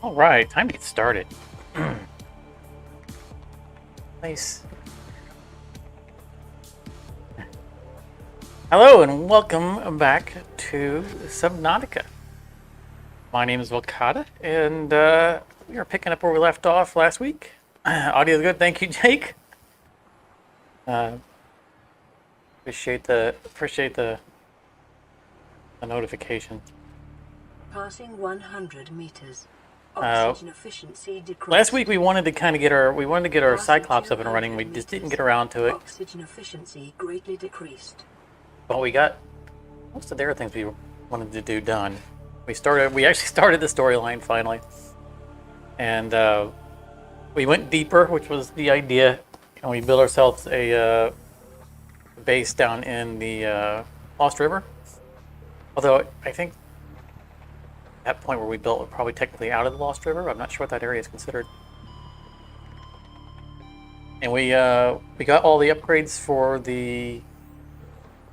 All right, time to get started. Nice. Hello and welcome back to Subnautica. My name is Volcata, and we are picking up where we left off last week. Audio's good, thank you, Jake. Appreciate the notification. Passing 100 meters. Oxygen efficiency decreased. Last week we wanted to kind of get our Cyclops up and running. We just didn't get around to it. Oxygen efficiency greatly decreased. But we got most of the other things we wanted to do done. We actually started the storyline finally, and we went deeper, which was the idea, and we built ourselves a base down in the Lost River. Although I think that point where we built, we're probably technically out of the Lost River. I'm not sure what that area is considered. And we got all the upgrades for the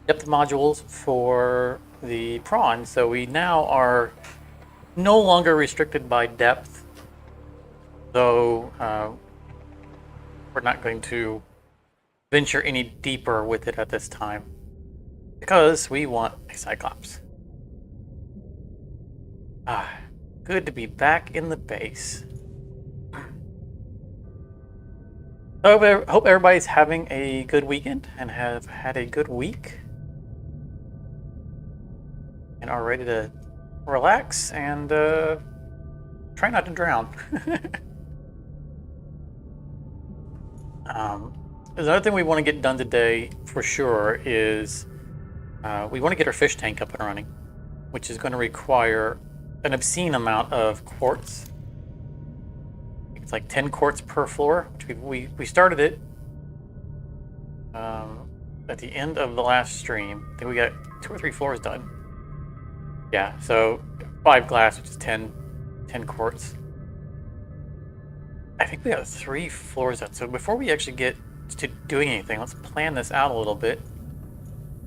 depth modules for the prawn, so we now are no longer restricted by depth, though we're not going to venture any deeper with it at this time because we want a Cyclops. Good to be back in the base. I hope everybody's having a good weekend and have had a good week and are ready to relax and try not to drown. Another thing we want to get done today for sure is we want to get our fish tank up and running, which is going to require an obscene amount of quartz. It's like 10 quartz per floor, which we started it at the end of the last stream. I think we got 2 or 3 floors done. Yeah, so 5 glass, which is 10 quartz. I think we got 3 floors done. So before we actually get to doing anything, let's plan this out a little bit.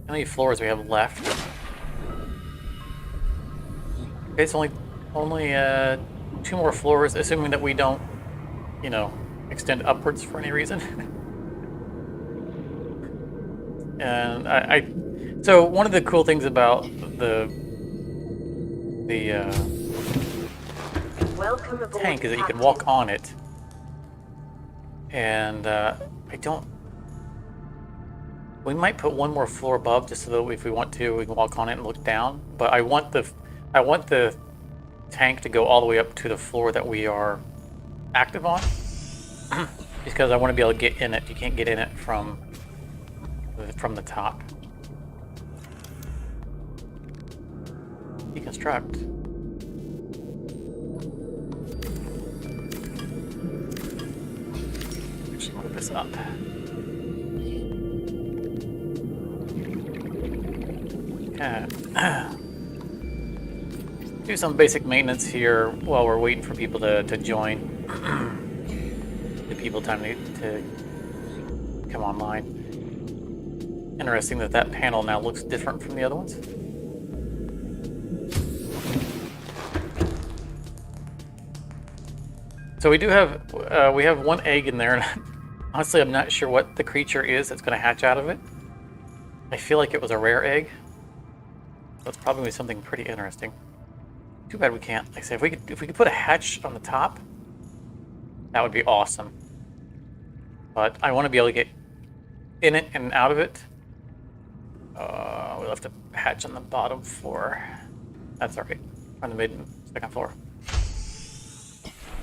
How many floors we have left? Okay, it's only 2 more floors, assuming that we don't, extend upwards for any reason. And so one of the cool things about the tank is that you can walk on it, and we might put 1 more floor above just so that if we want to, we can walk on it and look down. But I want the tank to go all the way up to the floor that we are active on, because I want to be able to get in it. You can't get in it from the top. Deconstruct. Actually, move this up. Okay. Do some basic maintenance here while we're waiting for people to join. The people time to come online. Interesting that panel now looks different from the other ones. So we do have we have 1 egg in there, and honestly I'm not sure what the creature is that's going to hatch out of it. I feel like it was a rare egg. That's probably something pretty interesting. Too bad we can't. Like I said, if we could put a hatch on the top, that would be awesome. But I want to be able to get in it and out of it. We left a hatch on the bottom floor. That's alright. On the second floor.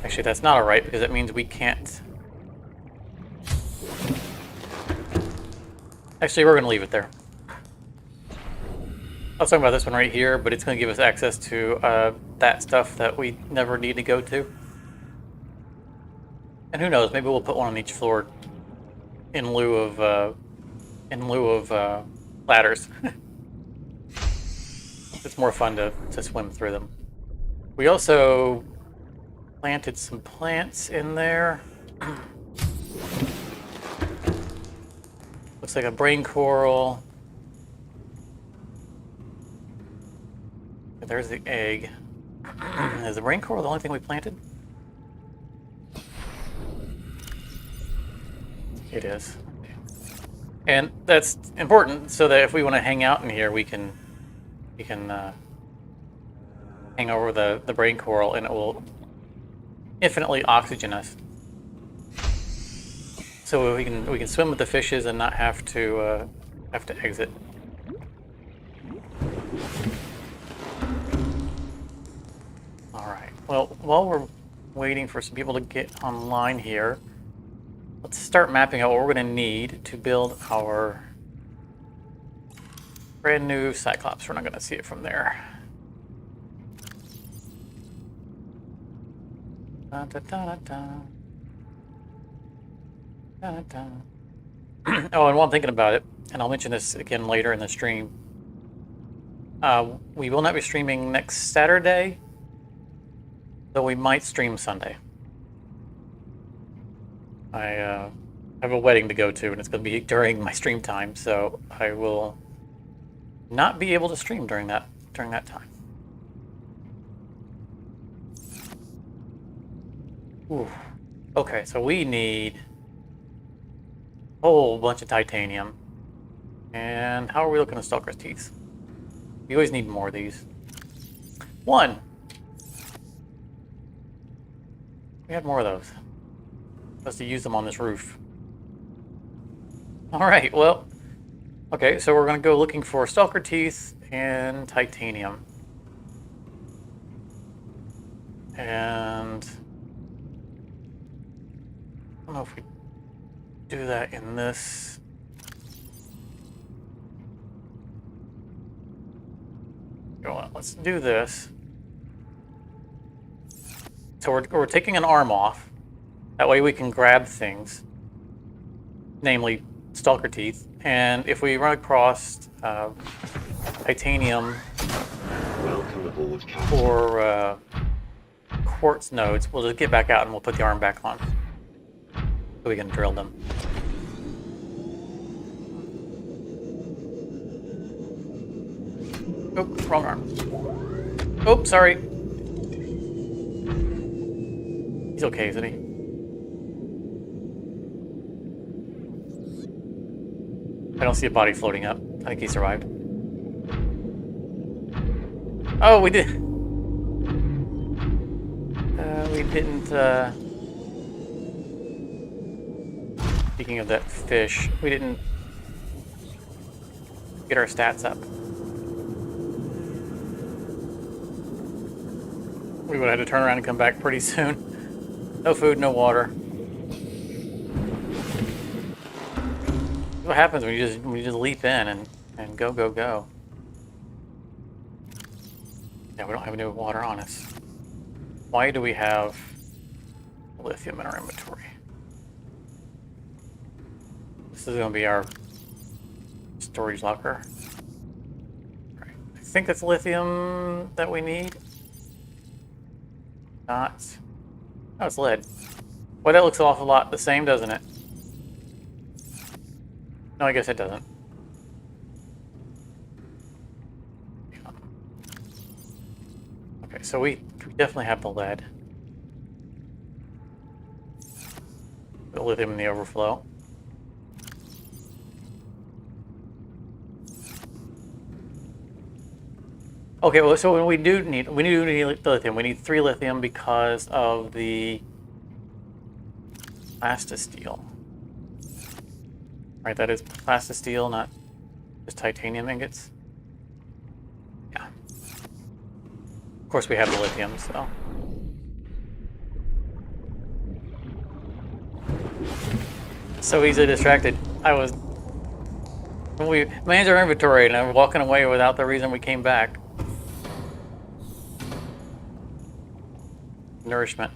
Actually, that's not alright because it means we can't. Actually, we're going to leave it there. I was talking about this one right here, but it's going to give us access to that stuff that we never need to go to. And who knows? Maybe we'll put 1 on each floor in lieu of ladders. It's more fun to swim through them. We also planted some plants in there. Looks like a brain coral. There's the egg. Is the brain coral the only thing we planted? It is. And that's important so that if we want to hang out in here, we can hang over the brain coral and it will infinitely oxygen us. So we can swim with the fishes and not have to exit. All right. Well, while we're waiting for some people to get online here, let's start mapping out what we're going to need to build our brand new Cyclops. We're not going to see it from there. Da, da, da, da, da, da, da. Oh, and while I'm thinking about it, and I'll mention this again later in the stream, we will not be streaming next Saturday, though we might stream Sunday. I have a wedding to go to, and it's going to be during my stream time, so I will not be able to stream during that time. Ooh. Okay, so we need a whole bunch of titanium. And how are we looking at Stalker's Teeth? We always need more of these. 1! We had more of those. Supposed to use them on this roof. Alright, well. Okay, so we're going to go looking for Stalker Teeth and titanium. And I don't know if we do that in this. Go on, let's do this. So we're taking an arm off. That way we can grab things, namely Stalker Teeth. And if we run across titanium or quartz nodes, we'll just get back out and we'll put the arm back on so we can drill them. Oh, wrong arm. Oh, sorry. He's okay, isn't he? I don't see a body floating up. I think he survived. Oh, we did. We didn't. Speaking of that fish, we didn't get our stats up. We would have had to turn around and come back pretty soon. No food, no water. What happens when you just leap in and go. Yeah, we don't have any water on us. Why do we have lithium in our inventory? This is going to be our storage locker. Right. I think that's lithium that we need. Not. Oh, it's lead. Well, that looks an awful lot the same, doesn't it? No, I guess it doesn't. Yeah. Okay, so we definitely have the lead. The lithium in the overflow. Okay, well, so we do need lithium. We need 3 lithium because of the plastisteel. Right, that is plastisteel, not just titanium ingots. Yeah. Of course, we have the lithium, so. So easily distracted. We managed our inventory and I'm walking away without the reason we came back. Nourishment.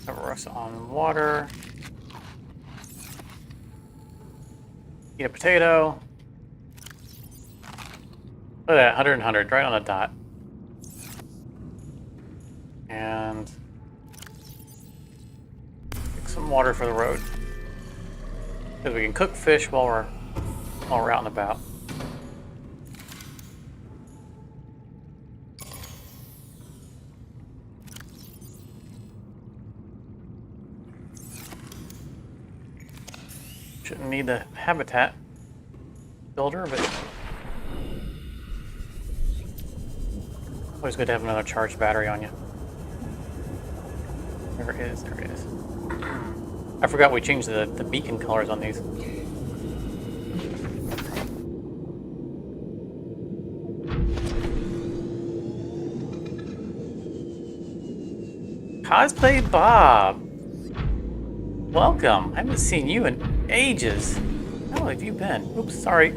Cover us on water. Eat a potato. Look at that, 100 and 100, right on the dot. And pick some water for the road. Because we can cook fish while we're out and about. Shouldn't need the habitat builder, but always good to have another charged battery on you. There it is, there it is. I forgot we changed the beacon colors on these. Cosplay Bob! Welcome! I haven't seen you in ages. How have you been? Oops, sorry.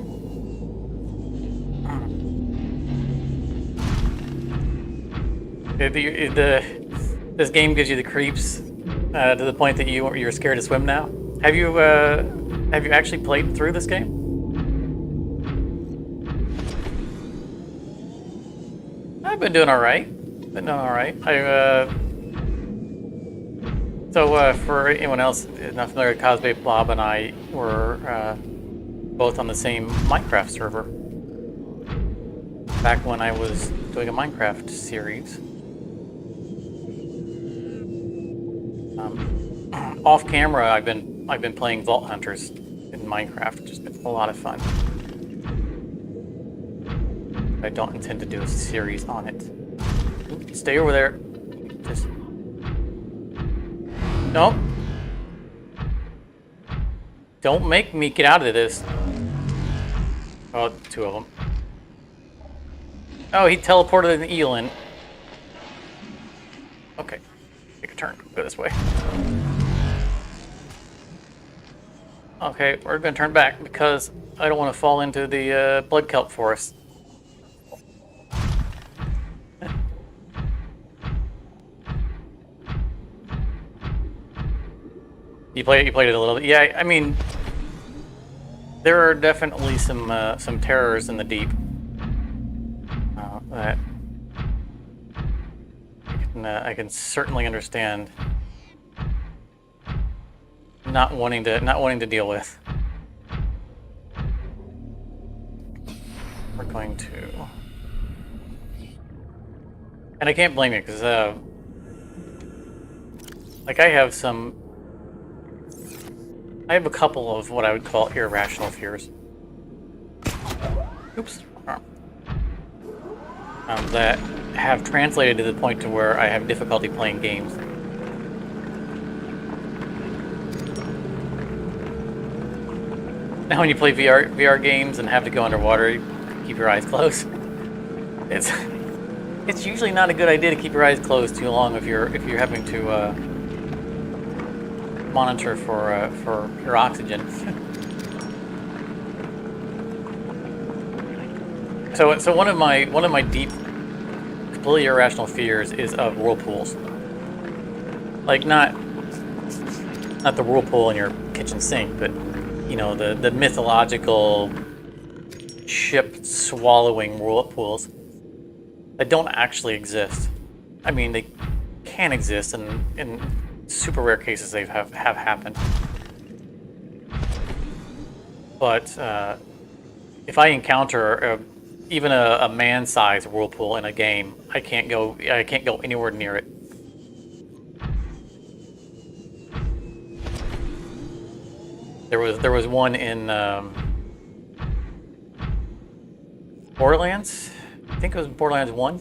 This game gives you the creeps to the point that you're scared to swim now. Have you actually played through this game? I've been doing all right. So for anyone else not familiar, Cosplay Bob and I were both on the same Minecraft server back when I was doing a Minecraft series. Off camera, I've been playing Vault Hunters in Minecraft, which has been a lot of fun. I don't intend to do a series on it. Stay over there. Just no. Don't make me get out of this. Oh, two of them. Oh, he teleported an eel in. Okay, take a turn. Go this way. Okay, we're gonna turn back because I don't want to fall into the blood kelp forest. You played it a little bit. Yeah, I mean, there are definitely some terrors in the deep that I can certainly understand not wanting to deal with. We're going to, and I can't blame you because like I have a couple of what I would call irrational fears. Oops. That have translated to the point to where I have difficulty playing games. Now when you play VR games and have to go underwater, you keep your eyes closed. It's usually not a good idea to keep your eyes closed too long if you're having to monitor for your oxygen. So one of my deep, completely irrational fears is of whirlpools. Like not the whirlpool in your kitchen sink, but you know the mythological ship swallowing whirlpools that don't actually exist. I mean, they can exist, and in super rare cases they have happened. But if I encounter even a man-sized whirlpool in a game, I can't go anywhere near it. There was one in Borderlands. I think it was Borderlands 1.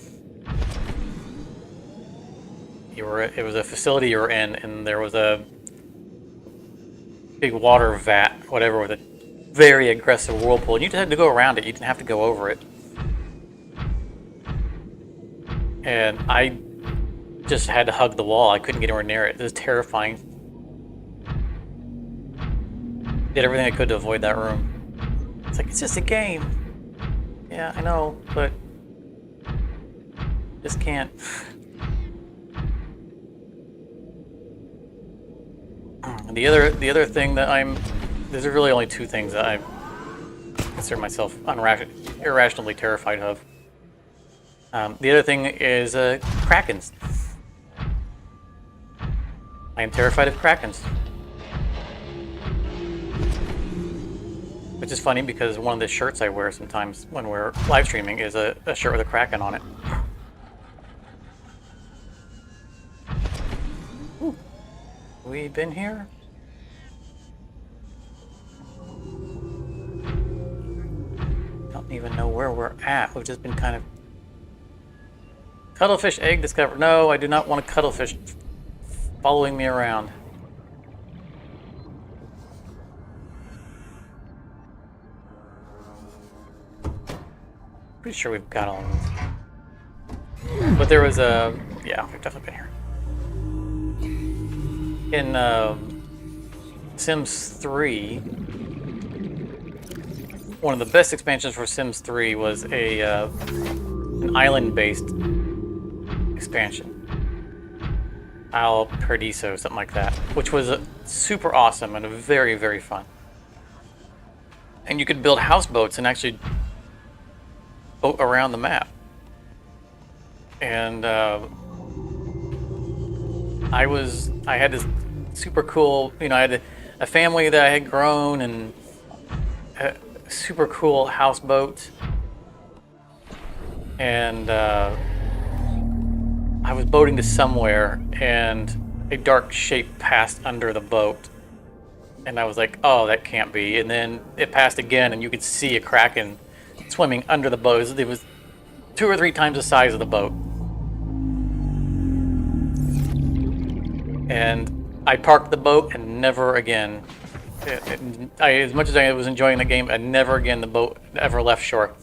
It was a facility you were in, and there was a big water vat, whatever, with a very aggressive whirlpool. And you just had to go around it. You didn't have to go over it. And I just had to hug the wall. I couldn't get anywhere near it. It was terrifying. Did everything I could to avoid that room. It's like, it's just a game. Yeah, I know, but just can't. The other thing that there's really only two things that I consider myself irrationally terrified of. The other thing is krakens. I am terrified of krakens. Which is funny because one of the shirts I wear sometimes when we're live streaming is a shirt with a Kraken on it. Ooh. We've been here? Don't even know where we're at. We've just been kind of... Cuttlefish egg discovered. No, I do not want a cuttlefish following me around. Pretty sure we've got all of these. But there was a... Yeah, we've definitely been here. In Sims 3, one of the best expansions for Sims 3 was an island-based expansion. Al Paradiso, something like that, which was super awesome and very, very fun. And you could build houseboats and actually boat around the map. And I had this super cool, I had a family that I had grown, and a super cool houseboat. And I was boating to somewhere, and a dark shape passed under the boat. And I was like, oh, that can't be. And then it passed again, and you could see a Kraken swimming under the boat. It was 2 or 3 times the size of the boat. And I parked the boat, and never again, as much as I was enjoying the game, never again the boat ever left shore.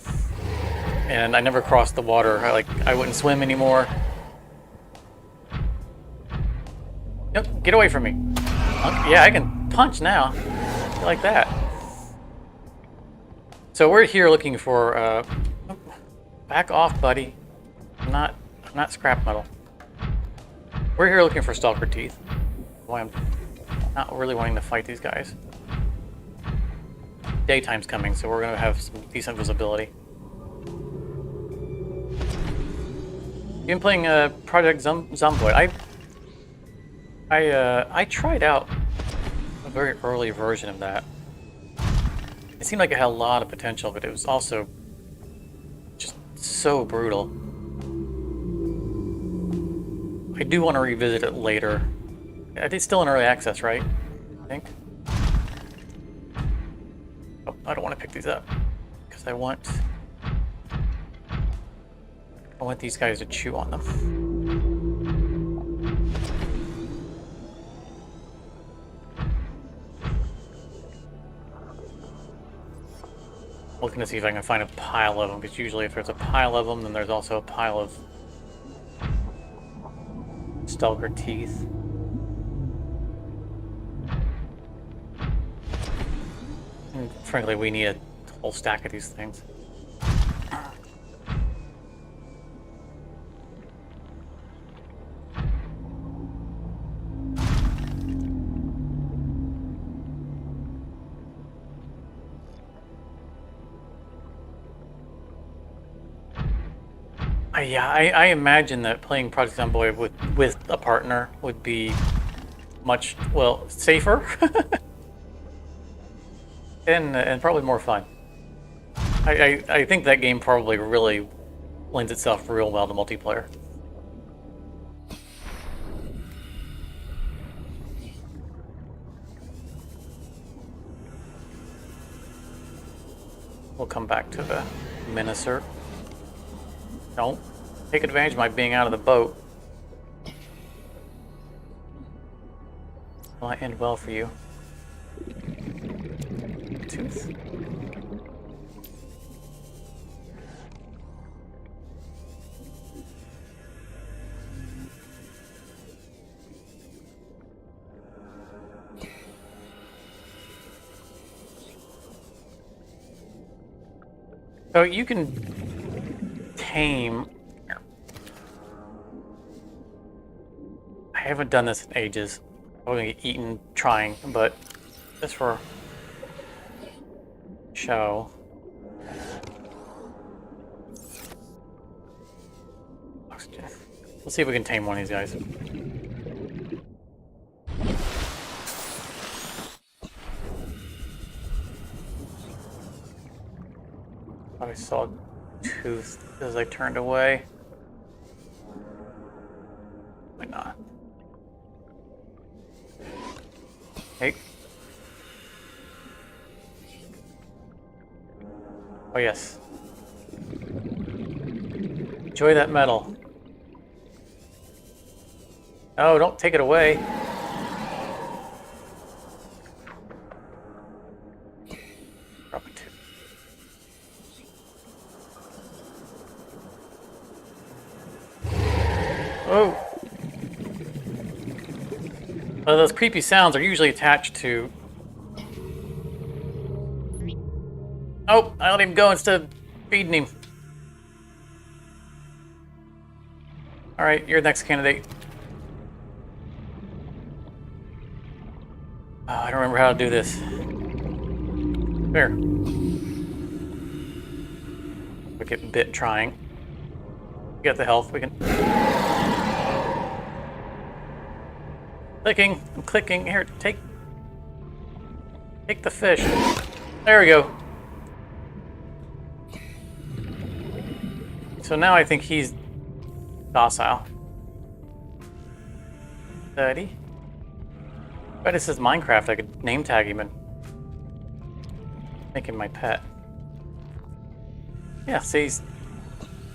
And I never crossed the water. I wouldn't swim anymore. Nope, get away from me. Yeah, I can punch now. Like that. So we're here looking for, back off, buddy. I'm not scrap metal. We're here looking for stalker teeth. Boy, I'm not really wanting to fight these guys. Daytime's coming, so we're gonna have some decent visibility. You've been playing Project Zomboid. I tried out a very early version of that. It seemed like it had a lot of potential, but it was also just so brutal. I do want to revisit it later. It's still in early access, right? I think. Oh, I don't want to pick these up because I want these guys to chew on them. Looking to see if I can find a pile of them, because usually if there's a pile of them, then there's also a pile of stalker teeth. And frankly, we need a whole stack of these things. Yeah, I imagine that playing Project Zomboid with a partner would be much, well, safer and probably more fun. I think that game probably really lends itself real well to multiplayer. We'll come back to the Minister. Don't take advantage of my being out of the boat. Will I end well for you? Tooth. So you can tame. I haven't done this in ages. I'm gonna get eaten trying, but just for show. Oxygen. Let's see if we can tame one of these guys. I saw a tooth as I turned away. Why not? Hey. Oh yes. Enjoy that metal. Oh, don't take it away. Drop it too. Oh. Well, those creepy sounds are usually attached to... Oh, I let him go instead of feeding him. Alright, you're the next candidate. Oh, I don't remember how to do this. There. We get bit trying. We got the health, we can... Clicking, I'm clicking. Here, take the fish. There we go. So now I think he's docile. Daddy. But this is Minecraft. I could name tag him and make him my pet. Yeah, see, he's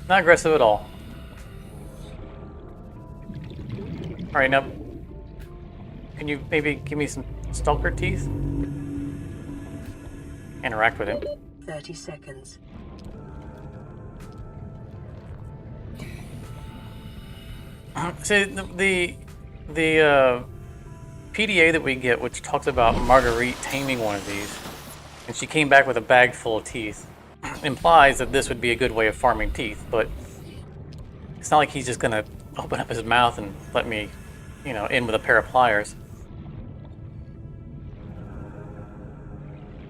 not aggressive at all. Alright, now, can you maybe give me some stalker teeth? Interact with him. 30 seconds. See, the PDA that we get, which talks about Marguerite taming one of these, and she came back with a bag full of teeth, implies that this would be a good way of farming teeth, but it's not like he's just gonna open up his mouth and let me, you know, in with a pair of pliers.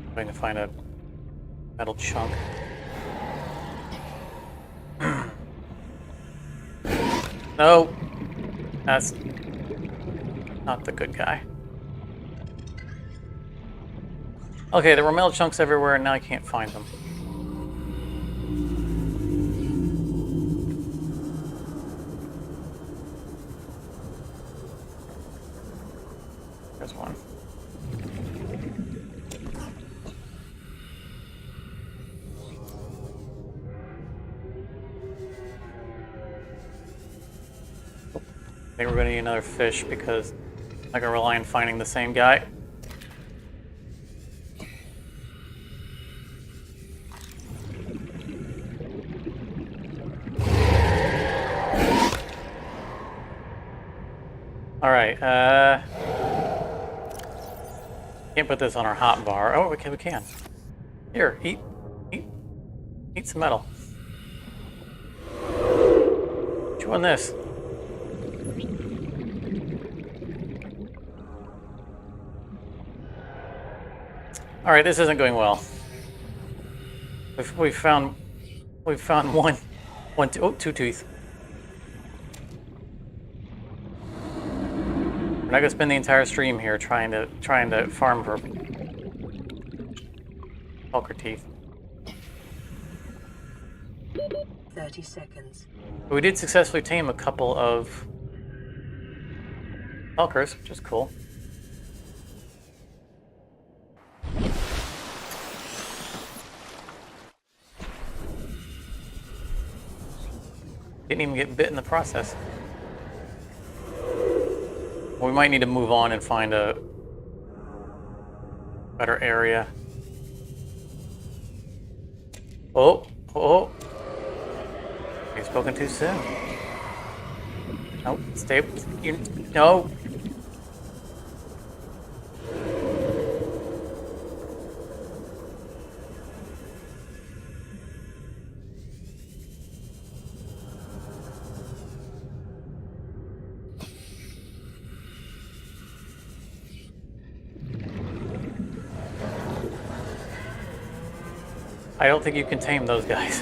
I'm going to find a metal chunk. No, that's not the good guy. Okay, there were metal chunks everywhere, and now I can't find them. There's one. I think we're going to need another fish because I'm not going to rely on finding the same guy. Alright, can't put this on our hot bar. Oh, okay, we can. Here, eat some metal. Chew on this. Alright, this isn't going well. We've found two teeth. We're not gonna spend the entire stream here trying to farm for stalker teeth. 30 seconds. But we did successfully tame a couple of stalkers, which is cool. Didn't even get bit in the process. We might need to move on and find a better area. Oh. You've spoken too soon. No, stay. No. I don't think you can tame those guys.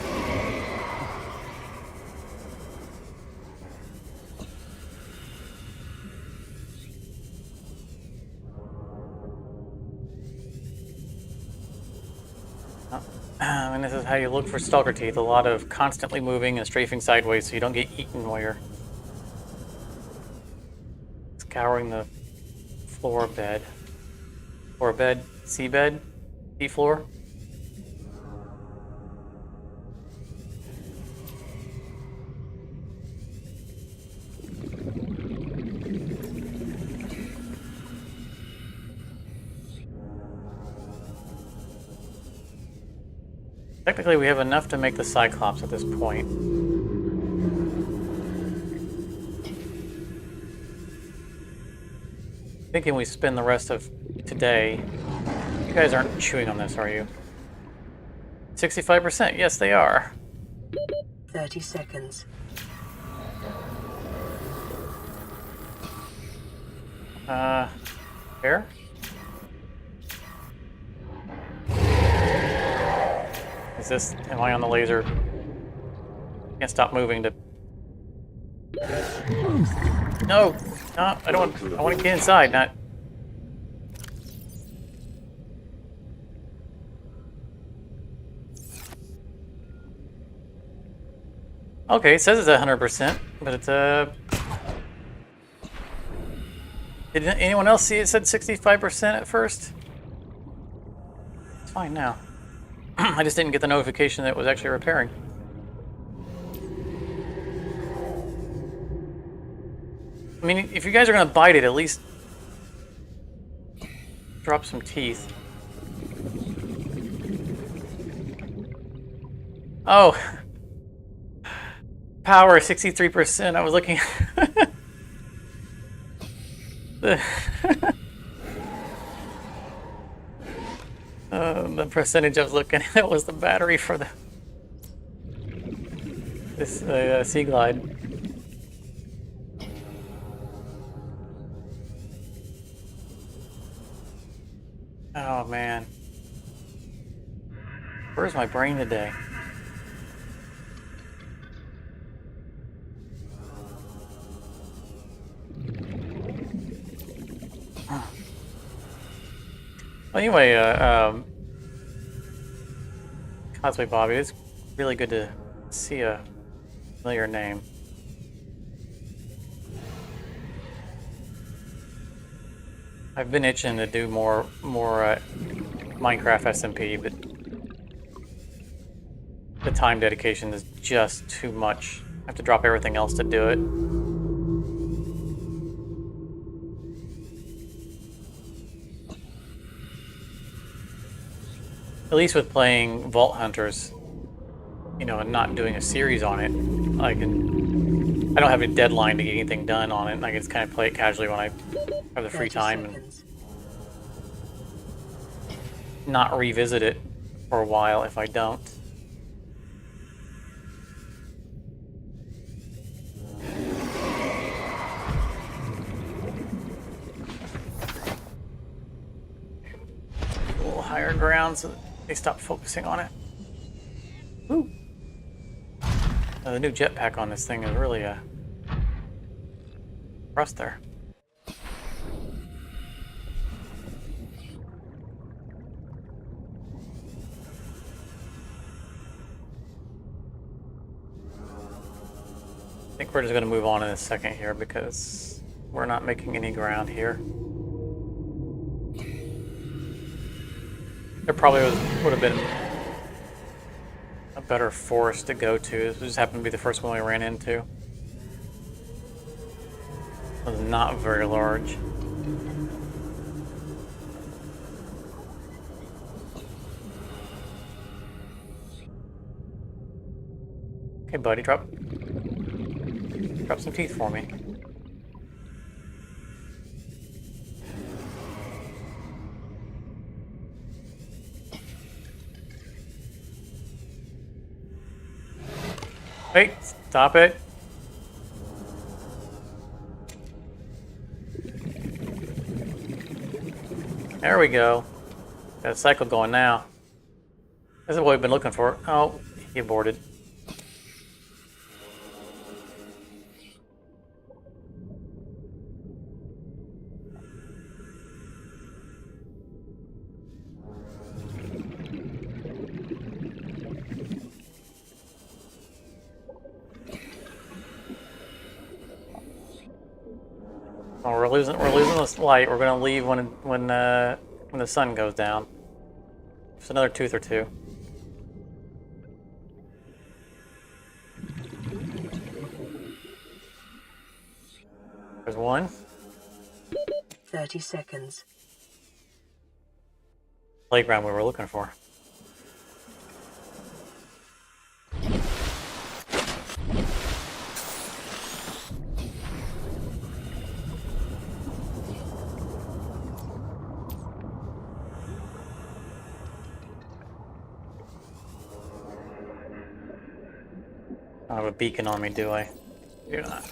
We and this is how you look for stalker teeth. A lot of constantly moving and strafing sideways so you don't get eaten while you're scouring the floor bed. Floor bed? Seabed? Seafloor? Technically, we have enough to make the Cyclops at this point. Thinking we spend the rest of today. You guys aren't chewing on this, are you? 65%. Yes, they are. 30 seconds. Fair? Is this... Am I on the laser? Can't stop moving to... No! No, I don't want... I want to get inside, not... Okay, it says it's 100%, but it's Did anyone else see it said 65% at first? It's fine now. I just didn't get the notification that it was actually repairing. I mean, if you guys are gonna bite it, at least drop some teeth. Oh, power 63%. I was looking. The percentage I was looking at was the battery for this Sea Glide. Oh man, where's my brain today? Well, anyway, Cosplay Bobby, it's really good to see a familiar name. I've been itching to do more Minecraft SMP, but the time dedication is just too much. I have to drop everything else to do it. At least with playing Vault Hunters, you know, and not doing a series on it, I don't have a deadline to get anything done on it, and I can just kind of play it casually when I have the free time and not revisit it for a while if I don't. A little higher ground so that they stop focusing on it. Woo! The new jetpack on this thing is really a thrust there. I think we're just going to move on in a second here because we're not making any ground here. There probably would have been a better forest to go to. This just happened to be the first one we ran into. It was not very large. Okay, buddy, drop some teeth for me. Wait, stop it. There we go. Got a cycle going now. This is what we've been looking for. Oh, he aborted. losing this light. We're gonna leave when the sun goes down. Just another tooth or two. There's one. 30 seconds. Playground we were looking for. I don't have a beacon on me, do I? Do not.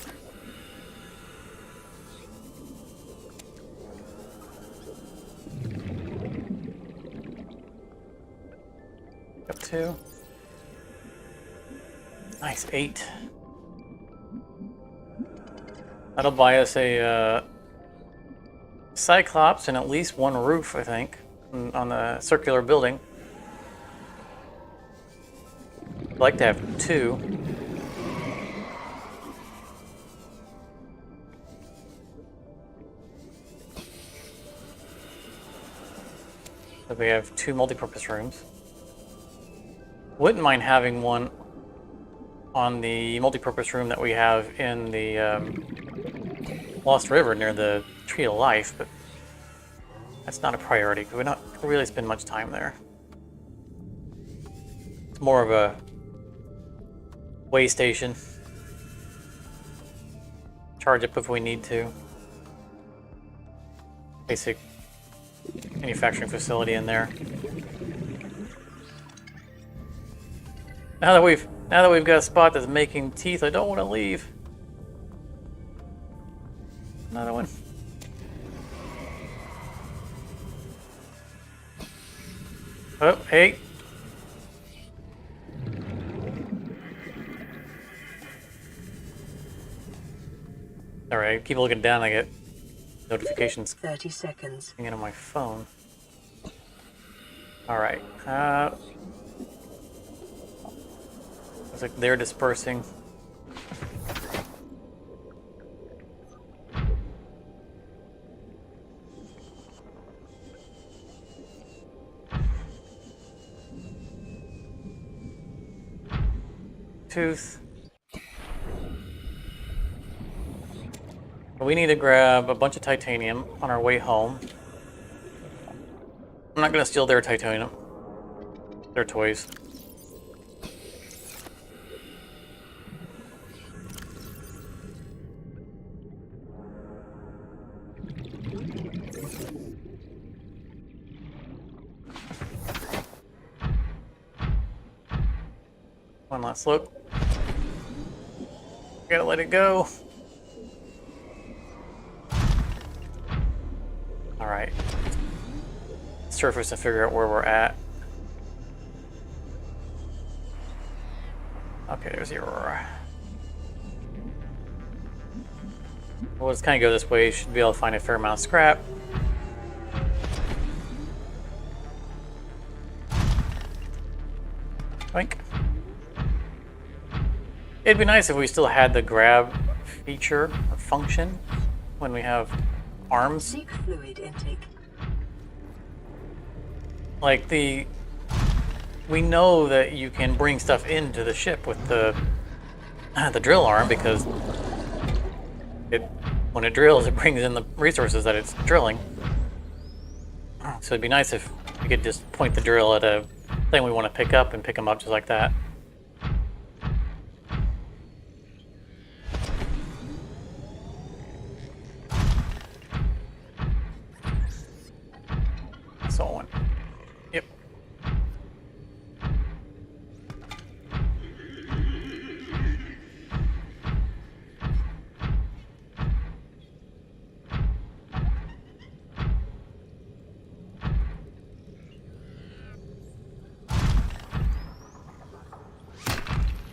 Up 2. Nice, 8. That'll buy us a Cyclops and at least one roof, I think, on the circular building. I'd like to have 2. So we have 2 multi-purpose rooms. Wouldn't mind having one on the multi-purpose room that we have in the Lost River near the Tree of Life, but that's not a priority because we don't really spend much time there. It's more of a way station. Charge up if we need to. Basic manufacturing facility in there. Now that we've got a spot that's making teeth, I don't want to leave. Another one. Oh, hey. Alright, keep looking down, I get notifications 30 seconds. coming in on my phone. Alright, looks like they're dispersing. Tooth. We need to grab a bunch of titanium on our way home. I'm not going to steal their titanium. Their toys. One last look. Gotta let it go. Alright. Surface and figure out where we're at. Okay, there's your... We'll just kind of go this way. Should be able to find a fair amount of scrap. Boink. It'd be nice if we still had the grab feature or function when we have arms. Seek fluid intake. Like we know that you can bring stuff into the ship with the drill arm because when it drills, it brings in the resources that it's drilling. So it'd be nice if we could just point the drill at a thing we want to pick up and pick them up just like that. So on. Yep.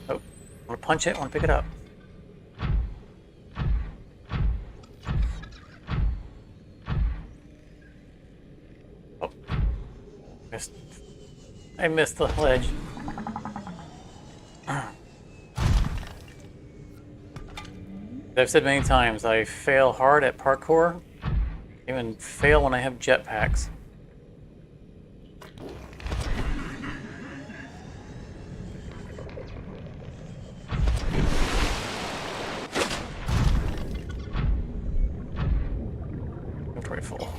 Oh, want to punch it? Want to pick it up? I missed the ledge. I've said many times, I fail hard at parkour. I even fail when I have jetpacks. Inventory full.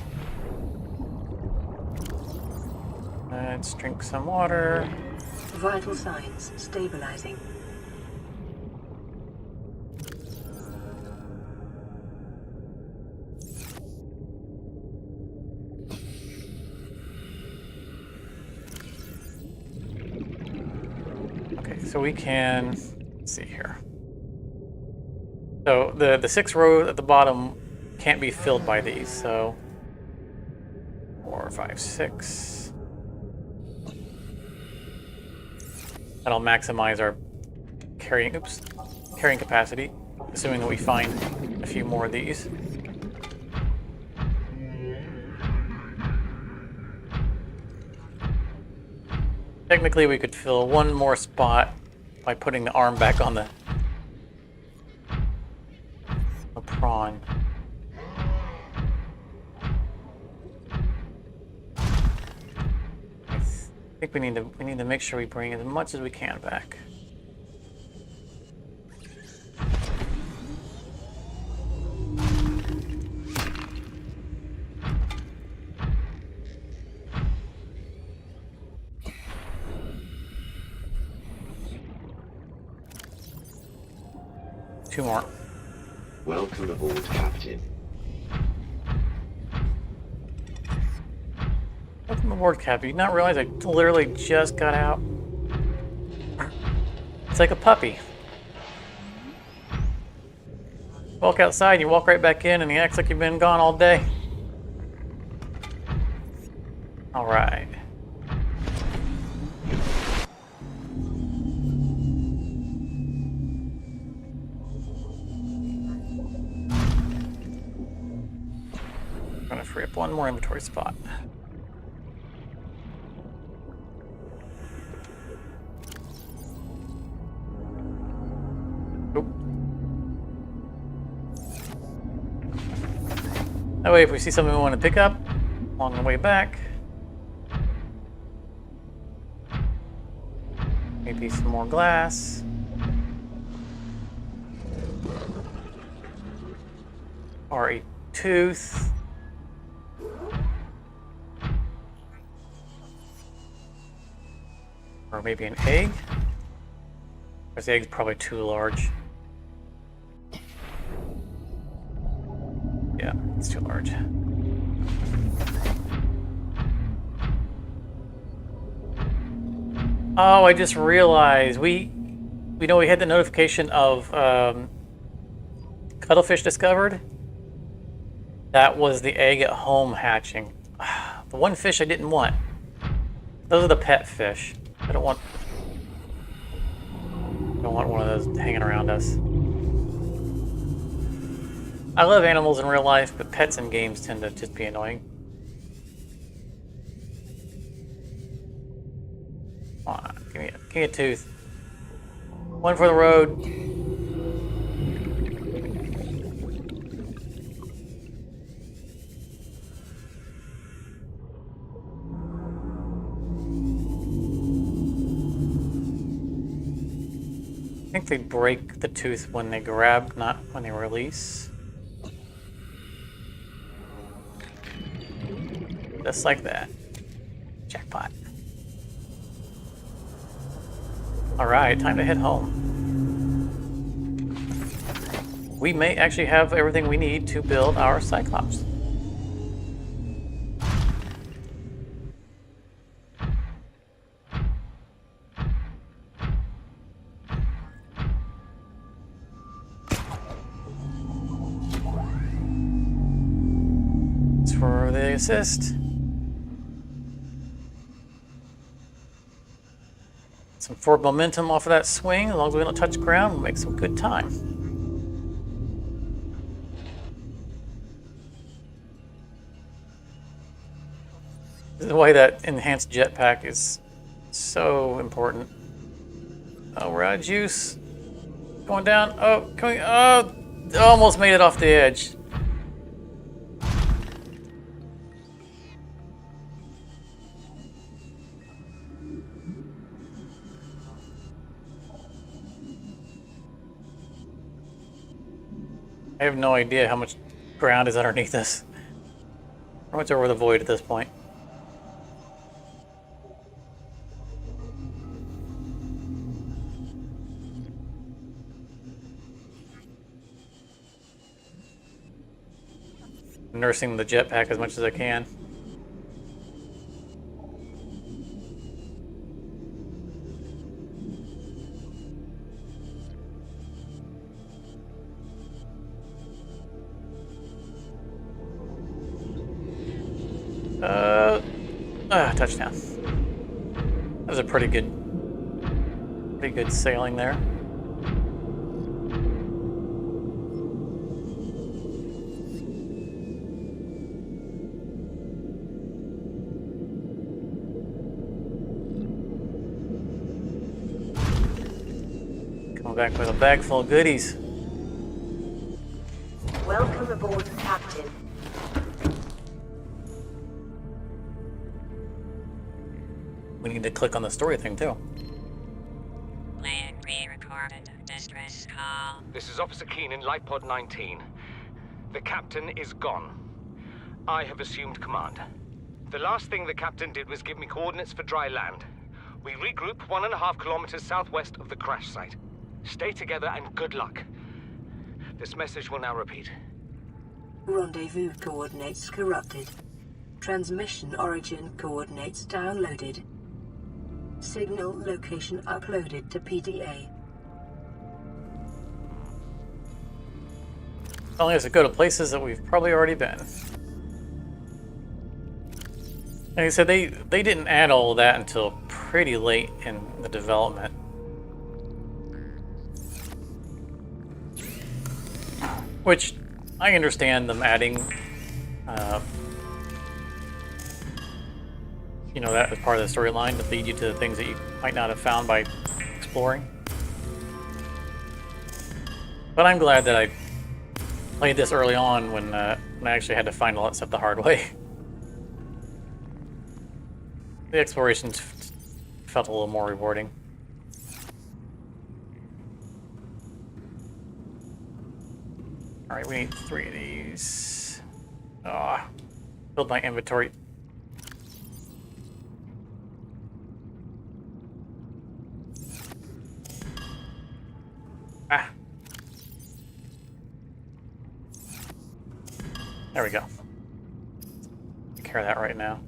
Let's drink some water. Vital signs stabilizing. Okay, so we can, let's see here. So the 6 rows at the bottom can't be filled by these, so 4, 5, 6. That'll maximize our carrying capacity, assuming that we find a few more of these. Technically, we could fill one more spot by putting the arm back on the prawn. I think we need to make sure we bring as much as we can back. Two more. Welcome aboard, Captain. Welcome aboard, Cap. You not realize I literally just got out? It's like a puppy. Walk outside, you walk right back in, and he acts like you've been gone all day. All right. I'm gonna free up one more inventory spot. That way, if we see something we want to pick up along the way back, maybe some more glass. Or a tooth. Or maybe an egg. Or the egg's probably too large. Yeah, it's too large. Oh, I just realized we know we had the notification of cuttlefish discovered. That was the egg at home hatching. The one fish I didn't want. Those are the pet fish. I don't want one of those hanging around us. I love animals in real life, but pets in games tend to just be annoying. Come on, give me a tooth. One for the road. I think they break the tooth when they grab, not when they release. Just like that. Jackpot. Alright, time to head home. We may actually have everything we need to build our Cyclops. Thanks for the assist. Some forward momentum off of that swing. As long as we don't touch ground, we'll make some good time. This is why that enhanced jetpack is so important. Oh, we're out of juice. Going down. Oh, coming. Oh, almost made it off the edge. I have no idea how much ground is underneath this. How much over the void at this point? Nursing the jetpack as much as I can. Touchdown. That was a pretty good sailing there. Coming back with a bag full of goodies. Welcome aboard, Captain. We need to click on the story thing too. Plan pre-recorded distress call. This is Officer Keenan, Life Pod 19. The captain is gone. I have assumed command. The last thing the captain did was give me coordinates for dry land. We regroup 1.5 kilometers southwest of the crash site. Stay together and good luck. This message will now repeat. Rendezvous coordinates corrupted. Transmission origin coordinates downloaded. Signal location uploaded to PDA. Telling us to go to places that we've probably already been. Like I said, they didn't add all of that until pretty late in the development. Which, I understand them adding, you know, that as part of the storyline to lead you to the things that you might not have found by exploring. But I'm glad that I played this early on when I actually had to find all that stuff the hard way. The exploration felt a little more rewarding. Alright, we need 3 of these. Build my inventory. There we go. Take care of that right now.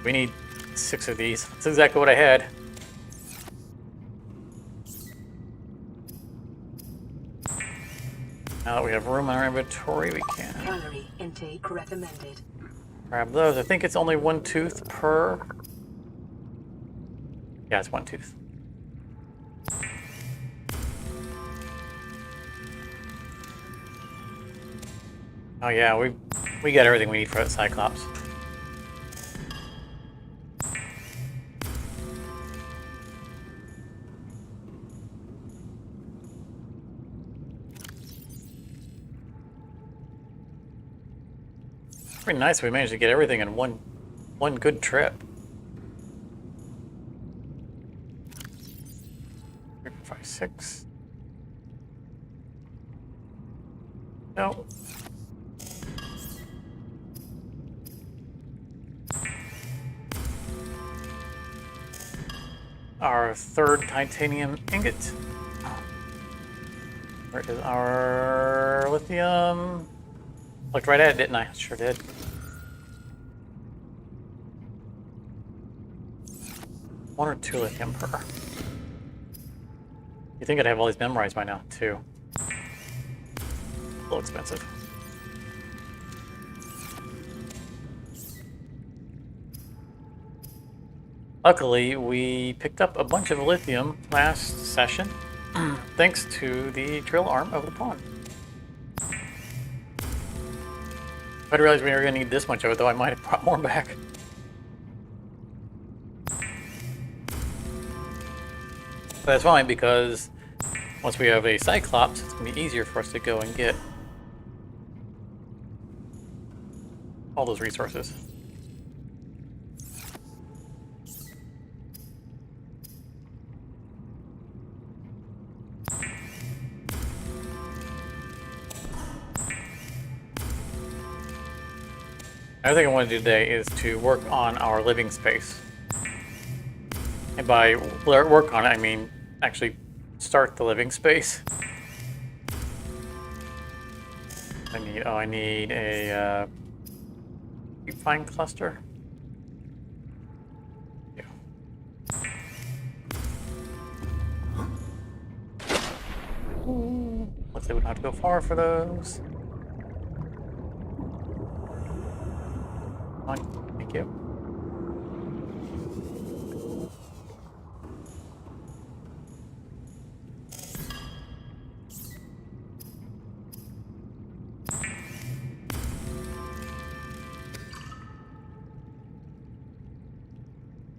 We need 6 of these. That's exactly what I had. Now that we have room in our inventory, we can Calorie intake recommended. grab those. I think it's only 1 tooth per... Yeah, it's 1 tooth. Oh yeah, we got everything we need for that Cyclops. Pretty nice we managed to get everything in one good trip. 3, 4, 5, 6. No. Our 3rd titanium ingot. Where is our lithium? Looked right at it, didn't I? Sure did. One or 2 lithium per. You think I'd have all these memorized by now, too. A little expensive. Luckily, we picked up a bunch of lithium last session, thanks to the drill arm of the pawn. If I'd realized we were going to need this much of it, though, I might have brought more back. But that's fine, because once we have a Cyclops, it's going to be easier for us to go and get all those resources. Another thing I want to do today is to work on our living space. And by work on it, I mean actually start the living space. I need a fine cluster. Yeah. Let's say we don't have to go far for those. Thank you.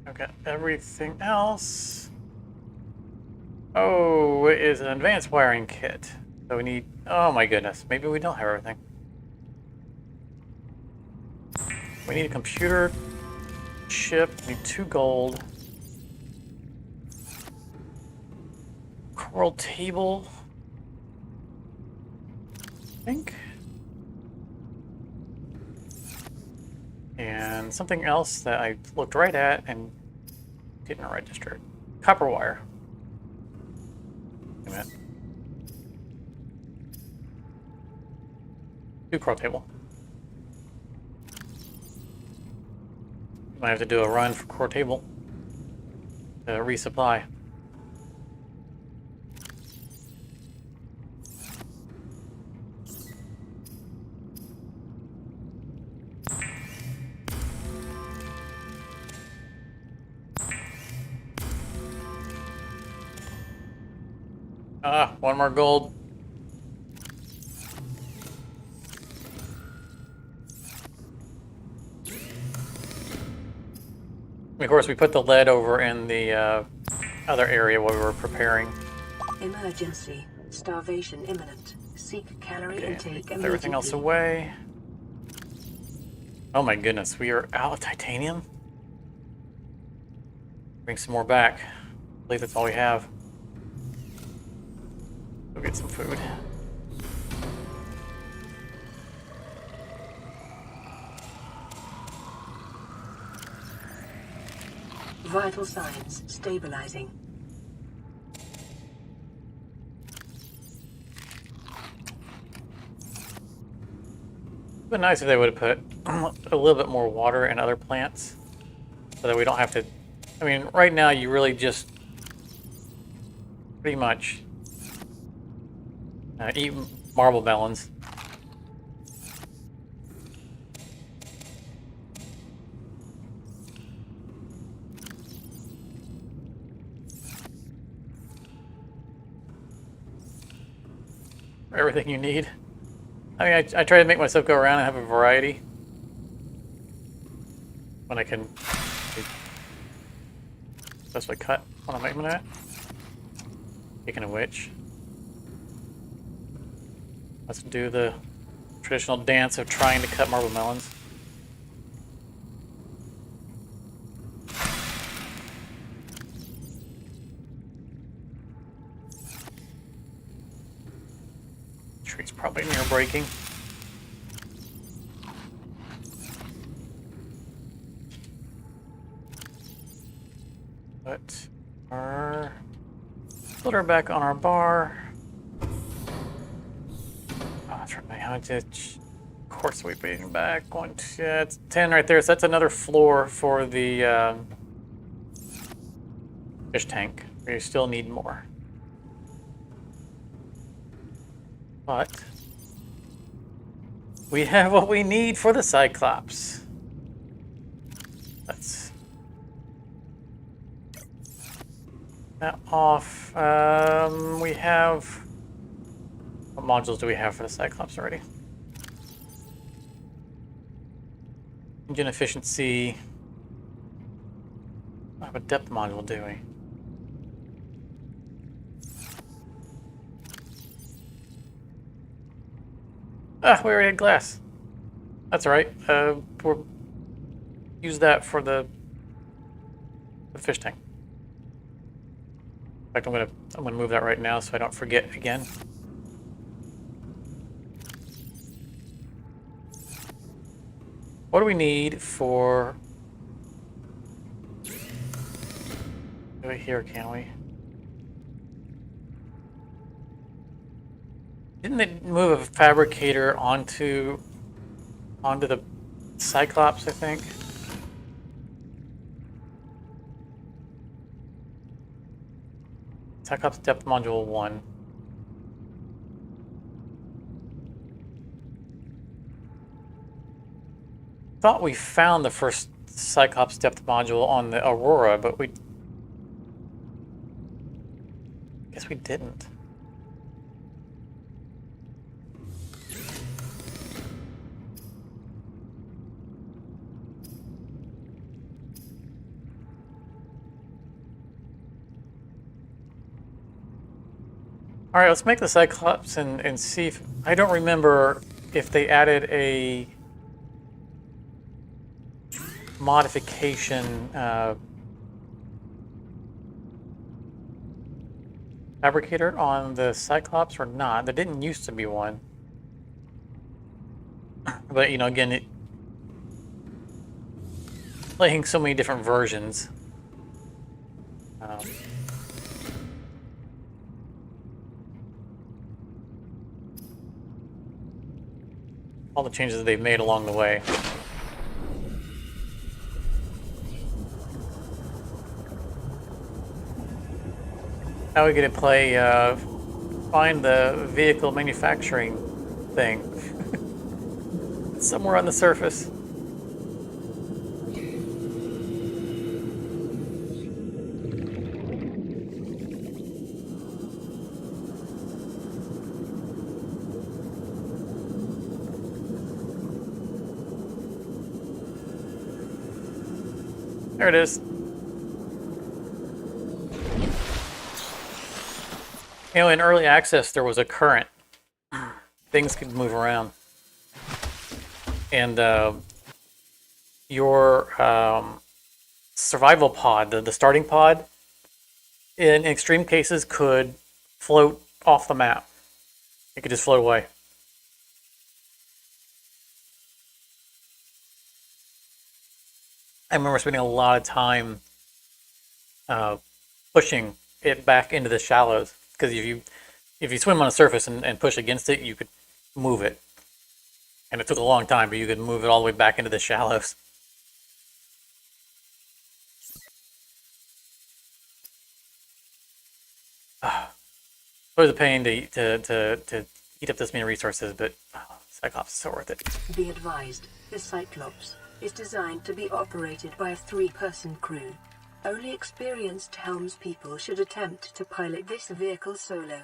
Okay, everything else. Oh, it is an advanced wiring kit. So we need, oh my goodness, maybe we don't have everything. We need a computer chip, we need 2 gold. Coral table, I think. And something else that I looked right at and didn't register. Copper wire. Wait a minute. 2 coral table. Might have to do a run for core table to resupply. One more gold. Of course, we put the lead over in the other area while we were preparing. Emergency. Starvation imminent. Seek calorie intake Put immediately. everything else away. Oh my goodness, we are out of titanium? Bring some more back. I believe that's all we have. Go get some food. Vital signs stabilizing. It'd been nice if they would have put a little bit more water in other plants so that we don't have to. I mean, right now you really just pretty much eat marble melons. Everything you need. I mean, I try to make myself go around and have a variety when I can. Especially cut when I'm making that. Speaking of which, let's do the traditional dance of trying to cut marble melons. Tree's probably near breaking. Put our splitter back on our bar. That's right. How did course sweeping back? Yeah, it's 10 right there. So that's another floor for the fish tank. We still need more. But we have what we need for the Cyclops. Let's that off. We have, what modules do we have for the Cyclops already? Engine efficiency. What depth module do we? Ah, we already had glass. That's all right. We'll use that for the fish tank. In fact, I'm gonna move that right now so I don't forget again. What do we need for? Do it here, can we? Didn't they move a fabricator onto the Cyclops, I think? Cyclops depth module 1. Thought we found the first Cyclops depth module on the Aurora, but we guess we didn't. All right, let's make the Cyclops and see if... I don't remember if they added a modification fabricator on the Cyclops or not. There didn't used to be one. But, you know, again, playing so many different versions. All the changes they've made along the way. Now we get to play, find the vehicle manufacturing thing. It's somewhere on the surface. There it is. You know, in early access, there was a current. Things could move around. And your survival pod, the starting pod, in extreme cases could float off the map. It could just float away. I remember spending a lot of time pushing it back into the shallows, because if you swim on a surface and push against it, you could move it. And it took a long time, but you could move it all the way back into the shallows. It was a pain to eat up this many resources, but Cyclops is so worth it. Be advised, the Cyclops is designed to be operated by a 3-person crew. Only experienced helmspeople should attempt to pilot this vehicle solo.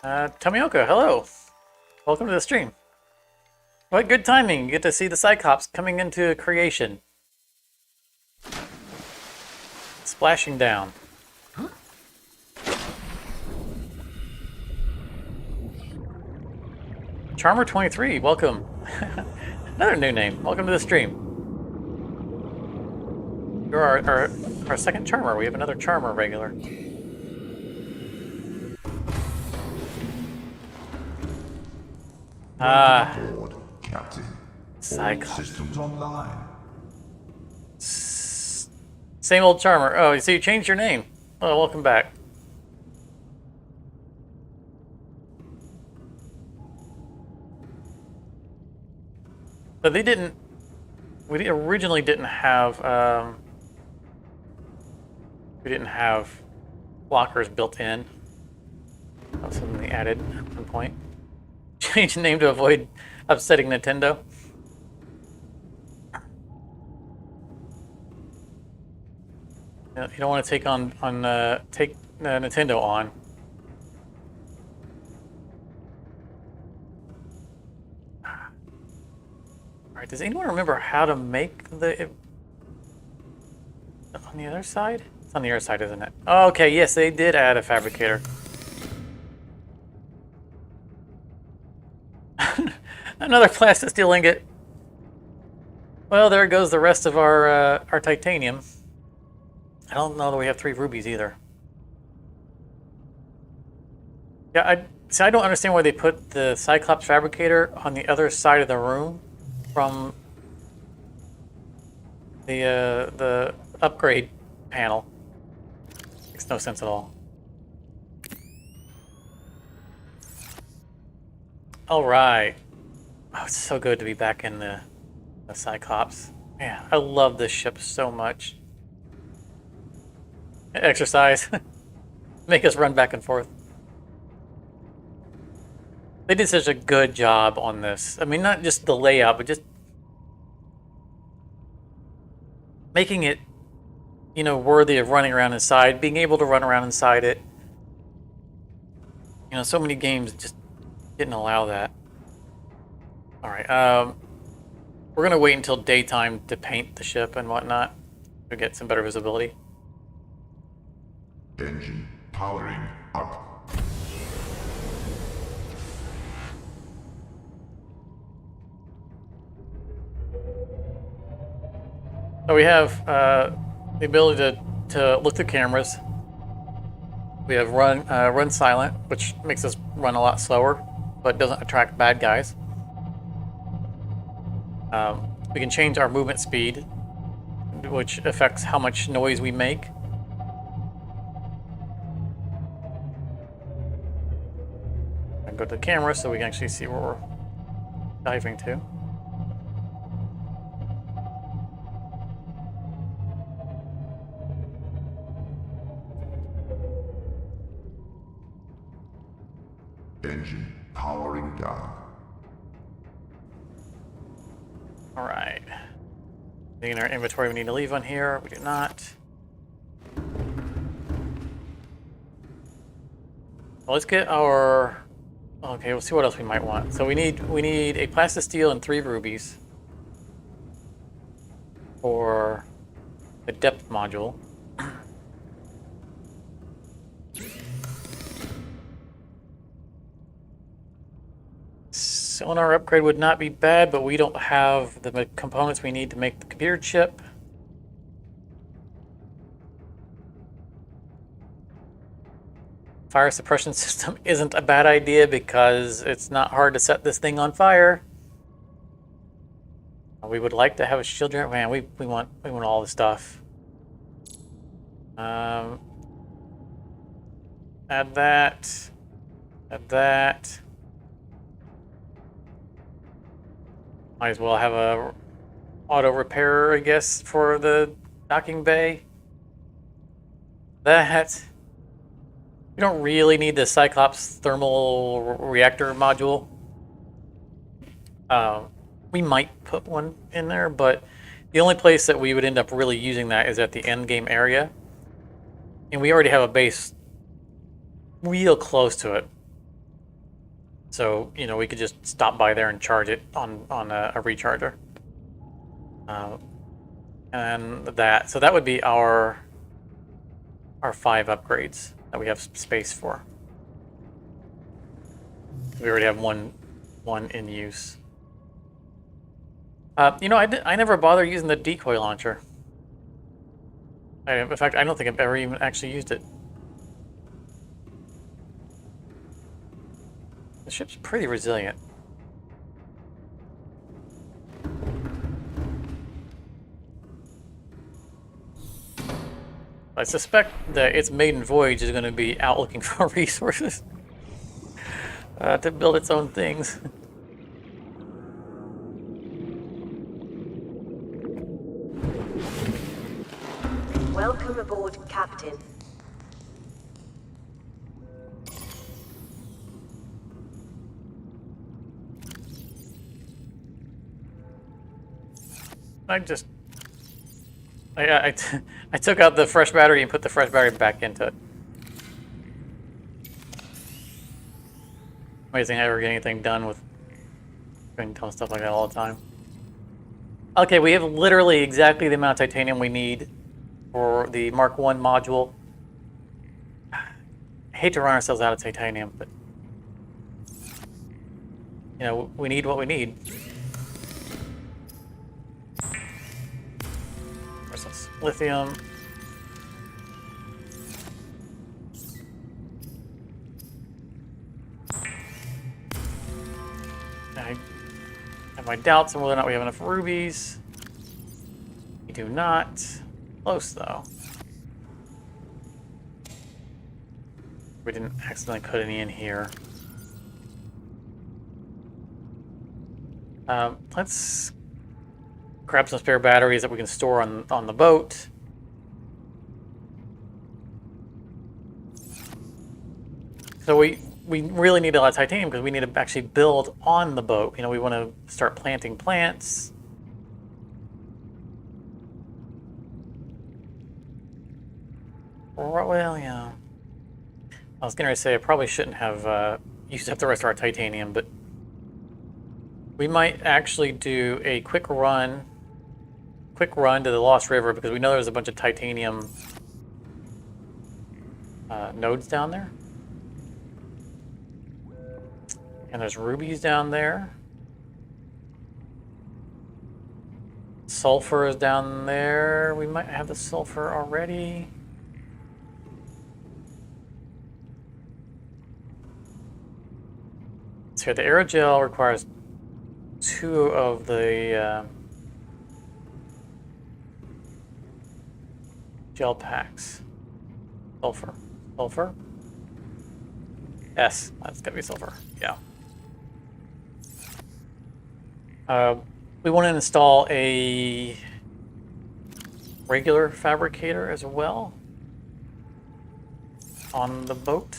Tomioka, hello. Welcome to the stream. What good timing. You get to see the Cyclops coming into creation. Splashing down. Charmer 23, welcome. Another new name. Welcome to the stream. You're our second Charmer. We have another Charmer regular. Aboard, Captain. Cyclops. All systems online. Same old Charmer. Oh, so you changed your name. Oh, welcome back. But they didn't... We originally didn't have... we didn't have blockers built in. That was something they added at some point. Change the name to avoid upsetting Nintendo. You don't want to take Nintendo on. All right, does anyone remember how to make the... On the other side? It's on the other side, isn't it? Oh, okay, yes, they did add a fabricator. Another plastic steel ingot. Well, there goes the rest of our titanium. I don't know that we have 3 rubies either. Yeah, I don't understand why they put the Cyclops fabricator on the other side of the room from the upgrade panel. Makes no sense at all. All right. Oh, it's so good to be back in the Cyclops. Man, I love this ship so much. Exercise. Make us run back and forth. They did such a good job on this. I mean, not just the layout, but just making it, you know, worthy of running around inside, being able to run around inside it. You know, so many games just didn't allow that. All right, we're gonna wait until daytime to paint the ship and whatnot to get some better visibility. Engine powering up. So we have the ability to look through cameras. We have run silent, which makes us run a lot slower, but doesn't attract bad guys. We can change our movement speed, which affects how much noise we make. I go to the camera so we can actually see where we're diving to. Engine powering down. All right. In our inventory, we need to leave on here. We do not. Well, let's get our. Okay, we'll see what else we might want. So we need a plastic steel and 3 rubies for the depth module. Sonar upgrade would not be bad, but we don't have the components we need to make the computer chip. Fire suppression system isn't a bad idea because it's not hard to set this thing on fire. We would like to have a shield generator. Man, we want all the stuff. Add that. Add that. Might as well have a auto repairer, I guess, for the docking bay. That. We don't really need the Cyclops thermal reactor module. We might put one in there, but the only place that we would end up really using that is at the end game area. And we already have a base real close to it. So, you know, we could just stop by there and charge it on a recharger. And that, so that would be our 5 upgrades that we have space for. We already have one in use. You know, I never bother using the decoy launcher. In fact, I don't think I've ever even actually used it. The ship's pretty resilient. I suspect that its maiden voyage is going to be out looking for resources to build its own things. Welcome aboard, Captain. I took out the fresh battery and put the fresh battery back into it. Amazing how I ever get anything done with doing stuff like that all the time. Okay, we have literally exactly the amount of titanium we need for the Mark 1 module. I hate to run ourselves out of titanium, but You know, we need what we need. There's some lithium. I have my doubts on whether or not we have enough rubies. We do not. Close, though. We didn't accidentally put any in here. Let's grab some spare batteries that we can store on the boat. So we really need a lot of titanium because we need to actually build on the boat. You know, we want to start planting plants. Well, yeah. I was going to say I probably shouldn't have used up the rest of our titanium, but we might actually do a quick run to the Lost River because we know there's a bunch of titanium nodes down there. And there's rubies down there. Sulfur is down there. We might have the sulfur already. So the aerogel requires 2 of the gel packs. Sulfur? Yes, that's gotta be sulfur. Yeah. We want to install a regular fabricator as well on the boat.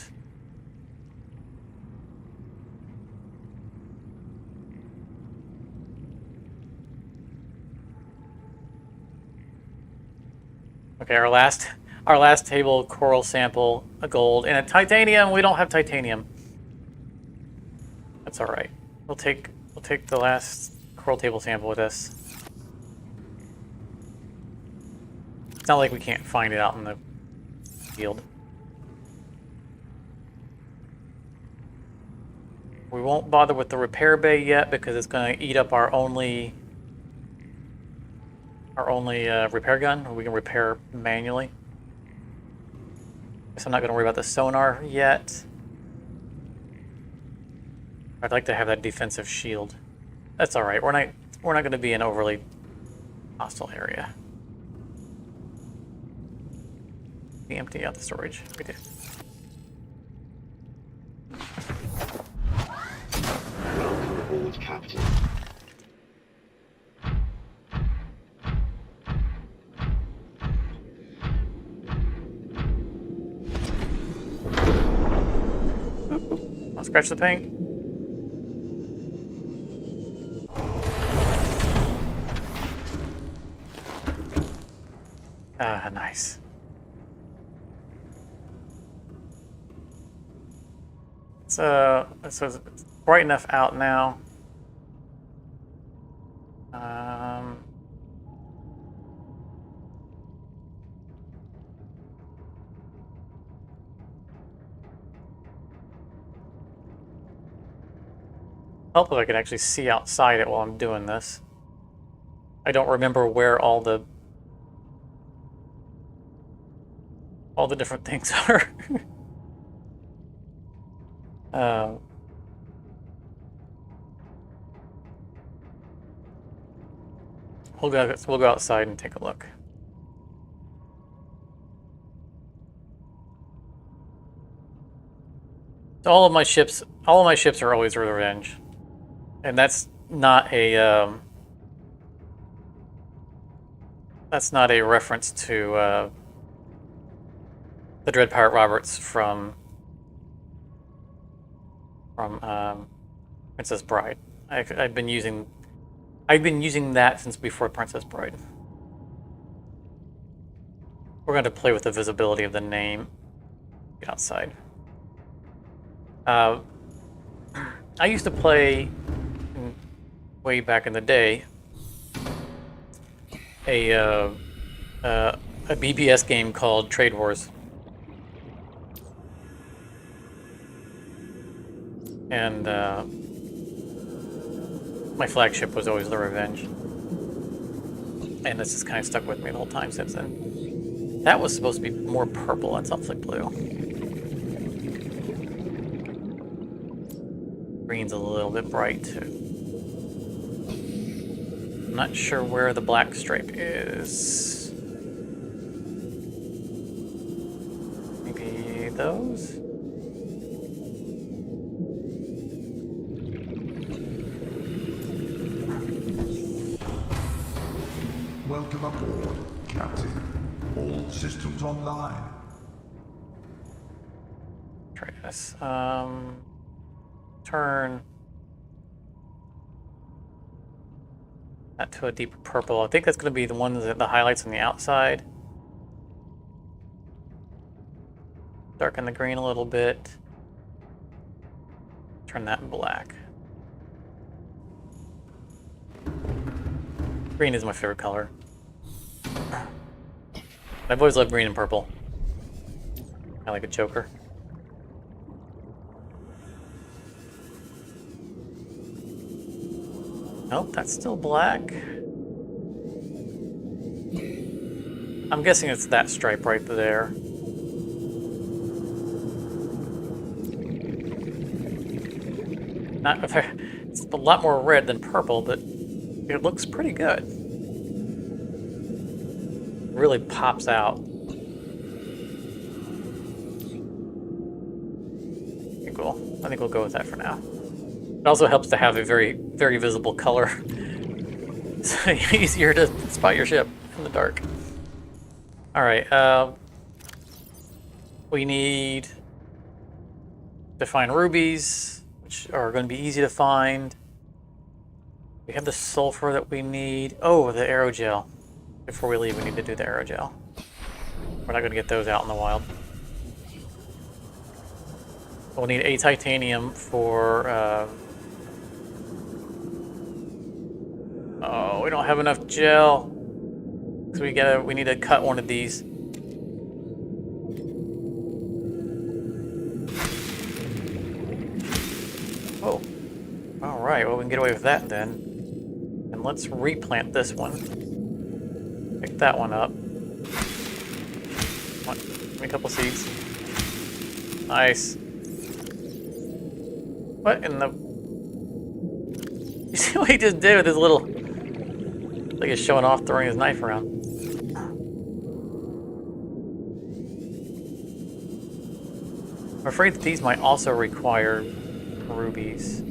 Okay, our last table coral sample, a gold, and a titanium. We don't have titanium. That's all right. We'll take the last coral table sample with us. It's not like we can't find it out in the field. We won't bother with the repair bay yet because it's going to eat up our only repair gun. We can repair manually. Guess I'm not going to worry about the sonar yet. I'd like to have that defensive shield. That's all right. We're not going to be an overly hostile area. We empty out the storage. We did. Welcome aboard, Captain. I'll scratch the paint. Ah, nice. So it's bright enough out now. Help if I could actually see outside it while I'm doing this. I don't remember where all the different things are. We'll go outside and take a look. So all of my ships are always revenge, and that's not a reference to the Dread Pirate Roberts from Princess Bride. I've been using that since before Princess Bride. We're going to play with the visibility of the name. Get outside. I used to play way back in the day a BBS game called Trade Wars. And my flagship was always the Revenge. And this has kind of stuck with me the whole time since then. That was supposed to be more purple. That sounds like blue. Green's a little bit bright too. I'm not sure where the black stripe is. Maybe those? Welcome aboard, Captain. All systems online. Try this. Turn that to a deeper purple. I think that's going to be the ones that the highlights on the outside. Darken the green a little bit. Turn that black. Green is my favorite color. I've always loved green and purple. I like a Joker. Nope, that's still black. I'm guessing it's that stripe right there. It's a lot more red than purple, but it looks pretty good. It really pops out. Okay, cool. I think we'll go with that for now. It also helps to have a very, very visible color. So easier to spot your ship in the dark. Alright, we need to find rubies, which are going to be easy to find. We have the sulfur that we need. Oh, the aerogel. Before we leave, we need to do the aerogel. We're not going to get those out in the wild. We'll need a titanium for... Oh, we don't have enough gel. So we need to cut one of these. Oh. Alright, well we can get away with that then. And let's replant this one. Pick that one up. Come on, give me a couple seeds. Nice. What in the... You see what he just did with his little... Like he's showing off throwing his knife around. I'm afraid that these might also require rubies.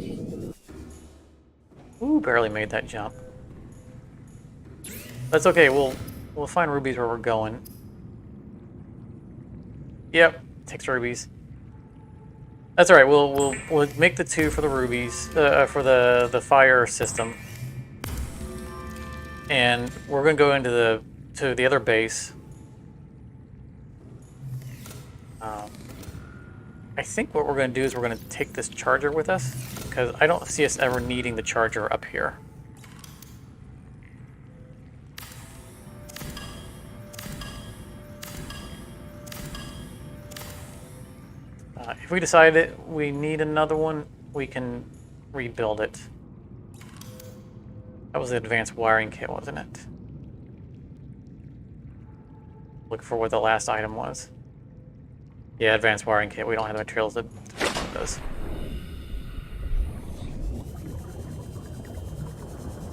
Ooh, barely made that jump. That's okay, we'll find rubies where we're going. Yep, takes rubies. That's alright, we'll make the 2 for the rubies, for the fire system. And we're gonna go into the other base. I think what we're gonna do is we're gonna take this charger with us, because I don't see us ever needing the charger up here. If we decide that we need another one, we can rebuild it. That was the advanced wiring kit, wasn't it? Look for what the last item was. Yeah, advanced wiring kit. We don't have the materials to make one of those.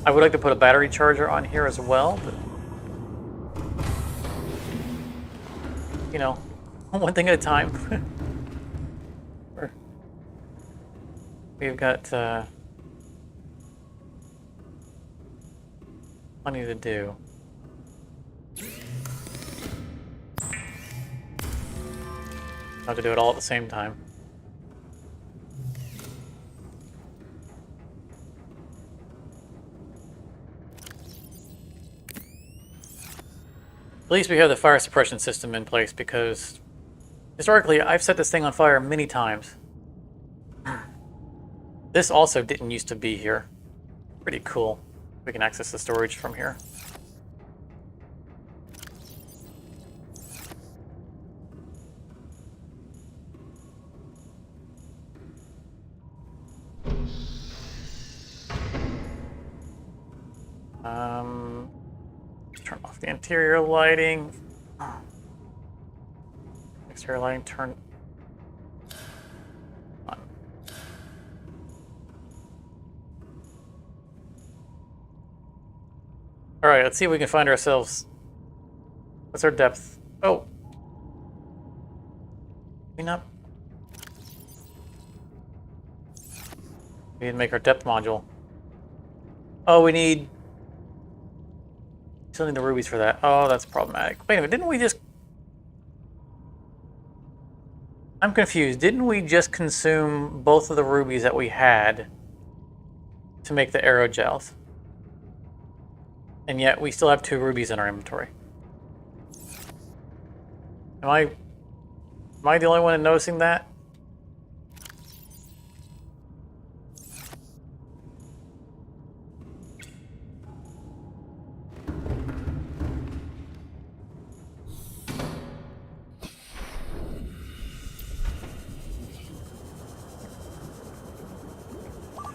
I would like to put a battery charger on here as well, but... You know, one thing at a time. We've got plenty to do. Have to do it all at the same time. At least we have the fire suppression system in place, because historically I've set this thing on fire many times. This also didn't used to be here. Pretty cool. We can access the storage from here. the interior lighting. Exterior lighting turn on. All right, let's see if we can find ourselves. What's our depth? Oh. Clean up. We need to make our depth module. Oh, we need... Still need the rubies for that. Oh, that's problematic. Wait a minute, didn't we just... I'm confused. Didn't we just consume both of the rubies that we had to make the aerogels? And yet we still have 2 rubies in our inventory. Am I the only one noticing that?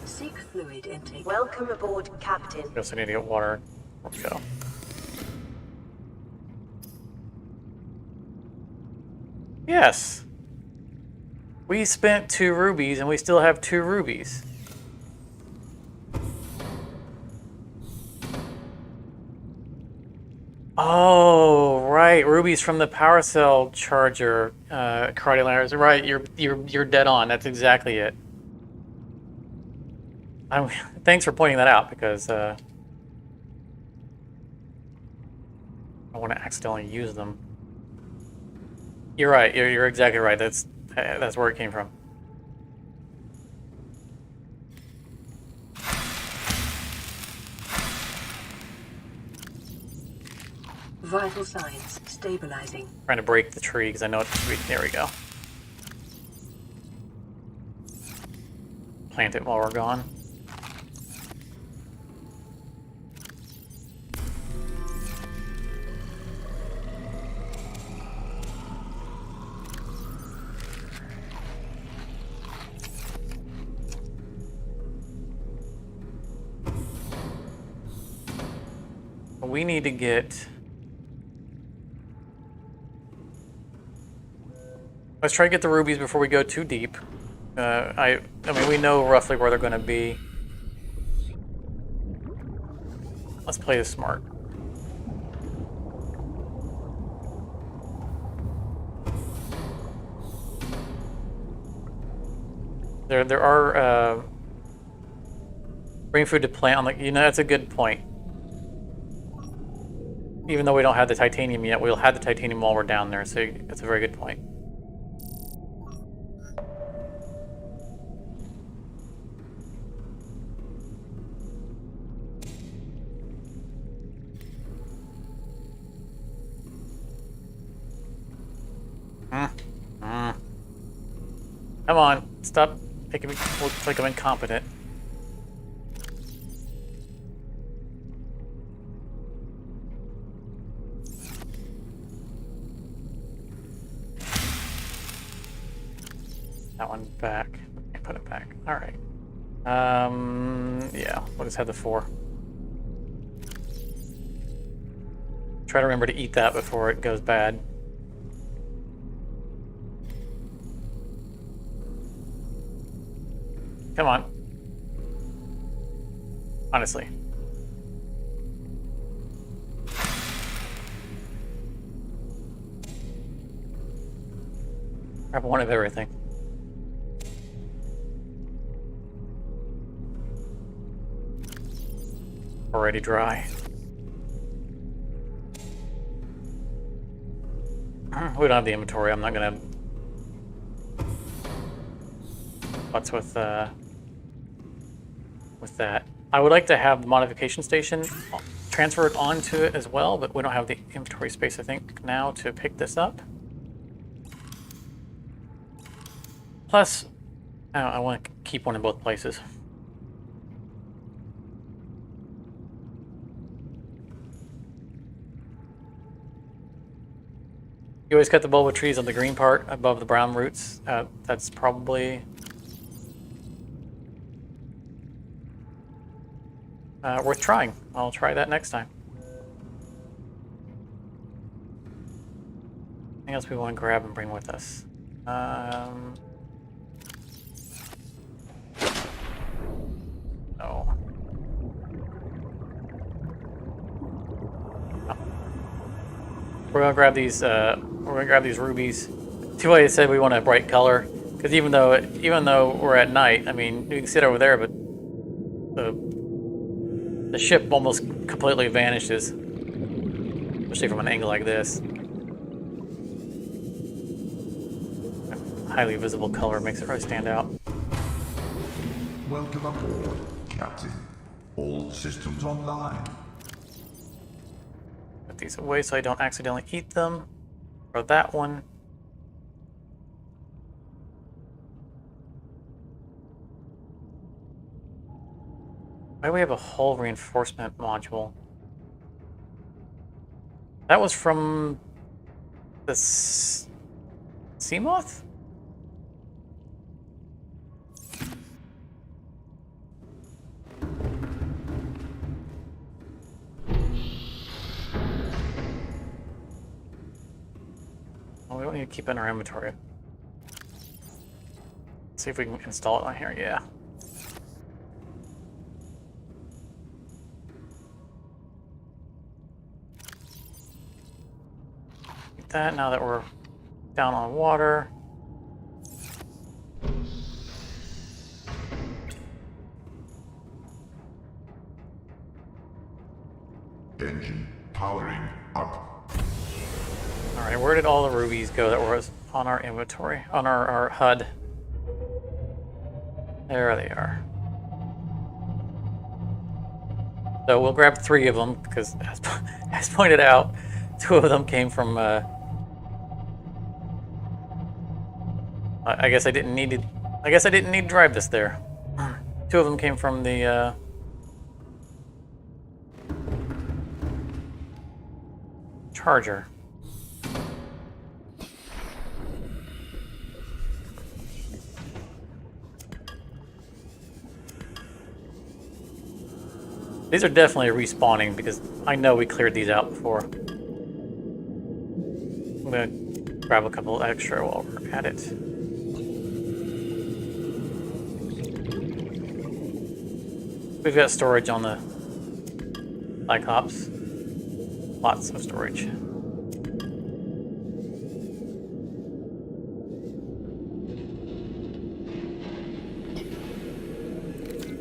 Seek fluid intake. Welcome aboard, Captain. Guess I need to get water. Where we go? Yes. We spent 2 rubies and we still have 2 rubies. Oh, right. Rubies from the power cell charger, karate ladders. Right, you're dead on. That's exactly it. Thanks for pointing that out because I want to accidentally use them. You're right. You're exactly right. That's where it came from. Vital signs stabilizing. Trying to break the tree because I know it's weak. There we go. Plant it while we're gone. We need to get... Let's try to get the rubies before we go too deep. I mean, we know roughly where they're going to be. Let's play this smart. There are bring food to plant on the... You know, that's a good point. Even though we don't have the titanium yet, we'll have the titanium while we're down there, so that's a very good point. Come on, stop making me look like I'm incompetent. That one back. Okay, put it back. All right. Yeah, we'll just have the 4. Try to remember to eat that before it goes bad. Come on. Honestly. Grab one of everything. Already dry. We don't have the inventory. I'm not gonna butts with that. I would like to have the modification station transferred onto it as well, but we don't have the inventory space, I think, now to pick this up. Plus, I want to keep one in both places. You always cut the bulb with trees on the green part above the brown roots. That's probably worth trying. I'll try that next time. Anything else we want to grab and bring with us? No. We're gonna grab these. We're gonna grab these rubies. Two ways said we want a bright color, because even though we're at night, I mean, you can sit over there, but the ship almost completely vanishes, especially from an angle like this. A highly visible color makes it really stand out. Welcome aboard, Captain. All systems online. Put these away so I don't accidentally eat them. Or that one. Why do we have a hull reinforcement module? That was from the Seamoth? Well, we don't need to keep it in our inventory. Let's see if we can install it on here. Yeah. That now that we're down on water. Engine powering up. All right, where did all the rubies go that was on our inventory, on our HUD? There they are. So we'll grab 3 of them because, as pointed out, 2 of them came from. I guess I didn't need to. I guess I didn't need to drive this there. 2 of them came from the. Charger. These are definitely respawning because I know we cleared these out before. I'm gonna grab a couple extra while we're at it. We've got storage on the Cyclops. Lots of storage. I'm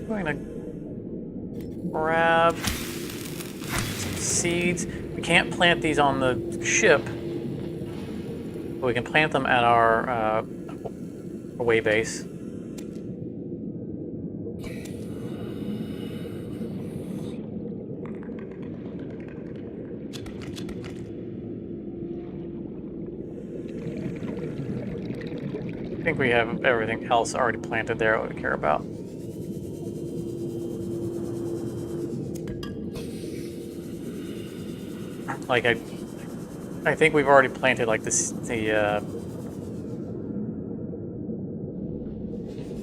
going to grab some seeds. We can't plant these on the ship, but we can plant them at our away base. I think we have everything else already planted there that we care about. Like I think we've already planted like the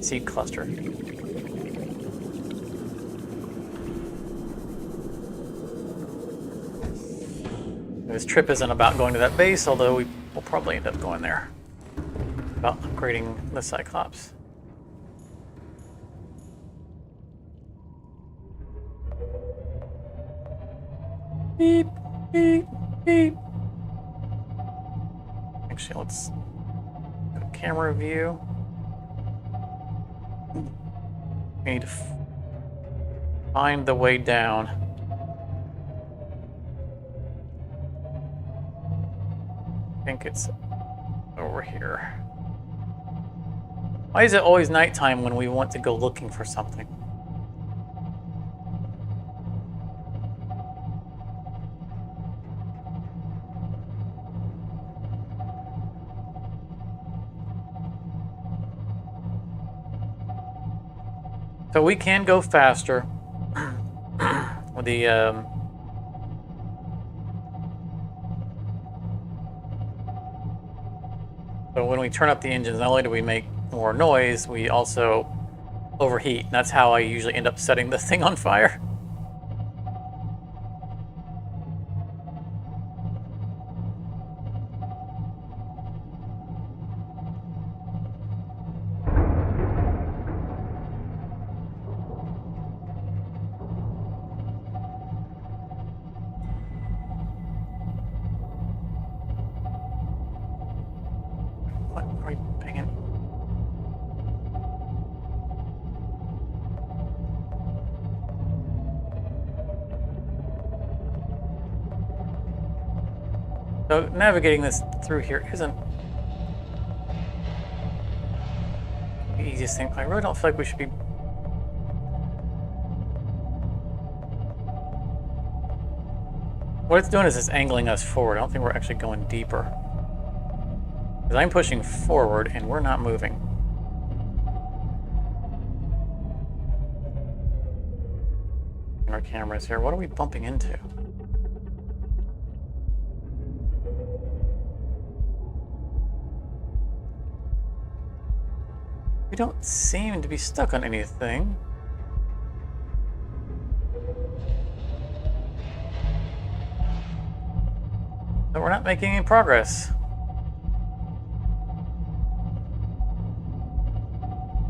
seed cluster. This trip isn't about going to that base, although we will probably end up going there. About upgrading the Cyclops. Beep, beep, beep. Actually, let's go to camera view. We need to find the way down. I think it's over here. Why is it always nighttime when we want to go looking for something? So we can go faster with the so when we turn up the engines, not only do we make more noise, we also overheat. And that's how I usually end up setting the thing on fire. What are we banging? So navigating this through here isn't the easiest thing. I really don't feel like we should be. What it's doing is it's angling us forward. I don't think we're actually going deeper. Because I'm pushing forward and we're not moving. Our cameras here. What are we bumping into? We don't seem to be stuck on anything. But we're not making any progress.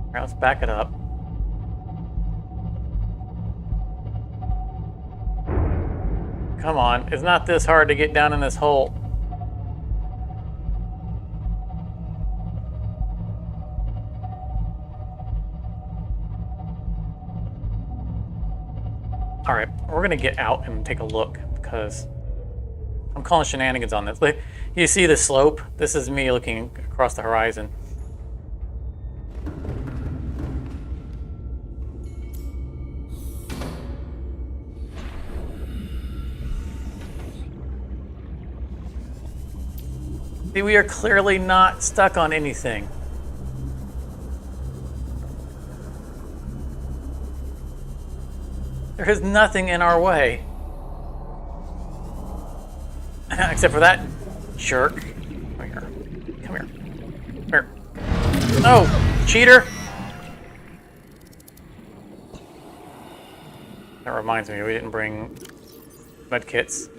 Alright, let's back it up. Come on, it's not this hard to get down in this hole. Alright, we're gonna get out and take a look because I'm calling shenanigans on this. Like, you see the slope? This is me looking across the horizon. See, we are clearly not stuck on anything. There is nothing in our way. Except for that jerk. Come here. Come here. Come here. Oh, cheater! That reminds me, we didn't bring medkits.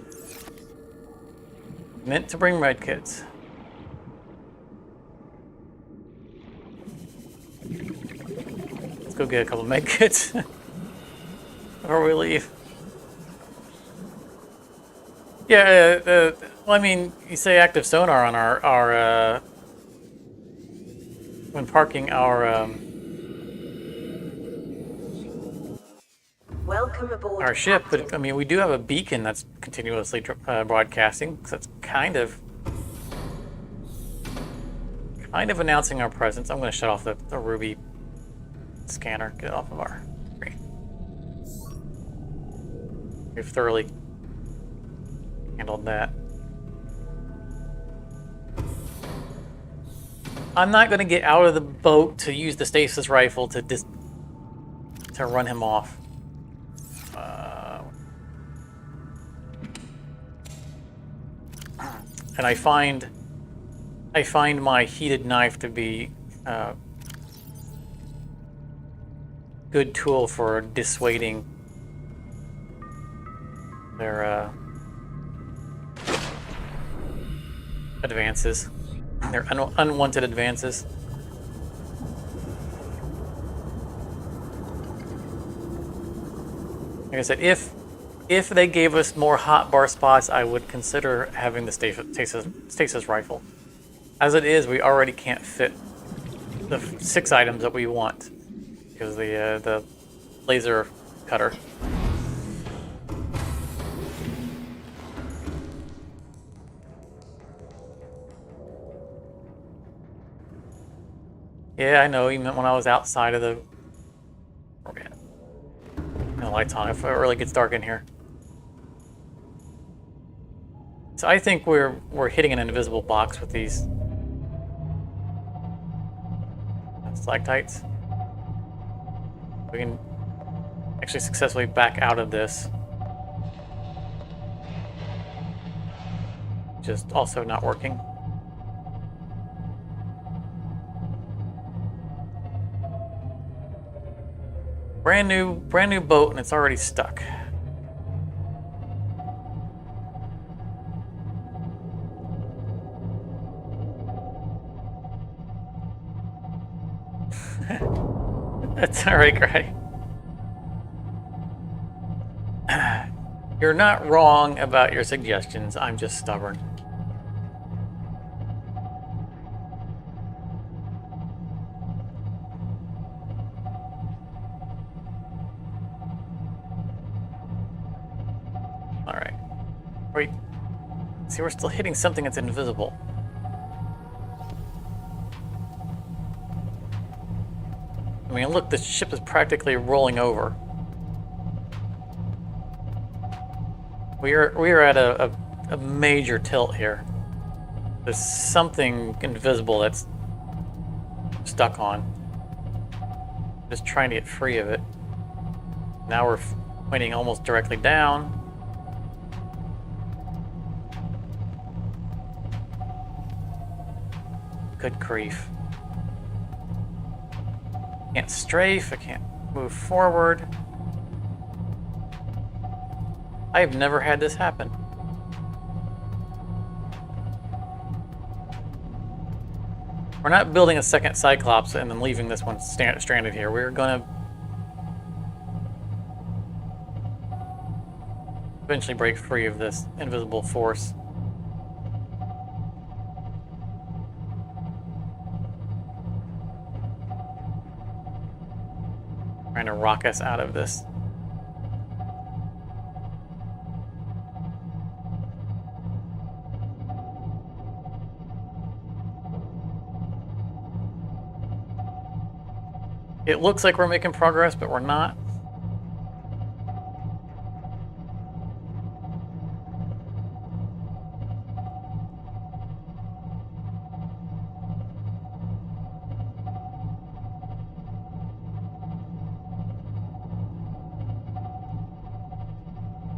Meant to bring medkits. Let's go get a couple medkits before we leave. Yeah, well, I mean, you say active sonar on our when parking our Welcome aboard, our ship, Captain. but I mean, we do have a beacon that's continuously broadcasting, so that's kind of announcing our presence. I'm going to shut off the Ruby scanner, get it off of our screen. We've thoroughly handled that. I'm not going to get out of the boat to use the stasis rifle to run him off. And I find my heated knife to be a good tool for dissuading their advances, their unwanted advances. Like I said, if they gave us more hotbar spots, I would consider having the stasis rifle. As it is, we already can't fit the 6 items that we want because the laser cutter. Yeah, I know. You meant when I was outside of the. Okay. No lights on. If it really gets dark in here. So I think we're hitting an invisible box with these stalactites. We can actually successfully back out of this. Just also not working. Brand new boat, and it's already stuck. That's all right, Gray. You're not wrong about your suggestions. I'm just stubborn. Wait. See, we're still hitting something that's invisible. I mean, look, the ship is practically rolling over. We are at a major tilt here. There's something invisible that's stuck on. Just trying to get free of it. Now we're pointing almost directly down. Good grief. Can't strafe, I can't move forward. I've never had this happen. We're not building a second Cyclops and then leaving this one stranded here. We're gonna eventually break free of this invisible force. Trying to rock us out of this. It looks like we're making progress, but we're not.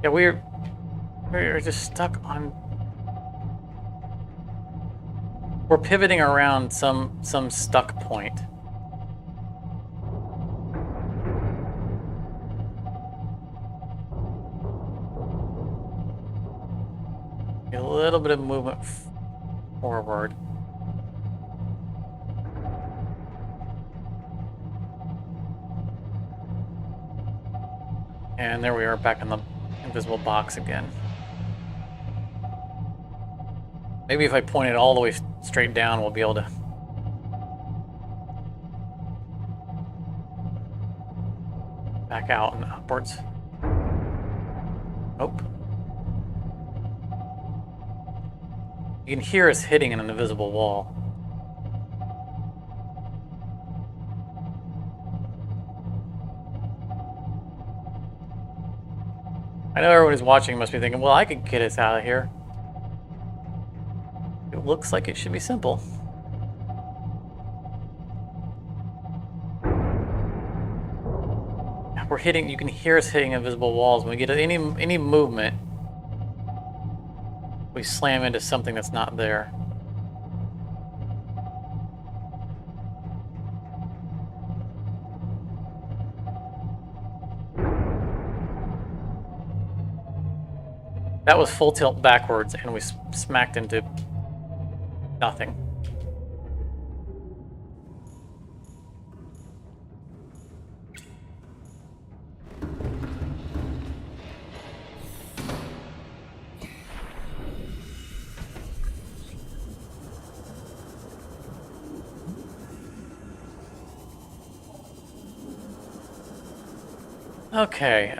Yeah, we're just stuck on. We're pivoting around some stuck point. A little bit of movement forward. And there we are back in the invisible box again. Maybe if I point it all the way straight down, we'll be able to back out and upwards. Nope. You can hear us hitting an invisible wall. I know everyone who's watching must be thinking, well, I could get us out of here. It looks like it should be simple. We're hitting, you can hear us hitting invisible walls. When we get any movement, we slam into something that's not there. That was full tilt backwards, and we smacked into nothing. Okay,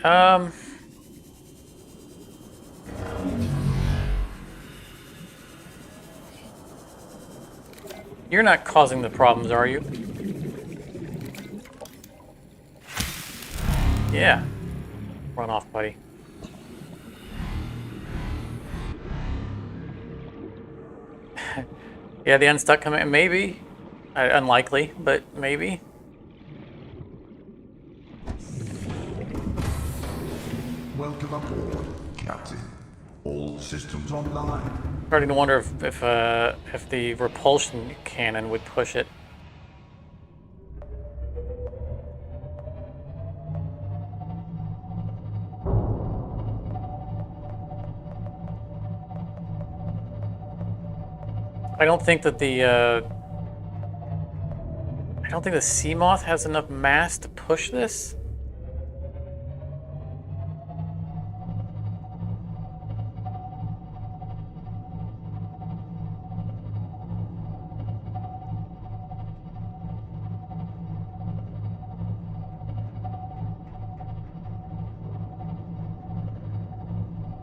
you're not causing the problems, are you? Yeah. Run off, buddy. Yeah, the unstuck command, maybe. Unlikely, but maybe. Welcome aboard, Captain. All systems online. Starting to wonder if the repulsion cannon would push it. I don't think that the sea moth has enough mass to push this.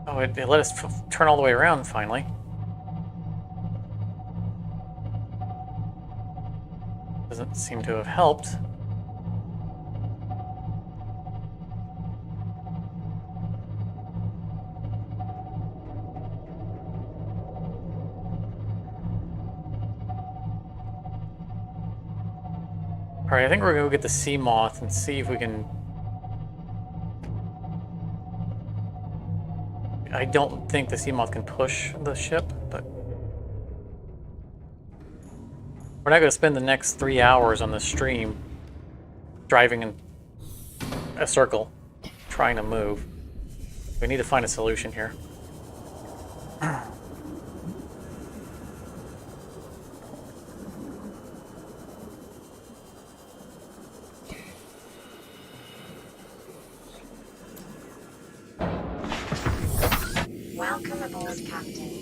Oh, it let us turn all the way around finally. Doesn't seem to have helped. Alright, I think we're gonna go get the sea moth and see if we can... I don't think the sea moth can push the ship, but... We're not gonna spend the next 3 hours on the stream driving in a circle, trying to move. We need to find a solution here. Welcome aboard, Captain.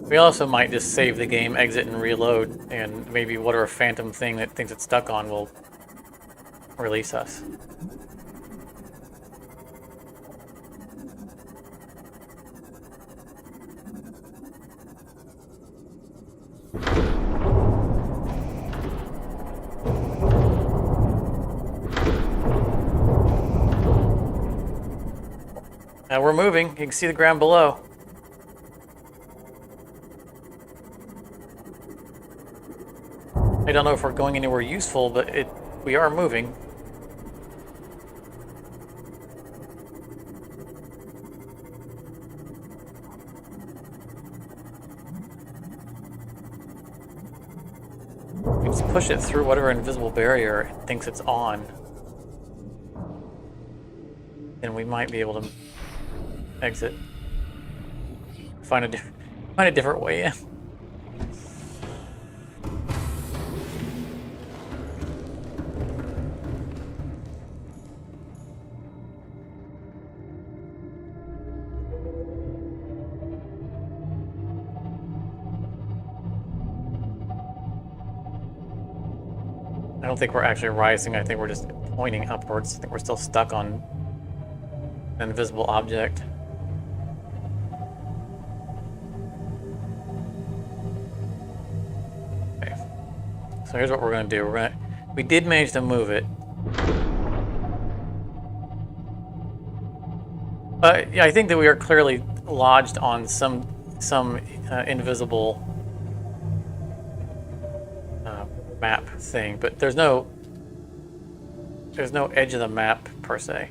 We also might just save the game, exit and reload, and maybe whatever phantom thing that thinks it's stuck on will release us. Now we're moving. You can see the ground below. I don't know if we're going anywhere useful, but we are moving. We just push it through whatever invisible barrier it thinks it's on. Then we might be able to exit. Find a different way in. I don't think we're actually rising. I think we're just pointing upwards. I think we're still stuck on an invisible object. Okay. So here's what we're going to do. We did manage to move it. Yeah, I think that we are clearly lodged on some invisible map thing, but there's no edge of the map per se.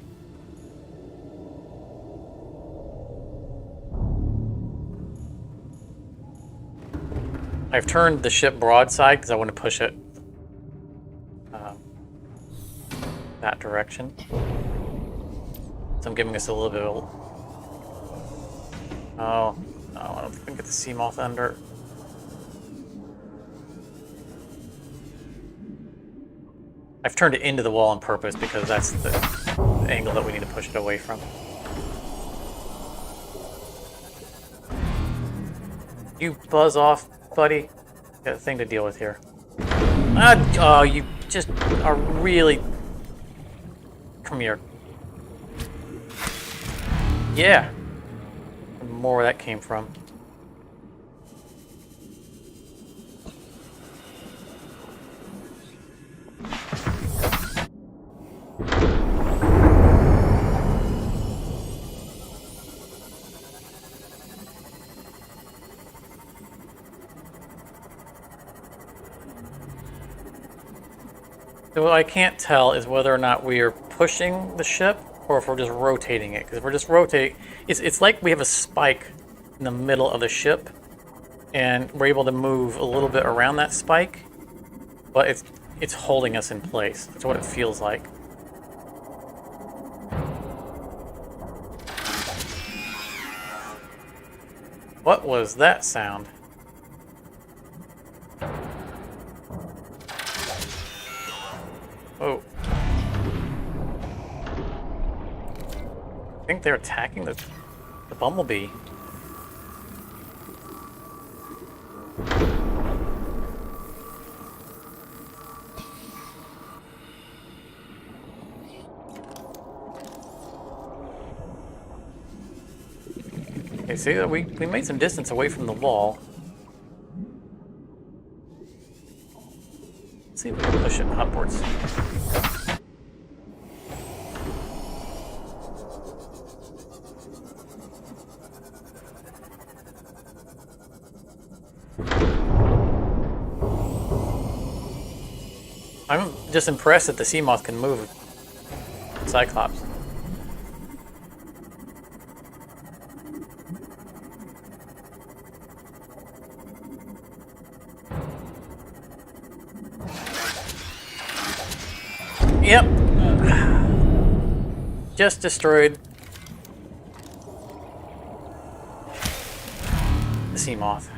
I've turned the ship broadside because I want to push it that direction. So I'm giving us a little bit of... Oh, no, I don't think we can get the sea moth under. I've turned it into the wall on purpose because that's the angle that we need to push it away from. You buzz off, buddy. Got a thing to deal with here. Oh, you just are really... Come here. Yeah. More where that came from. So what I can't tell is whether or not we are pushing the ship or if we're just rotating it. Because if we're just rotating, it's like we have a spike in the middle of the ship, and we're able to move a little bit around that spike, but it's holding us in place. That's what it feels like. What was that sound? Oh. I think they're attacking the bumblebee. Okay, see that we made some distance away from the wall. Let's see if we can push it upwards. I'm just impressed that the Seamoth can move Cyclops. Yep. Just destroyed the Seamoth.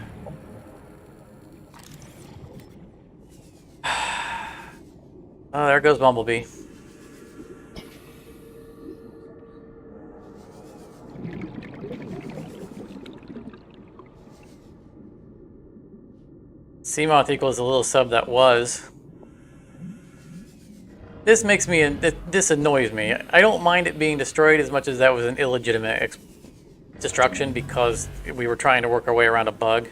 Oh, there goes Bumblebee. Seamoth equals the little sub that was. This makes me, this annoys me. I don't mind it being destroyed as much as that was an illegitimate destruction because we were trying to work our way around a bug.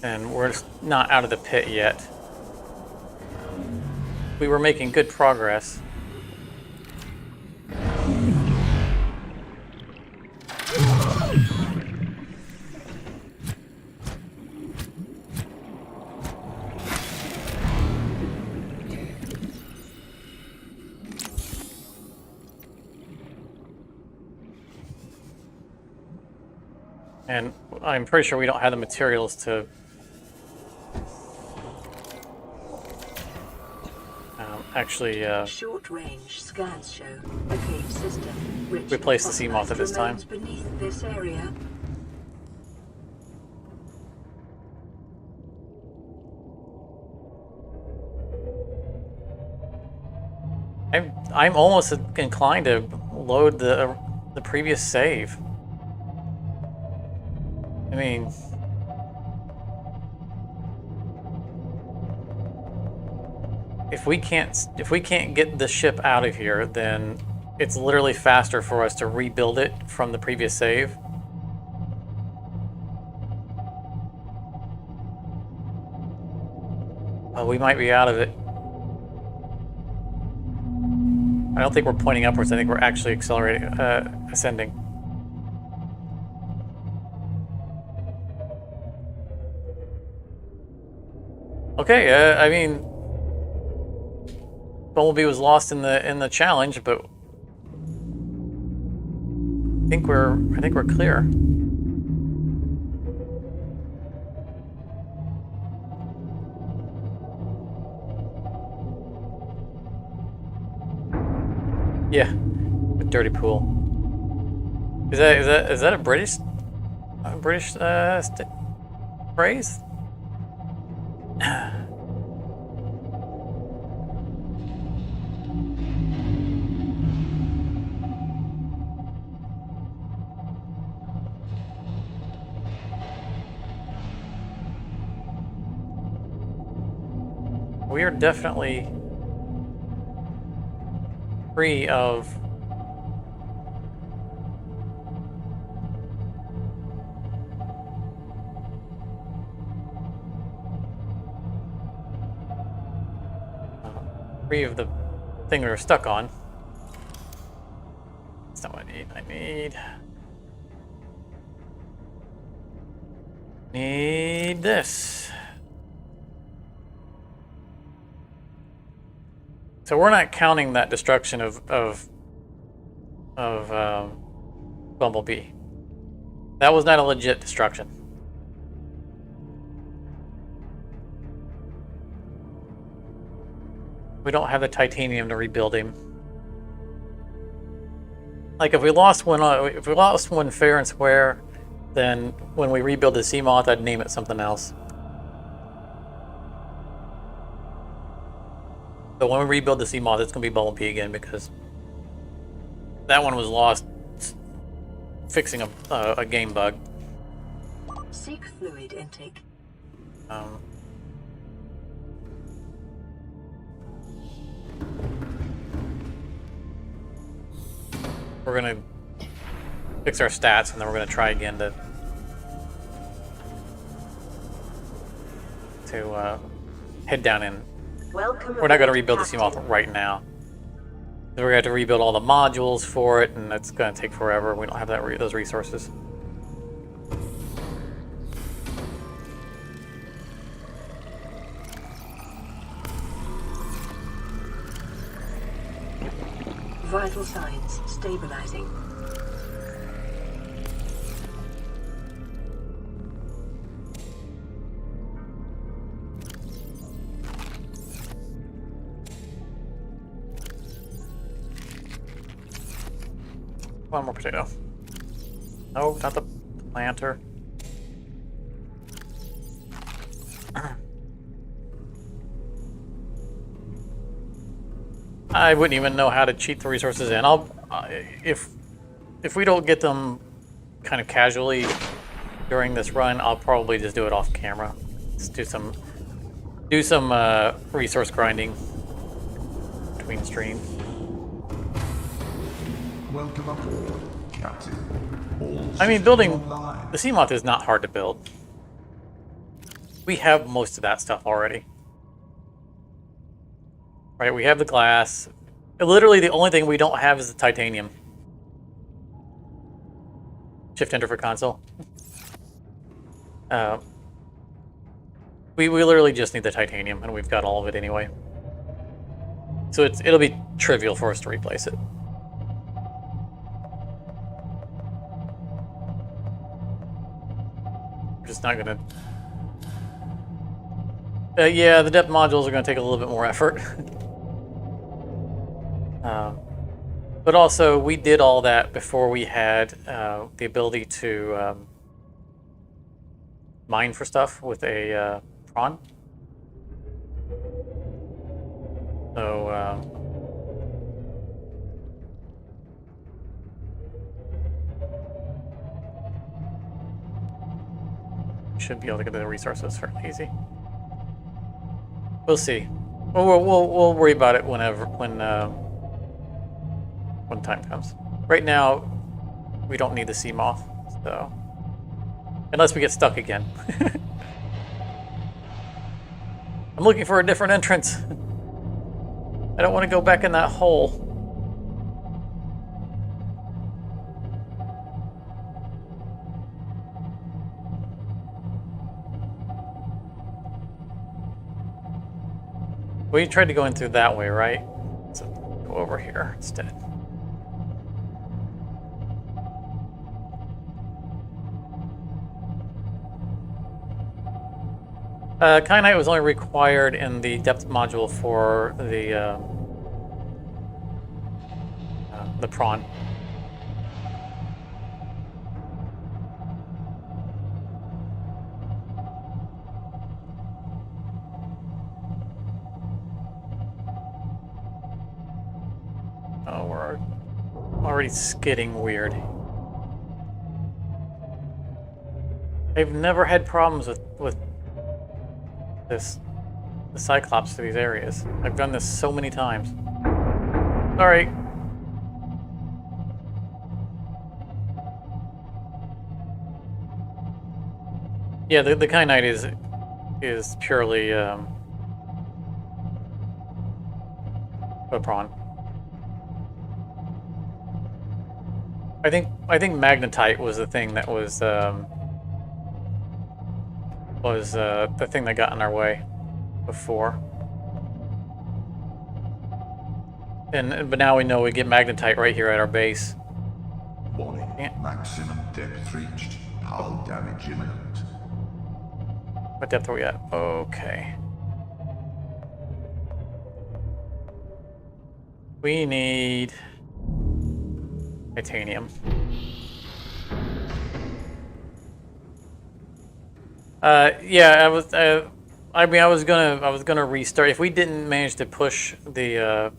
And we're just not out of the pit yet. We were making good progress. And I'm pretty sure we don't have the materials to actually short-range scans show the cave system, which replace the Seamoth at this time. Beneath this area. I'm almost inclined to load the previous save. I mean, if we can't get the ship out of here, then it's literally faster for us to rebuild it from the previous save. We might be out of it. I don't think we're pointing upwards. I think we're actually accelerating, ascending. Okay, I mean, Bumblebee was lost in the challenge, but I think we're clear. Yeah, a dirty pool. Is that a British phrase? We are definitely free of the thing we were stuck on. That's not what I need this. So we're not counting that destruction of Bumblebee. That was not a legit destruction. We don't have the titanium to rebuild him. Like if we lost one fair and square, then when we rebuild the Seamoth, I'd name it something else. But when we rebuild the Seamoth, it's gonna be Bumblebee again because that one was lost fixing a game bug. Seek fluid intake. we're gonna fix our stats, and then we're gonna try again to head down in. Welcome We're not gonna aboard, rebuild the Captain. Seamoth right now. We're gonna have to rebuild all the modules for it, and it's gonna take forever. We don't have those resources. Vital signs stabilizing. One more potato. No, not the planter. I wouldn't even know how to cheat the resources in. If we don't get them kind of casually during this run, I'll probably just do it off camera. Just do some resource grinding between streams. Welcome aboard, Captain. All I mean, systems building online. the Seamoth is not hard to build. We have most of that stuff already. Right, we have the glass. Literally, the only thing we don't have is the titanium. Shift enter for console. We literally just need the titanium, and we've got all of it anyway. So it'll be trivial for us to replace it. We're just not gonna. Yeah, the depth modules are gonna take a little bit more effort. But also, we did all that before we had the ability to mine for stuff with a prawn. So, should be able to get the resources fairly easy. We'll see. We'll worry about it when time comes. Right now, we don't need the Seamoth, so unless we get stuck again. I'm looking for a different entrance. I don't want to go back in that hole. We tried to go in through that way, right? So go over here instead. Kyanite was only required in the depth module for the prawn. Oh, we're already skidding weird. I've never had problems with the Cyclops to these areas. I've done this so many times. Sorry. Yeah, the Kyanite is purely a prawn. I think magnetite was the thing that was the thing that got in our way before. But now we know we get magnetite right here at our base. Warning, Yeah. maximum depth reached. Hull damage imminent. What depth are we at? Okay. We need titanium. Yeah, I was gonna restart if we didn't manage to push the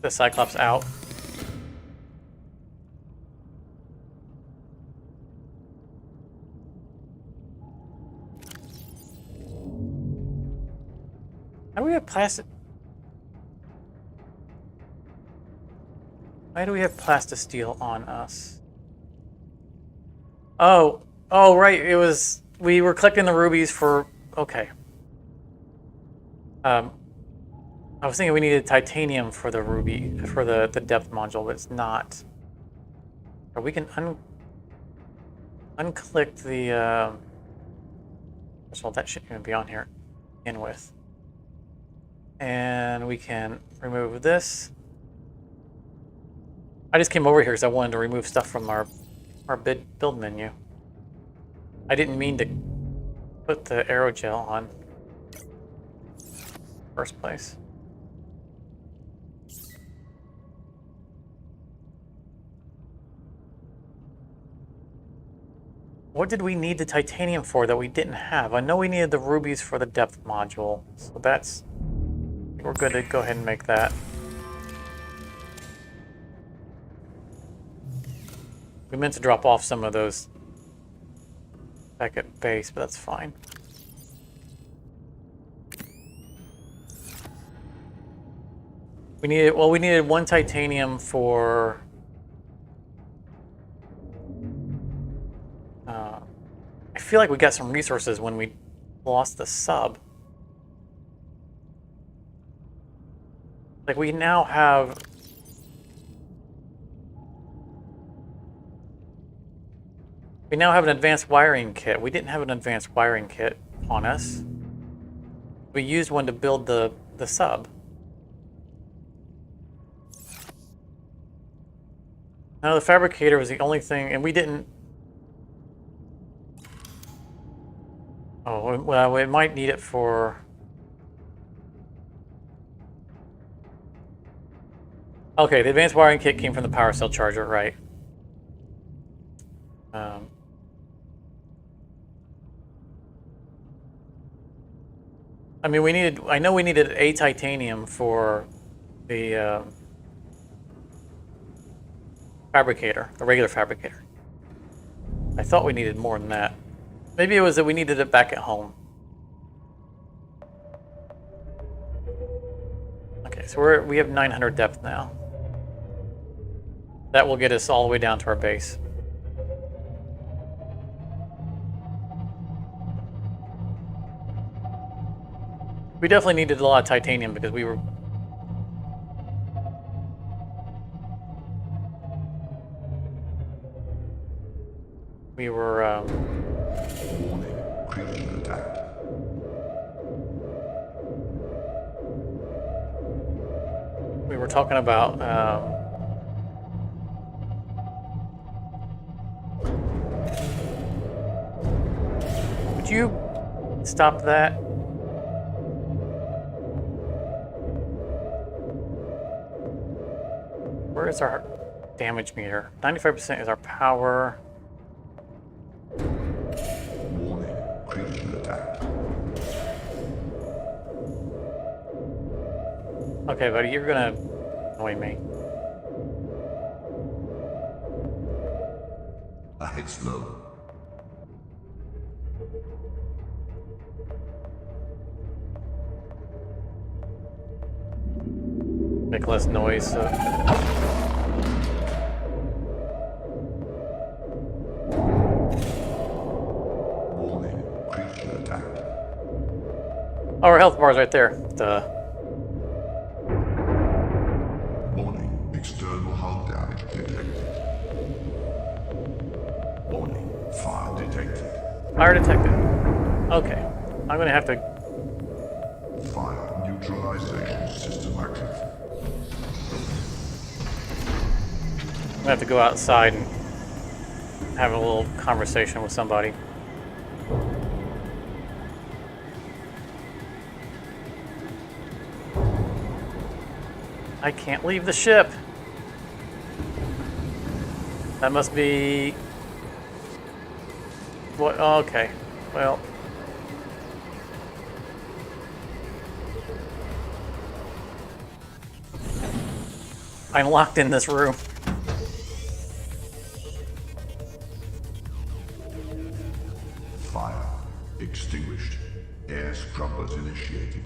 Cyclops out. How do we have plastic? Why do we have plastisteel on us? Oh, oh, right. It was, we were collecting the rubies for, okay. I was thinking we needed titanium for the ruby, for the depth module, but it's not. Or we can unclick the, first of all, that shouldn't even be on here to begin with. And we can remove this. I just came over here because I wanted to remove stuff from our build menu. I didn't mean to put the aerogel on in the first place. What did we need the titanium for that we didn't have? I know we needed the rubies for the depth module, so that's... we're good to go ahead and make that. We meant to drop off some of those back at base, but that's fine. We needed, well, we needed one titanium for I feel like we got some resources when we lost the sub. Like we now have an advanced wiring kit. We didn't have an advanced wiring kit on us. We used one to build the sub. Now the fabricator was the only thing, and we didn't... Oh, well, we might need it for... Okay, the advanced wiring kit came from the power cell charger, right. I mean, we needed... I know we needed a titanium for the fabricator, the regular fabricator. I thought we needed more than that. Maybe it was that we needed it back at home. Okay, so we have 900 depth now. That will get us all the way down to our base. We definitely needed a lot of titanium because we were... Warning, critical attack. We were talking about would you stop that? Where is our damage meter? 95% is our power. Warning, critical attack. Okay, buddy, you're gonna annoy me. It's low. Make less noise. So. Warning, critical attack. Oh, our health bar's right there. Duh. Warning, external hull damage detected. Warning, fire detected. Fire detected. Okay. I'm gonna have to... Fire neutralization system active. I'm gonna have to go outside and have a little conversation with somebody. I can't leave the ship. That must be... What? Oh, okay. Well... I'm locked in this room. Fire extinguished. Air scrubbers initiated.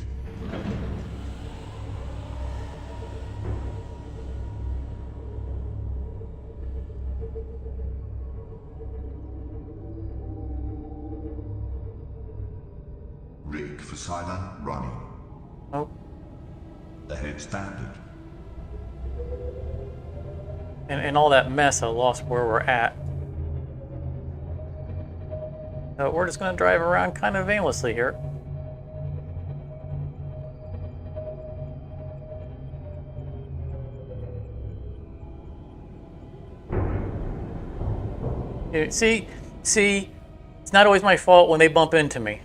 silent running. Oh, Ahead standard. and in all that mess, I lost where we're at. So we're just going to drive around kind of aimlessly here. See, it's not always my fault when they bump into me.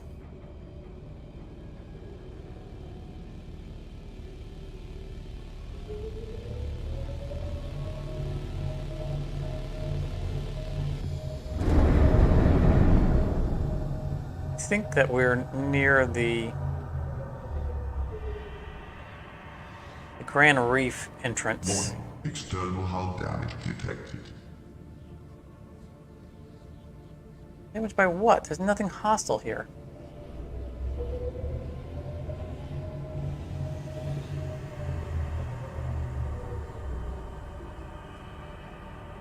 I think that we're near the Grand Reef entrance. Warning. External hull damage detected. Damaged by what? There's nothing hostile here.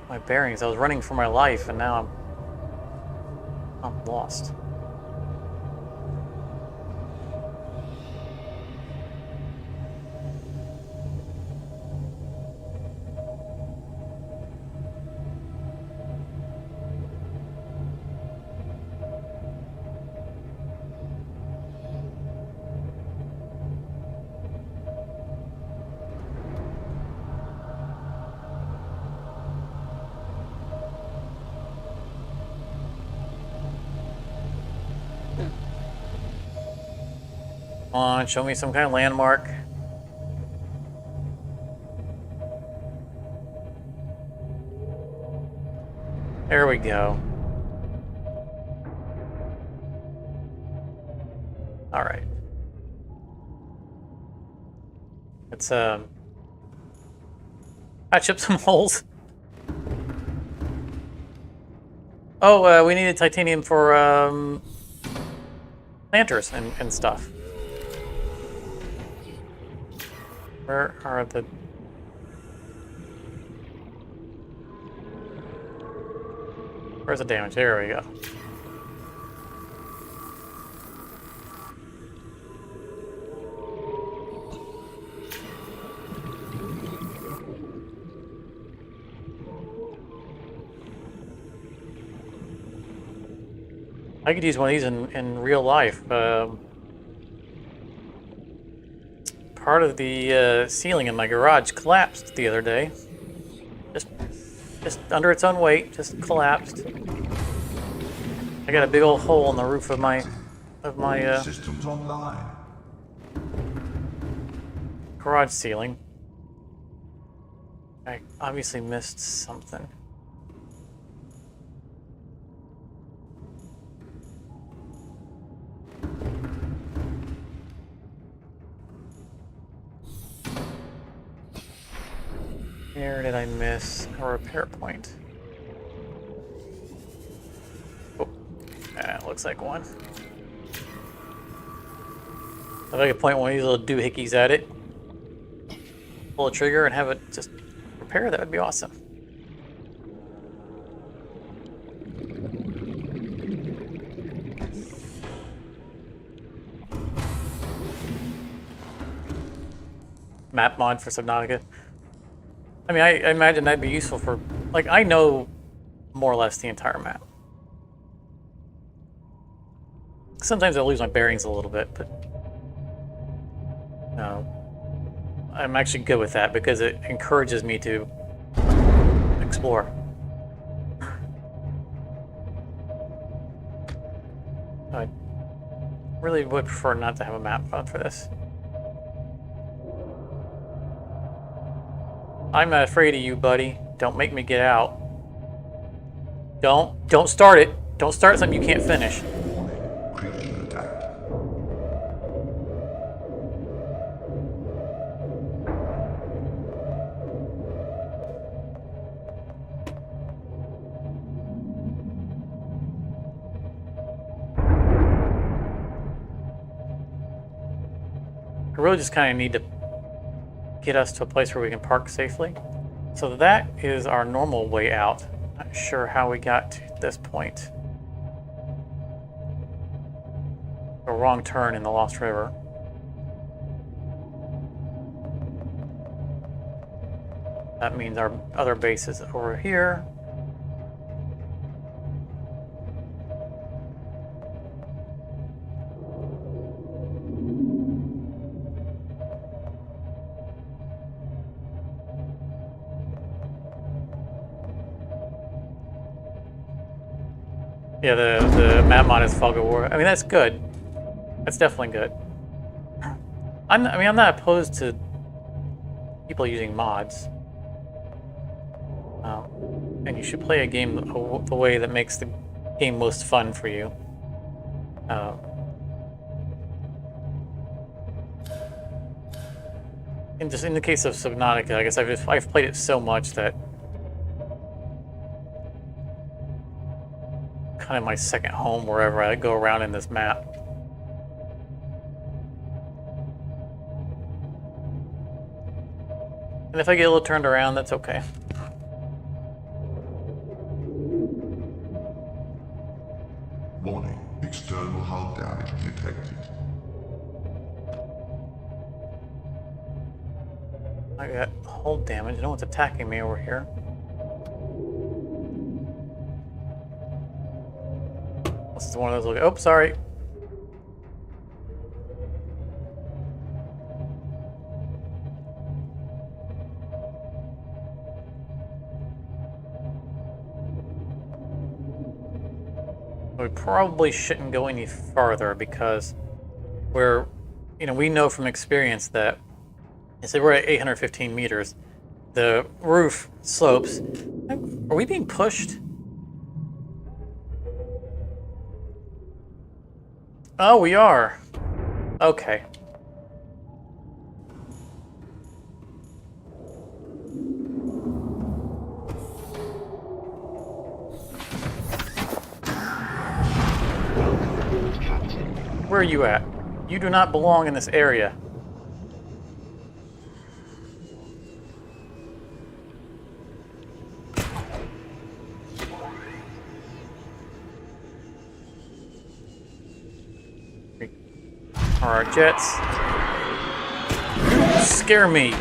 My bearings. I was running for my life, and now I'm lost. Come on, show me some kind of landmark. There we go. All right. Let's patch up some holes. Oh, we needed titanium for planters and stuff. Where are the... Where's the damage? There we go. I could use one of these in real life. Part of the ceiling in my garage collapsed the other day. Just under its own weight, just collapsed. I got a big old hole in the roof of my Systems online. garage ceiling. I obviously missed something. Where did I miss a repair point? Oh, looks like one. If I could point one of these little doohickeys at it, pull a trigger and have it just repair, that would be awesome. Map mod for Subnautica. I mean, I imagine that'd be useful for, like, I know more or less the entire map. Sometimes I lose my bearings a little bit, but no, I'm actually good with that because it encourages me to explore. I really would prefer not to have a map mod for this. I'm not afraid of you, buddy. Don't make me get out. Don't start it. Don't start something you can't finish. Warning. Creature attack. I really just kind of need to get us to a place where we can park safely. So that is our normal way out. Not sure how we got to this point. a wrong turn in the Lost River. That means our other base is over here. Yeah, the map mod is Fog of War. I mean, that's good. That's definitely good. I'm not opposed to people using mods. And you should play a game the way that makes the game most fun for you. In the case of Subnautica, I guess I've played it so much that kind of my second home wherever I go around in this map. And if I get a little turned around, that's okay. Warning, external hull damage detected. I got hull damage. No one's attacking me over here. This is one of those. Oh, sorry. We probably shouldn't go any farther because we know from experience that, say we're at 815 meters, the roof slopes. Are we being pushed? Oh, we are. Okay. Welcome aboard, Captain. Where are you at? You do not belong in this area. Are our jets. Scare me.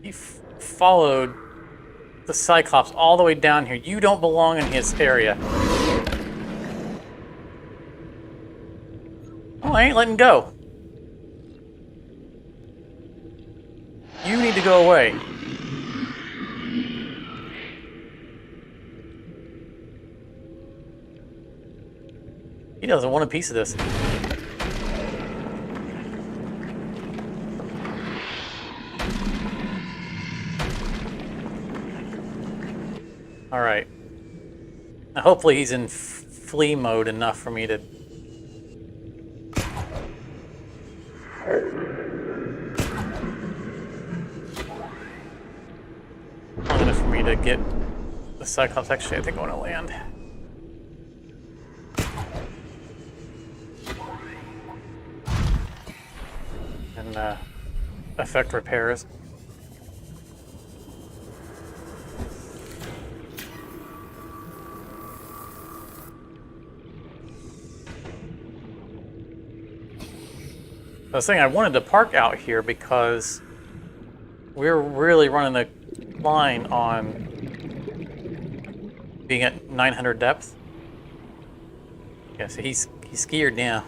He followed the Cyclops all the way down here. You don't belong in his area. Oh, I ain't letting go. You need to go away. He doesn't want a piece of this. All right. Now hopefully he's in flee mode enough for me to... long enough for me to get the Cyclops. Actually, I think I want to land. And effect repairs. I was saying I wanted to park out here because we're really running the line on being at 900 depth. Yeah, so he's scared now.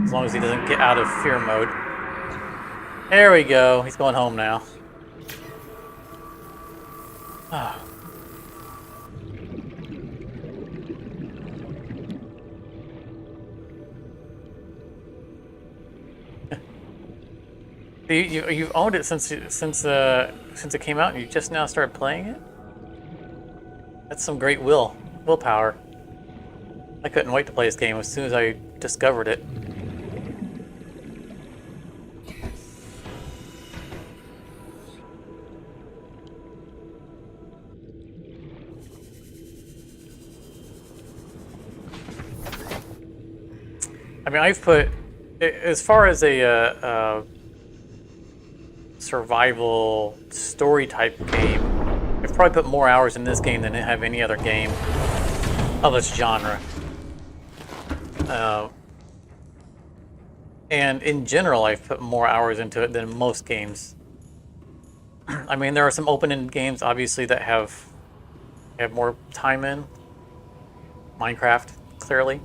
As long as he doesn't get out of fear mode. There we go. He's going home now. Ah. You've owned it since it came out, and you just now started playing it? That's some great willpower. I couldn't wait to play this game as soon as I discovered it. I mean, I've put, as far as a survival story type game, I've probably put more hours in this game than I have any other game of its genre. And in general, I've put more hours into it than most games. I mean, there are some open-ended games, obviously, that have more time in. Minecraft, clearly.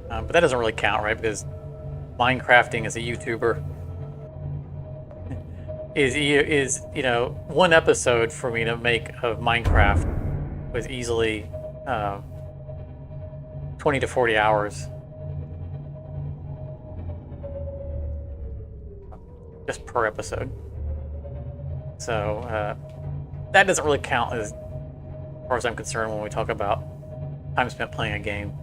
But that doesn't really count, right? Because Minecrafting as a YouTuber is you know, one episode for me to make of Minecraft was easily 20 to 40 hours. Just per episode. So that doesn't really count as far as I'm concerned when we talk about time spent playing a game.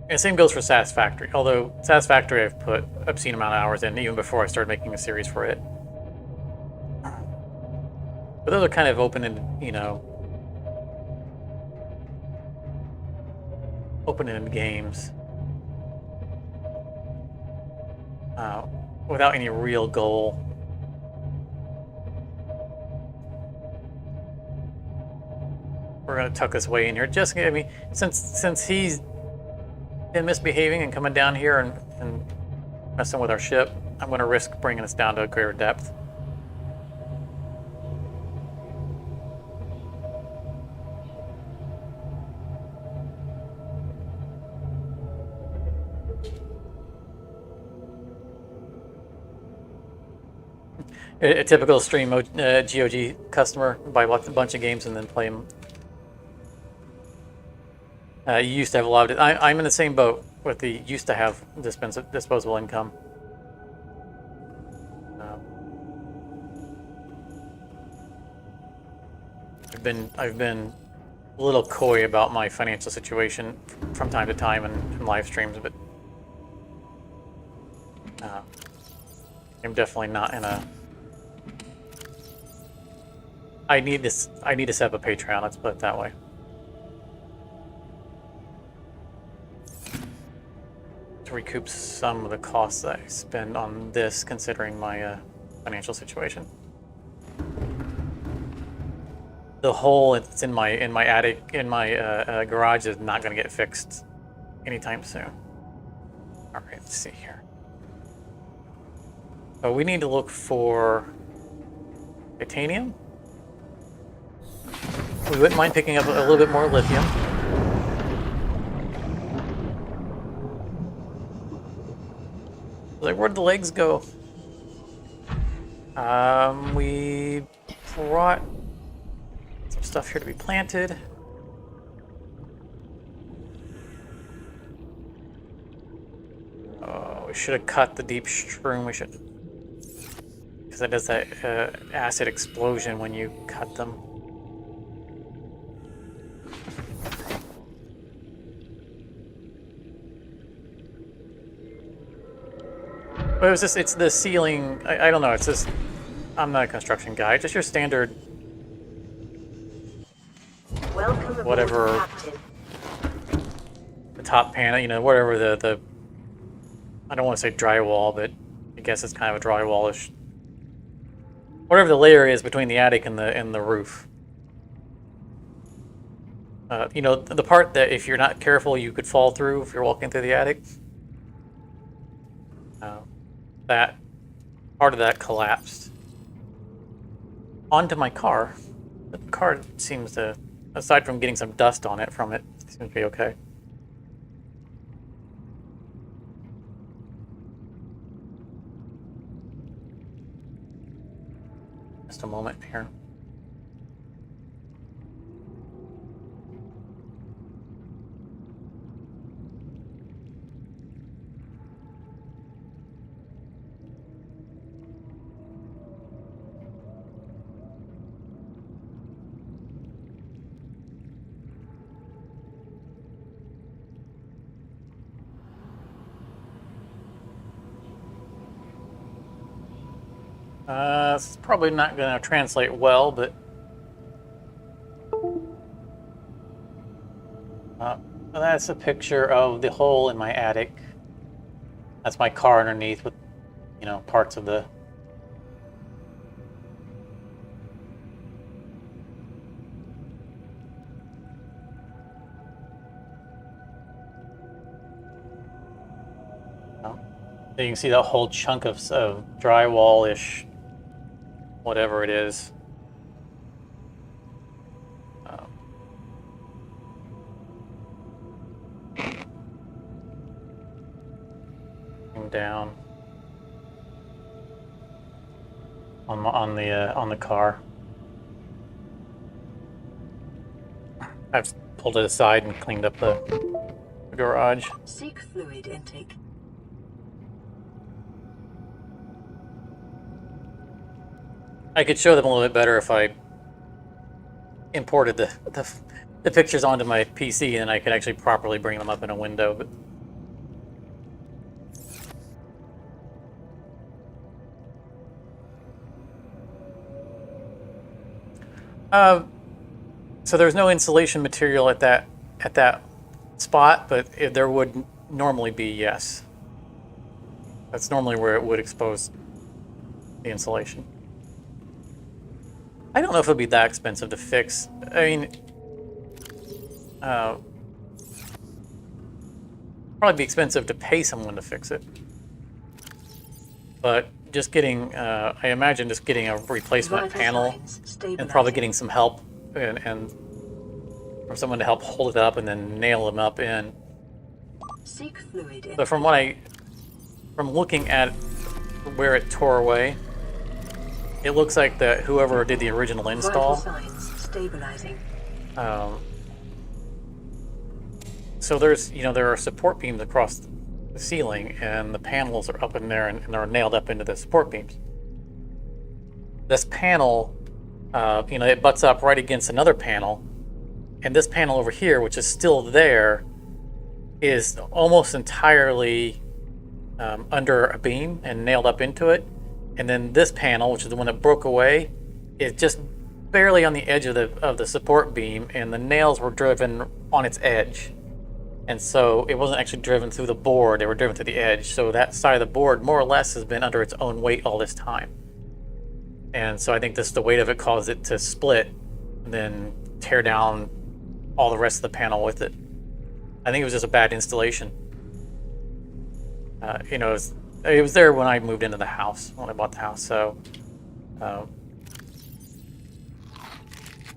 And same goes for Satisfactory, although Satisfactory I've put an obscene amount of hours in even before I started making a series for it. But those are kind of open-ended, you know, open-ended games. Without any real goal. We're gonna tuck this way in here. Just, I mean, since he's been misbehaving and coming down here and messing with our ship, I'm gonna risk bringing us down to a greater depth. A typical stream GOG customer, buy a bunch of games and then play them. You used to have a lot of it. I'm in the same boat with the used to have disposable income. I've been a little coy about my financial situation from time to time in live streams, but I'm definitely not in a. I need to set up a Patreon. Let's put it that way. To recoup some of the costs that I spend on this, considering my financial situation. The hole it's in my attic, in my garage, is not going to get fixed anytime soon. All right, let's see here. So we need to look for titanium. We wouldn't mind picking up a little bit more lithium. Like, where'd the legs go? We brought some stuff here to be planted. Oh, we should have cut the deep shroom. We should, because that does that acid explosion when you cut them. But it was just, it's the ceiling, I don't know, it's just, I'm not a construction guy, it's just your standard, Welcome whatever, aboard, Captain. the top panel, you know, whatever the I don't want to say drywall, but I guess it's kind of a drywallish, whatever the layer is between the attic and the roof. You know, the part that if you're not careful you could fall through if you're walking through the attic. That part of that collapsed onto my car. The car seems to, aside from getting some dust on it from it, seems to be okay. Just a moment here. It's probably not going to translate well, but that's a picture of the hole in my attic. That's my car underneath with, you know, parts of the... Oh. So you can see that whole chunk of drywall-ish, whatever it is. Down on the car. I've pulled it aside and cleaned up the garage. Seek fluid intake. I could show them a little bit better if I imported the pictures onto my PC, and I could actually properly bring them up in a window. But so there's no insulation material at that spot, but there would normally be, yes. That's normally where it would expose the insulation. I don't know if it'll be that expensive to fix. I mean, probably be expensive to pay someone to fix it. But just getting, I imagine just getting a replacement panel and probably getting some help and for someone to help hold it up and then nail them up in. Seek fluid So from looking at where it tore away, it looks like that whoever did the original install. Stabilizing. So there are support beams across the ceiling, and the panels are up in there and they're nailed up into the support beams. This panel, it butts up right against another panel, and this panel over here, which is still there, is almost entirely under a beam and nailed up into it. And then this panel, which is the one that broke away, is just barely on the edge of the support beam, and the nails were driven on its edge. And so it wasn't actually driven through the board, they were driven through the edge. So that side of the board more or less has been under its own weight all this time. And so I think the weight of it caused it to split and then tear down all the rest of the panel with it. I think it was just a bad installation. It was there when I moved into the house, when I bought the house, so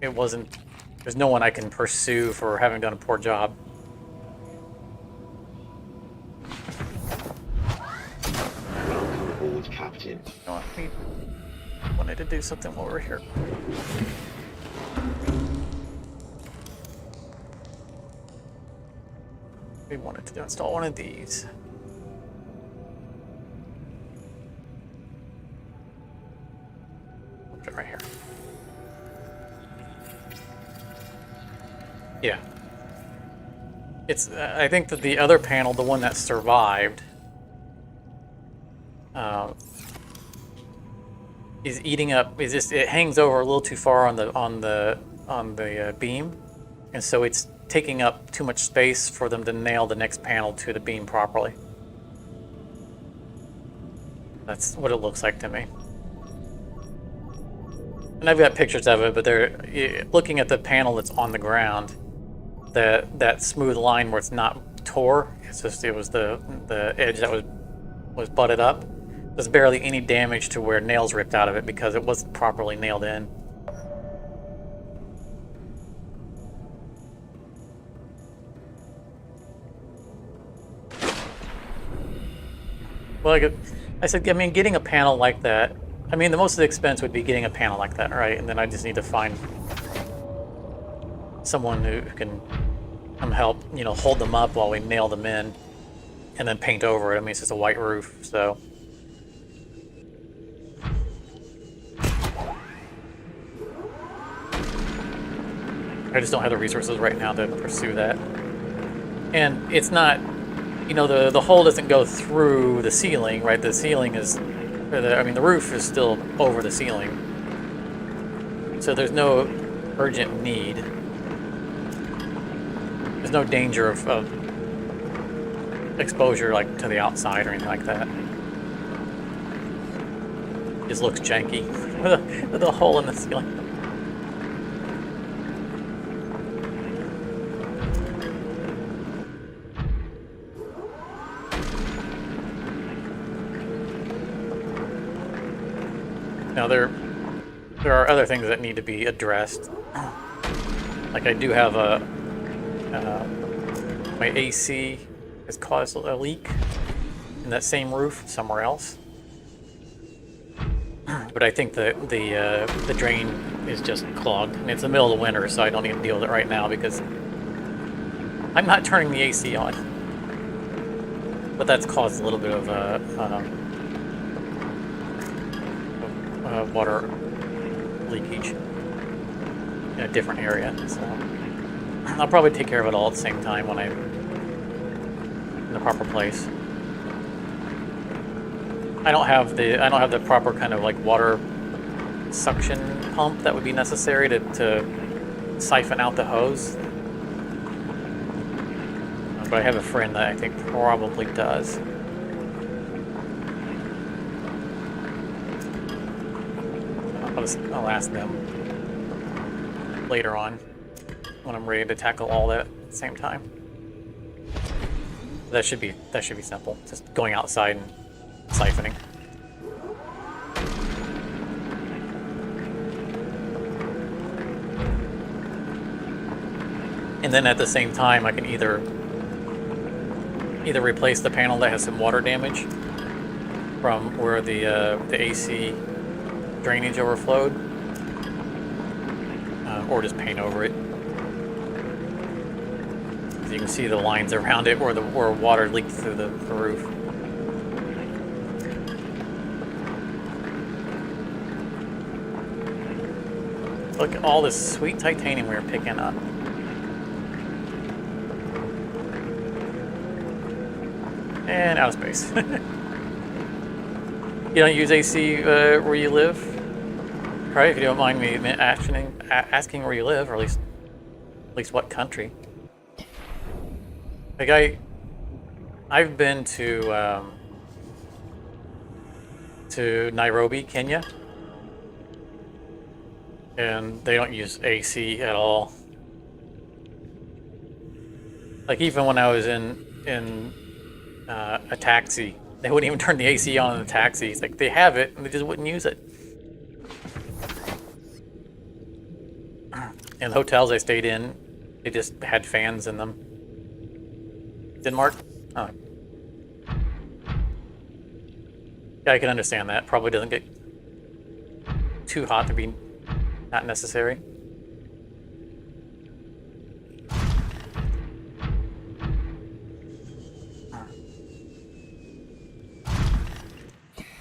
there's no one I can pursue for having done a poor job. Welcome aboard, Captain. No, we wanted to do something while we're here. We wanted to install one of these. Right here. Yeah. It's. I think that the other panel, the one that survived, is eating up. It hangs over a little too far on the beam, and so it's taking up too much space for them to nail the next panel to the beam properly. That's what it looks like to me. And I've got pictures of it, but they're looking at the panel that's on the ground. That smooth line where it's not tore. It was the edge that was butted up. There's barely any damage to where nails ripped out of it because it wasn't properly nailed in. Well, I said, getting a panel like that. I mean, the most of the expense would be getting a panel like that, right? And then I just need to find someone who can come help, hold them up while we nail them in, and then paint over it. I mean, it's just a white roof, so. I just don't have the resources right now to pursue that. And it's not, the hole doesn't go through the ceiling, right? The ceiling is. The roof is still over the ceiling, so there's no urgent need. There's no danger of exposure like to the outside or anything like that. Just looks janky with a hole in the ceiling. Now there are other things that need to be addressed. Like I do have my AC has caused a leak in that same roof somewhere else. But I think the drain is just clogged, and it's the middle of the winter, so I don't need to deal with it right now because I'm not turning the AC on. But that's caused a little bit of water leakage in a different area. So I'll probably take care of it all at the same time when I'm in the proper place. I don't have the proper kind of like water suction pump that would be necessary to siphon out the hose. But I have a friend that I think probably does. I'll ask them later on when I'm ready to tackle all that at the same time. That should be simple. Just going outside and siphoning. And then at the same time, I can either replace the panel that has some water damage from where the AC drainage overflowed, or just paint over it. As you can see the lines around it where water leaked through the roof. Look at all this sweet titanium we were picking up. And out of space. You don't use AC where you live? Right, if you don't mind me asking where you live, or at least what country. Like I've been to Nairobi, Kenya, and they don't use AC at all. Like even when I was in a taxi, they wouldn't even turn the AC on in the taxis. Like they have it, and they just wouldn't use it. And the hotels I stayed in, they just had fans in them. Denmark? Oh. Yeah, I can understand that. Probably doesn't get too hot to be not necessary.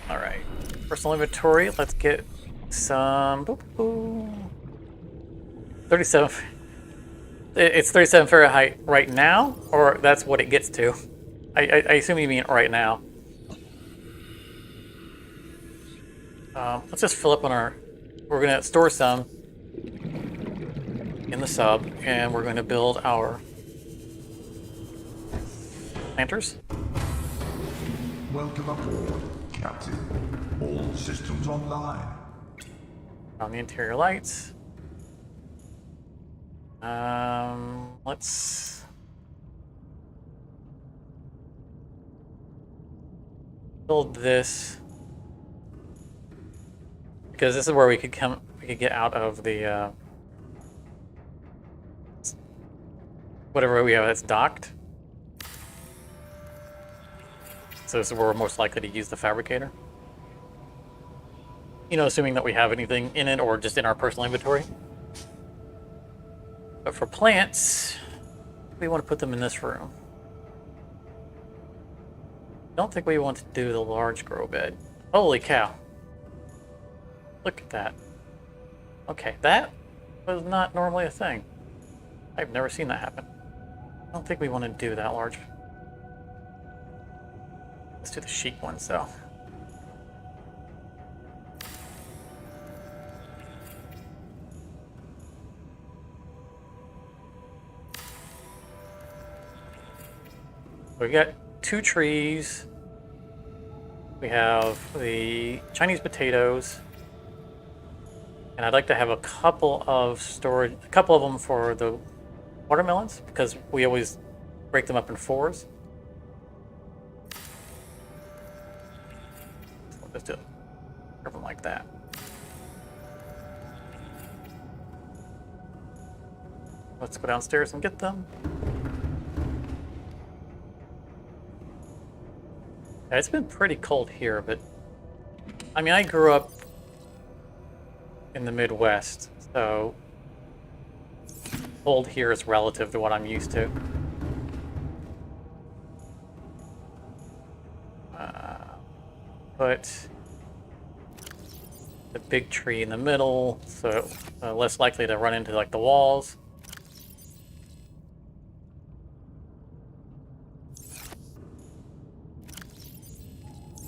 Alright. Personal inventory. Let's get some... 37. It's 37 Fahrenheit right now, or that's what it gets to? I assume you mean right now. Let's just fill up on our... We're going to store some in the sub, and we're going to build our planters. Welcome aboard, Captain. All systems online. On the interior lights. Let's build this, because this is where we could get out of the whatever we have that's docked. So this is where we're most likely to use the fabricator. You know, assuming that we have anything in it or just in our personal inventory. But for plants, we want to put them in this room. Don't think we want to do the large grow bed. Holy cow. Look at that. Okay, that was not normally a thing. I've never seen that happen. I don't think we want to do that large. Let's do the chic ones though. We got 2 trees. We have the Chinese potatoes. And I'd like to have a couple of them for the watermelons, because we always break them up in 4s. So we'll just do them like that. Let's go downstairs and get them. Yeah, it's been pretty cold here, but I mean, I grew up in the Midwest, so cold here is relative to what I'm used to. Put the big tree in the middle, so less likely to run into like the walls.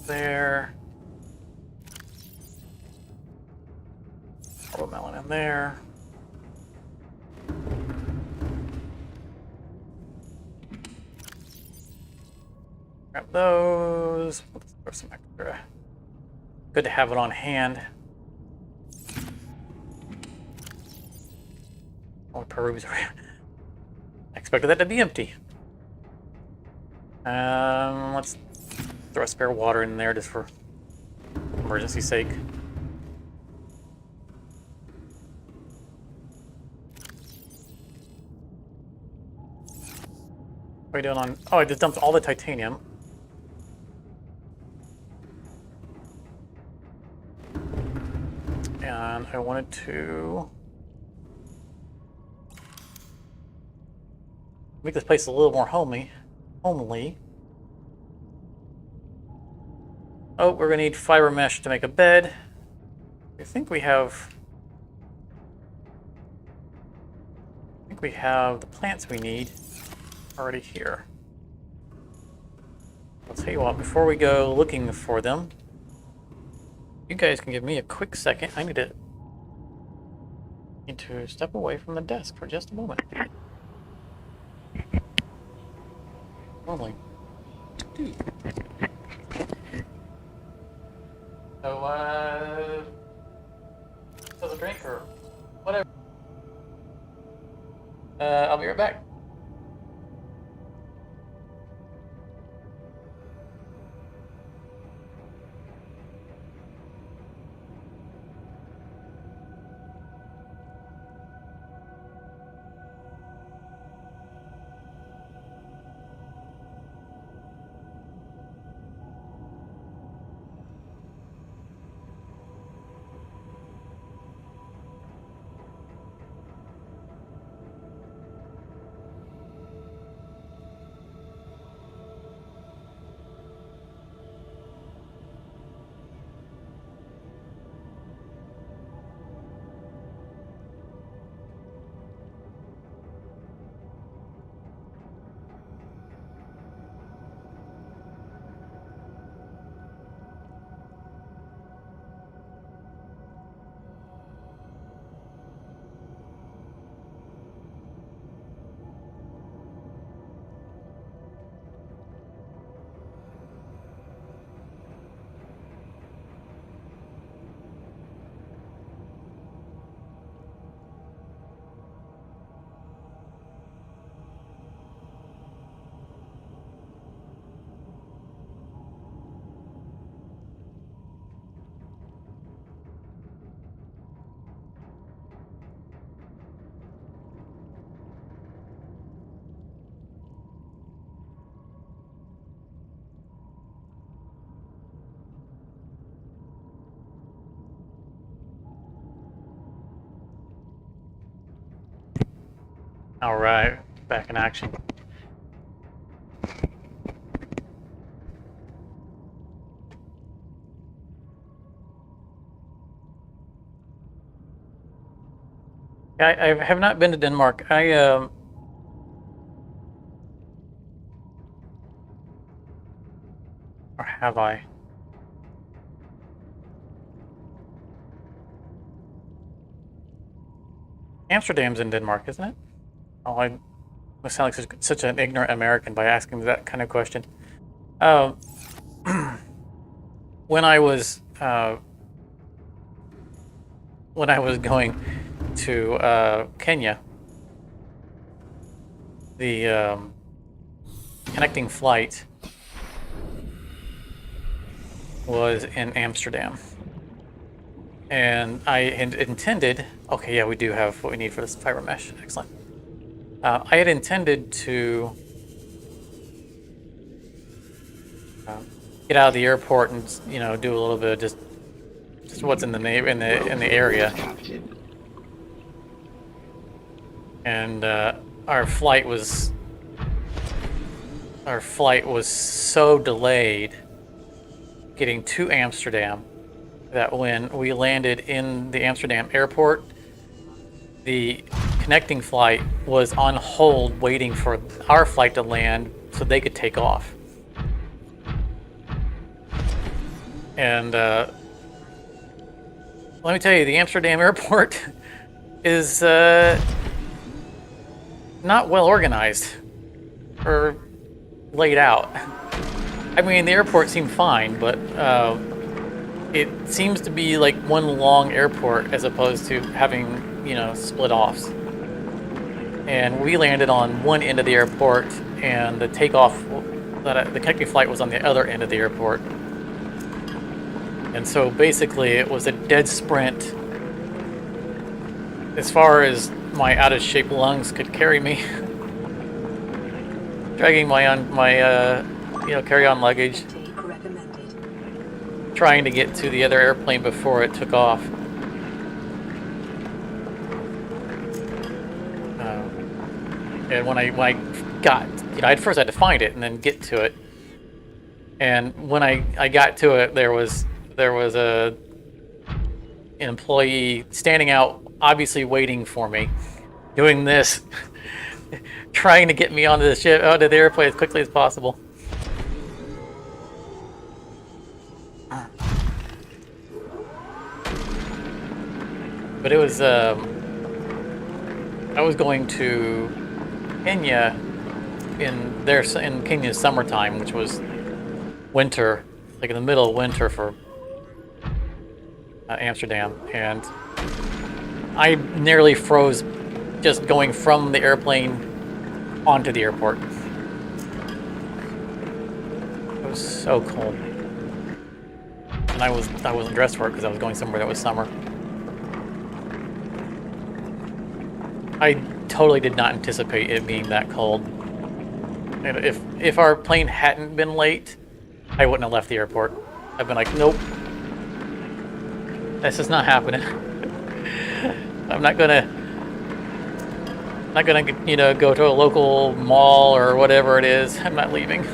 There. Watermelon in there. Grab those. Let's throw some extra. Good to have it on hand. Oh, Peru's around. I expected that to be empty. Let's throw a spare water in there just for emergency's sake. What are we doing on... Oh, I just dumped all the titanium. And I wanted to make this place a little more homely. Oh, we're gonna need fiber mesh to make a bed. I think we have the plants we need already here. I'll tell you what, before we go looking for them, you guys can give me a quick second. I need to step away from the desk for just a moment. Normally. Dude. So, has a drink or whatever. I'll be right back. All right, back in action. I have not been to Denmark. Or have I? Amsterdam's in Denmark, isn't it? Oh, I must sound like such an ignorant American by asking that kind of question. Uh, when I was going to Kenya, the connecting flight was in Amsterdam. And I had intended, okay, yeah, we do have what we need for this fiber mesh. Excellent. I had intended to get out of the airport and, you know, do a little bit of just what's in the in the area. Captain. And our flight was so delayed getting to Amsterdam that when we landed in the Amsterdam airport, the connecting flight was on hold waiting for our flight to land so they could take off. And let me tell you, the Amsterdam airport is not well organized or laid out. I mean, the airport seemed fine, but it seems to be like one long airport as opposed to having, you know, split offs. And we landed on one end of the airport, and the takeoff, the connecting flight was on the other end of the airport. And so basically, it was a dead sprint as far as my out-of-shape lungs could carry me, dragging my carry-on luggage, Intake recommended. trying to get to the other airplane before it took off. And when I got, you know, at first I had to find it and then get to it. And when I got to it, there was an employee standing out, obviously waiting for me, doing this, trying to get me onto the ship, onto the airplane as quickly as possible. But it was, I was going to Kenya in Kenya's summertime, which was winter, like in the middle of winter for Amsterdam, and I nearly froze just going from the airplane onto the airport. It was so cold, and I wasn't dressed for it because I was going somewhere that was summer. I totally did not anticipate it being that cold. And if our plane hadn't been late, I wouldn't have left the airport. I've been like, nope, this is not happening. I'm not gonna, you know, go to a local mall or whatever it is. I'm not leaving.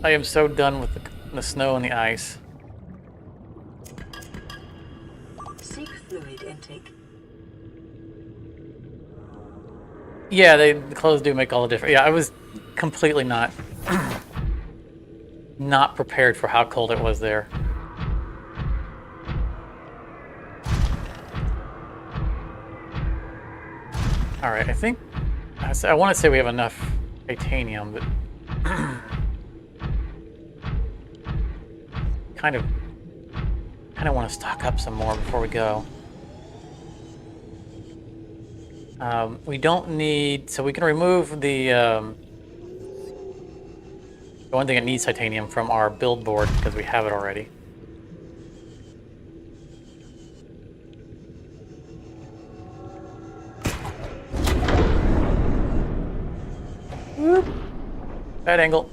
I am so done with the snow and the ice. Seek fluid intake. Yeah, the clothes do make all the difference. Yeah, I was completely not prepared for how cold it was there. All right, I think I want to say we have enough titanium, but kind of want to stock up some more before we go. We don't need, so we can remove the one thing that needs titanium from our build board because we have it already. Bad angle.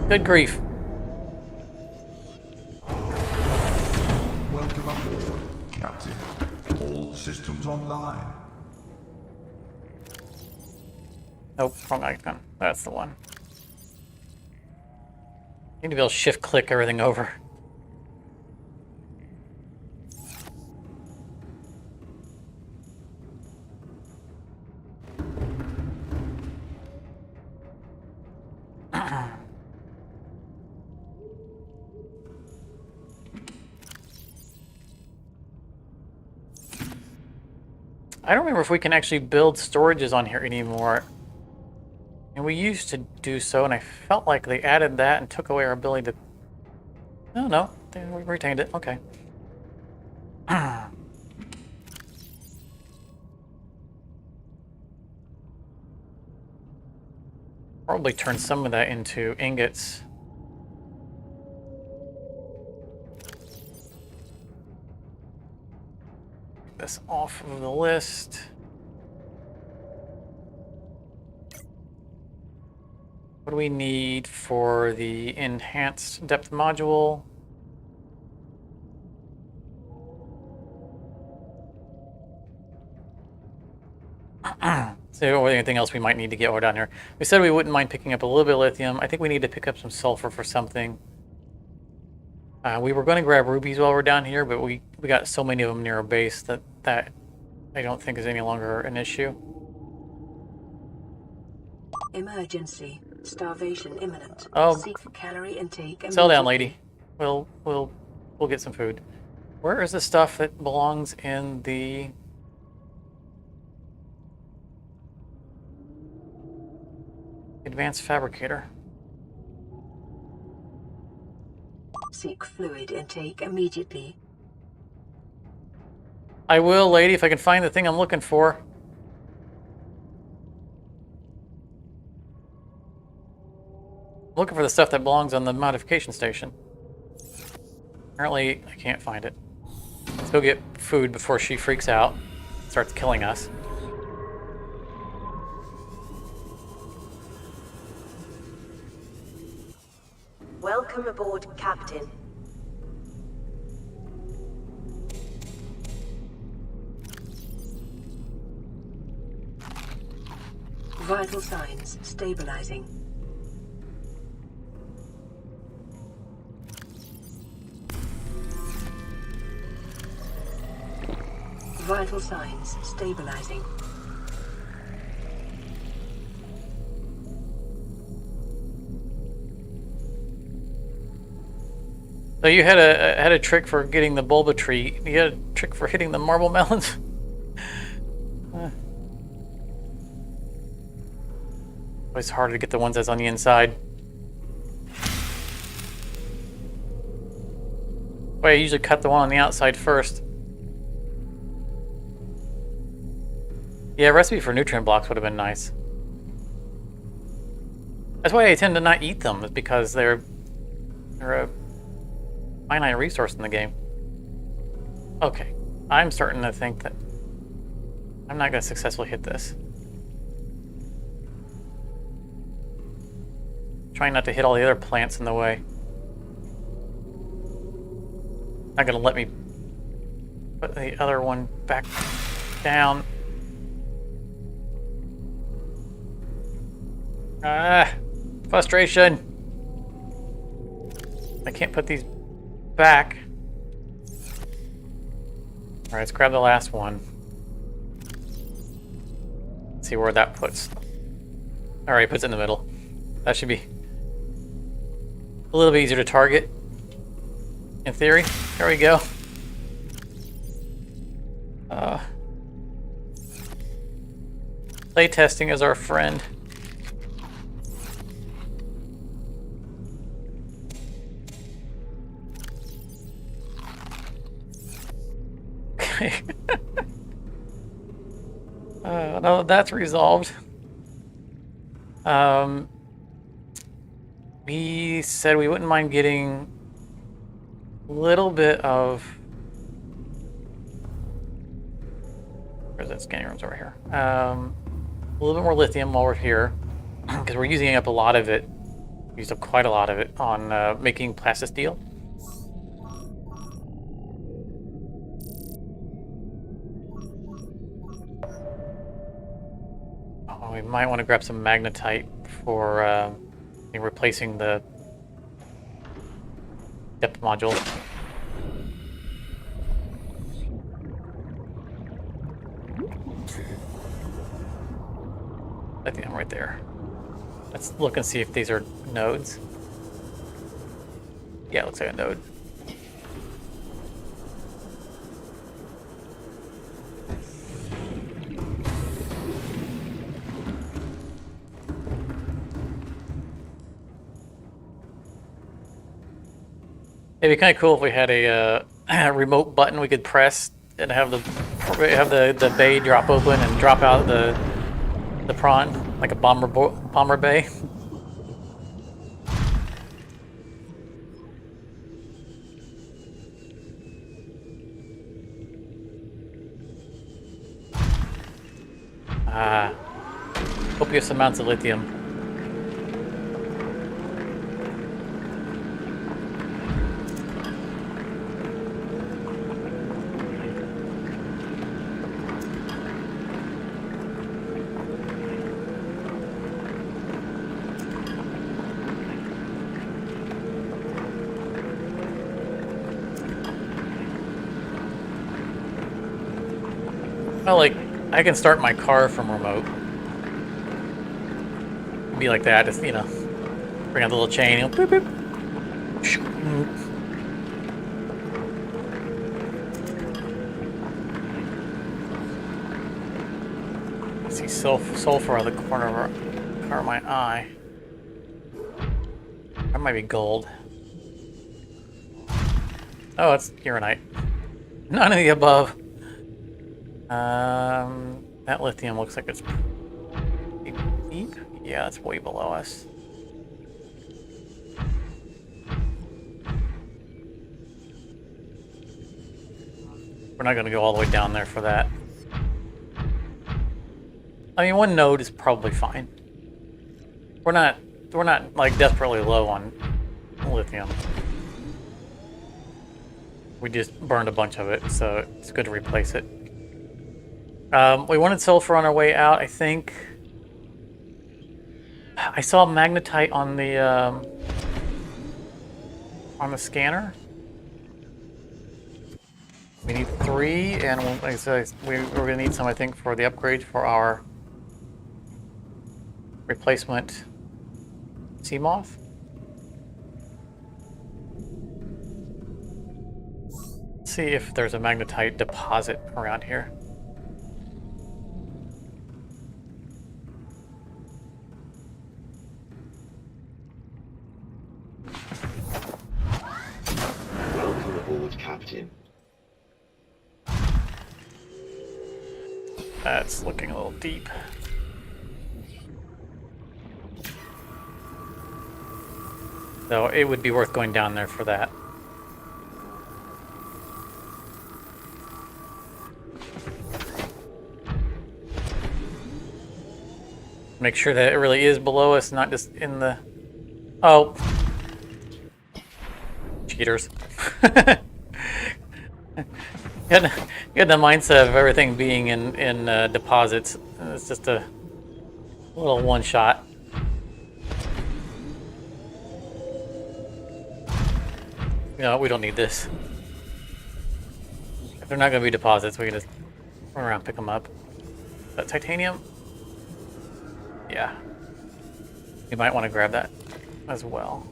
Good grief. Welcome aboard, Captain. All systems online. Nope, wrong icon. That's the one. Need to be able to shift click everything over. I don't remember if we can actually build storages on here anymore. And we used to do so, and I felt like they added that and took away our ability to... Oh, no. We retained it. Okay. Probably turn some of that into ingots. Take this off of the list. What do we need for the enhanced depth module? So anything else we might need to get over down here. We said we wouldn't mind picking up a little bit of lithium. I think we need to pick up some sulfur for something. We were going to grab rubies while we're down here, but we got so many of them near our base that I don't think is any longer an issue. Emergency. Starvation imminent. Oh. Seek calorie intake immediately. Settle down, lady. We'll get some food. Where is the stuff that belongs in the... Advanced fabricator? Seek fluid intake immediately. I will, lady, if I can find the thing I'm looking for. I'm looking for the stuff that belongs on the modification station. Apparently, I can't find it. Let's go get food before she freaks out and starts killing us. Welcome aboard, Captain. Vital signs stabilizing. Vital signs stabilizing. So you had a trick for getting the bulba tree. You had a trick for hitting the marble melons. It's harder to get the ones that's on the inside. Well, I usually cut the one on the outside first. Yeah, recipe for nutrient blocks would have been nice. That's why I tend to not eat them, is because they're a finite resource in the game. Okay, I'm starting to think that I'm not going to successfully hit this. Trying not to hit all the other plants in the way. Not going to let me put the other one back down. Ah, frustration. I can't put these back. All right, let's grab the last one. Let's see where that puts. All right, puts it in the middle. That should be a little bit easier to target. In theory. There we go. Play testing is our friend. Okay. No, that's resolved. We said we wouldn't mind getting a little bit of... Where's that scanning room's over here? A little bit more lithium while we're here, because we're using up a lot of it. We used up quite a lot of it on making plastisteel. Oh, we might want to grab some magnetite for replacing the depth module. I think I'm right there. Let's look and see if these are nodes. Yeah, it looks like a node. It'd be kind of cool if we had a remote button we could press and have the bay drop open and drop out the prawn like a bomber bay. Copious amounts of lithium. Well, like, I can start my car from remote. Be like that, just, you know, bring out the little chain, boop, boop. I see sulfur out of the corner of my eye. That might be gold. Oh, it's uranite. None of the above. That lithium looks like it's deep. Yeah, it's way below us. We're not going to go all the way down there for that. I mean, one node is probably fine. We're not like desperately low on lithium. We just burned a bunch of it, so it's good to replace it. We wanted sulfur on our way out, I think. I saw magnetite on the scanner. We need 3, and like I said, we're going to need some, I think, for the upgrade for our replacement sea moth. Let's see if there's a magnetite deposit around here. Welcome aboard, Captain. That's looking a little deep. So it would be worth going down there for that. Make sure that it really is below us, not just in the... Oh. Cheaters. You had the mindset of everything being in deposits. It's just a little one shot. No, we don't need this. If they're not going to be deposits, we can just run around and pick them up. Is that titanium? Yeah. You might want to grab that as well.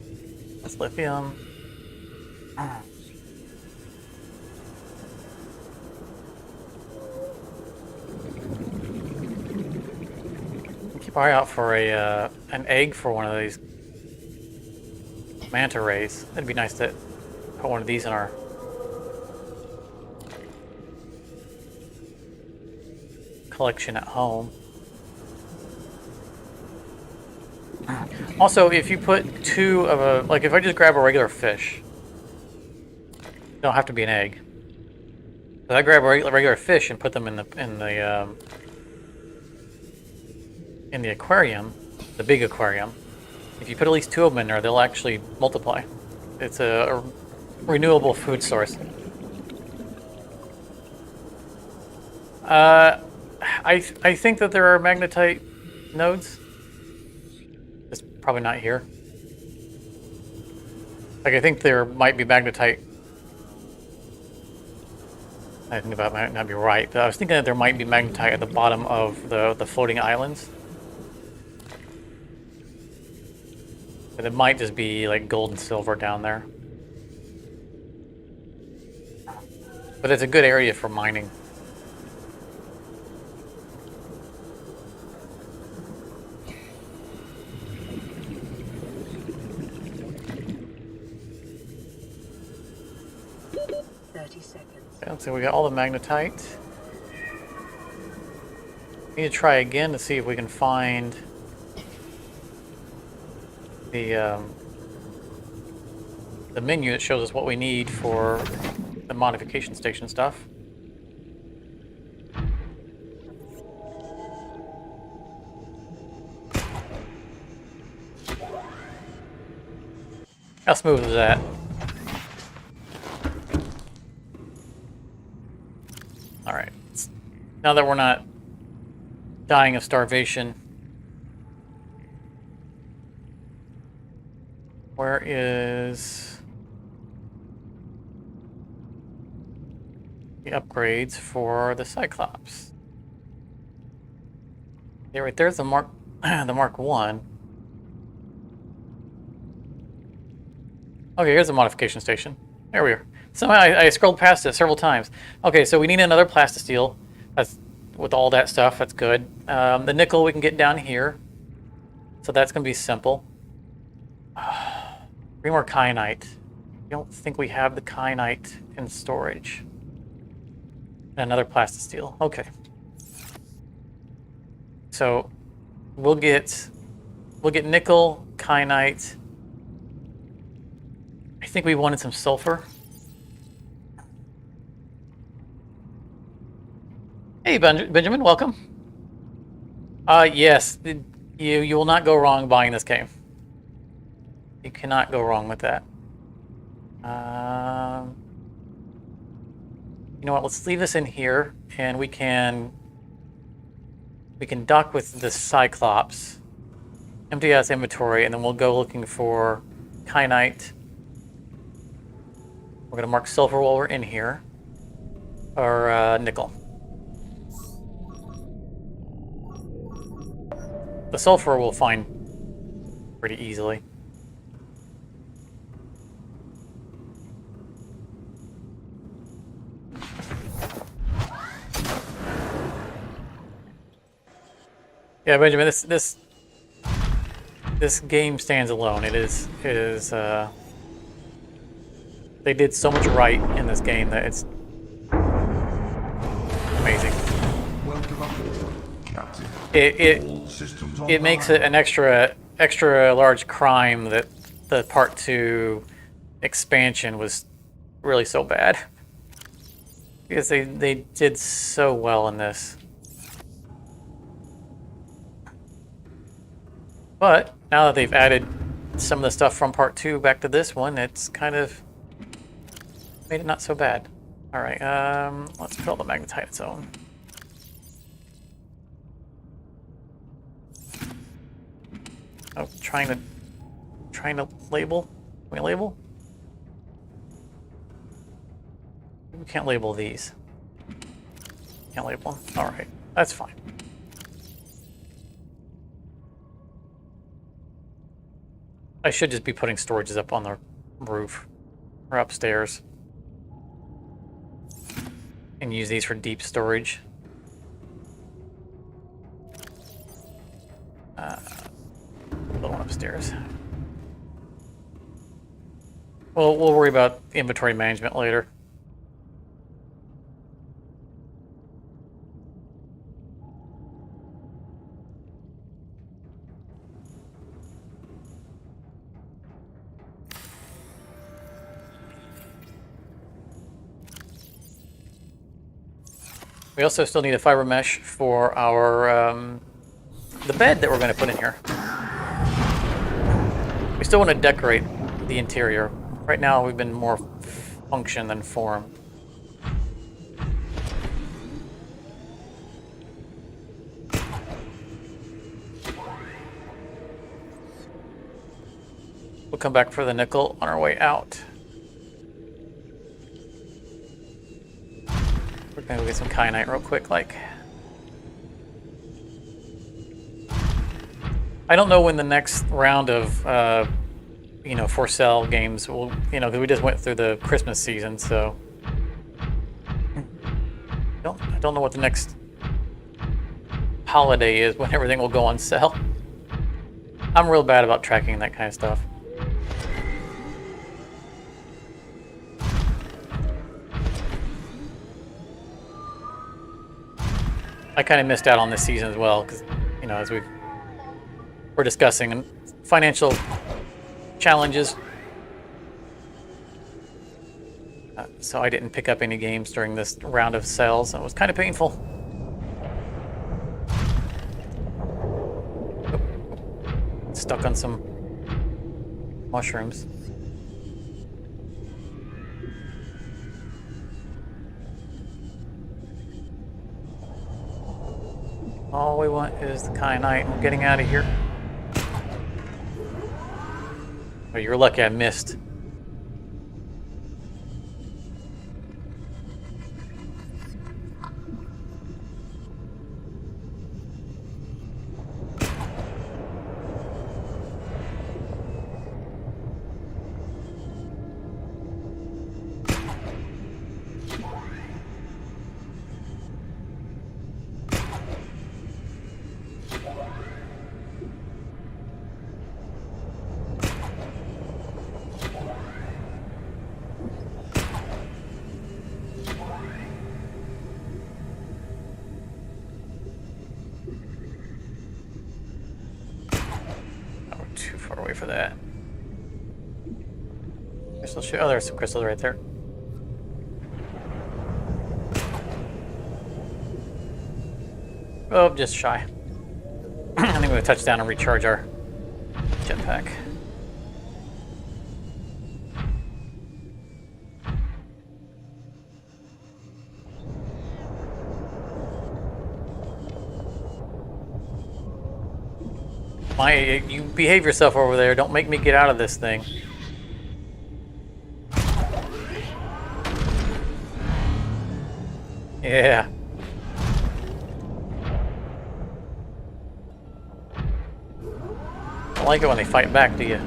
That's lithium. Keep our eye out for an egg for one of these manta rays. It'd be nice to put one of these in our collection at home. Also, if you put 2 of a, like if I just grab a regular fish, it don't have to be an egg. If I grab a regular fish and put them in the aquarium, the big aquarium, if you put at least 2 of them in there, they'll actually multiply. It's a renewable food source. I think that there are magnetite nodes. It's probably not here. Like, I think there might be magnetite. I think that might not be right, but I was thinking that there might be magnetite at the bottom of the floating islands. But it might just be like gold and silver down there. But it's a good area for mining. Okay, let's see, we got all the magnetite. Need to try again to see if we can find the menu that shows us what we need for the modification station stuff. How smooth is that? Alright. Now that we're not dying of starvation, where is the upgrades for the Cyclops? Yeah, right there's the Mark 1. Okay, here's the modification station. There we are. Somehow I scrolled past it several times. Okay, so we need another plastisteel. That's with all that stuff. That's good. The nickel we can get down here, so that's going to be simple. 3 more kyanite. I don't think we have the kyanite in storage. And another plastisteel. Okay. So we'll get nickel, kyanite. I think we wanted some sulfur. Hey, Benjamin, welcome. Yes, you will not go wrong buying this game. You cannot go wrong with that. You know what? Let's leave this in here, and we can dock with the Cyclops, empty out its inventory, and then we'll go looking for kyanite. We're going to mark sulfur while we're in here, or nickel. The sulfur we'll find pretty easily. Yeah, Benjamin, this game stands alone. It is they did so much right in this game that it's amazing. Welcome aboard, Captain. All systems It makes it an extra large crime that the Part 2 expansion was really so bad. Because they did so well in this. But now that they've added some of the stuff from Part 2 back to this one, it's kind of made it not so bad. Alright, let's fill the magnetite its own. Oh, trying to label? Can we label? We can't label these. Can't label them? Alright, that's fine. I should just be putting storages up on the roof or upstairs and use these for deep storage. The one upstairs. We'll worry about inventory management later. We also still need a fiber mesh for our the bed that we're going to put in here. We still want to decorate the interior. Right now we've been more function than form. We'll come back for the nickel on our way out. We're gonna go get some kyanite real quick, like. I don't know when the next round of, for sale games will, because we just went through the Christmas season, so. I don't know what the next holiday is when everything will go on sale. I'm real bad about tracking that kind of stuff. I kind of missed out on this season as well because, you know, as we're discussing financial challenges. So I didn't pick up any games during this round of sales. It was kind of painful. Stuck on some mushrooms. All we want is the kyanite, and we're getting out of here. Oh, you're lucky I missed. For that. Crystal shoot. Oh, there's some crystals right there. Oh, just shy. I think we'll touch down and recharge our jetpack. You behave yourself over there. Don't make me get out of this thing. Yeah. I like it when they fight back, do you?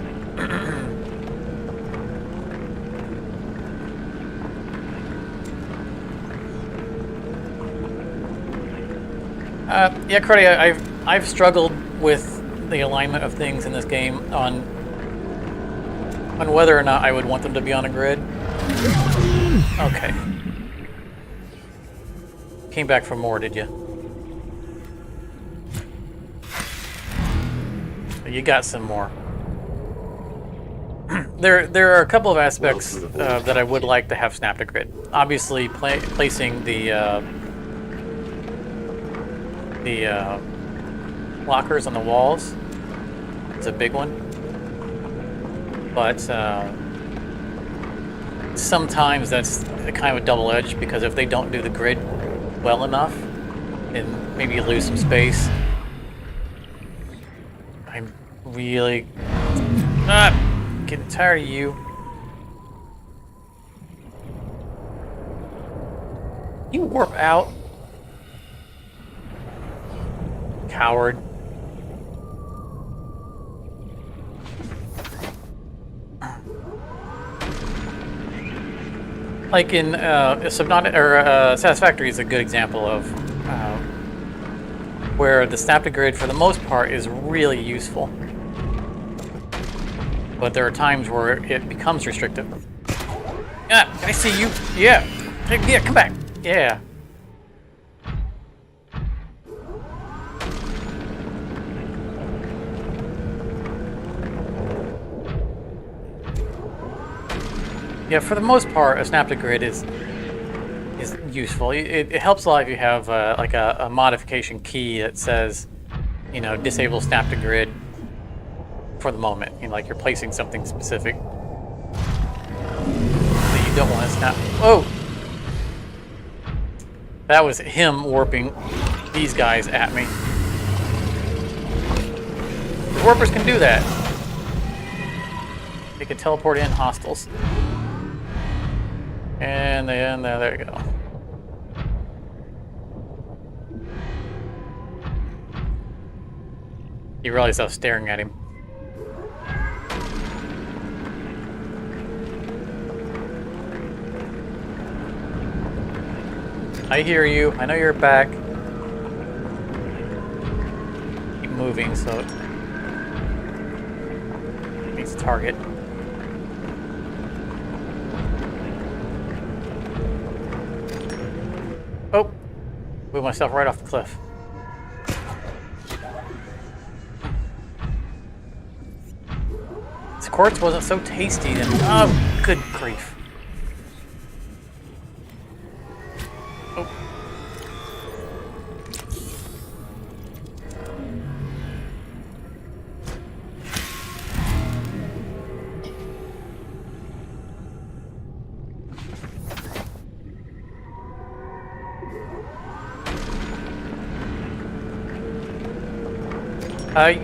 Yeah, Cruddy, I've struggled with the alignment of things in this game on whether or not I would want them to be on a grid. Okay. Came back for more, did you? You got some more. There are a couple of aspects that I would like to have snapped to grid. Obviously, placing the lockers on the walls is a big one, but sometimes that's kind of a double edge, because if they don't do the grid well enough, then maybe you lose some space. I'm really getting tired of you. You warp out, coward. Like in Subnautica, or Satisfactory is a good example of where the snap to grid, for the most part, is really useful. But there are times where it becomes restrictive. Yeah, I see you. Yeah, yeah, come back. Yeah. Yeah, for the most part, a snap to grid is useful. It helps a lot if you have like a modification key that says, you know, disable snap to grid for the moment. You know, like you're placing something specific that you don't want to snap. Whoa! That was him warping these guys at me. The warpers can do that. They can teleport in hostiles. And then, there you go. You realize I was staring at him. I hear you. I know you're back. Keep moving, so it needs a target. Oh, Blew myself right off the cliff. This quartz wasn't so tasty then. Oh, good grief. Oh.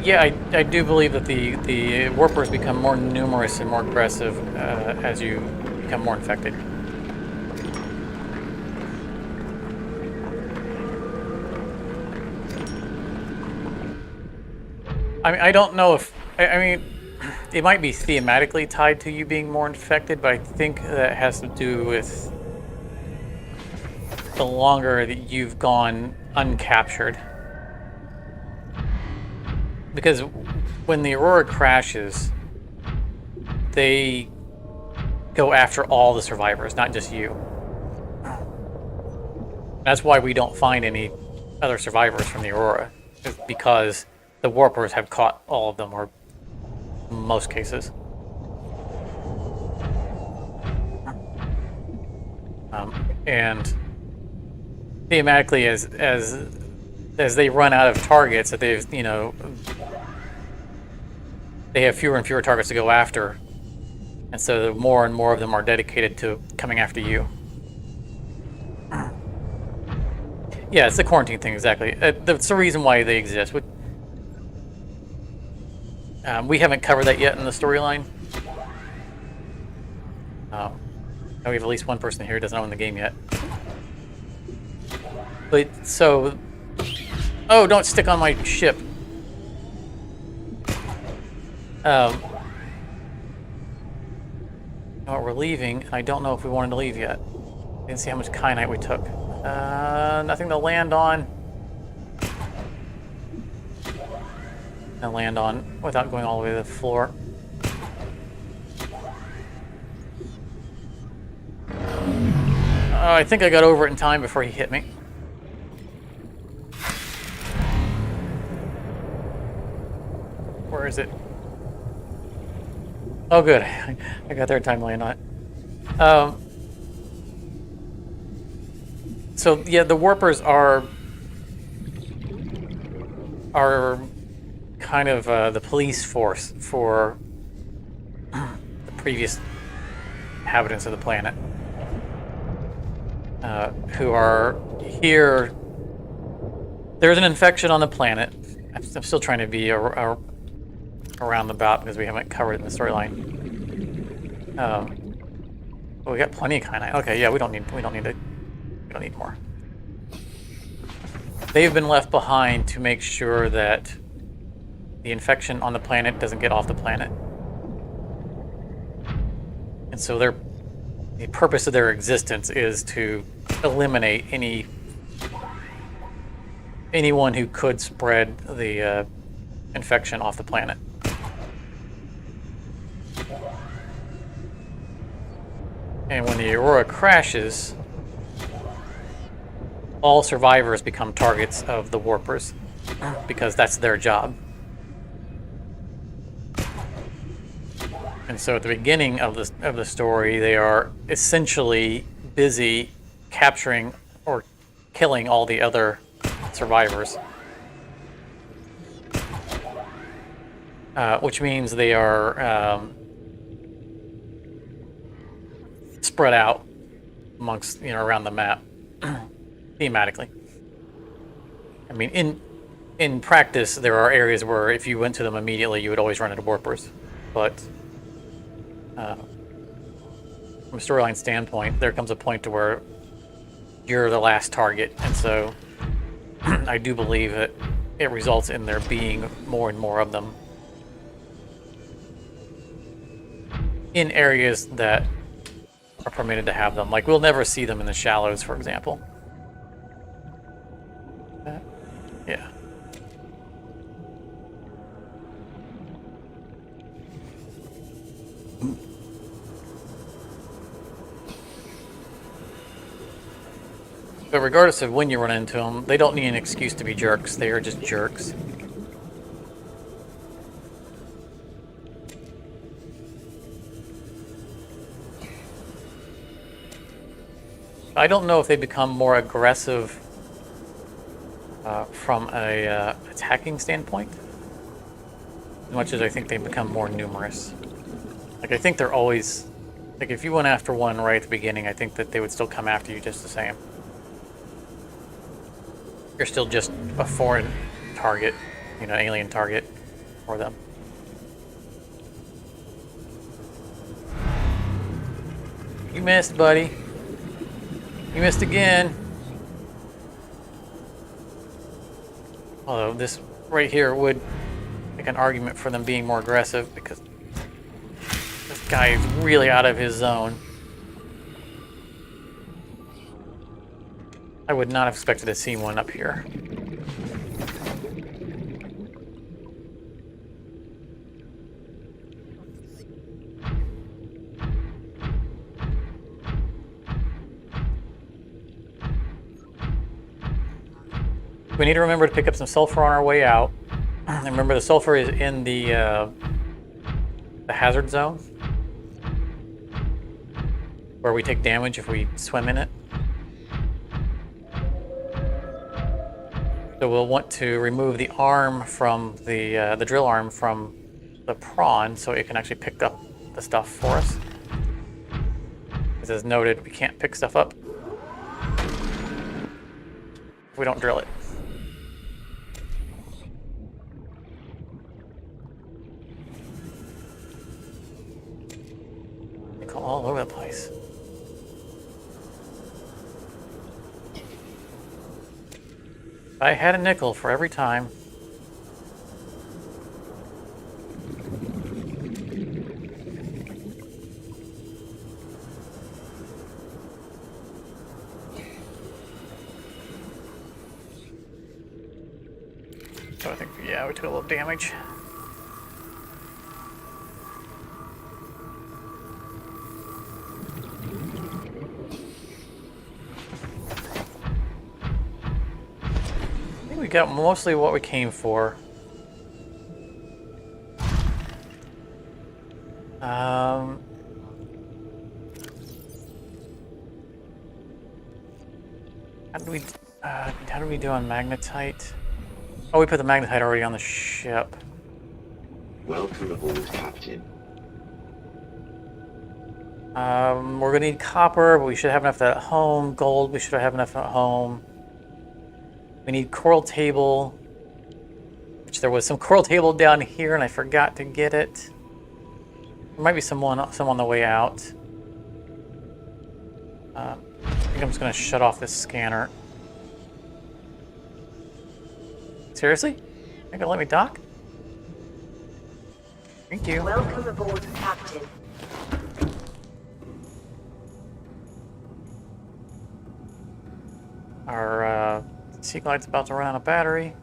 Yeah, I do believe that the warpers become more numerous and more aggressive as you become more infected. I mean, I don't know if... I mean, it might be thematically tied to you being more infected, but I think that has to do with the longer that you've gone uncaptured. Because when the Aurora crashes, they go after all the survivors, not just you. That's why we don't find any other survivors from the Aurora, is because the warpers have caught all of them, or most cases. And thematically, as they run out of targets, that they've, you know, they have fewer and fewer targets to go after, and so more and more of them are dedicated to coming after you. Yeah, it's the quarantine thing, exactly. That's the reason why they exist. We haven't covered that yet in the storyline. We have at least one person here who doesn't own the game yet. But, so... Oh, don't stick on my ship. Oh, we're leaving, and I don't know if we wanted to leave yet. Didn't see how much kyanite we took. Nothing to land on. And land on without going all the way to the floor. I think I got over it in time before he hit me. Where is it? Oh, good. I got there in time to land on it. So yeah, the warpers are kind of the police force for the previous inhabitants of the planet, who are here. There's an infection on the planet. I'm still trying to be around the bout because we haven't covered it in the storyline. But we got plenty of kyanite. Okay, yeah, we don't need more. They've been left behind to make sure that the infection on the planet doesn't get off the planet. And so the purpose of their existence is to eliminate anyone who could spread the infection off the planet. And when the Aurora crashes, all survivors become targets of the warpers, because that's their job. And so at the beginning of the story, they are essentially busy capturing or killing all the other survivors. Which means they are spread out amongst, around the map, thematically. I mean, in practice, there are areas where if you went to them immediately, you would always run into warpers. But from a storyline standpoint, there comes a point to where you're the last target, and so I do believe that it results in there being more and more of them in areas that are permitted to have them. Like, we'll never see them in the shallows, for example. Yeah. But regardless of when you run into them, they don't need an excuse to be jerks. They are just jerks. I don't know if they become more aggressive from a attacking standpoint, as much as I think they become more numerous. Like, I think they're always... Like, if you went after one right at the beginning, I think that they would still come after you just the same. You're still just a foreign target, you know, alien target for them. You missed, buddy. You missed again. Although this right here would make an argument for them being more aggressive, because this guy is really out of his zone. I would not have expected to see one up here. We need to remember to pick up some sulfur on our way out. And remember, the sulfur is in the hazard zone, where we take damage if we swim in it. So we'll want to remove the arm from the drill arm from the prawn, so it can actually pick up the stuff for us. As noted, we can't pick stuff up if we don't drill it. They come all over the place. I had a nickel for every time. So I think, yeah, we took a little damage. We got mostly what we came for. How did we do on magnetite? Oh, we put the magnetite already on the ship. Welcome aboard, Captain. We're gonna need copper, but we should have enough at home. Gold, we should have enough at home. We need coral table, which there was some coral table down here, and I forgot to get it. There might be some on the way out. I think I'm just going to shut off this scanner. Seriously? You're going to let me dock? Thank you. Welcome aboard, Captain. Our seek light's about to run out of battery.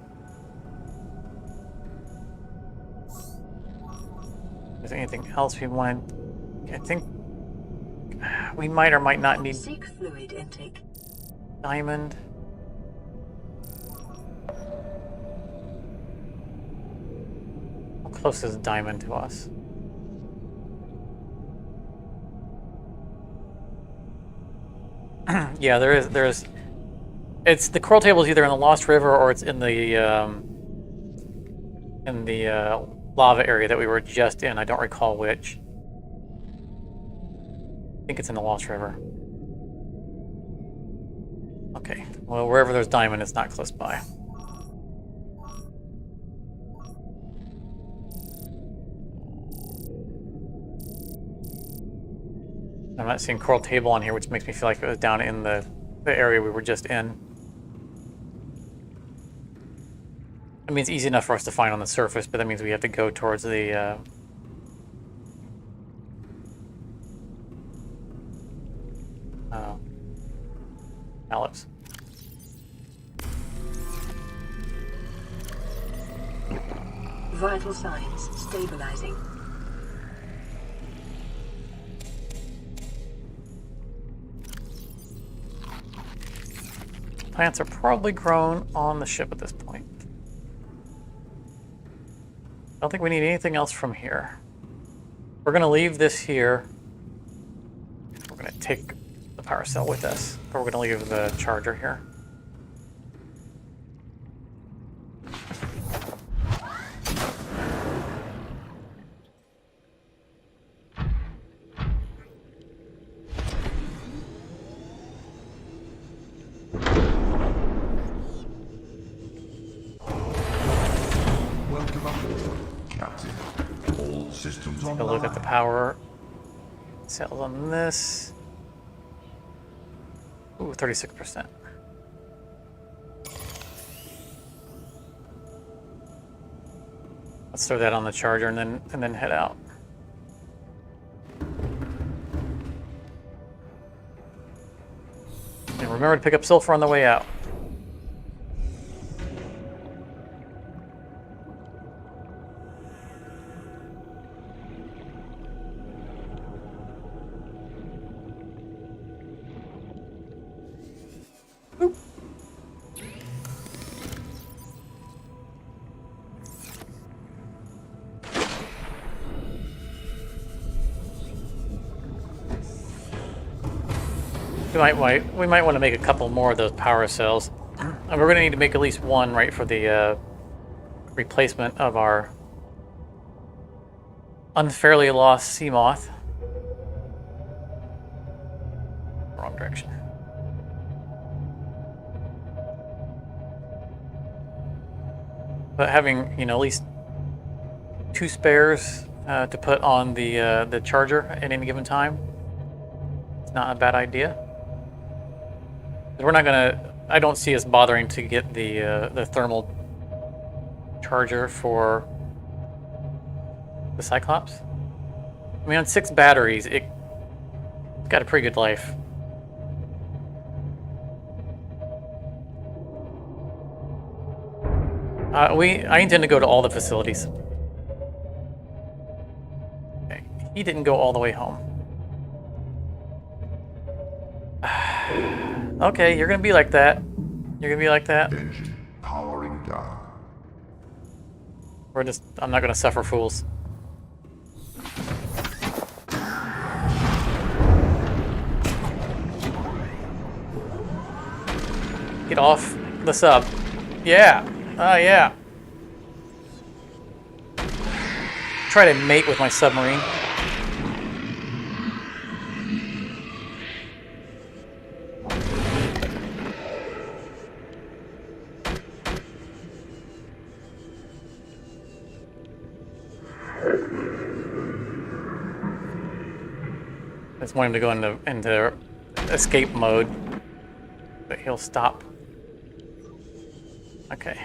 Is there anything else we wanted? I think we might or might not need Seek fluid intake. diamond. How close is diamond to us? Yeah, there's it's the coral table is either in the Lost River or it's in the lava area that we were just in. I don't recall which. I think it's in the Lost River. Okay, well, wherever there's diamond, it's not close by. I'm not seeing coral table on here, which makes me feel like it was down in the area we were just in. I mean, it's easy enough for us to find on the surface, but that means we have to go towards the Alex. Vital signs stabilizing. plants are probably grown on the ship at this point. I don't think we need anything else from here. We're going to leave this here. We're going to take the power cell with us, but we're going to leave the charger here. Welcome aboard, Captain. All systems Take a online. look at the power cells on this. Ooh, 36%. Let's throw that on the charger and then head out. And remember to pick up sulfur on the way out. We might want to make a couple more of those power cells. And we're going to need to make at least one, right, for the replacement of our unfairly lost sea moth. Wrong direction. But having, you know, at least 2 spares to put on the charger at any given time, it's not a bad idea. We're not gonna. I don't see us bothering to get the thermal charger for the Cyclops. I mean, on 6 batteries, it's got a pretty good life. I intend to go to all the facilities. Okay, he didn't go all the way home. Okay, you're gonna be like that. You're gonna be like that. Engine powering down. I'm not gonna suffer fools. Get off the sub. Yeah. Yeah. Try to mate with my submarine. I just want him to go into escape mode, but he'll stop. Okay.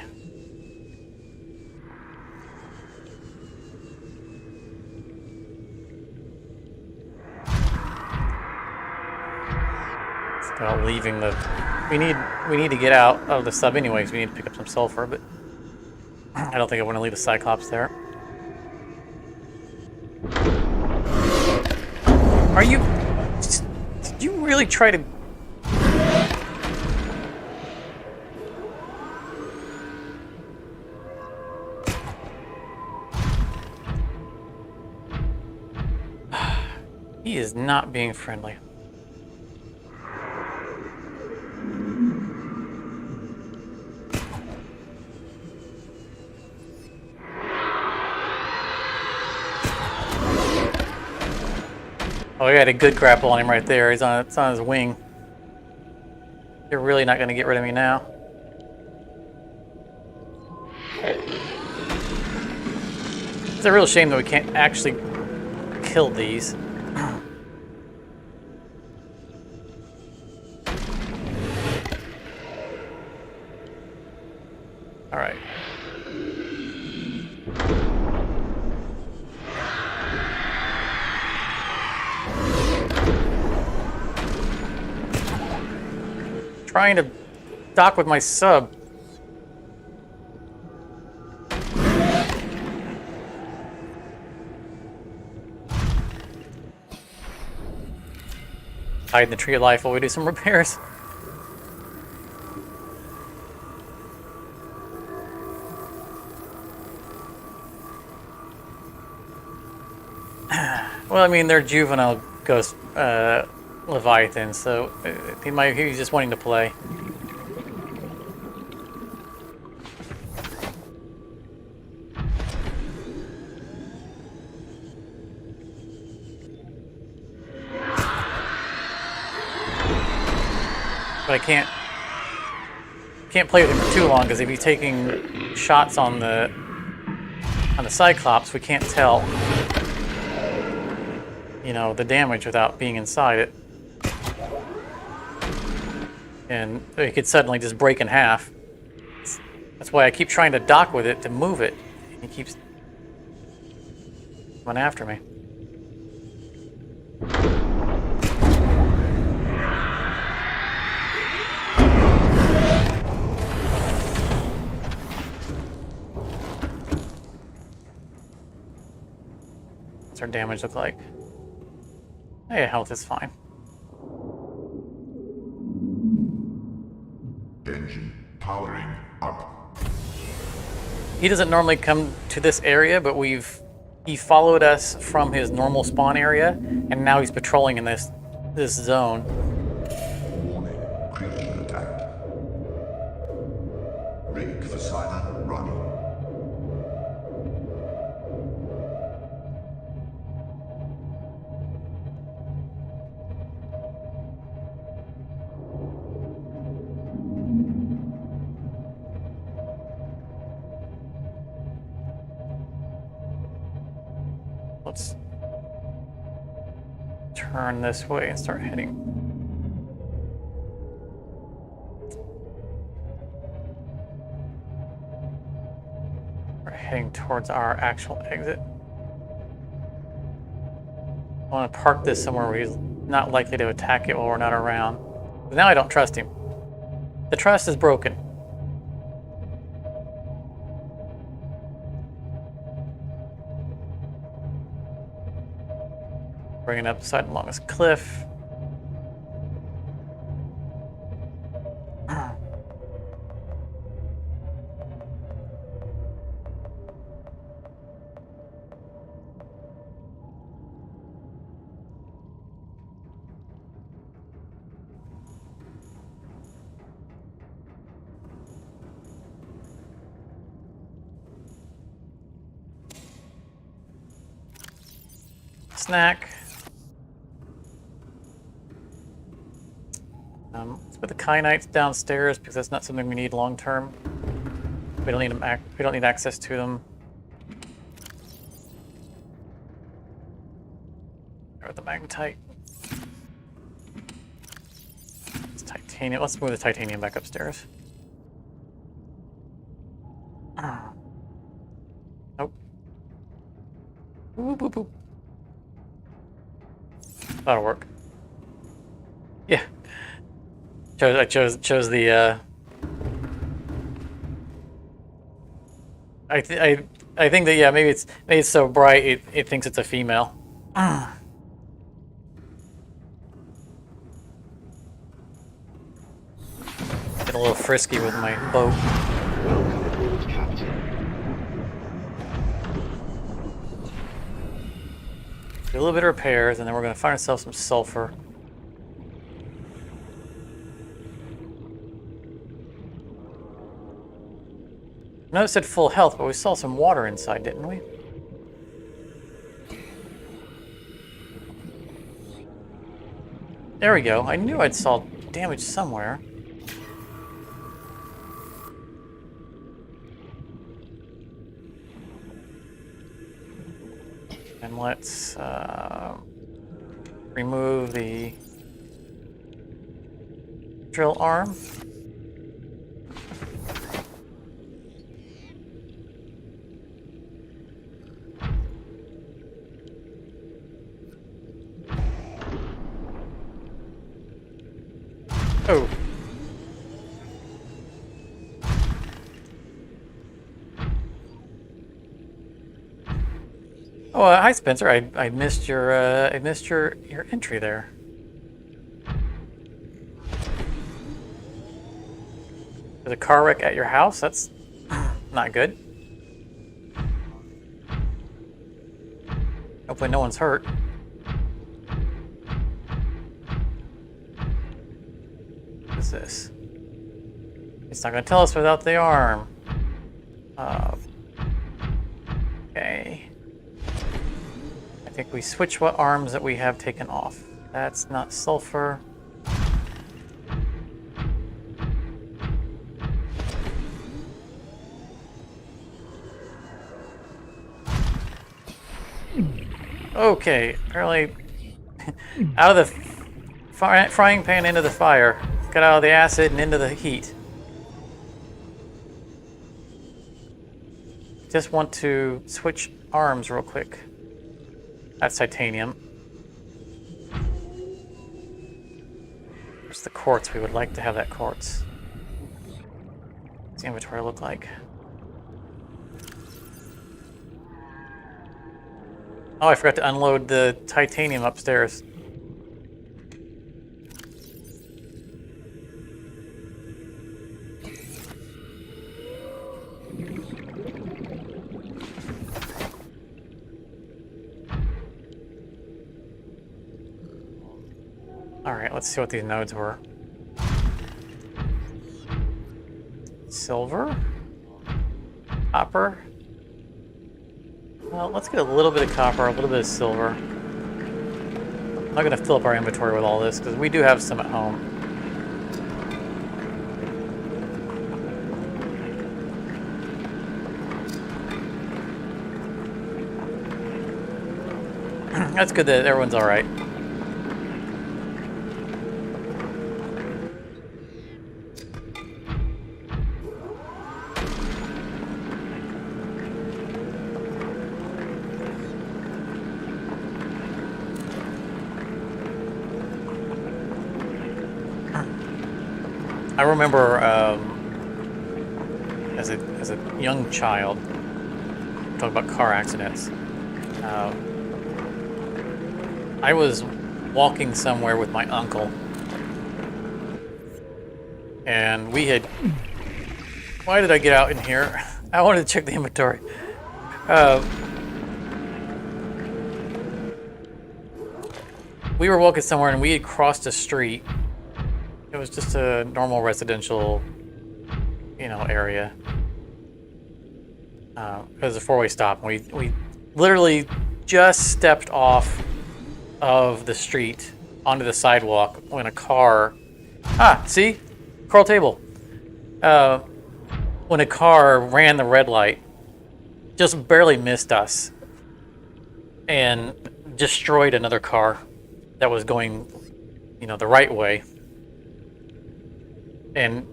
About leaving the. We need to get out of the sub anyways. We need to pick up some sulfur, but I don't think I want to leave the Cyclops there. Are you? Did you really try to? He is not being friendly. Oh, we got a good grapple on him right there. It's on his wing. You're really not going to get rid of me now. It's a real shame that we can't actually kill these. All right. Trying to dock with my sub. Hide in the tree of life while we do some repairs. Well, I mean, they're juvenile ghost Leviathans, so he's just wanting to play. But I can't play with him for too long because if he's taking shots on the Cyclops, we can't tell, you know, the damage without being inside it. And it could suddenly just break in half. That's why I keep trying to dock with it to move it. He keeps coming after me. What's our damage look like? Hey, health is fine. Engine powering up. He doesn't normally come to this area, but he followed us from his normal spawn area, and now he's patrolling in this zone. Warning, creature attack. Rig for silent running. Let's turn this way and start heading. We're heading towards our actual exit. I want to park this somewhere where he's not likely to attack it while we're not around. But now I don't trust him. The trust is broken. Bringing up the side along this cliff. Snack. Let's put the kynites downstairs because that's not something we need long term. We don't need them. We don't need access to them. With the magnetite. It's titanium. Let's move the titanium back upstairs. Nope. Boop, boop, boop. That'll work. Yeah. I chose the. I think that, yeah, maybe it's so bright it thinks it's a female. Get a little frisky with my boat. Welcome aboard, Captain. Do a little bit of repairs, and then we're going to find ourselves some sulfur. I know it said full health, but we saw some water inside, didn't we? There we go. I knew I'd saw damage somewhere. And let's remove the drill arm. Oh. Oh, hi Spencer. I missed your your entry there. There's a car wreck at your house. That's not good. No Hopefully no one's hurt. What is this? It's not going to tell us without the arm. Okay. I think we switch what arms that we have taken off. That's not sulfur. Okay, apparently out of the frying pan into the fire. Got out of the acid and into the heat. Just want to switch arms real quick. That's titanium. Where's the quartz? We would like to have that quartz. What's the inventory look like? Oh, I forgot to unload the titanium upstairs. Alright, let's see what these nodes were. Silver? Copper? Well, let's get a little bit of copper, a little bit of silver. I'm not going to fill up our inventory with all this, because we do have some at home. That's good that everyone's alright. I remember as a young child, talking about car accidents, I was walking somewhere with my uncle, and we had... Why did I get out in here? I wanted to check the inventory. We were walking somewhere, and we had crossed a street. It was just a normal residential, area. It was a four-way stop. We literally just stepped off of the street onto the sidewalk when a car... see? Coral table. When a car ran the red light, just barely missed us, and destroyed another car that was going, the right way. And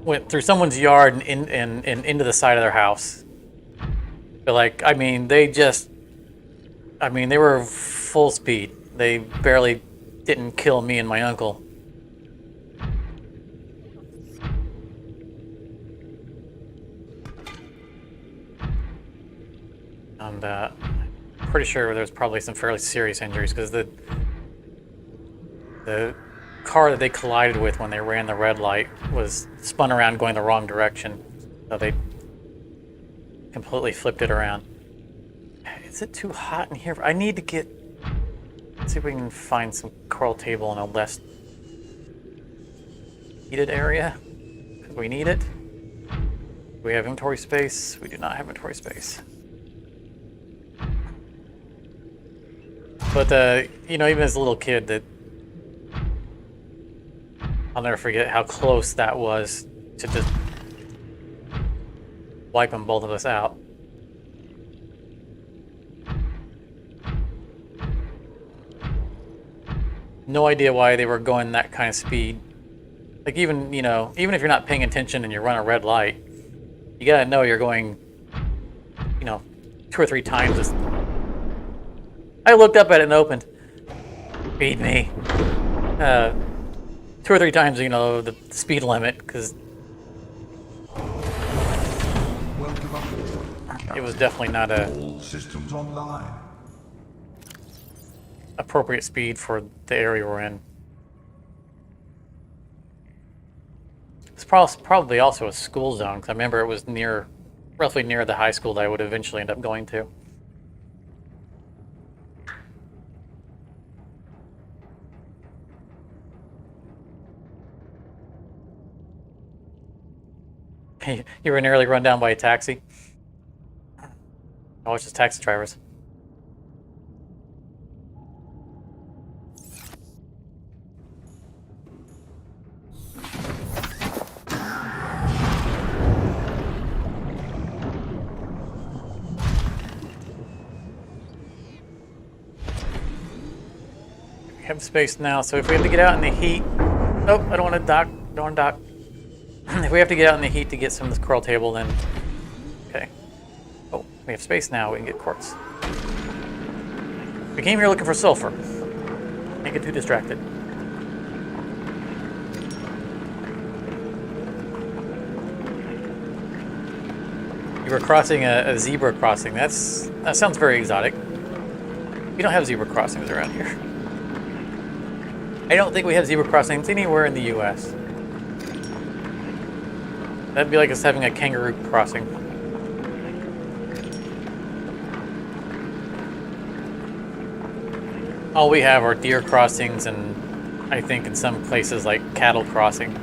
went through someone's yard and into the side of their house. But they were full speed. They barely didn't kill me and my uncle. And pretty sure there's probably some fairly serious injuries, because the car that they collided with when they ran the red light was spun around going the wrong direction. So they completely flipped it around. Is it too hot in here? I need to get... Let's see if we can find some coral table in a less heated area, because we need it. Do we have inventory space? We do not have inventory space. But, even as a little kid, that I'll never forget how close that was to just wiping both of us out. No idea why they were going that kind of speed. Like, even if you're not paying attention and you run a red light, you gotta know you're going, 2 or 3 times as... I looked up at it and opened. Feed me. 2 or 3 times, the speed limit, because it was definitely not All systems online. appropriate speed for the area we're in. It's probably also a school zone, because I remember it was roughly near the high school that I would eventually end up going to. You were nearly run down by a taxi. Oh, it's just taxi drivers. We have space now, so if we have to get out in the heat... Oh, I don't want to dock. Don't want to dock. If we have to get out in the heat to get some of this coral table, then... Okay. Oh, we have space now. We can get quartz. We came here looking for sulfur. Can't get too distracted. You were crossing a zebra crossing. That sounds very exotic. We don't have zebra crossings around here. I don't think we have zebra crossings anywhere in the U.S. That'd be like us having a kangaroo crossing. All we have are deer crossings and I think in some places like cattle crossing.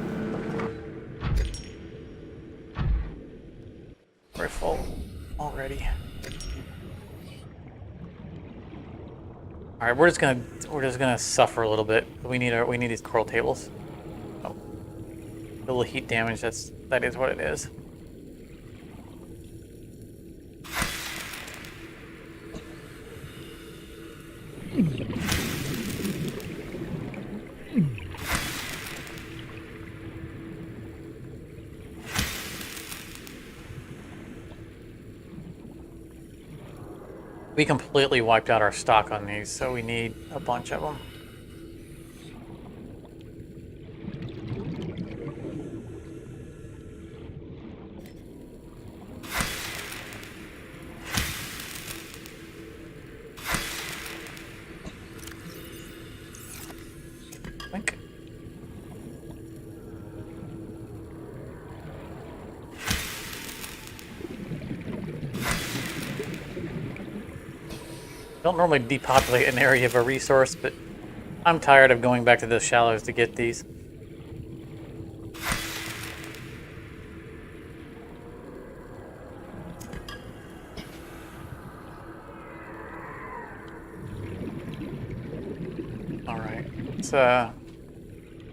We're full already. All right, we're just gonna suffer a little bit. We need these coral tables. Oh, a little heat damage. That is what it is. We completely wiped out our stock on these, so we need a bunch of them. Blink. Don't normally depopulate an area of a resource, but I'm tired of going back to the shallows to get these. All right,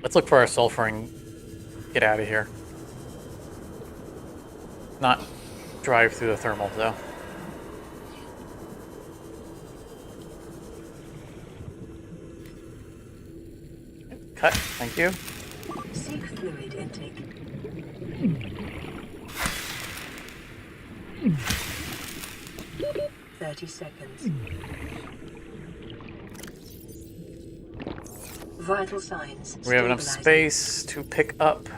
let's look for our sulfur and get out of here. Not drive through the thermal though. Cut, thank you. Seek fluid intake. "30 seconds. Vital signs. We have enough stabilizing. space to pick up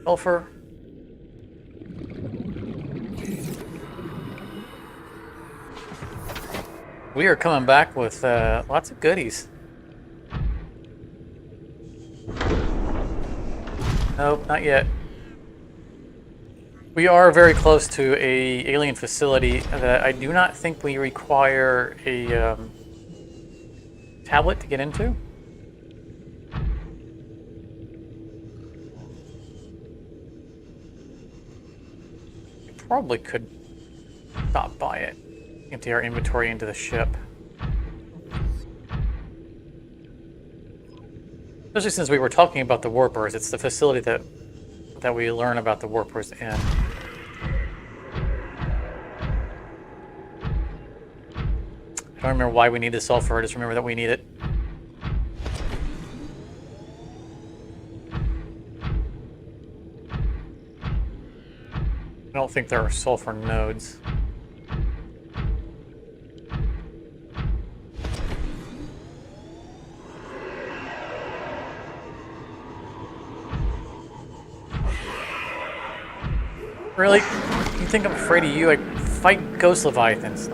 sulfur. We are coming back with lots of goodies. Nope, not yet. We are very close to a alien facility that I do not think we require a tablet to get into. We probably could stop by it, empty our inventory into the ship. Especially since we were talking about the warpers, it's the facility that we learn about the warpers in. I don't remember why we need the sulfur, I just remember that we need it. I don't think there are sulfur nodes. Really? You think I'm afraid of you? I fight ghost leviathans.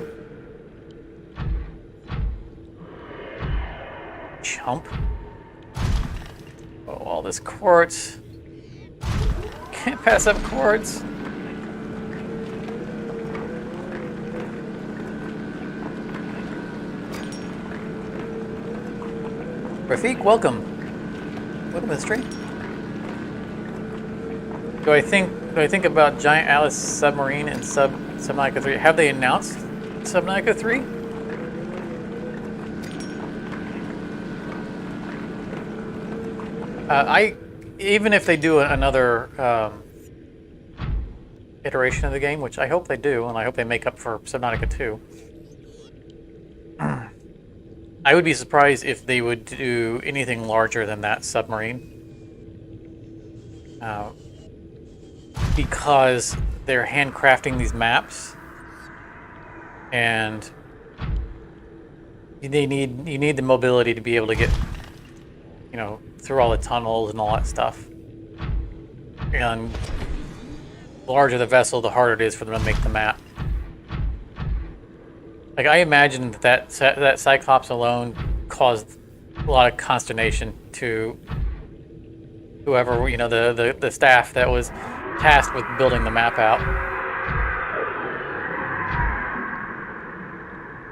Chump. Oh, all this quartz. Can't pass up quartz. Rafiq, welcome. Welcome to the stream. Do I think about Giant Atlas Submarine and Subnautica 3? Have they announced Subnautica 3? Even if they do another iteration of the game, which I hope they do, and I hope they make up for Subnautica 2. I would be surprised if they would do anything larger than that submarine. Because they're handcrafting these maps, and you need the mobility to be able to get, you know, through all the tunnels and all that stuff. And the larger the vessel, the harder it is for them to make the map. Like, I imagine that Cyclops alone caused a lot of consternation to whoever, you know, the staff that was tasked with building the map out.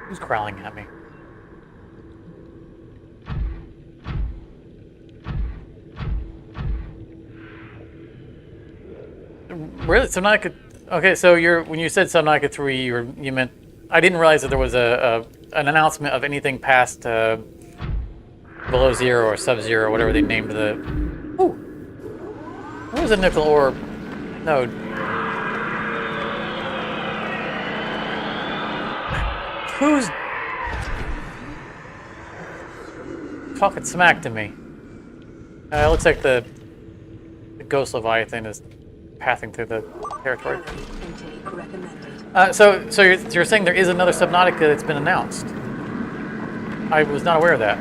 Who's growling at me? Really? Subnautica? Okay, so when you said Subnautica 3, you meant, I didn't realize that there was an announcement of anything past Below Zero or Sub-Zero, whatever they named the. Ooh, what was a nickel ore node? Who's talking smack to me? It looks like the Ghost Leviathan is passing through the territory. Intake recommended. So you're saying there is another Subnautica that's been announced? I was not aware of that.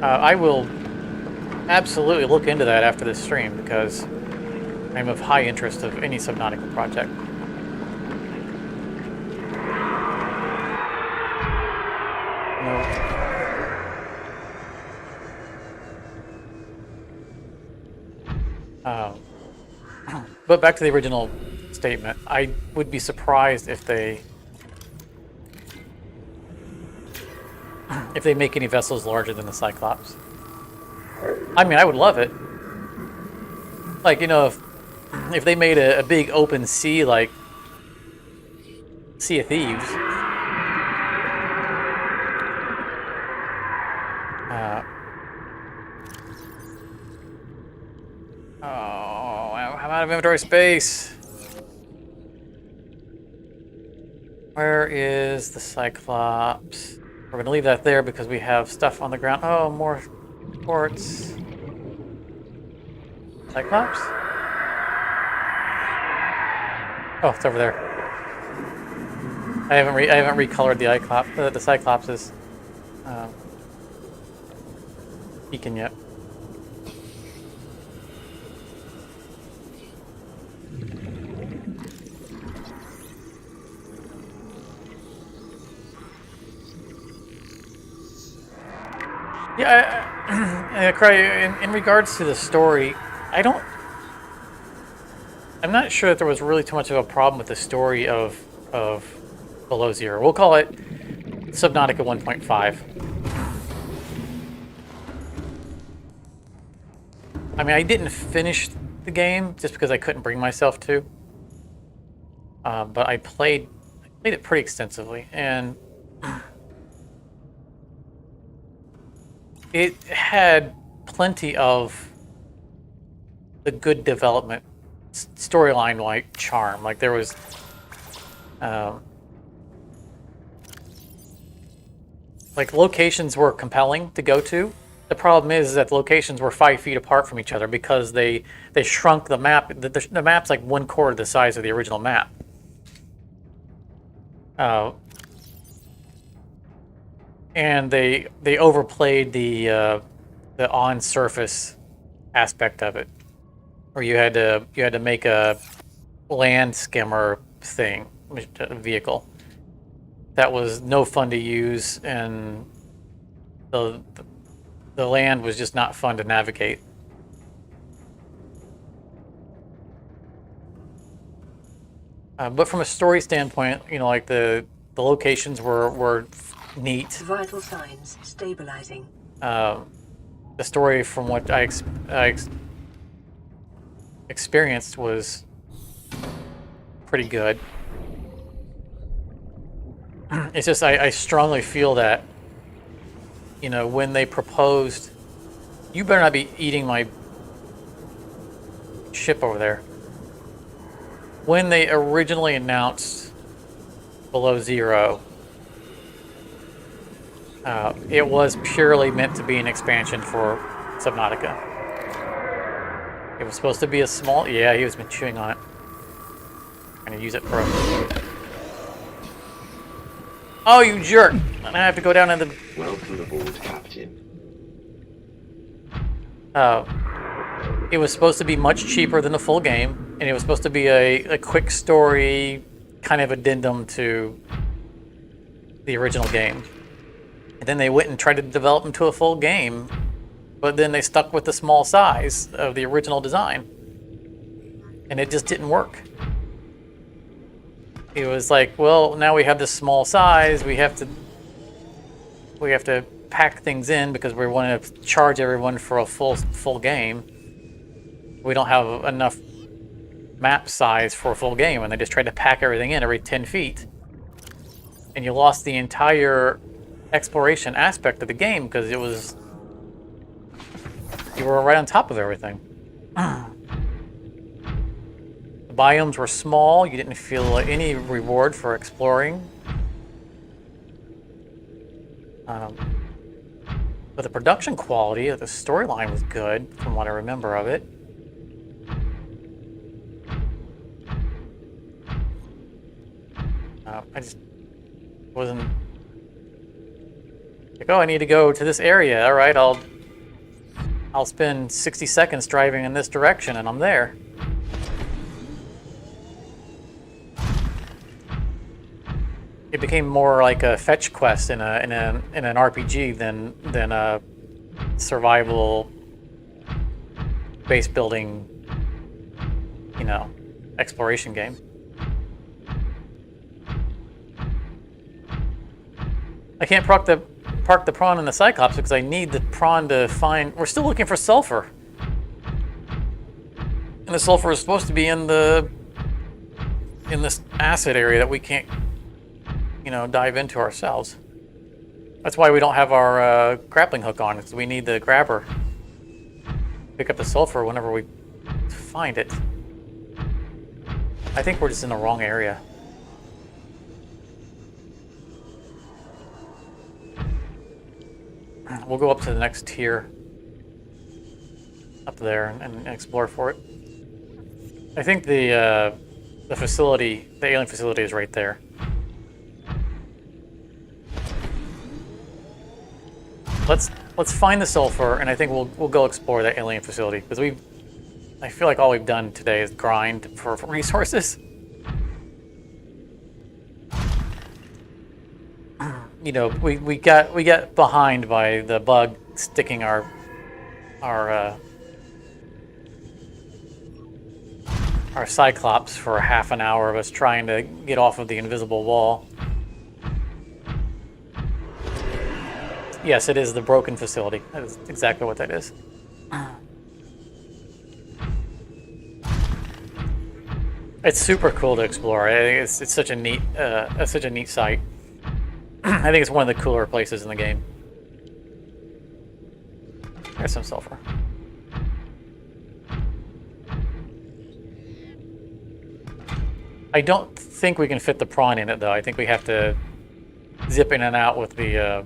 I will absolutely look into that after this stream, because I'm of high interest of any Subnautica project. But back to the original statement, I would be surprised if they make any vessels larger than the Cyclops. I mean, I would love it. Like, you know, if they made a big open sea, like Sea of Thieves. I'm out of inventory space. Where is the Cyclops? We're going to leave that there because we have stuff on the ground. Oh, more ports. Cyclops? Oh, it's over there. I haven't recolored the Cyclopses beacon yet. Yeah, Cry, in regards to the story, I'm not sure that there was really too much of a problem with the story of Below Zero. We'll call it Subnautica 1.5. I mean, I didn't finish the game just because I couldn't bring myself to. But I played it pretty extensively, and it had plenty of the good development storyline like charm. Like, there was like, locations were compelling to go to. The problem is that the locations were 5 feet apart from each other because they shrunk the map. The map's like 1/4 the size of the original map. And they overplayed the on-surface aspect of it, where you had to make a land skimmer thing, a vehicle that was no fun to use, and the land was just not fun to navigate. But from a story standpoint, you know, like the locations were neat. Vital signs stabilizing. The story, from what I experienced was pretty good. It's just I strongly feel that, you know, when they proposed, you better not be eating my ship over there. When they originally announced Below Zero, it was purely meant to be an expansion for Subnautica. It was supposed to be a small... Yeah, he was been chewing on it. I'm gonna use it for a... Oh, you jerk! And I have to go down in the... Welcome aboard, Captain. It was supposed to be much cheaper than the full game, and it was supposed to be a quick story kind of addendum to the original game. And then they went and tried to develop them to a full game, but then they stuck with the small size of the original design. And it just didn't work. It was like, well, now we have this small size, we have to pack things in because we want to charge everyone for a full game. We don't have enough map size for a full game, and they just tried to pack everything in every 10 feet. And you lost the entire exploration aspect of the game because it was... You were right on top of everything. The biomes were small, you didn't feel any reward for exploring. But the production quality of the storyline was good, from what I remember of it. I just wasn't like, oh, I need to go to this area. All right, I'll spend 60 seconds driving in this direction, and I'm there. It became more like a fetch quest in an RPG than a survival base building, you know, exploration game. I can't park the prawn in the Cyclops because I need the prawn to find... We're still looking for sulfur. And the sulfur is supposed to be in this acid area that we can't, you know, dive into ourselves. That's why we don't have our grappling hook on, because we need the grabber. Pick up the sulfur whenever we find it. I think we're just in the wrong area. We'll go up to the next tier. Up there and explore for it. I think the facility, the alien facility is right there. Let's find the sulfur, and I think we'll go explore that alien facility, because I feel like all we've done today is grind for resources. You know, we got behind by the bug sticking our Cyclops for half an hour of us trying to get off of the invisible wall. Yes, it is the broken facility. That is exactly what that is. It's super cool to explore. It's such a neat site. I think it's one of the cooler places in the game. There's some sulfur. I don't think we can fit the prawn in it, though. I think we have to zip in and out with the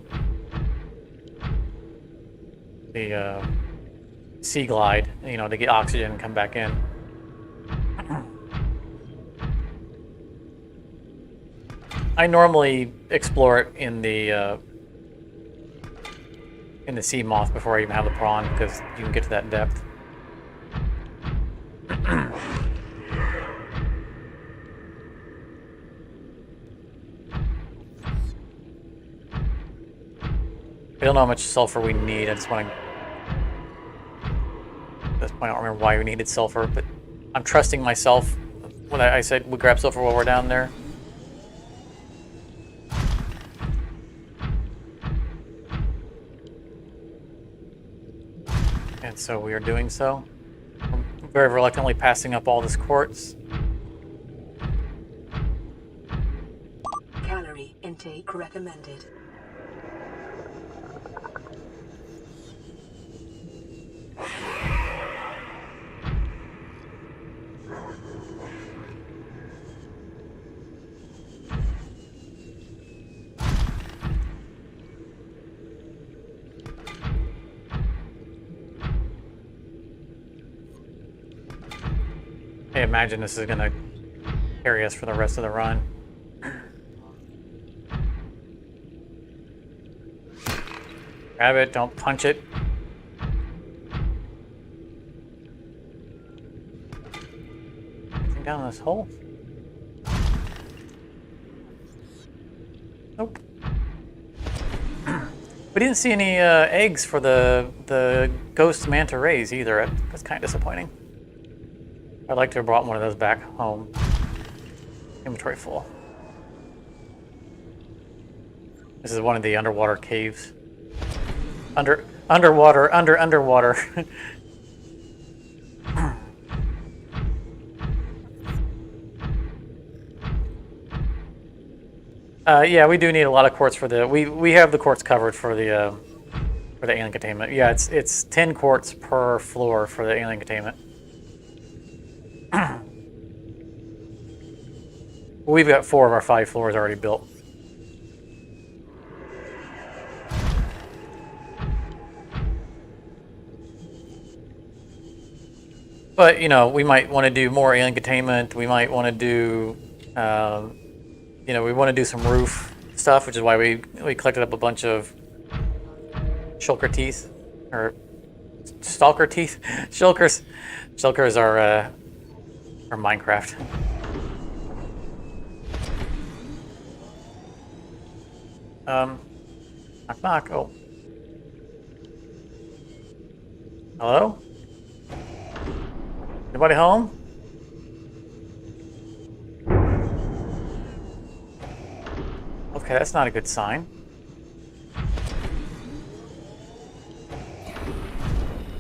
sea glide, you know, to get oxygen and come back in. I normally explore it in the sea moth before I even have the prawn, because you can get to that depth. I don't know how much sulfur we need. I just want to... At this point, I don't remember why we needed sulfur, but I'm trusting myself when I said we grab sulfur while we're down there. And so we are doing so. I'm very reluctantly passing up all this quartz. Calorie intake recommended. I imagine this is gonna carry us for the rest of the run. Grab it, don't punch it. Anything down in this hole? Nope. We didn't see any eggs for the ghost manta rays either. That's kind of disappointing. I'd like to have brought one of those back home. Inventory full. This is one of the underwater caves. Underwater. Yeah, we do need a lot of quartz for the. We have the quartz covered for the alien containment. Yeah, it's 10 quartz per floor for the alien containment. We've got 4 of our 5 floors already built. But, you know, we might want to do more alien containment. We might want to do, you know, we want to do some roof stuff, which is why we collected up a bunch of shulker teeth, or stalker teeth. Shulkers. Shulkers are Minecraft. Knock knock. Oh. Hello? Anybody home? Okay, that's not a good sign.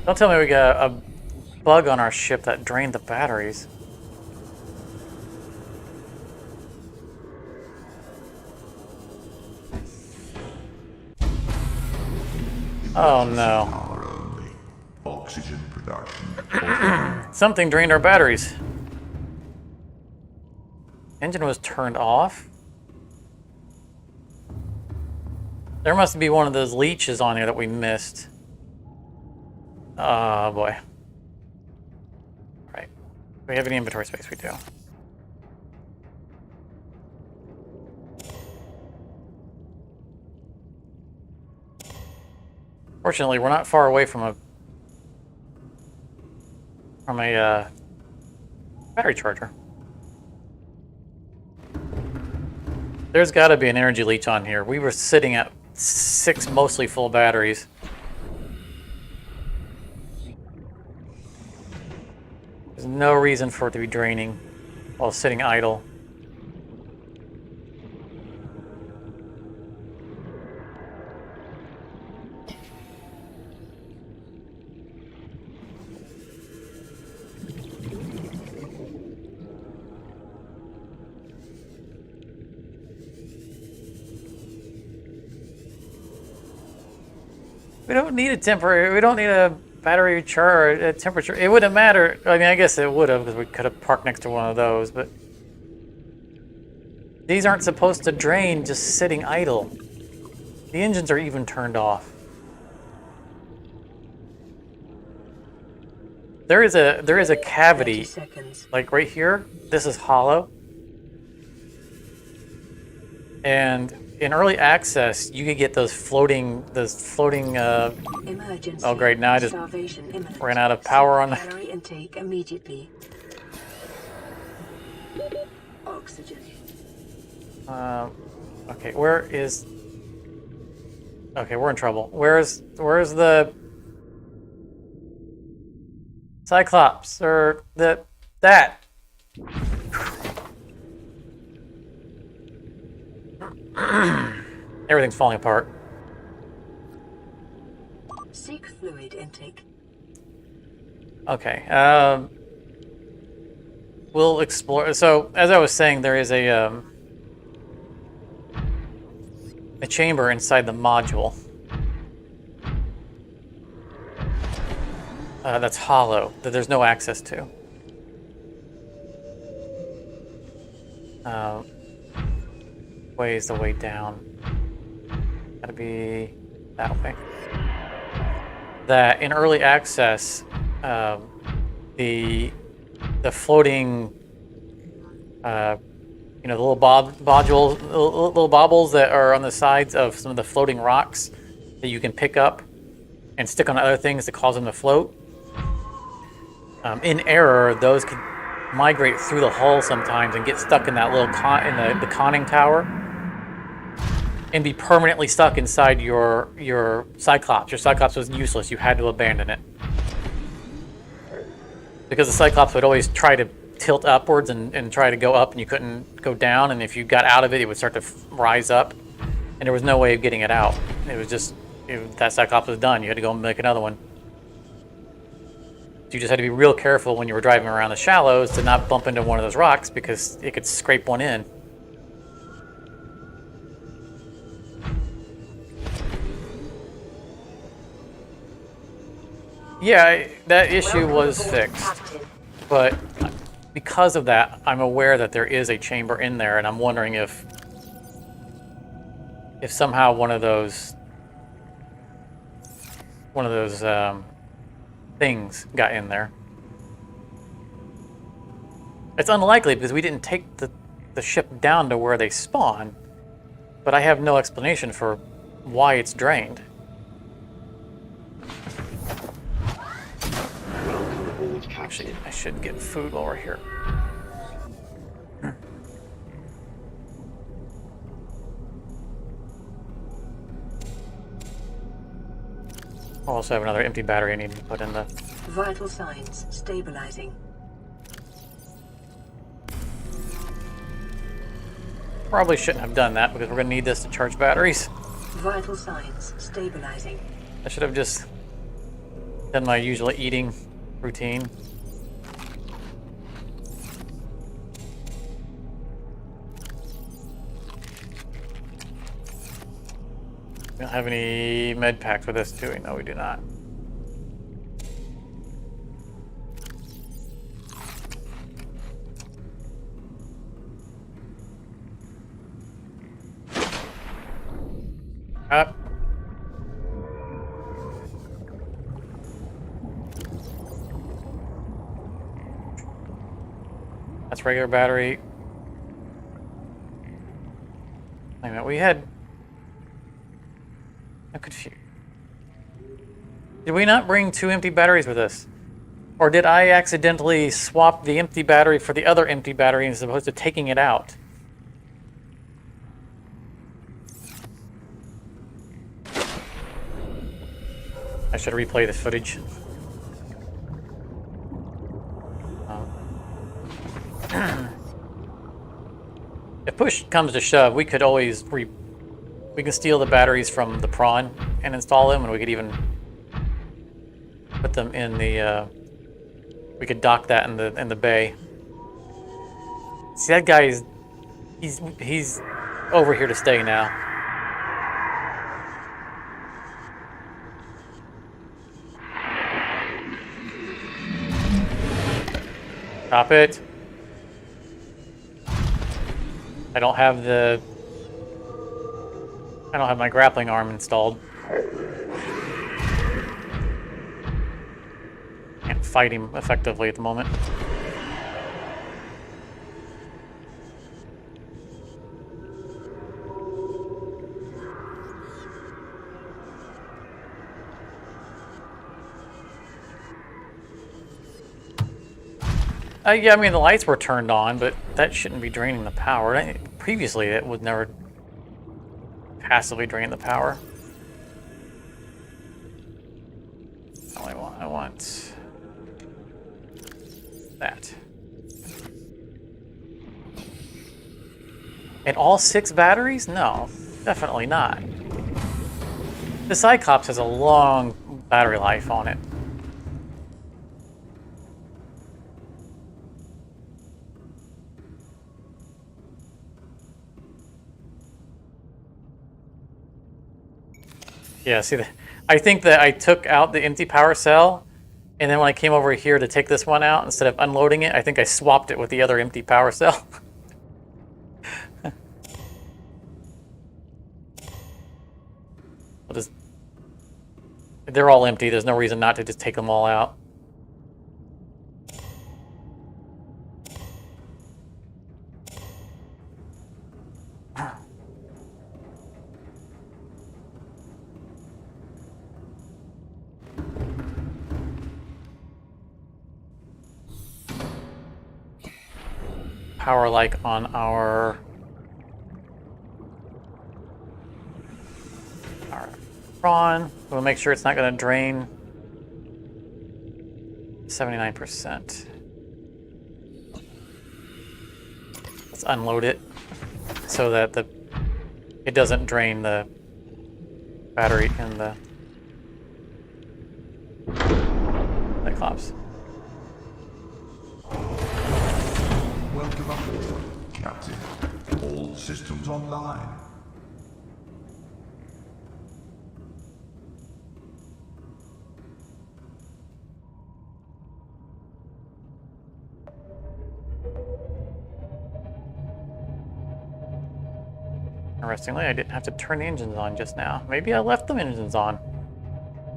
Don't tell me we got a bug on our ship that drained the batteries. Oh no. Power only. Oxygen production. Something drained our batteries. Engine was turned off. There must be one of those leeches on here that we missed. Oh boy. Right. Do we have any inventory space? We do. Fortunately, we're not far away from a battery charger. There's got to be an energy leech on here. We were sitting at 6 mostly full batteries. There's no reason for it to be draining while sitting idle. We don't need a temporary, we don't need a battery charge, a temperature. It wouldn't matter. I mean, I guess it would have, because we could have parked next to one of those, but these aren't supposed to drain just sitting idle. The engines are even turned off. There is a cavity, like right here. This is hollow. And in early access, you could get those floating. Emergency. Oh great! Now I just Starvation imminent. ran out of power on the. Calorie intake immediately. Oxygen. Okay, where is? Okay, we're in trouble. Where's the Cyclops or that? Everything's falling apart. Seek fluid intake. Okay. we'll explore. So, as I was saying, there is a chamber inside the module that's hollow, that there's no access to. Way is the way down. Gotta be that way. That in early access, the floating, the little little baubles that are on the sides of some of the floating rocks that you can pick up and stick on other things to cause them to float. In error, those could migrate through the hull sometimes and get stuck in that little the conning tower and be permanently stuck inside your Cyclops. Your Cyclops was useless. You had to abandon it. Because the Cyclops would always try to tilt upwards and try to go up, and you couldn't go down, and if you got out of it, it would start to rise up, and there was no way of getting it out. It was just, that Cyclops was done. You had to go and make another one. You just had to be real careful when you were driving around the shallows to not bump into one of those rocks, because it could scrape one in. Yeah, that issue was fixed, but because of that, I'm aware that there is a chamber in there, and I'm wondering if somehow one of those things got in there. It's unlikely because we didn't take the ship down to where they spawn, but I have no explanation for why it's drained. Welcome aboard, Captain. Actually, I should get food while we're here. I also have another empty battery I need to put in the... Vital signs stabilizing. Probably shouldn't have done that because we're going to need this to charge batteries. Vital signs stabilizing. I should have just done my usual eating routine. We don't have any med packs with us, do we? No, we do not. Up. That's regular battery. Wait a minute, we had... I'm confused. Did we not bring 2 empty batteries with us? Or did I accidentally swap the empty battery for the other empty battery as opposed to taking it out? I should replay this footage. If push comes to shove, we could always we can steal the batteries from the prawn and install them, and we could even put them in the we could dock that in the bay. See, that guy is he's over here to stay now. Stop it. I don't have my grappling arm installed. Can't fight him effectively at the moment. Yeah, I mean, the lights were turned on, but that shouldn't be draining the power. Previously, it would never passively drain the power. I want that. And all 6 batteries? No, definitely not. The Cyclops has a long battery life on it. Yeah, see, I think that I took out the empty power cell, and then when I came over here to take this one out, instead of unloading it, I think I swapped it with the other empty power cell. We'll just, they're all empty. There's no reason not to just take them all out. Power like on our prawn. We'll make sure it's not going to drain 79%. Let's unload it so that it doesn't drain the battery in the Cyclops. Welcome aboard, Captain. All systems online. Interestingly, I didn't have to turn the engines on just now. Maybe I left the engines on.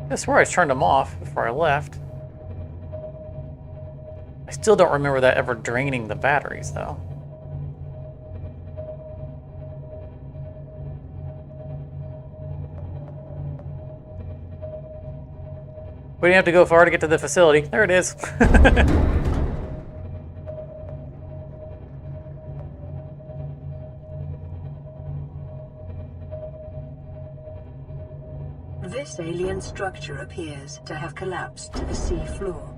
I swear I turned them off before I left. I still don't remember that ever draining the batteries, though. We didn't have to go far to get to the facility. There it is. This alien structure appears to have collapsed to the sea floor.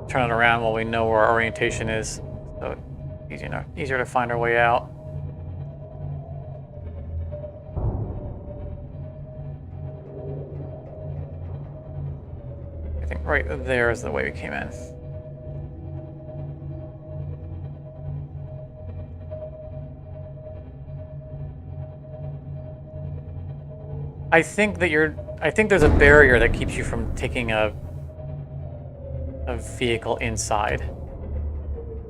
Turn it around while we know where our orientation is, so it's easier to find our way out. I think right there is the way we came in. I think there's a barrier that keeps you from taking a vehicle inside.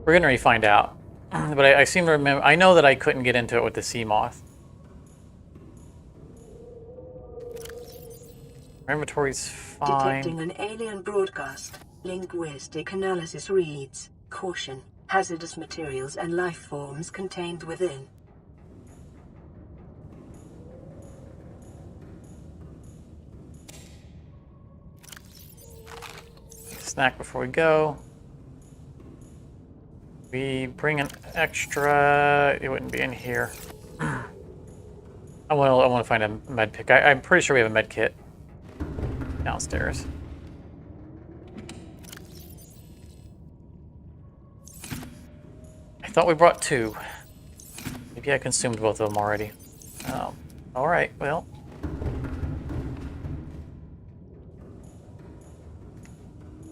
We're gonna find out, but I seem to remember. I know that I couldn't get into it with the sea moth. Our inventory's fine. Detecting an alien broadcast. Linguistic analysis reads, "Caution, hazardous materials and life forms contained within." Snack before we go. We bring an extra. It wouldn't be in here. I want to find a med pick. I'm pretty sure we have a med kit downstairs. I thought we brought 2. Maybe I consumed both of them already. Oh, all right. Well.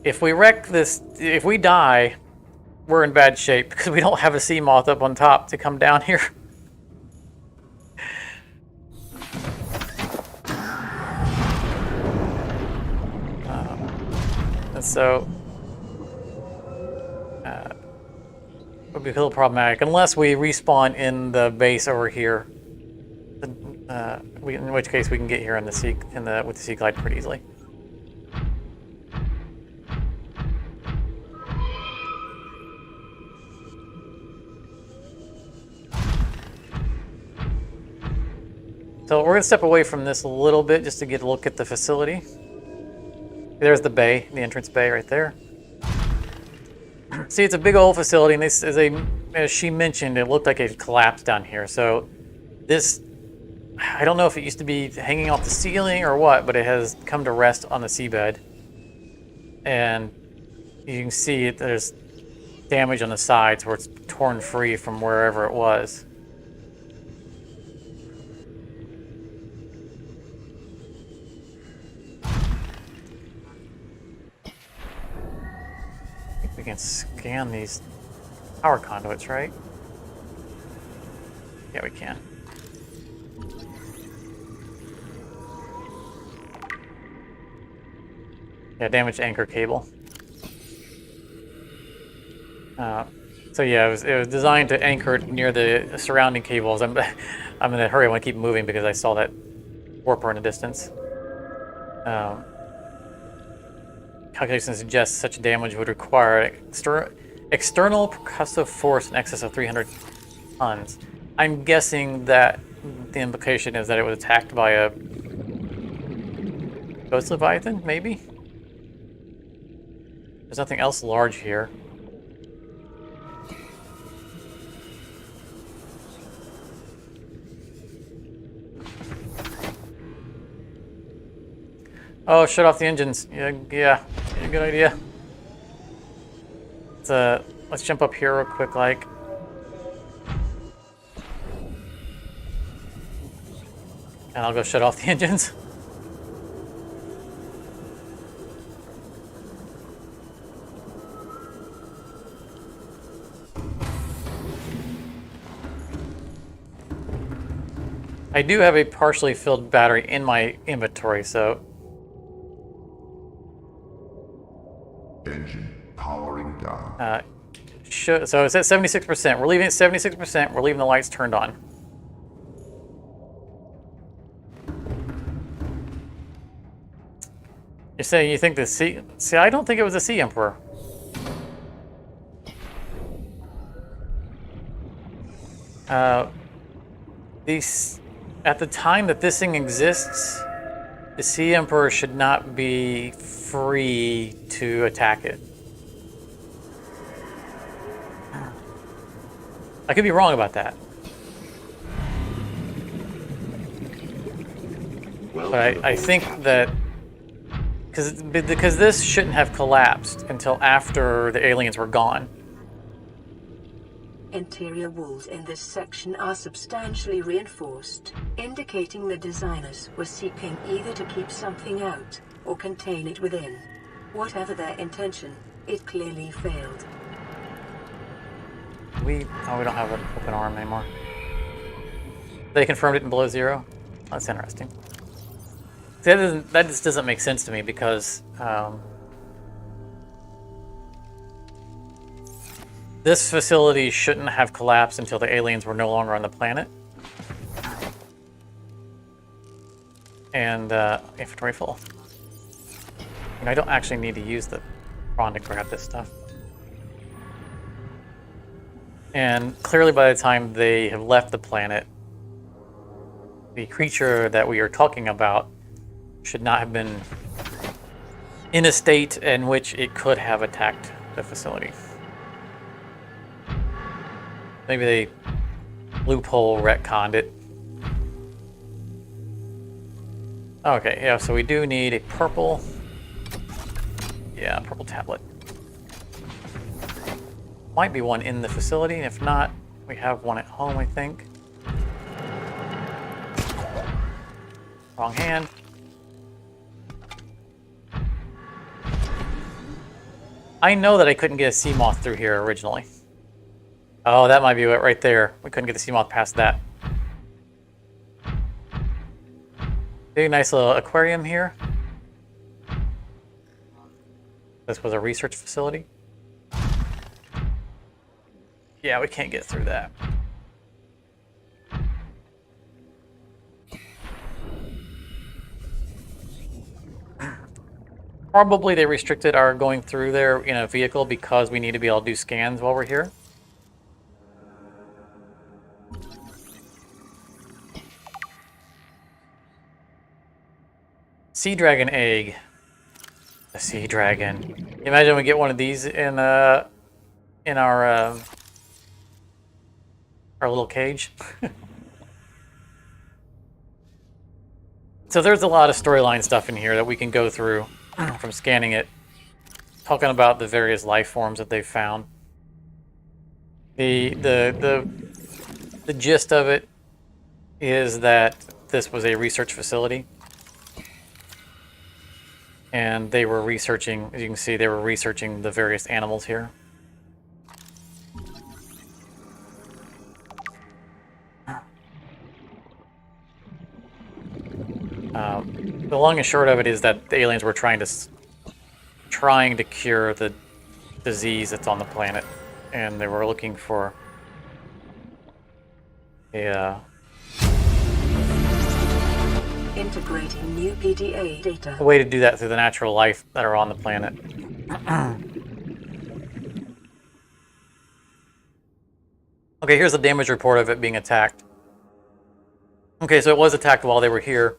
If we wreck this, if we die, we're in bad shape because we don't have a sea moth up on top to come down here. And so, it would be a little problematic unless we respawn in the base over here. In which case we can get here with the sea glide pretty easily. So we're going to step away from this a little bit just to get a look at the facility. There's the bay, the entrance bay right there. See, it's a big old facility, and this is as she mentioned, it looked like it collapsed down here. So this, I don't know if it used to be hanging off the ceiling or what, but it has come to rest on the seabed. And you can see there's damage on the sides where it's torn free from wherever it was. We can scan these power conduits, right? Yeah, we can. Yeah, damaged anchor cable. So yeah, it was designed to anchor it near the surrounding cables. I'm in a hurry. I want to keep moving because I saw that warper in the distance. Calculations suggest such damage would require external percussive force in excess of 300 tons. I'm guessing that the implication is that it was attacked by a ghost leviathan, maybe? There's nothing else large here. Oh, shut off the engines. Yeah, good idea. Let's jump up here real quick, like. And I'll go shut off the engines. I do have a partially filled battery in my inventory, so... Engine powering down. So it's at 76%. We're leaving it at 76%. We're leaving the lights turned on. You're saying you think the Sea... See, I don't think it was the Sea Emperor. At the time that this thing exists, the Sea Emperor should not be free to attack it. I could be wrong about that. But I think that... Because this shouldn't have collapsed until after the aliens were gone. Interior walls in this section are substantially reinforced, indicating the designers were seeking either to keep something out or contain it within. Whatever their intention, it clearly failed. We don't have an open arm anymore. They confirmed it in below zero? That's interesting. See, that just doesn't make sense to me because this facility shouldn't have collapsed until the aliens were no longer on the planet. And inventory full. And I don't actually need to use the prawn to grab this stuff. And clearly by the time they have left the planet, the creature that we are talking about should not have been in a state in which it could have attacked the facility. Maybe they loophole retconned it. Okay, yeah, so we do need a purple. Yeah, purple tablet. Might be one in the facility, and if not, we have one at home, I think. Wrong hand. I know that I couldn't get a sea moth through here originally. Oh, that might be it right there. We couldn't get the sea moth past that. Big, nice little aquarium here. This was a research facility. Yeah, we can't get through that. Probably they restricted our going through there in a vehicle because we need to be able to do scans while we're here. Sea dragon egg. A sea dragon. Imagine we get one of these in our little cage. So there's a lot of storyline stuff in here that we can go through from scanning it, talking about the various life forms that they've found. The gist of it is that this was a research facility. And they were researching, as you can see, they were researching the various animals here. The long and short of it is that the aliens were trying to cure the disease that's on the planet, and they were looking for Integrating new PDA data. a way to do that through the natural life that are on the planet. Okay, here's the damage report of it being attacked. Okay, so it was attacked while they were here.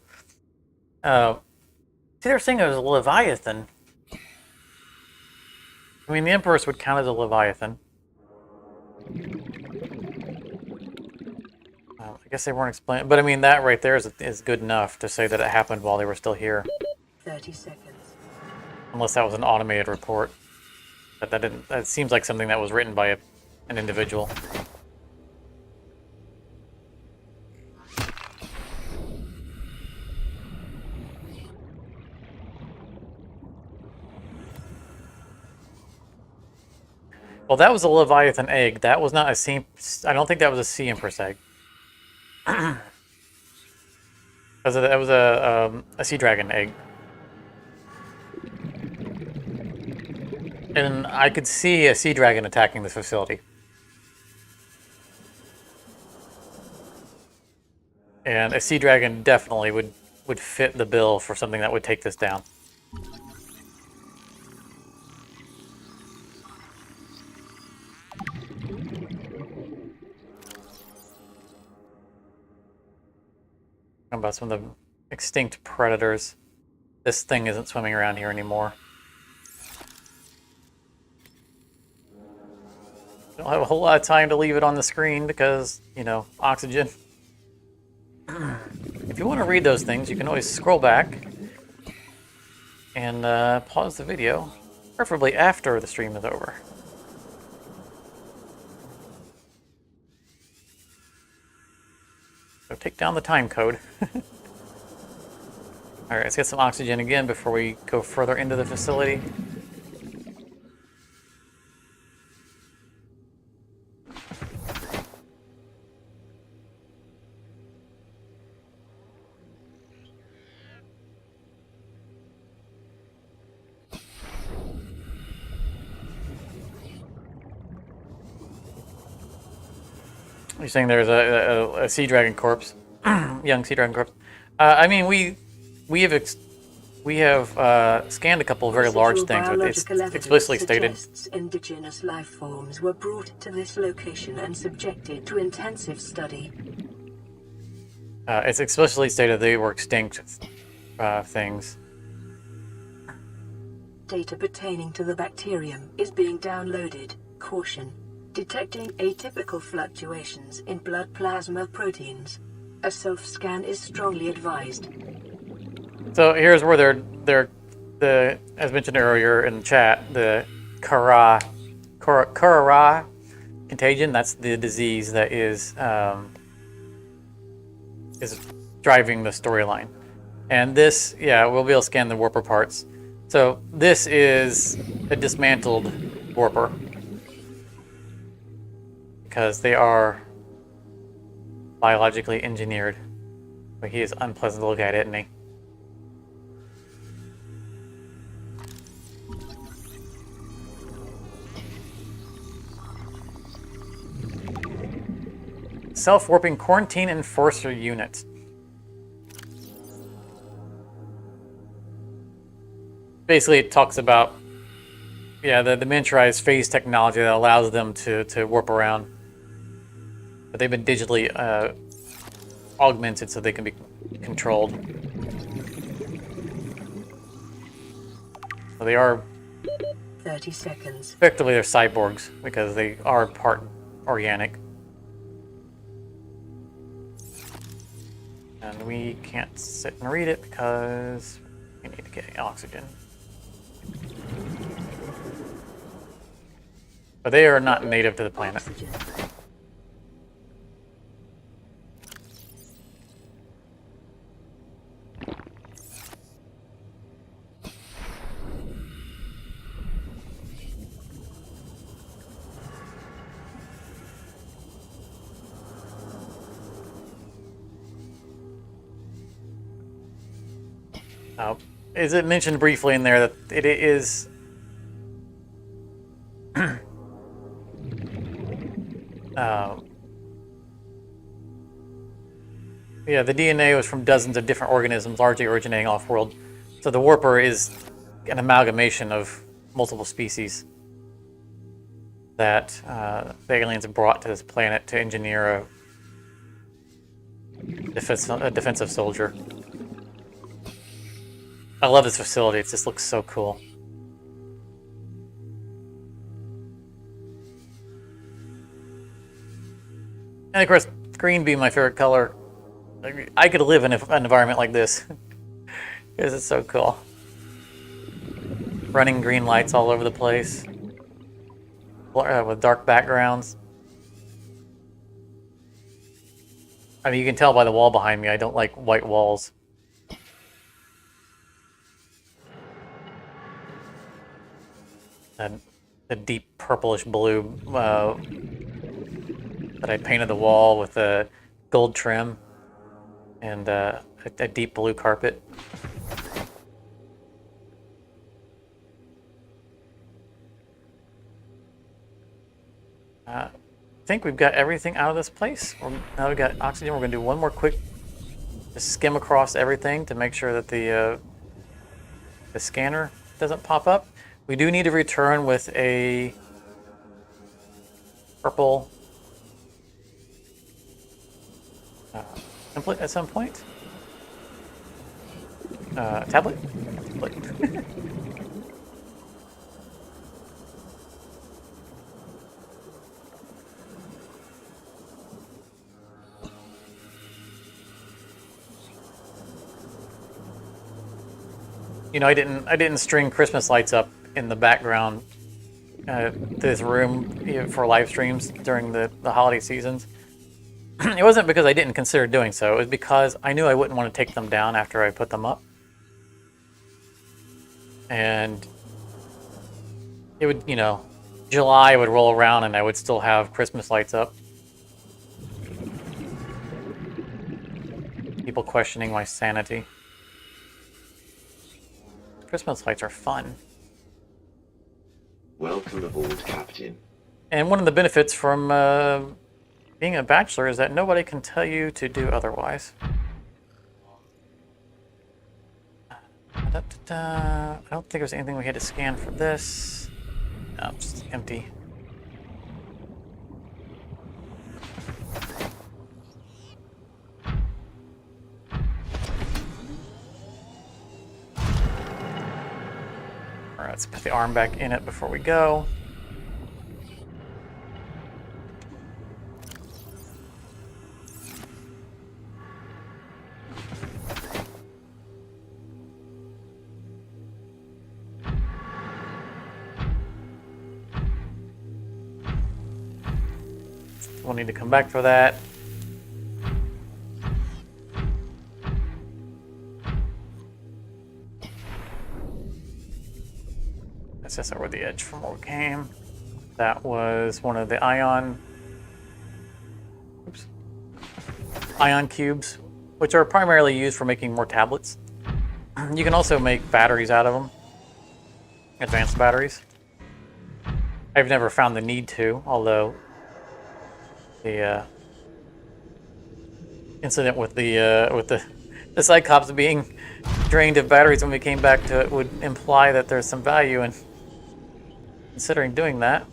See, they're saying it was a Leviathan. I mean, the Empress would count as a Leviathan. I guess they weren't explaining, but I mean, that right there is good enough to say that it happened while they were still here. 30 seconds. Unless that was an automated report. But that didn't. That seems like something that was written by an individual. Well, that was a Leviathan egg. That was not a sea. I don't think that was a sea Empress egg. That was a sea dragon egg. And I could see a sea dragon attacking this facility. And a sea dragon definitely would fit the bill for something that would take this down. About some of the extinct predators. This thing isn't swimming around here anymore. Don't have a whole lot of time to leave it on the screen because, you know, oxygen. If you want to read those things, you can always scroll back and pause the video, preferably after the stream is over. So take down the time code. Alright, let's get some oxygen again before we go further into the facility. You're saying there's a sea dragon corpse, young sea dragon corpse. I mean, we have scanned a couple of very large things, but it's explicitly stated. Indigenous life forms were brought to this location and subjected to intensive study. It's explicitly stated they were extinct things. Data pertaining to the bacterium is being downloaded. Caution. Detecting atypical fluctuations in blood plasma proteins. A self-scan is strongly advised. So here's where they're as mentioned earlier in the chat, the Kara contagion. That's the disease that is driving the storyline. And this, yeah, we'll be able to scan the warper parts. So this is a dismantled warper. Because they are biologically engineered. But he is unpleasant to look at, isn't he? Self-warping quarantine enforcer unit. Basically, it talks about, yeah, the miniaturized phase technology that allows them to warp around. But they've been digitally augmented so they can be controlled. So they are 30 seconds. Effectively, they're cyborgs because they are part organic. And we can't sit and read it because we need to get oxygen. But they are not native to the planet. Oxygen. Is it mentioned briefly in there that it is yeah, the DNA was from dozens of different organisms, largely originating off-world. So the warper is an amalgamation of multiple species that the aliens brought to this planet to engineer a defensive soldier. I love this facility. It just looks so cool. And of course, green being my favorite color. I could live in an environment like this because it's so cool. Running green lights all over the place with dark backgrounds. I mean, you can tell by the wall behind me, I don't like white walls. And a deep purplish blue that I painted the wall with a gold trim and a deep blue carpet. I think we've got everything out of this place. Now we've got oxygen. We're going to do one more quick, just skim across everything to make sure that the scanner doesn't pop up. We do need to return with a purple template at some point. Tablet? You know, I didn't string Christmas lights up in the background to this room for live streams during the holiday seasons. It wasn't because I didn't consider doing so. It was because I knew I wouldn't want to take them down after I put them up. And it would, you know, July would roll around and I would still have Christmas lights up. People questioning my sanity. Christmas lights are fun. Welcome aboard, Captain. And one of the benefits from being a bachelor is that nobody can tell you to do otherwise. I don't think there's anything we had to scan for this. No, just empty. Alright, let's put the arm back in it before we go. We'll need to come back for that. That's just over the edge from where we came. That was one of the ion cubes, which are primarily used for making more tablets. You can also make batteries out of them, advanced batteries. I've never found the need to, although the incident with the Cyclops being drained of batteries when we came back to it would imply that there's some value in considering doing that.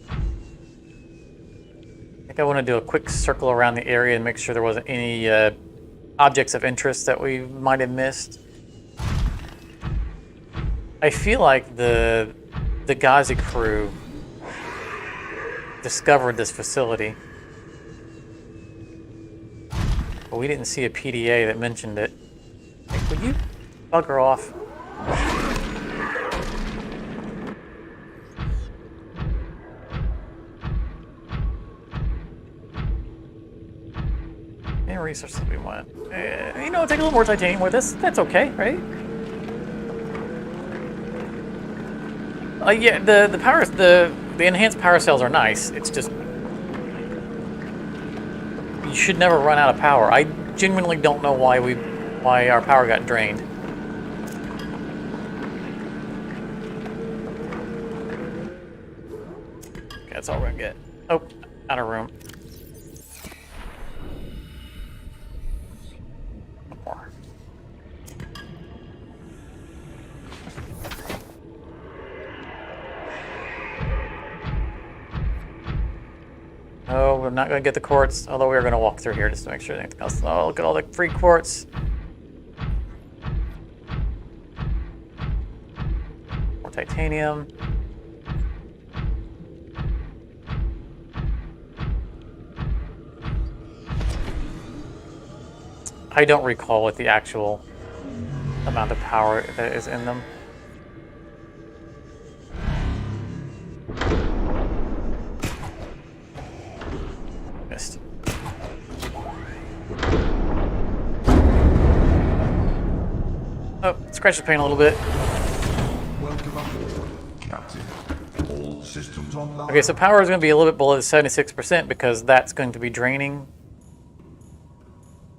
I think I want to do a quick circle around the area and make sure there wasn't any objects of interest that we might have missed. I feel like the Gazi crew discovered this facility, but we didn't see a PDA that mentioned it. Like, would you bugger off? Any resources we want? You know, take a little more titanium with us. That's okay, right? Yeah, the enhanced power cells are nice. It's just should never run out of power. I genuinely don't know why our power got drained. Okay, that's all we're gonna get. Oh, out of room. One more. Oh, we're not going to get the quartz, although we're going to walk through here just to make sure anything else. Oh, look at all the free quartz. More titanium. I don't recall what the actual amount of power that is in them. Missed. Oh, scratch the paint a little bit. Welcome aboard, Captain. All systems online. Okay, so power is going to be a little bit below the 76% because that's going to be draining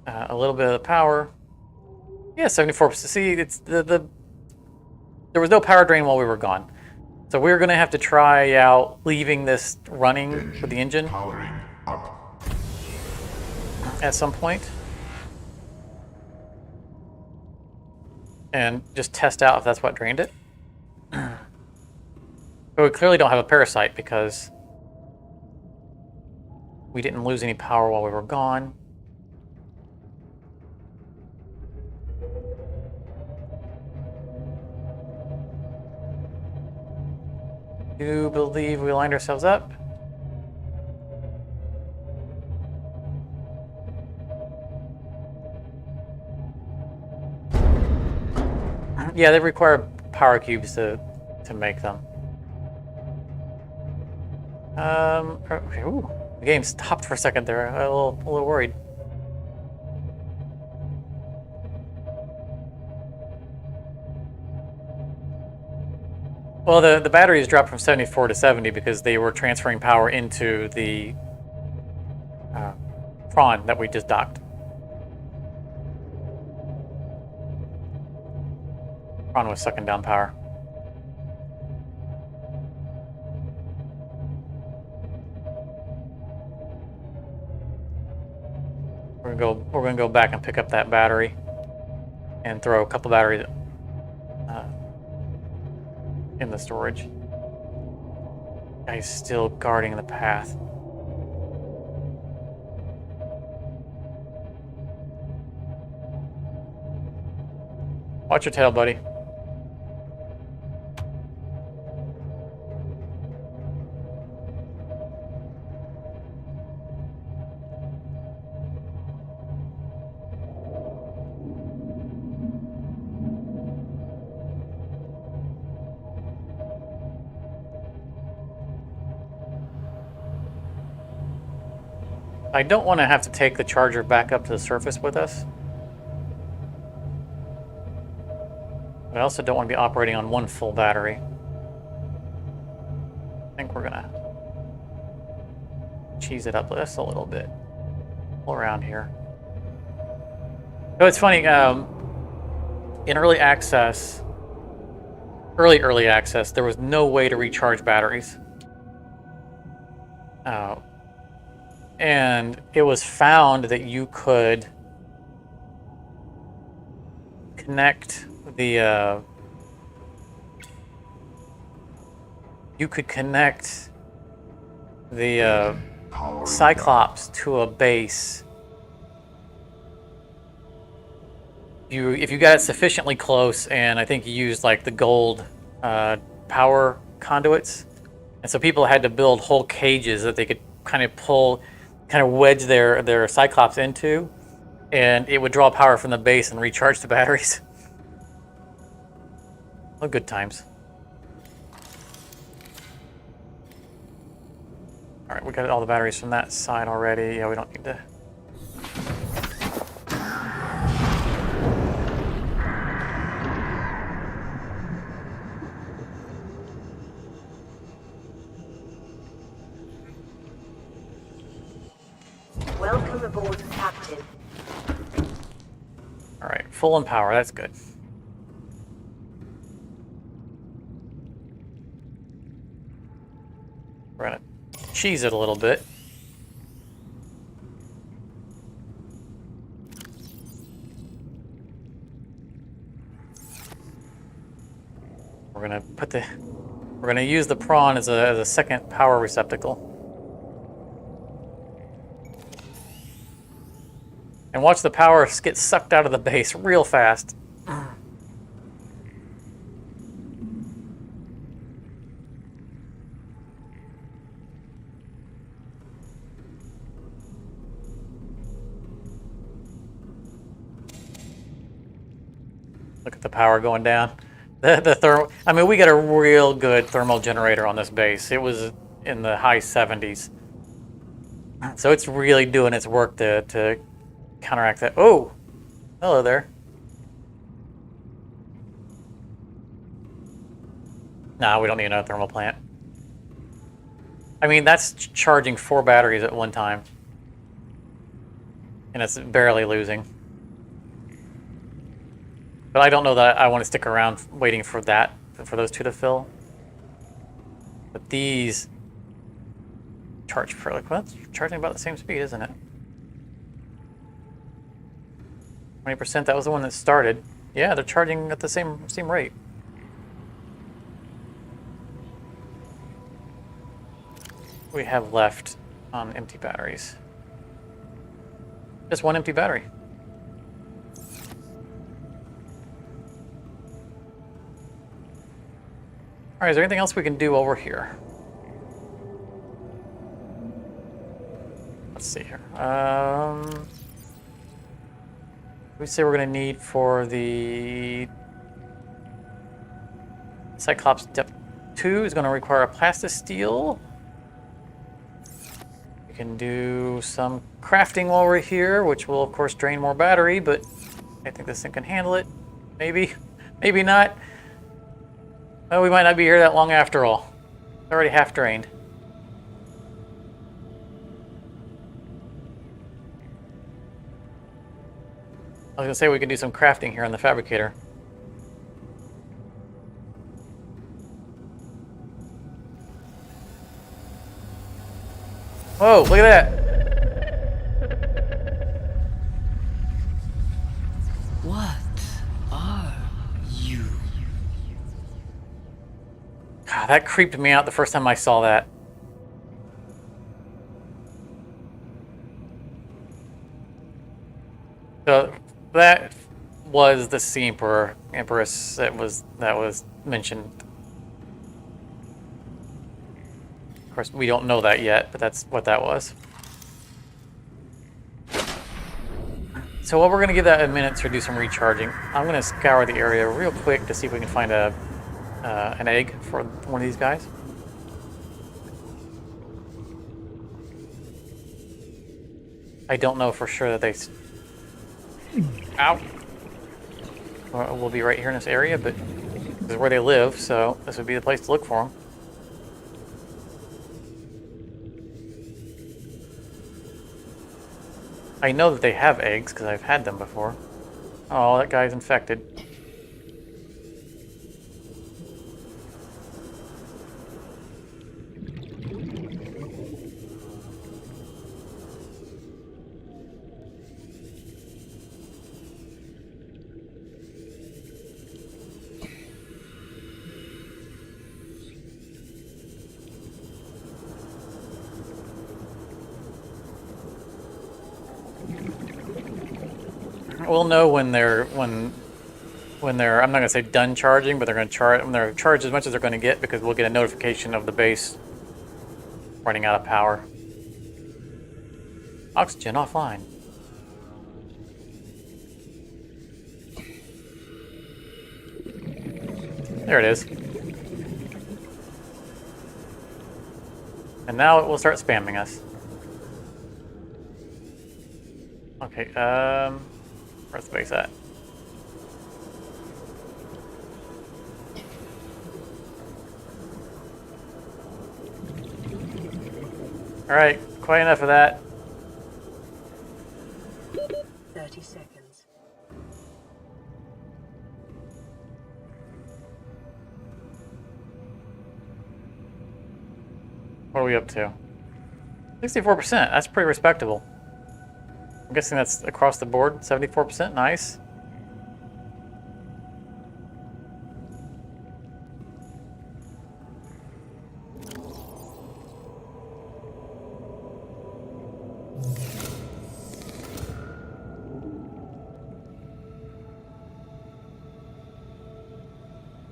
a little bit of the power. Yeah, 74%. See, it's there was no power drain while we were gone. So we're going to have to try out leaving this running with the engine Powering up. at some point. And just test out if that's what drained it. But we clearly don't have a parasite because we didn't lose any power while we were gone. Do believe we lined ourselves up. Yeah, they require power cubes to make them. Ooh, the game stopped for a second there. I'm a little worried. Well, the batteries dropped from 74 to 70 because they were transferring power into the prawn that we just docked. Prawn was sucking down power. We're gonna go back and pick up that battery and throw a couple batteries in the storage. Guy's still guarding the path. Watch your tail, buddy. I don't want to have to take the charger back up to the surface with us. But I also don't want to be operating on one full battery. I think we're gonna cheese it up just a little bit. All around here. So it's funny, in early access, there was no way to recharge batteries. And it was found that you could connect the Cyclops to a base. If you got it sufficiently close, and I think you used like the gold power conduits, and so people had to build whole cages that they could kind of wedge their Cyclops into, and it would draw power from the base and recharge the batteries. Oh, good times. All right, we got all the batteries from that side already. Yeah, we don't need to. Welcome aboard, Captain. All right, full in power. That's good. We're gonna cheese it a little bit. We're gonna use the prawn as a second power receptacle. And watch the power get sucked out of the base real fast. Look at the power going down. The thermal. I mean, we got a real good thermal generator on this base. It was in the high 70s, so it's really doing its work to counteract that. Oh, hello there. Nah, we don't need another thermal plant. I mean, that's charging 4 batteries at one time, and it's barely losing. But I don't know that I want to stick around waiting for those two to fill. But these charge fairly quick. Well, it's charging about the same speed, isn't it? 20%, that was the one that started. Yeah, they're charging at the same rate. We have left on empty batteries. Just one empty battery. Alright, is there anything else we can do over here? Let's see here. We say we're going to need for the Cyclops Depth 2 is going to require a plastisteel. We can do some crafting while we're here, which will of course drain more battery, but I think this thing can handle it. Maybe, maybe not. Well, we might not be here that long after all. It's already half drained. I was gonna say we can do some crafting here on the fabricator. Whoa, look at that! What are you? God, that creeped me out the first time I saw that. So that was the Sea Empress that was mentioned. Of course, we don't know that yet, but that's what that was. So while we're going to give that a minute to do some recharging, I'm going to scour the area real quick to see if we can find an egg for one of these guys. I don't know for sure that they... Ow! We'll be right here in this area, but this is where they live, so this would be the place to look for them. I know that they have eggs because I've had them before. Oh, that guy's infected. We'll know when they're I'm not gonna say done charging, but they're gonna charge when they're charged as much as they're gonna get, because we'll get a notification of the base running out of power. Oxygen offline. There it is. And now it will start spamming us. Okay, where's the base at? Alright, quite enough of that. 30 seconds. What are we up to? 64%. That's pretty respectable. I'm guessing that's across the board. 74%. Nice.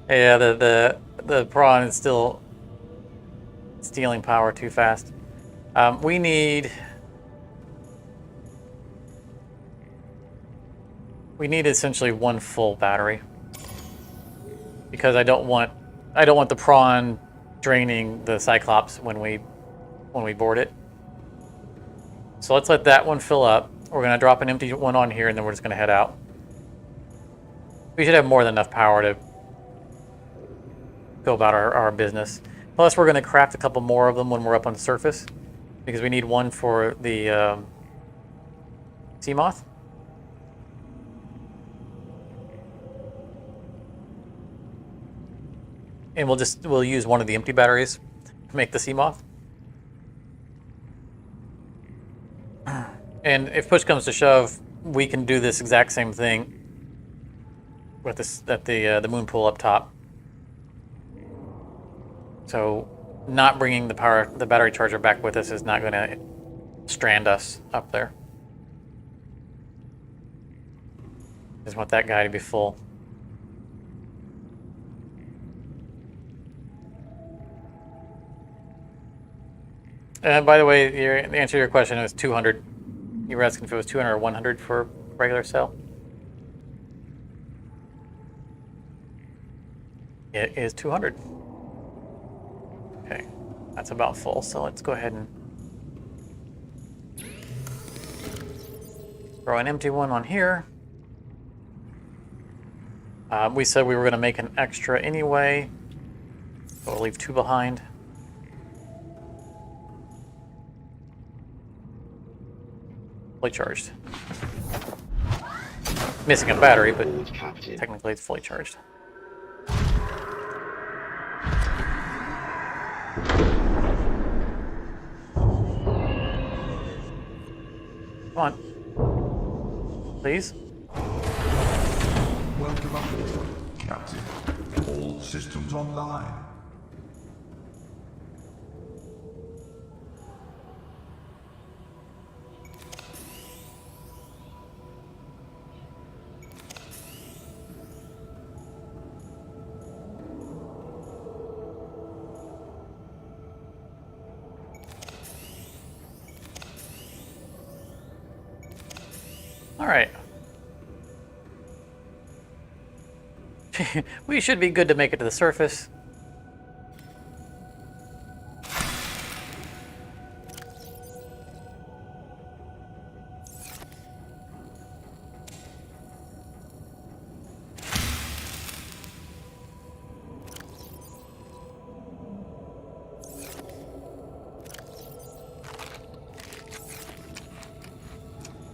Yeah, the prawn is still stealing power too fast. We need essentially one full battery because I don't want the prawn draining the Cyclops when we board it. So let's let that one fill up. We're gonna drop an empty one on here, and then we're just gonna head out. We should have more than enough power to go about our business. Plus, we're gonna craft a couple more of them when we're up on the surface, because we need one for the sea moth. And we'll use one of the empty batteries to make the sea moth. And if push comes to shove, we can do this exact same thing with this at the moon pool up top. So, not bringing the battery charger back with us is not going to strand us up there. Just want that guy to be full. And by the way, the answer to your question is 200. You were asking if it was 200 or 100 for regular cell. It is 200. Okay, that's about full, so let's go ahead and throw an empty one on here. We said we were going to make an extra anyway, so we'll leave 2 behind. Fully charged. Missing a battery, but Aboard, Captain. technically it's fully charged. Come on. Please. Welcome aboard, Captain. All systems online. All right. We should be good to make it to the surface.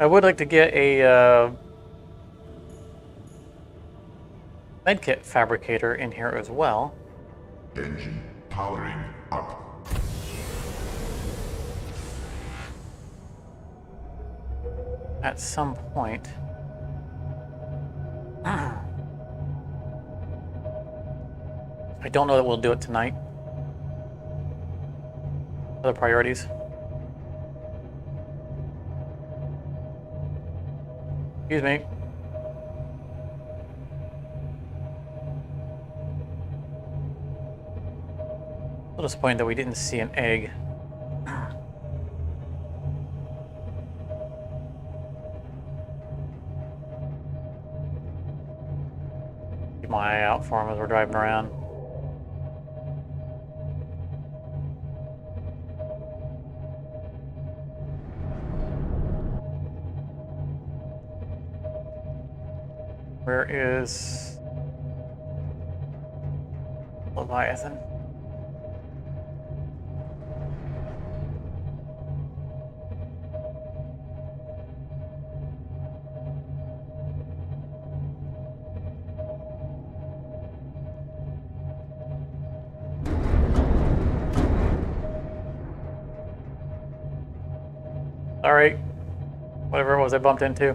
I would like to get a medkit fabricator in here as well. Engine powering up. At some point. I don't know that we'll do it tonight. Other priorities. Excuse me. A little disappointed that we didn't see an egg. Keep my eye out for him as we're driving around. Where is Leviathan? Alright. Whatever it was I bumped into.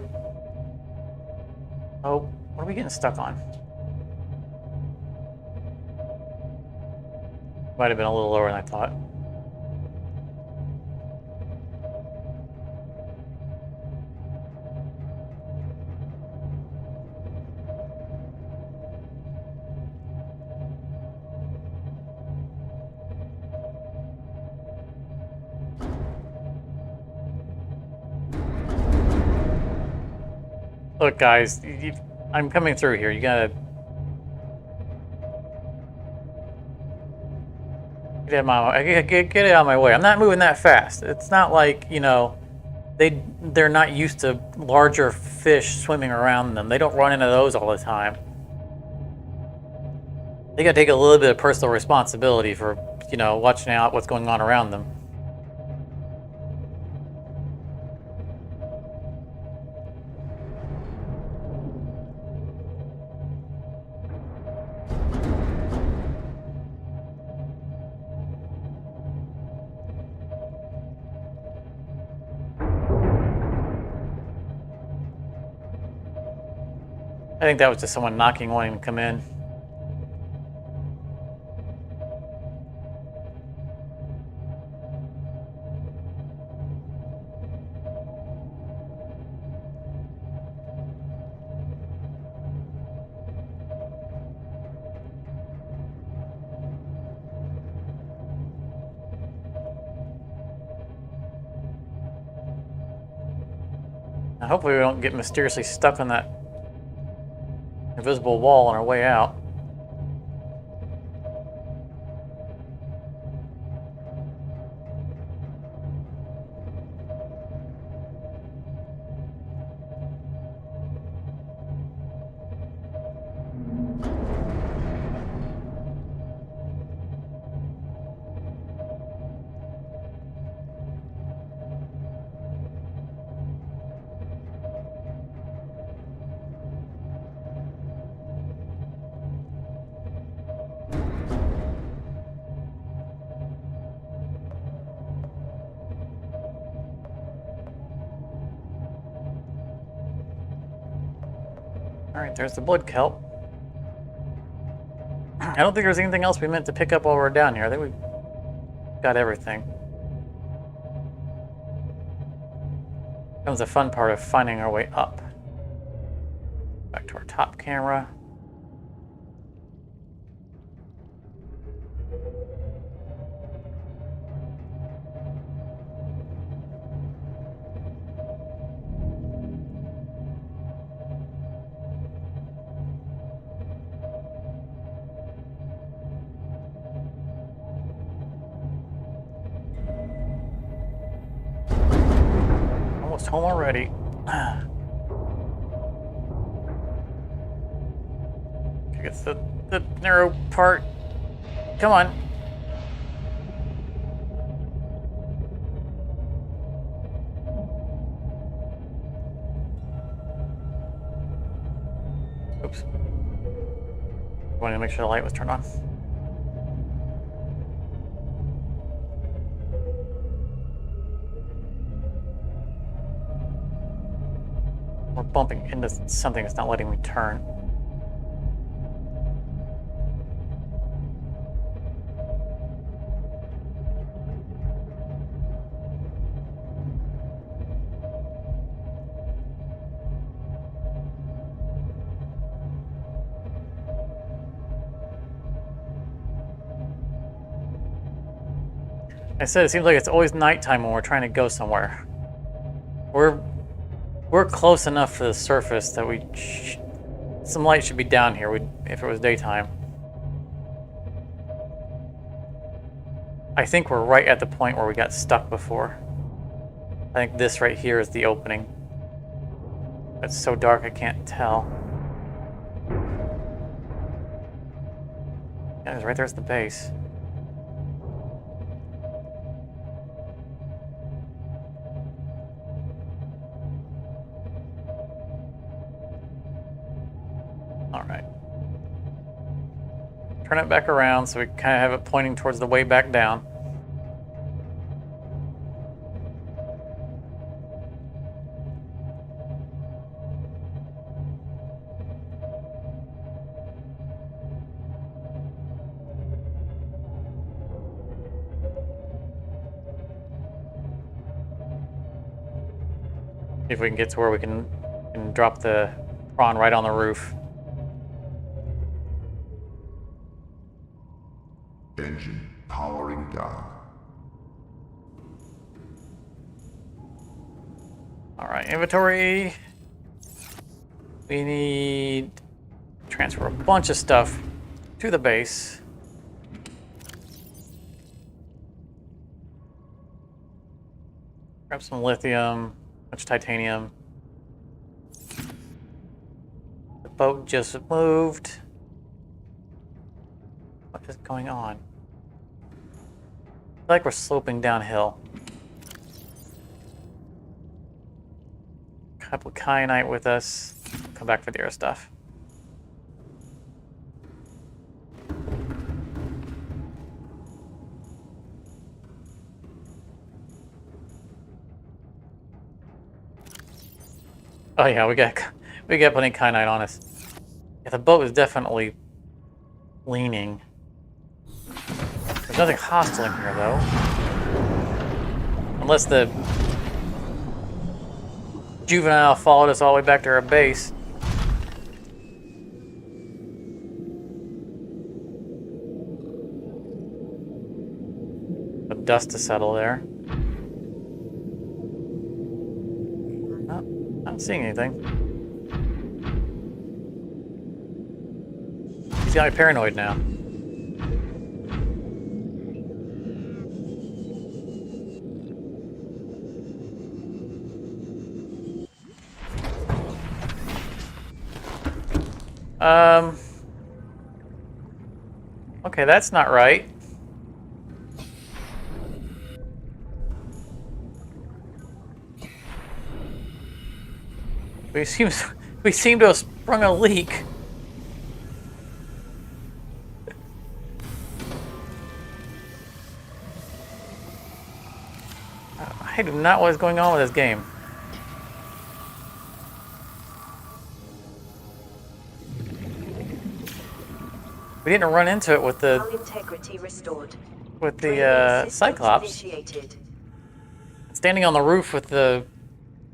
Oh, what are we getting stuck on? Might have been a little lower than I thought. Look, guys, I'm coming through here. You gotta get out of my way. I'm not moving that fast. It's not like, you know, they're not used to larger fish swimming around them. They don't run into those all the time. They gotta take a little bit of personal responsibility for, you know, watching out what's going on around them. I think that was just someone knocking, wanting to come in. Now, hopefully we don't get mysteriously stuck on that invisible wall on our way out. Alright, there's the blood kelp. I don't think there's anything else we meant to pick up while we're down here. I think we got everything. That was the fun part of finding our way up. Back to our top camera. Almost home already. I guess the narrow part. Come on. Oops. Wanted to make sure the light was turned on. We're bumping into something that's not letting me turn. I said it seems like it's always nighttime when we're trying to go somewhere. We're close enough to the surface that some light should be down here if it was daytime. I think we're right at the point where we got stuck before. I think this right here is the opening. It's so dark I can't tell. Yeah, right there's the base. Alright. Turn it back around so we kind of have it pointing towards the way back down. if we can get to where we can drop the prawn right on the roof. Engine powering down. All right, inventory. We need to transfer a bunch of stuff to the base. Grab some lithium, a bunch of titanium. The boat just moved. What is going on? I feel like we're sloping downhill. Couple kyanite with us. Come back for the air stuff. Oh yeah, we got plenty of kyanite on us. Yeah, the boat is definitely leaning. There's nothing hostile in here though. Unless the juvenile followed us all the way back to our base. The dust to settle there. No, not seeing anything. He's got me paranoid now. Okay, that's not right. We seem to have sprung a leak. I do not know what is going on with this game. We didn't run into it with the Hull integrity restored. with Training the systems Cyclops. Initiated. Standing on the roof with the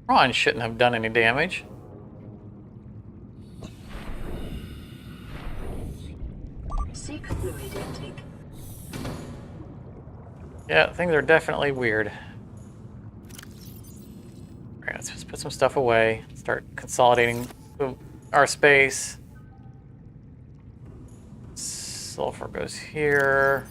prawn shouldn't have done any damage. Seek fluid intake. Yeah, things are definitely weird. Alright, let's just put some stuff away. Start consolidating our space. Sulfur goes here.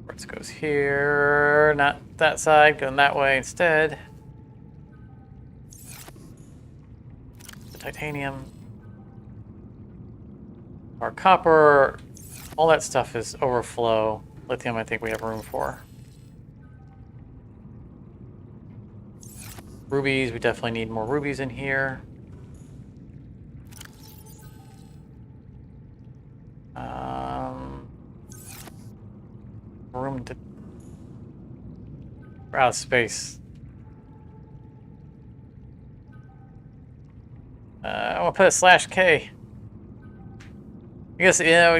Quartz goes here. Not that side, going that way instead. The titanium. Our copper. All that stuff is overflow. Lithium, I think we have room for. Rubies, we definitely need more rubies in here. Room to... We're out of space. I want to put a /K. I guess, yeah,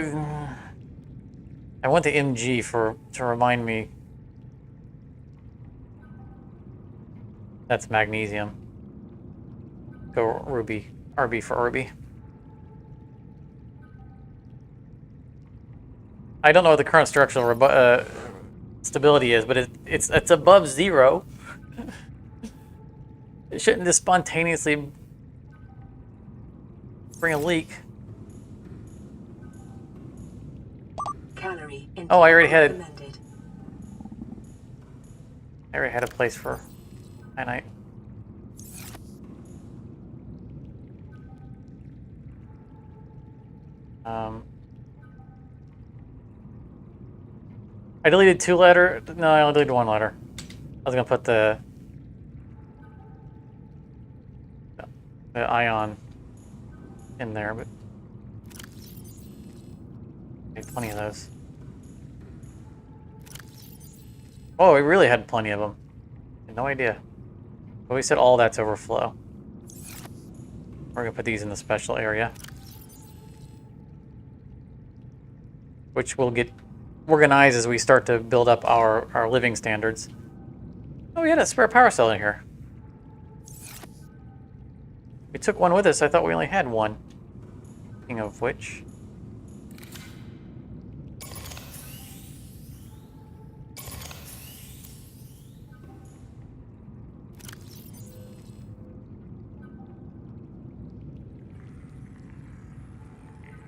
I want the MG to remind me. That's magnesium. Go Ruby. RB for Ruby. I don't know what the current structural stability is, but it's above 0. It shouldn't just spontaneously bring a leak. Calorie intake Oh, I already had it. recommended. I already had a place for kyanite. I deleted 2 letters. No, I only deleted 1 letter. I was gonna put the ion in there, but I had plenty of those. Oh, we really had plenty of them. I had no idea. But we said all that's overflow. We're gonna put these in the special area. which will get organized as we start to build up our living standards. Oh, we had a spare power cell in here. We took one with us. I thought we only had one. Speaking of which...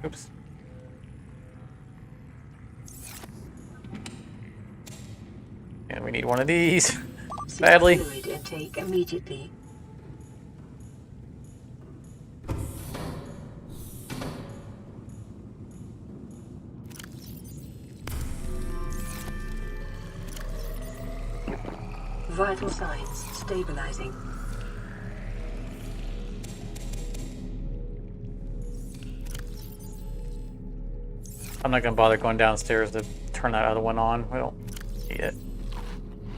Oops. And we need one of these. Badly. Fluid intake immediately. Vital signs stabilizing. I'm not going to bother going downstairs to turn that other one on. We don't need it.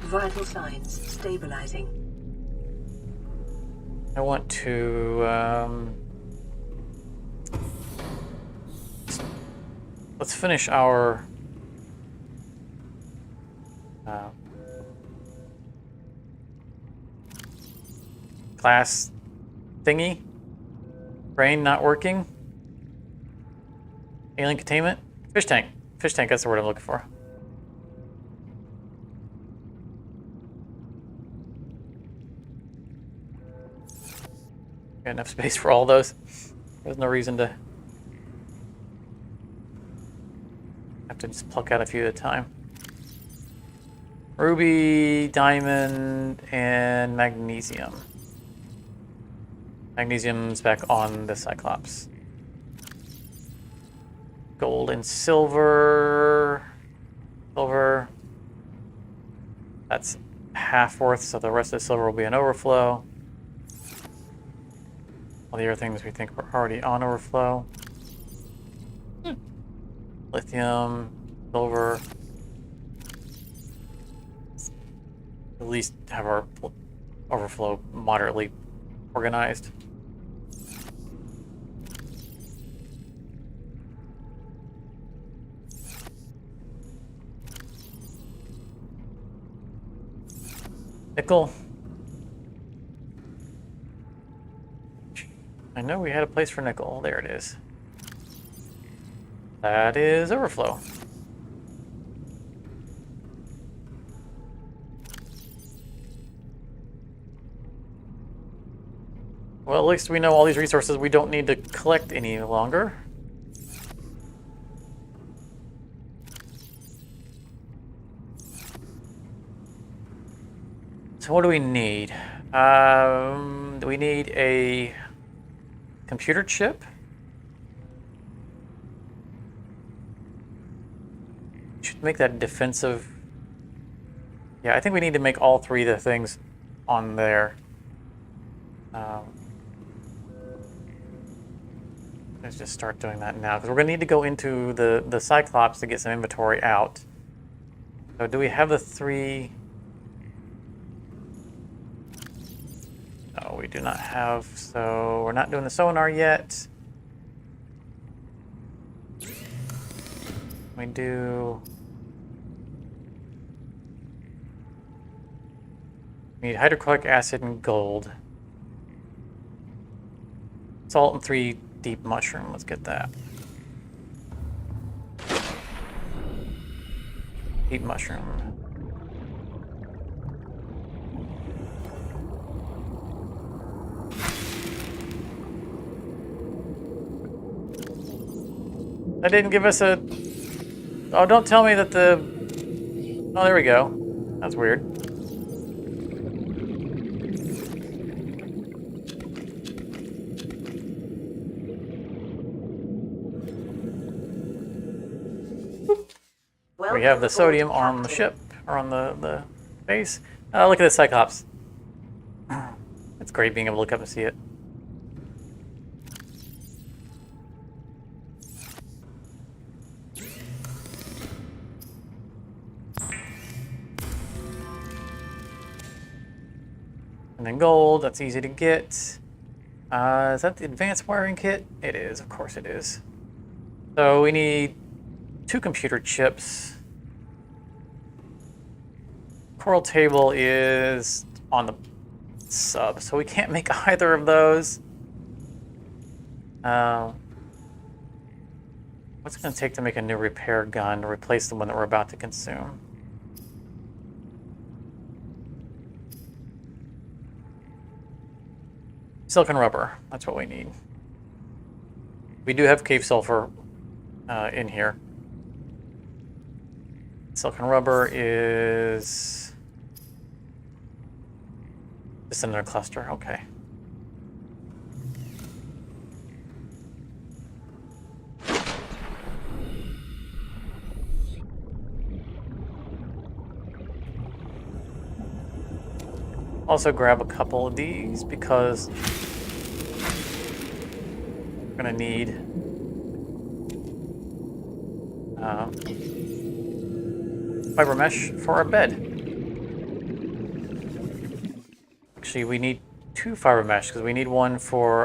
Vital signs stabilizing. I want to... let's finish our... class thingy. Brain not working. Alien containment. Fish tank. Fish tank, that's the word I'm looking for. Got enough space for all those. There's no reason to have to just pluck out a few at a time. Ruby, diamond, and magnesium. Magnesium's back on the Cyclops. Gold and silver. Silver. That's half worth, so the rest of the silver will be an overflow. All the other things we think were already on overflow. Lithium, silver. At least have our overflow moderately organized. Nickel. I know we had a place for nickel. There it is. That is overflow. Well, at least we know all these resources we don't need to collect any longer. So what do we need? We need a computer chip. Should make that defensive. Yeah, I think we need to make all three of the things on there. Let's just start doing that now, because we're going to need to go into the Cyclops to get some inventory out. So do we have the three? No, we do not have, so we're not doing the sonar yet. We do... We need hydrochloric acid and gold. Salt and 3 deep mushroom. Let's get that. Deep mushroom. That didn't give us a... Oh, don't tell me that the... Oh, there we go. That's weird. We have the sodium on the ship, or on the base. Look at the Cyclops. It's great being able to look up and see it. And then gold, that's easy to get. Is that the advanced wiring kit? It is, of course it is. So we need 2 computer chips. Coral table is on the sub, so we can't make either of those. What's it going to take to make a new repair gun to replace the one that we're about to consume? Silicon rubber, that's what we need. We do have cave sulfur in here. Silicon rubber is just another cluster, okay. Also grab a couple of these because we're gonna need fiber mesh for our bed. Actually, we need 2 fiber mesh because we need one for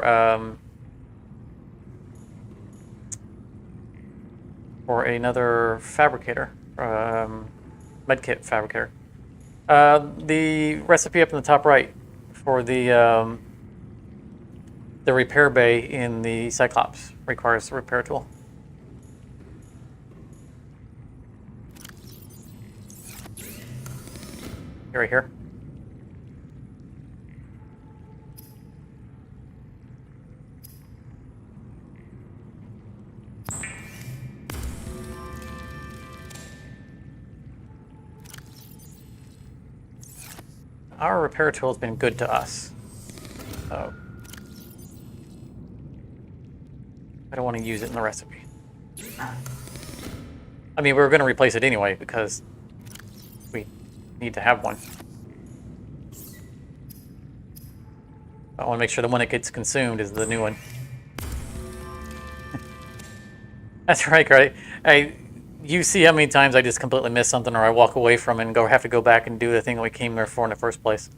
another fabricator, medkit fabricator. The recipe up in the top right for the repair bay in the Cyclops requires a repair tool. Right here. Our repair tool has been good to us. So I don't want to use it in the recipe. I mean, we're going to replace it anyway because we need to have one. I want to make sure the one that gets consumed is the new one. That's right. You see how many times I just completely miss something, or I walk away from it and have to go back and do the thing that we came there for in the first place.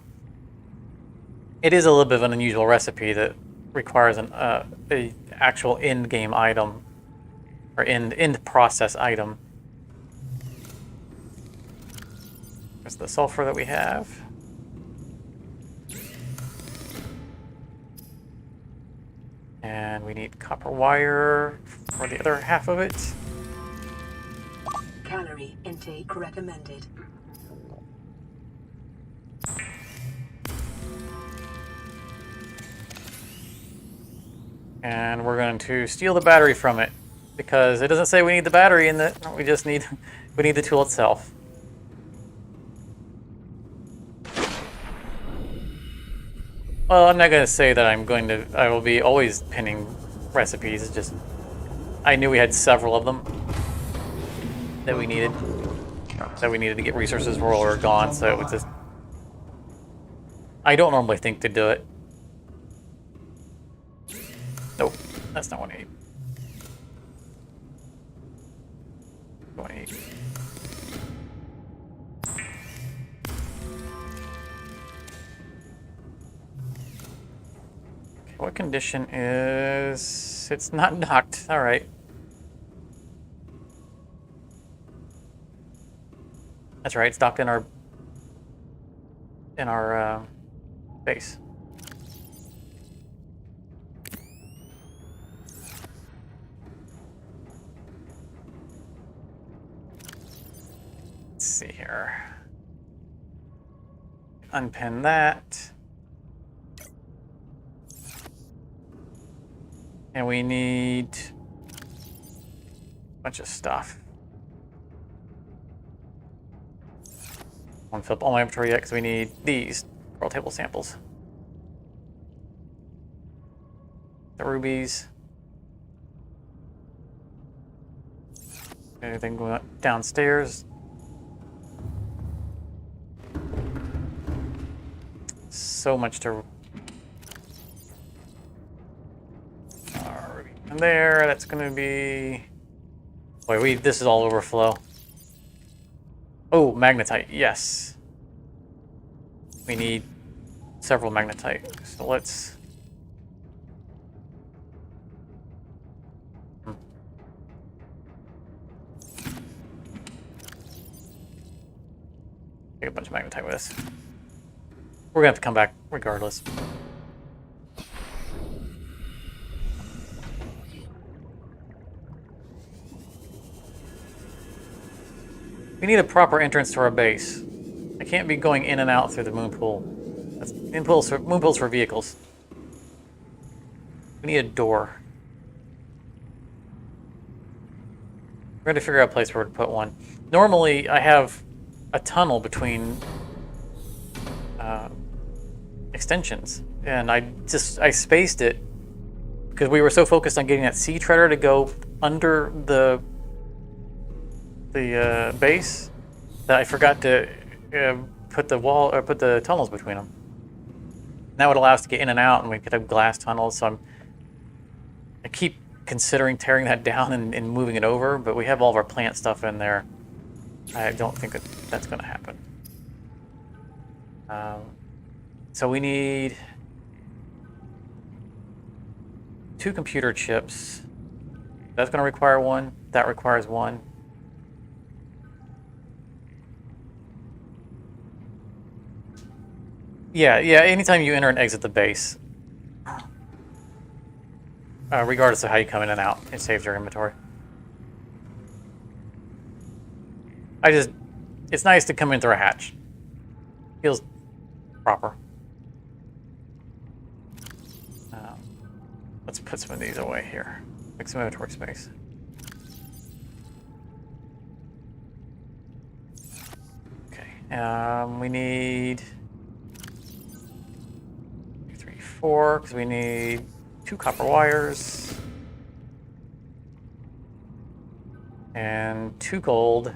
It is a little bit of an unusual recipe that requires a actual end-game item, or end process item. There's the sulfur that we have. And we need copper wire for the other half of it. Calorie intake recommended. And we're going to steal the battery from it because it doesn't say we need the battery in it. We just need the tool itself. Well, I'm not going to say that I will be always pinning recipes. It's just I knew we had several of them that we needed to get resources for while we were gone, so it was just I don't normally think to do it. Nope, that's not what I need. What I need. Okay, what condition is... It's not knocked. All right. That's right, it's docked in our base. Let's see here. Unpin that. And we need a bunch of stuff. I won't fill up all my inventory yet because we need these coral table samples. The rubies. Anything going up downstairs. So much to... And there, that's going to be... Boy, this is all overflow. Oh, magnetite, yes. We need several magnetite, so let's... Take a bunch of magnetite with us. We're gonna have to come back regardless. We need a proper entrance to our base. I can't be going in and out through the moon pool. That's moon pools for vehicles. We need a door. We're going to figure out a place where to put one. Normally, I have a tunnel between extensions, and I spaced it because we were so focused on getting that sea treader to go under the base that I forgot to put the tunnels between them. And that would allow us to get in and out, and we could have glass tunnels. So I keep considering tearing that down and moving it over, but we have all of our plant stuff in there. I don't think that's going to happen. So we need 2 computer chips. That's going to require 1. That requires 1. Yeah. Anytime you enter and exit the base, regardless of how you come in and out, it saves your inventory. It's nice to come in through a hatch. Feels proper. Let's put some of these away here. Make some inventory space. Okay. We need 2, 3, 4 because we need 2 copper wires and 2 gold.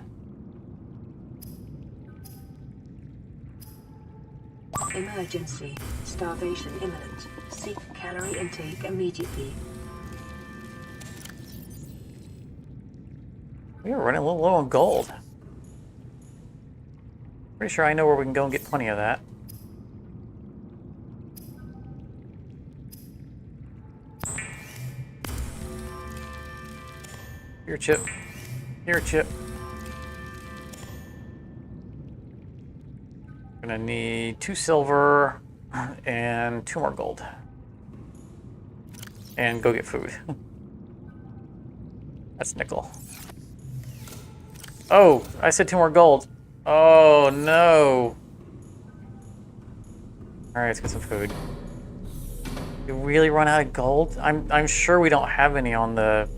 Emergency. Starvation imminent. Seek calorie intake immediately. We are running a little low on gold. Pretty sure I know where we can go and get plenty of that. Here, chip. Here, chip. Gonna need 2 silver and 2 more gold. And go get food. That's nickel. Oh, I said 2 more gold. Oh no. Alright, let's get some food. You really run out of gold? I'm sure we don't have any on the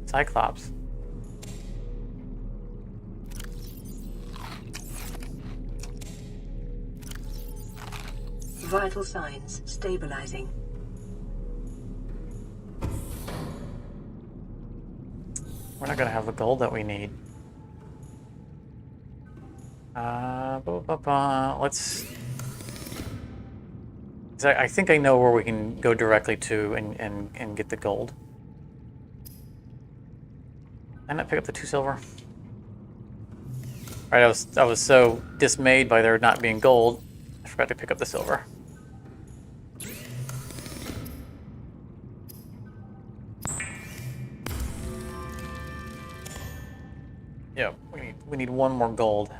Cyclops. Vital signs stabilizing. We're not gonna have the gold that we need. Let's. I think I know where we can go directly to and get the gold. Did I not pick up the 2 silver? Right, I was so dismayed by there not being gold, I forgot to pick up the silver. Yeah, we need 1 more gold.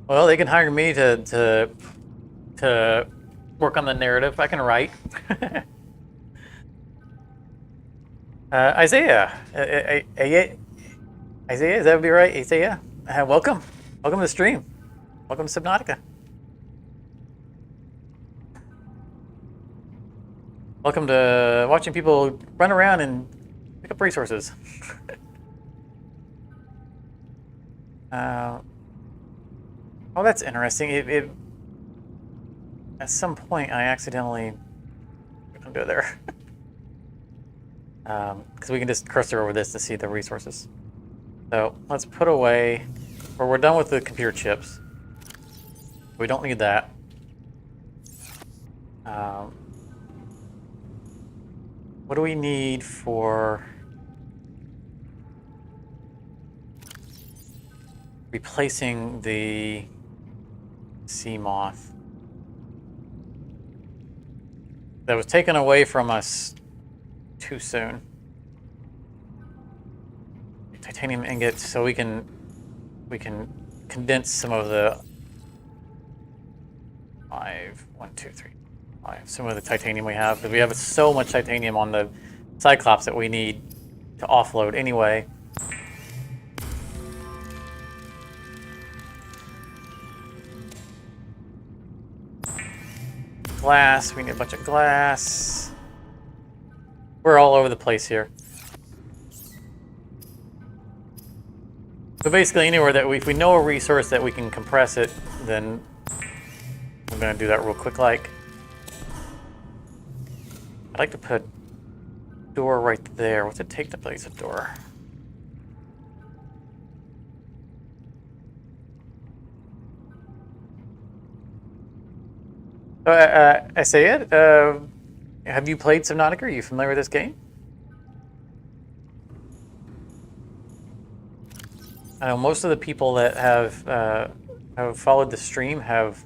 Well, they can hire me to work on the narrative. I can write. Isaiah, Isaiah, is that would be right? Isaiah, welcome to the stream. Welcome to Subnautica. Welcome to watching people run around and pick up resources. Oh, that's interesting. It at some point I accidentally don't do it there. Because we can just cursor over this to see the resources. So let's put away, or we're done with the computer chips. We don't need that. What do we need for replacing the sea moth? that was taken away from us too soon. Titanium ingots, so we can condense some of the 5, some of the titanium we have, because we have so much titanium on the Cyclops that we need to offload anyway. Glass, we need a bunch of glass. We're all over the place here. So basically anywhere that if we know a resource that we can compress it, then I'm gonna do that real quick like. I'd like to put a door right there. What's it take to place a door? I say it. Have you played Subnautica? Are you familiar with this game? I know most of the people that have followed the stream have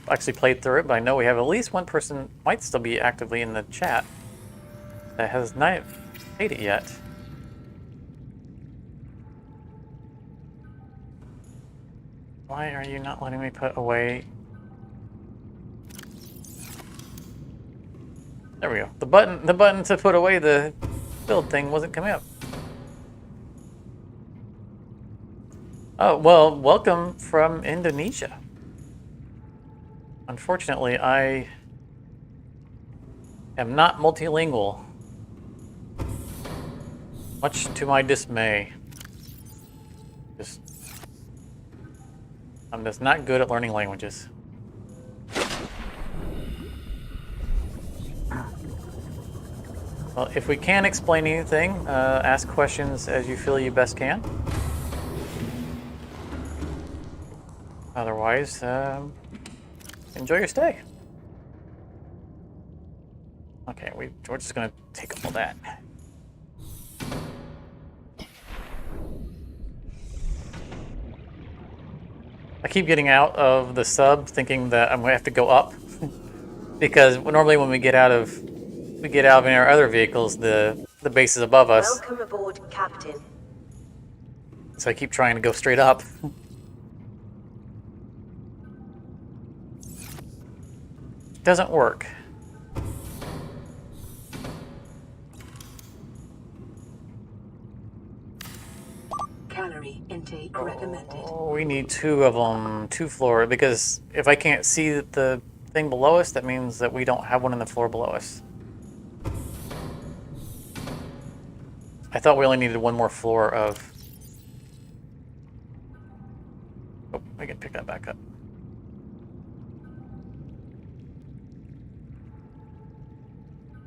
actually played through it, but I know we have at least one person might still be actively in the chat that has not played it yet. Why are you not letting me put away? There we go. The button to put away the build thing wasn't coming up. Oh, well, welcome from Indonesia. Unfortunately, I am not multilingual, much to my dismay. I'm just not good at learning languages. Well, if we can't explain anything, ask questions as you feel you best can. Otherwise, enjoy your stay. Okay, we're just gonna take all that. I keep getting out of the sub thinking that I'm gonna have to go up because normally when we get out of our other vehicles, the base is above us. Welcome aboard, Captain. So I keep trying to go straight up. Doesn't work. Calorie intake recommended. Oh, we need 2 of them, 2 floor, because if I can't see the thing below us, that means that we don't have one in the floor below us. I thought we only needed 1 more floor of... Oh, I can pick that back up.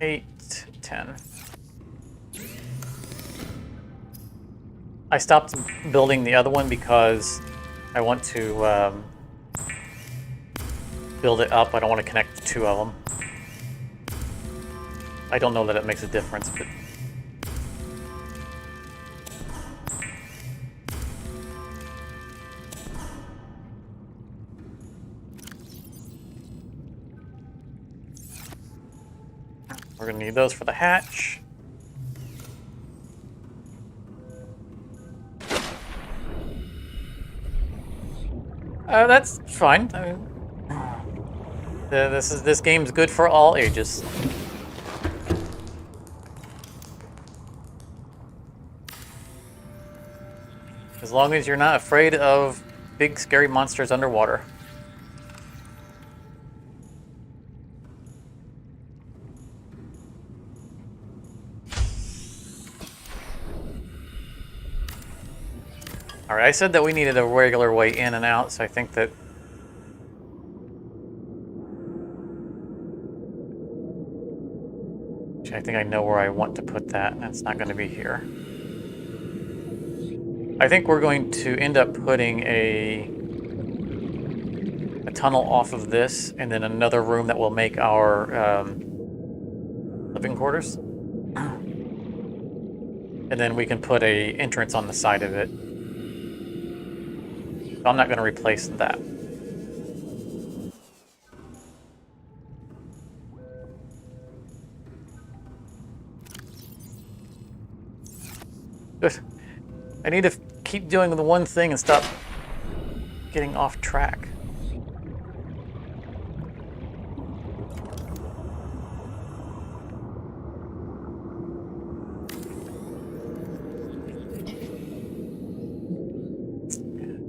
8, 10. I stopped building the other one because I want to build it up. I don't want to connect the 2 of them. I don't know that it makes a difference, but... We're going to need those for the hatch. That's fine. I mean, this game's good for all ages. As long as you're not afraid of big scary monsters underwater. Alright, I said that we needed a regular way in and out, so I think that... I think I know where I want to put that, and it's not going to be here. I think we're going to end up putting a tunnel off of this, and then another room that will make our living quarters. And then we can put a entrance on the side of it. I'm not going to replace that. I need to keep doing the one thing and stop getting off track.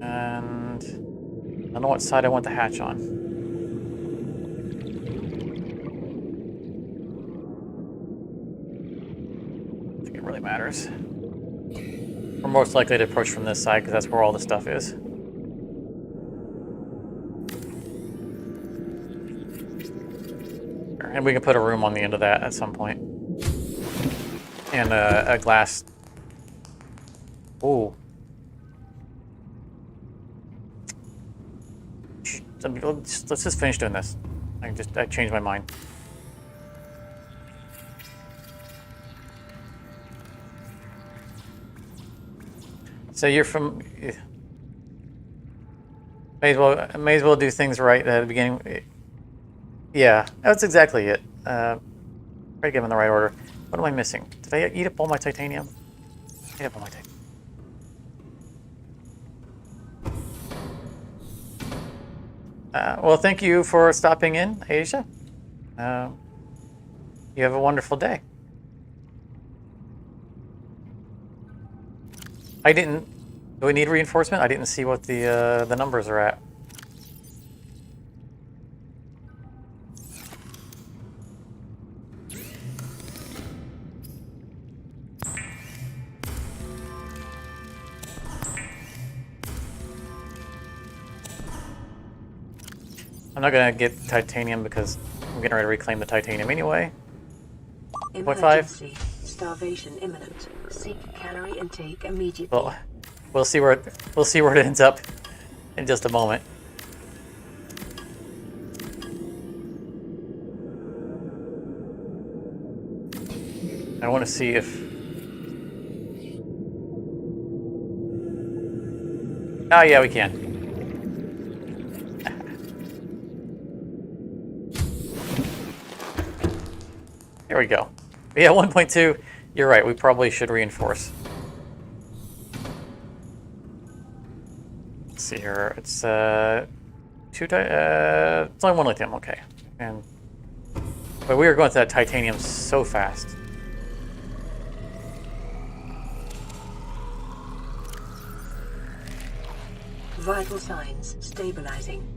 And I don't know what side I want the hatch on. I think it really matters. We're most likely to approach from this side because that's where all the stuff is. And we can put a room on the end of that at some point. And a glass. Ooh. Let's just finish doing this. I changed my mind. So you're from. May as well do things right at the beginning. Yeah, that's exactly it. Try to get them in the right order. What am I missing? Did I eat up all my titanium? Eat up all my titanium. Well, thank you for stopping in, Asia. You have a wonderful day. Do we need reinforcement? I didn't see what the numbers are at. I'm not gonna get titanium because I'm getting ready to reclaim the titanium anyway. 0.5. Emergency. Starvation imminent. Seek calorie intake immediately. Well, we'll see where it ends up in just a moment. I want to see if. Oh yeah, we can. There we go. Yeah, 1.2. You're right. We probably should reinforce. Let's see here. It's it's only one lithium. Okay. But we were going to that titanium so fast. Vital signs stabilizing.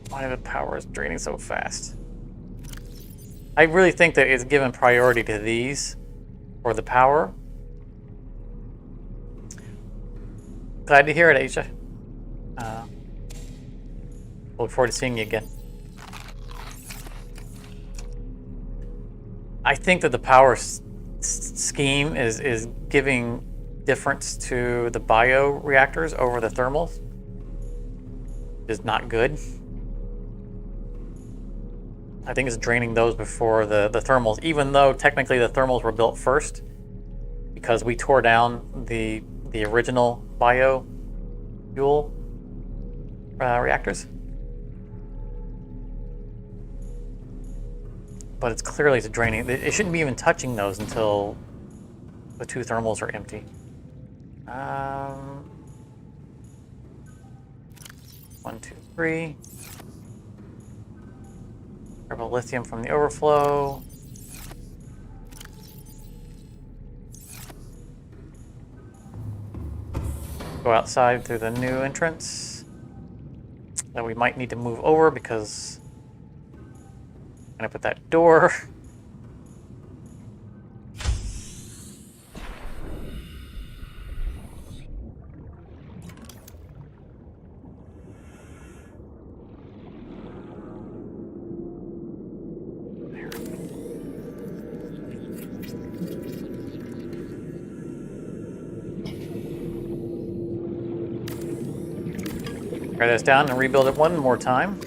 Why the power is draining so fast? I really think that it's given priority to these for the power. Glad to hear it, Aisha. Look forward to seeing you again. I think that the power scheme is giving difference to the bioreactors over the thermals. Is not good. I think it's draining those before the thermals, even though technically the thermals were built first because we tore down the original biofuel reactors. But it's clearly draining. It shouldn't be even touching those until the two thermals are empty. 1, 2, 3. Grab a lithium from the overflow. Go outside through the new entrance that we might need to move over because I'm gonna put that door. Tear this down and rebuild it one more time.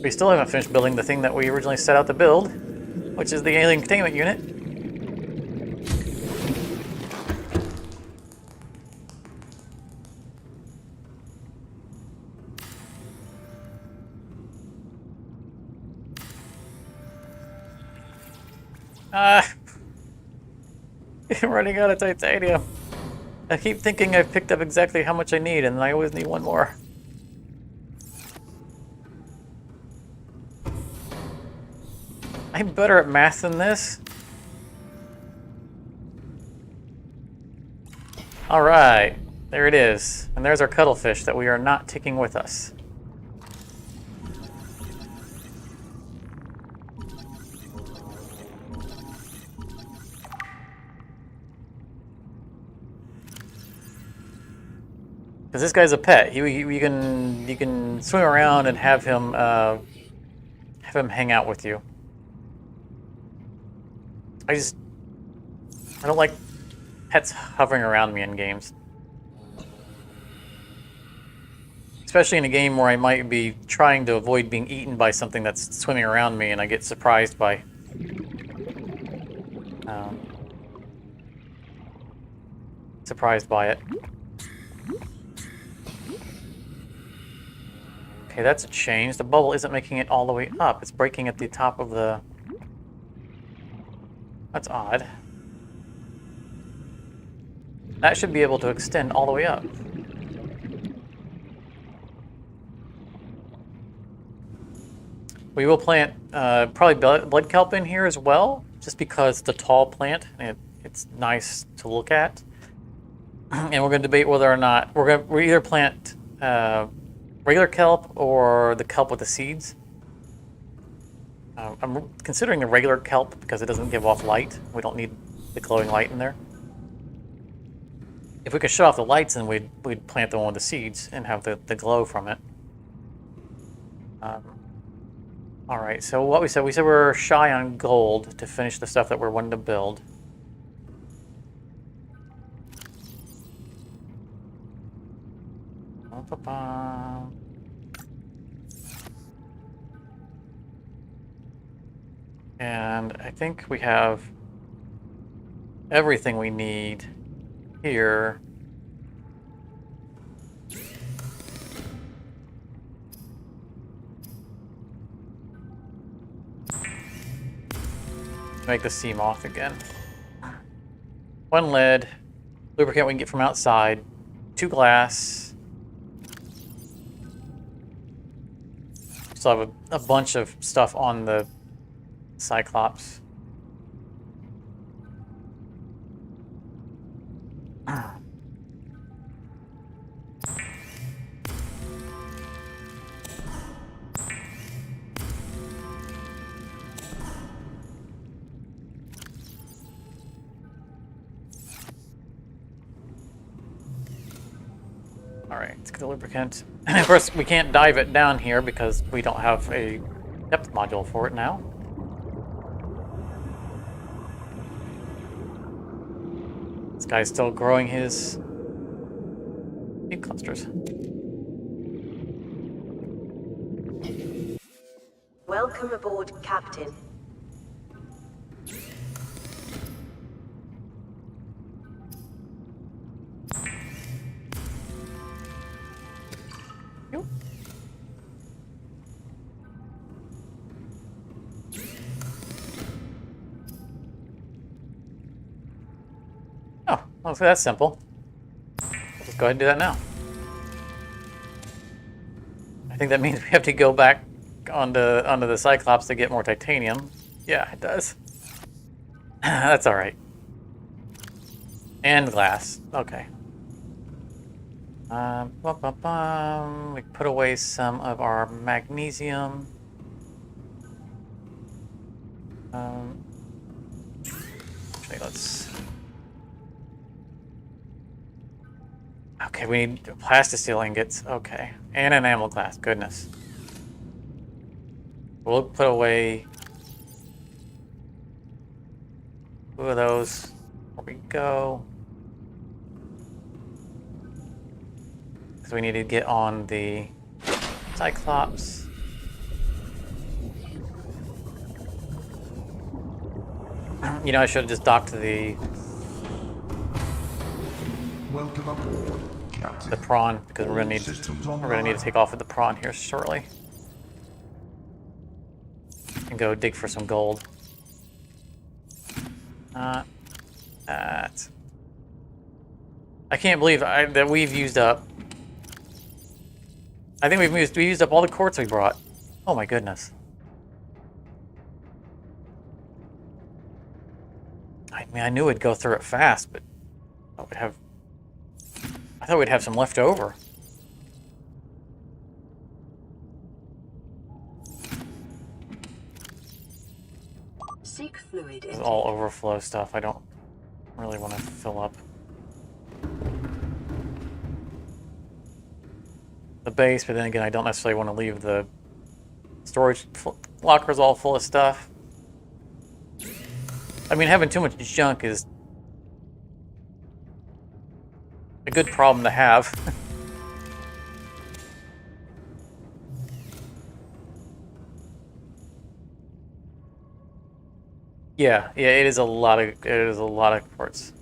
We still haven't finished building the thing that we originally set out to build, which is the alien containment unit. I'm running out of titanium. I keep thinking I've picked up exactly how much I need, and I always need one more. I'm better at math than this. Alright, there it is. And there's our cuttlefish that we are not taking with us. Because this guy's a pet. You can swim around and have him hang out with you. I don't like pets hovering around me in games. Especially in a game where I might be trying to avoid being eaten by something that's swimming around me and I get surprised by it. Okay, that's a change. The bubble isn't making it all the way up. It's breaking at the top of the... That's odd. That should be able to extend all the way up. We will plant probably blood kelp in here as well, just because it's a tall plant and it's nice to look at. And we're going to debate whether or not we either plant regular kelp or the kelp with the seeds. I'm considering the regular kelp because it doesn't give off light. We don't need the glowing light in there. If we could shut off the lights, then we'd plant the one with the seeds and have the glow from it. All right, so what we said we're shy on gold to finish the stuff that we're wanting to build. And I think we have everything we need here. Make the sea moth again. 1 lead, lubricant we can get from outside, 2 glass. Still have a bunch of stuff on the Cyclops. Alright, let's get the lubricant. And of course, we can't dive it down here because we don't have a depth module for it now. This guy's still growing his seed clusters. Welcome aboard, Captain. Oh, so that's simple. Let's go ahead and do that now. I think that means we have to go back onto the Cyclops to get more titanium. Yeah, it does. That's all right. And glass. Okay. We put away some of our magnesium. Actually, let's... Okay, we need plastisteel ingots. Okay. And enamel glass. Goodness. We'll put away 2 of those. There we go. Because we need to get on the Cyclops. You know, I should have just docked the Welcome aboard, Captain. prawn because All we're gonna need systems we're gonna need to online. take off with the prawn here shortly and go dig for some gold. Not that. I can't believe that we've used up. I think we used up all the quartz we brought. Oh my goodness. I mean, I knew we'd go through it fast, but I thought we'd have some left over. Seek fluid This is intake. all overflow stuff. I don't really want to fill up the base, but then again, I don't necessarily want to leave the storage lockers all full of stuff. I mean, having too much junk is a good problem to have. Yeah, it is a lot of quartz.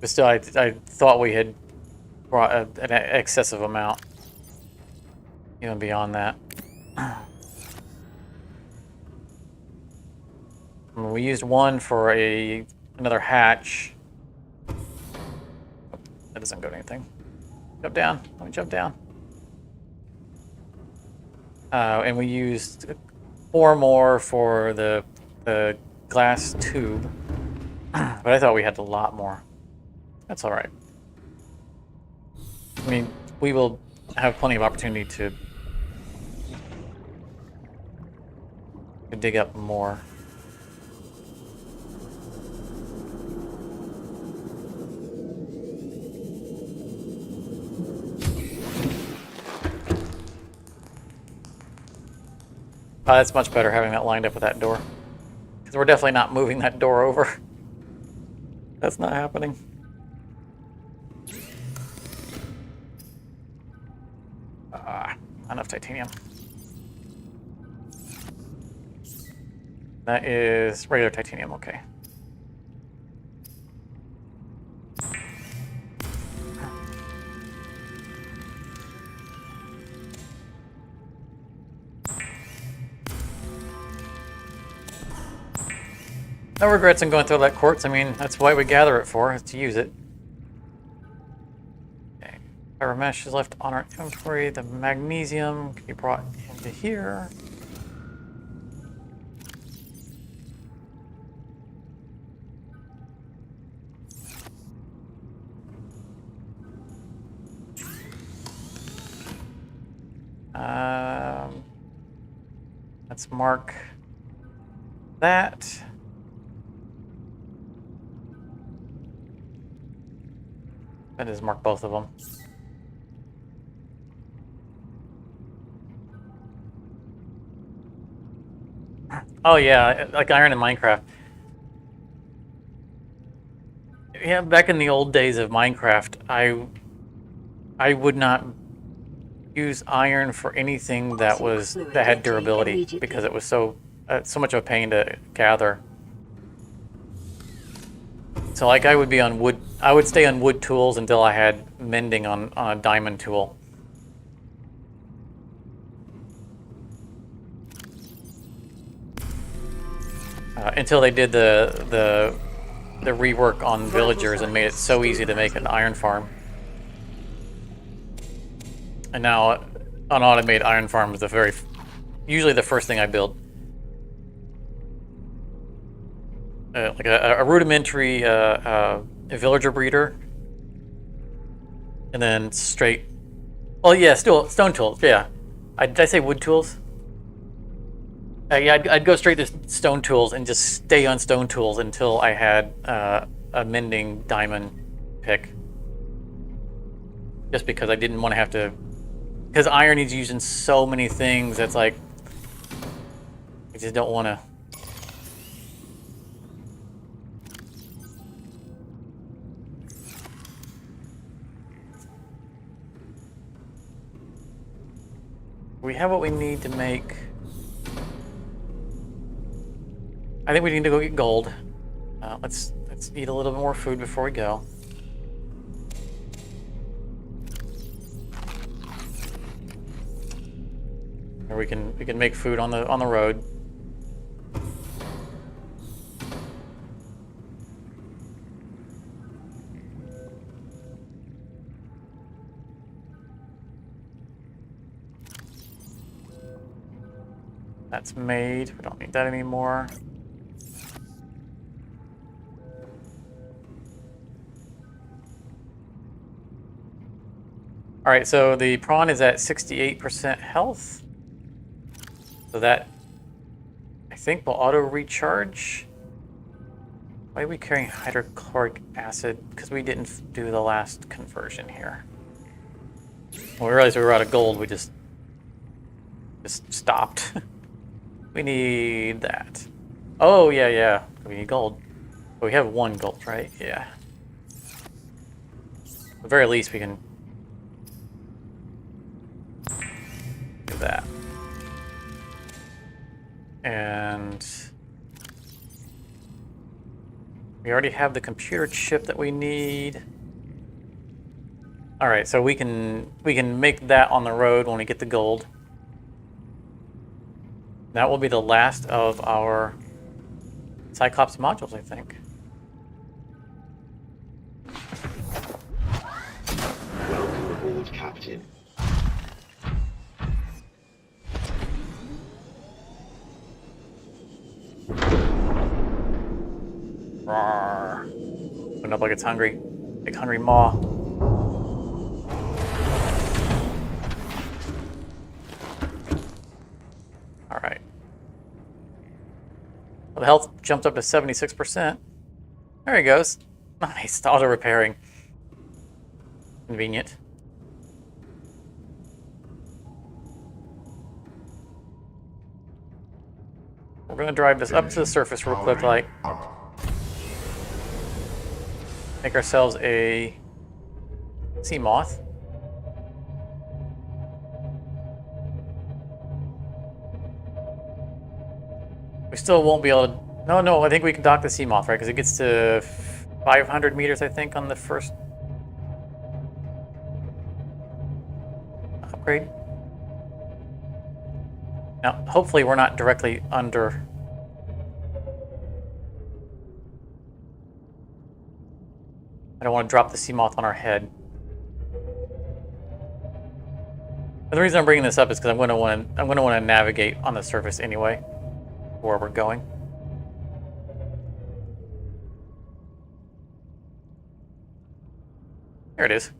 But still, I thought we had brought an excessive amount, even beyond that. I mean, we used one for another hatch. Oh, that doesn't go to anything. Jump down. Let me jump down. And we used 4 more for the glass tube, but I thought we had a lot more. That's all right. I mean, we will have plenty of opportunity to dig up more. That's much better having that lined up with that door. Because we're definitely not moving that door over. That's not happening. Not enough titanium. That is regular titanium, okay. No regrets in going through that quartz. I mean, that's why we gather it for, is to use it. Okay. Fiber mesh is left on our inventory. The magnesium can be brought into here. Let's mark that. That is mark both of them. Oh yeah, like iron in Minecraft. Yeah, back in the old days of Minecraft, I would not use iron for anything that had durability because it was so much of a pain to gather. So like I would be on wood. I would stay on wood tools until I had mending on a diamond tool. Until they did the rework on villagers and made it so easy to make an iron farm. And now unautomated iron farm is usually the first thing I build. Like a rudimentary villager breeder, and then straight. Well, yeah, still stone tools. Yeah, did I say wood tools? Yeah, I'd go straight to stone tools and just stay on stone tools until I had a mending diamond pick. Just because I didn't want to have to, because iron is used in so many things. That's like I just don't want to. We have what we need to make I think we need to go get gold. Let's eat a little bit more food before we go. Or we can make food on the road. That's made. We don't need that anymore. All right, so the prawn is at 68% health. So that, I think, will auto recharge. Why are we carrying hydrochloric acid? Because we didn't do the last conversion here. When we realized we were out of gold, we just stopped. We need that. Oh, yeah. We need gold. But we have 1 gold, right? Yeah. At the very least, we can do that. And we already have the computer chip that we need. All right, so we can make that on the road when we get the gold. That will be the last of our Cyclops modules, I think. Welcome aboard, Captain. Roar. Open up like it's hungry. Big hungry maw. All right. Well, the health jumped up to 76%. There he goes. Nice. Auto repairing. Convenient. We're going to drive this up to the surface real quick, like make ourselves a sea moth. We still won't be able to... No, I think we can dock the sea moth, right? Because it gets to 500 meters, I think, on the first upgrade. Now, hopefully we're not directly under... I don't want to drop the sea moth on our head. And the reason I'm bringing this up is because I'm going to want to navigate on the surface anyway, where we're going. There it is.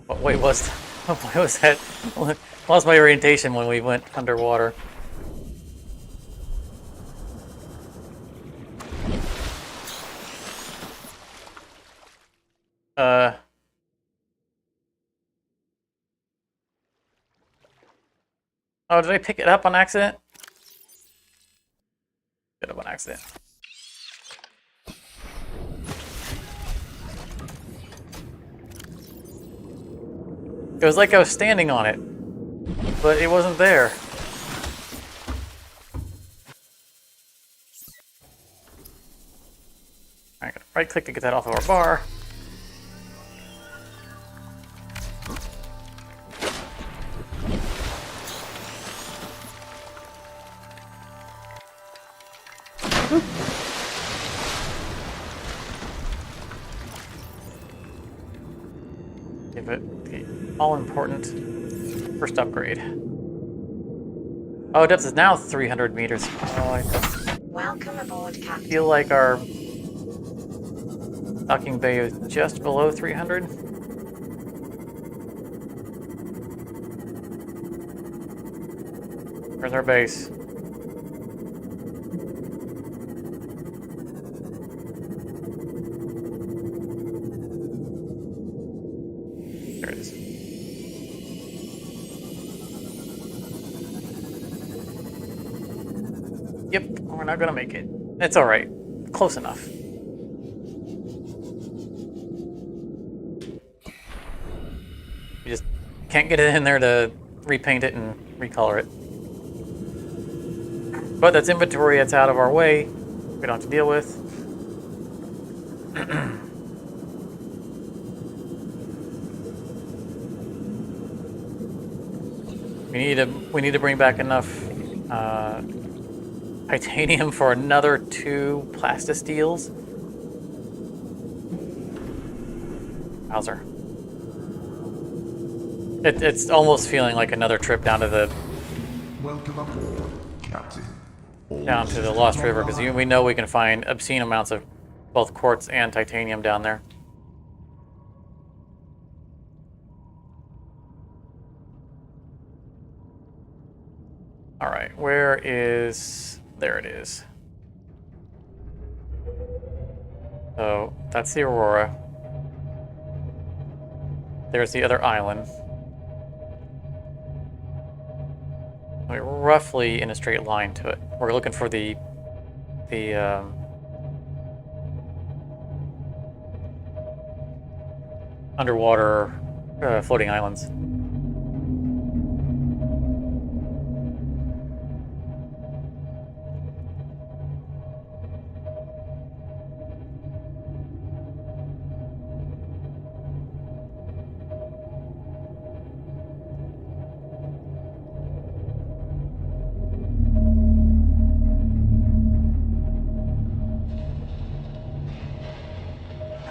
What way was that? Lost my orientation when we went underwater. Oh, did I pick it up on accident? Pick it up on accident. It was like I was standing on it, but it wasn't there. I'm gonna right click to get that off of our bar. Give it the all-important first upgrade. Oh, depth is now 300 meters. Oh, I Welcome aboard, Captain. feel like our docking bay is just below 300. Where's our base? There it is. Yep, we're not gonna make it. It's alright. Close enough. You just can't get it in there to repaint it and recolor it. But that's inventory that's out of our way. We don't have to deal with. We need to bring back enough titanium for another 2 plastisteels. Wowzer. It's almost feeling like another trip down to the Welcome aboard, Captain. All down to the systems Lost River, because online. we know we can find obscene amounts of both quartz and titanium down there. All right, where is... There it is. So that's the Aurora. There's the other island. We're roughly in a straight line to it. We're looking for the underwater floating islands.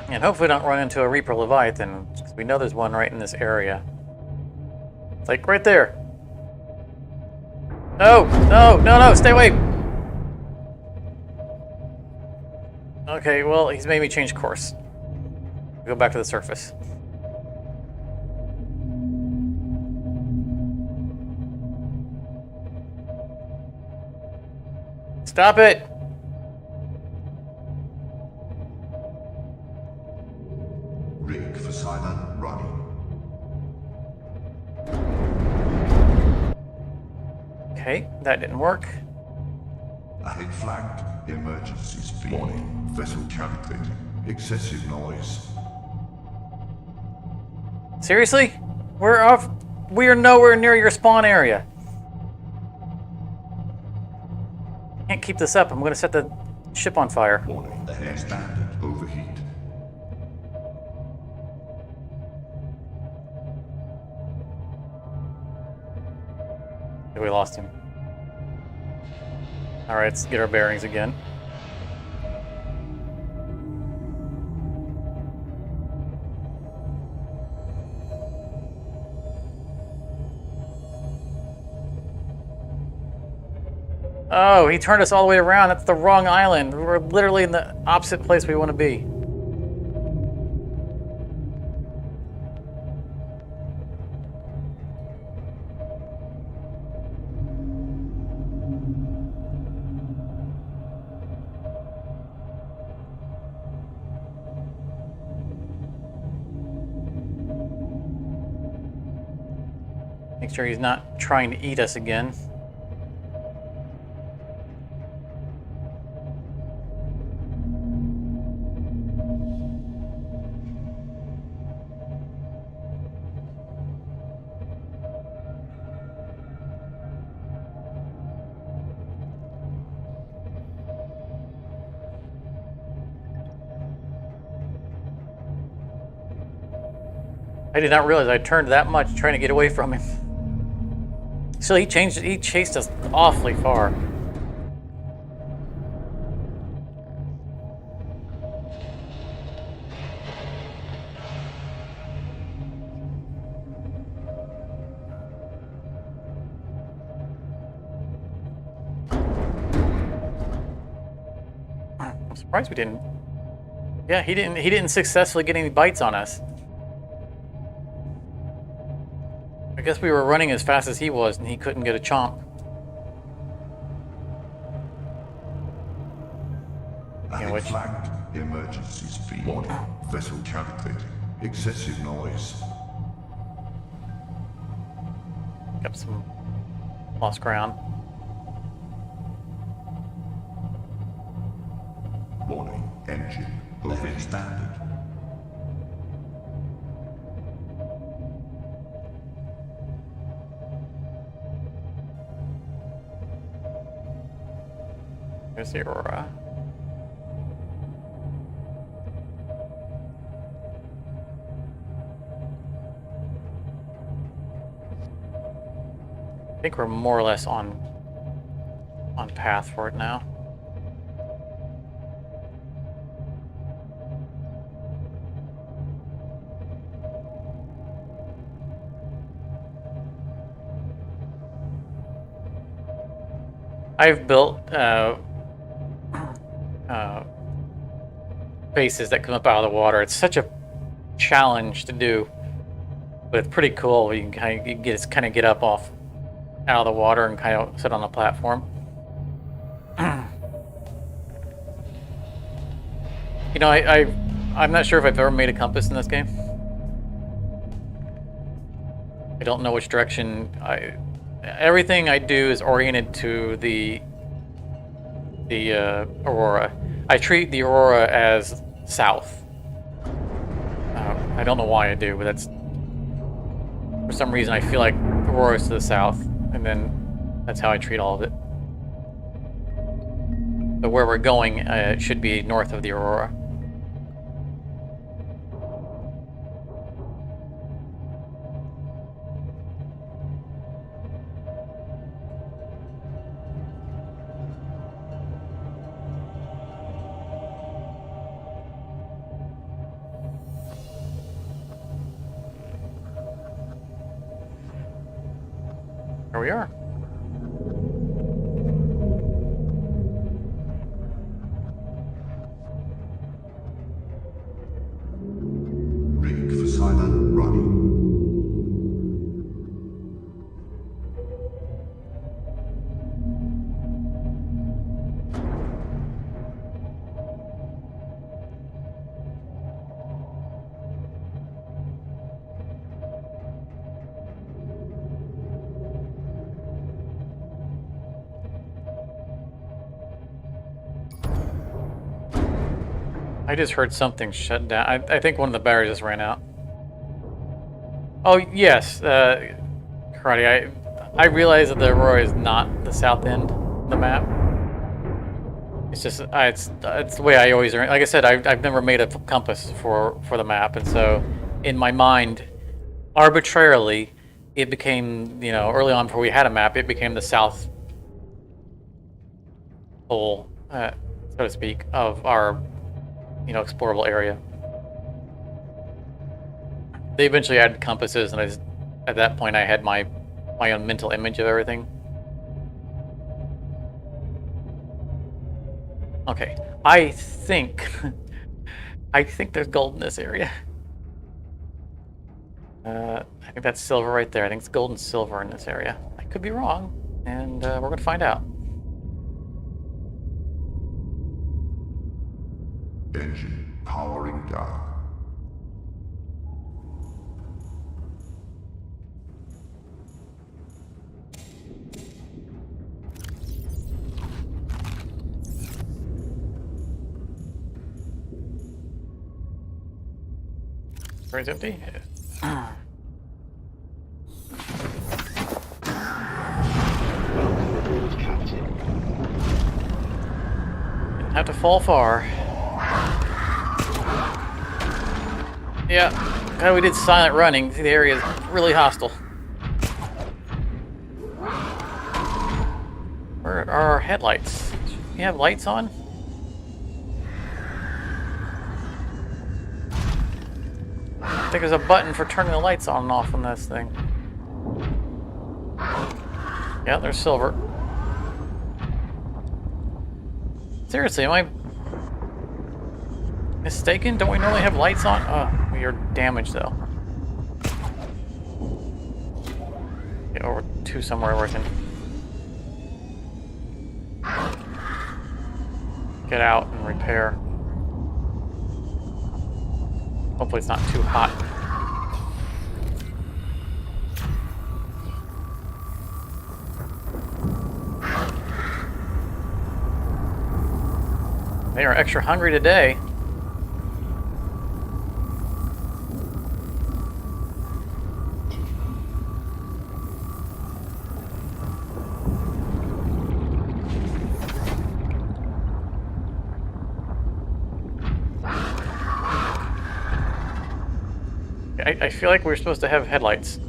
And hopefully don't run into a Reaper Leviathan, because we know there's one right in this area. It's like right there. No, no, no, no, stay away. Okay, well, he's made me change course. Go back to the surface. Stop it! Rig for silent running. Okay, that didn't work. Ahead flagged. Emergency speed. Warning. Vessel calculating. Excessive noise. Seriously? We're off. We are nowhere near your spawn area. Can't keep this up. I'm going to set the ship on fire. Warning. Air standard overheat. Okay, we lost him. All right, let's get our bearings again. Oh, he turned us all the way around. That's the wrong island. We're literally in the opposite place we want to be. Make sure he's not trying to eat us again. I did not realize I turned that much trying to get away from him. So he chased us awfully far. I'm surprised we didn't. Yeah, he didn't successfully get any bites on us. I guess we were running as fast as he was, and he couldn't get a chomp. Ahead flagged. Emergency speed. Warning. Vessel calculating. Excessive noise. Got some lost ground. Warning, engine overexpanded. There's the Aurora. I think we're more or less on path for it now. I've built bases that come up out of the water. It's such a challenge to do, but it's pretty cool. You can kind of get up off out of the water and kind of sit on a platform. You know, I'm not sure if I've ever made a compass in this game. I don't know which direction. Everything I do is oriented to the Aurora. I treat the Aurora as south. I don't know why I do, but that's for some reason I feel like the Aurora is to the south, and then that's how I treat all of it. But where we're going, it should be north of the Aurora. Here we are. Rig for silent running. I just heard something shut down. I think one of the batteries just ran out. Oh, yes. Karate, I realize that the Aurora is not the south end of the map. It's just, it's the way I always, like I said, I've never made a compass for the map. And so, in my mind, arbitrarily, it became, you know, early on before we had a map, it became the south pole, so to speak, of our, you know, explorable area. They eventually added compasses, and at that point I had my own mental image of everything. Okay, I think there's gold in this area. I think that's silver right there. I think it's gold and silver in this area. I could be wrong, and we're gonna find out. Engine powering down. Where's empty? Welcome aboard, Captain. Didn't have to fall far. Yeah, glad we did silent running. The area is really hostile. Where are our headlights? You have lights on? I think there's a button for turning the lights on and off on this thing. Yeah, there's silver. Seriously, am I mistaken? Don't we normally have lights on? Oh, we are damaged though. Get over to somewhere where I can get out and repair. Hopefully it's not too hot. They are extra hungry today. I feel like we're supposed to have headlights.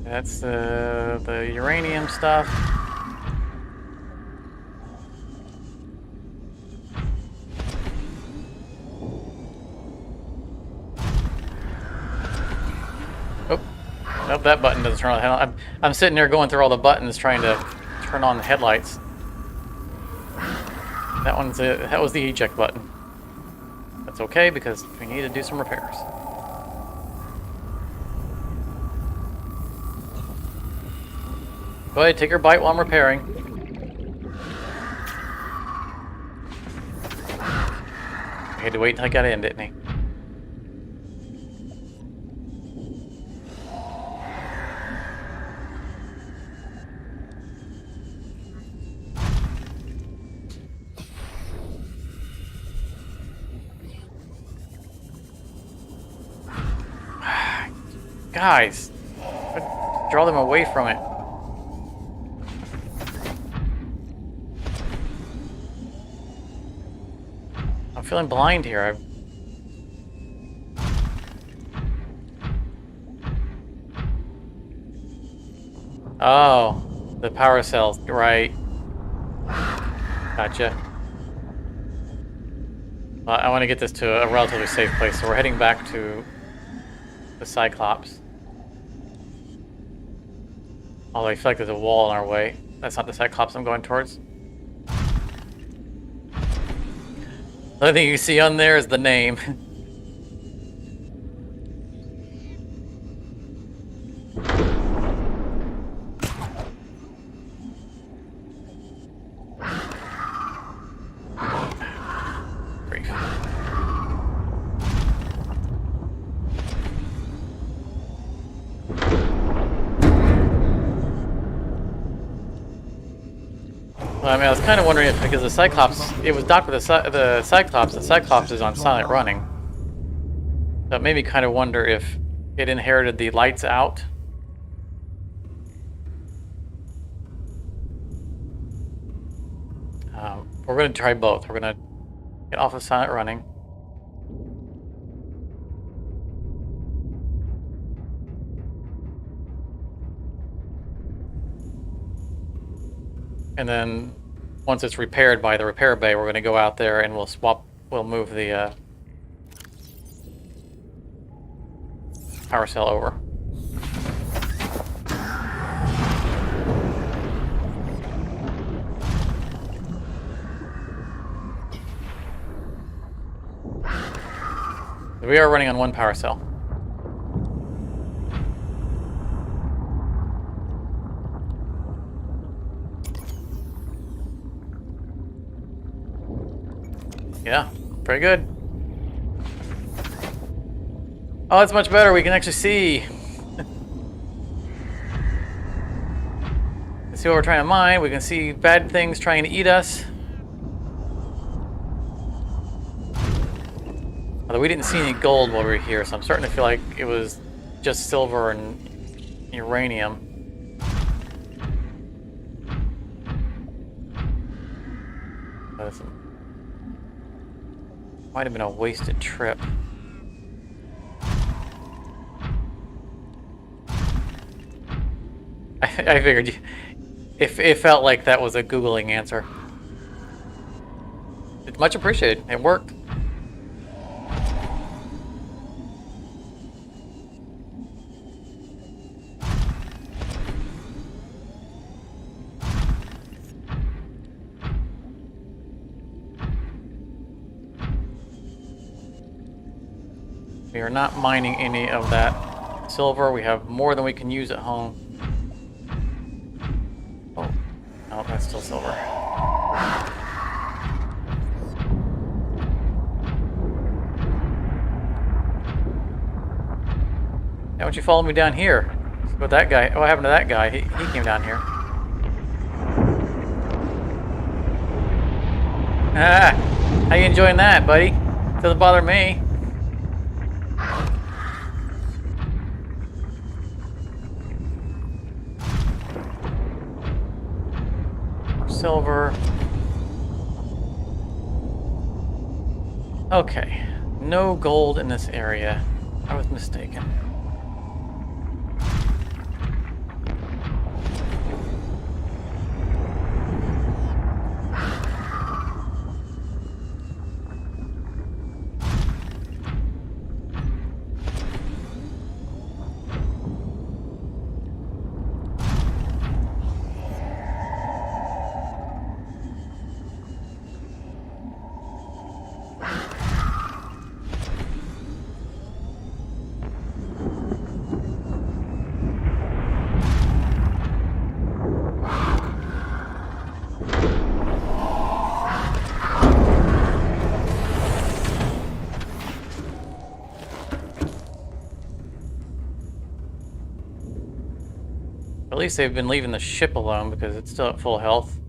That's the uranium stuff. Oh, nope, that button doesn't turn on. I'm sitting there going through all the buttons trying to turn on the headlights. That was the eject button. That's okay because we need to do some repairs. Go ahead, take your bite while I'm repairing. I had to wait until I got in, didn't he? Guys, draw them away from it. I'm feeling blind here. Oh, the power cells, right. Gotcha. Well, I want to get this to a relatively safe place, so we're heading back to the Cyclops. Although I feel like there's a wall in our way. That's not the Cyclops I'm going towards. The only thing you see on there is the name. Grief. Well, I mean, I was kind of wondering if, because the Cyclops, it was docked with the Cyclops is on silent running. So it made me kind of wonder if it inherited the lights out. We're going to try both. We're going to get off of silent running. And then once it's repaired by the repair bay, we're going to go out there and we'll move the power cell over. We are running on one power cell. Yeah, pretty good. Oh, that's much better. We can actually see. See what we're trying to mine. We can see bad things trying to eat us. Although we didn't see any gold while we were here, so I'm starting to feel like it was just silver and uranium. Might have been a wasted trip. I figured it felt like that was a Googling answer. It's much appreciated. It worked. We are not mining any of that Silver, we have more than we can use at home. Oh, no, that's still silver. Why don't you follow me down here? What that guy? What happened to that guy? He came down here. Ah, how you enjoying that, buddy? Doesn't bother me. Silver. Okay, no gold in this area. I was mistaken. At least they've been leaving the ship alone because it's still at full health.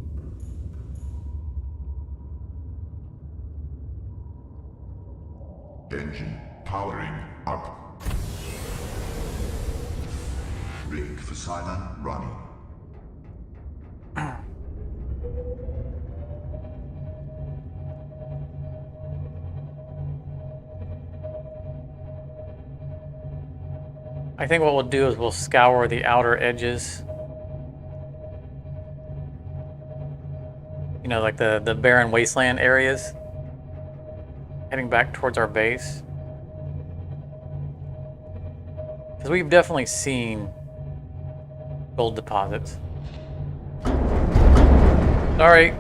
Engine powering up. Rig for Cylon running. I think what we'll do is we'll scour the outer edges. You know, like the barren wasteland areas. Heading back towards our base. Because we've definitely seen gold deposits. Sorry.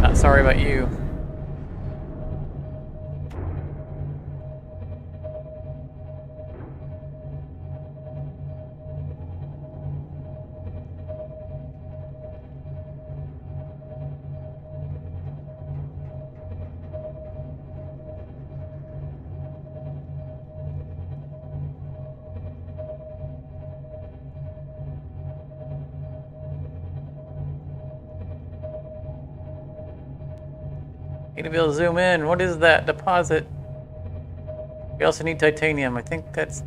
Not sorry about you. Need to be able to zoom in. What is that deposit? We also need titanium. I think that's...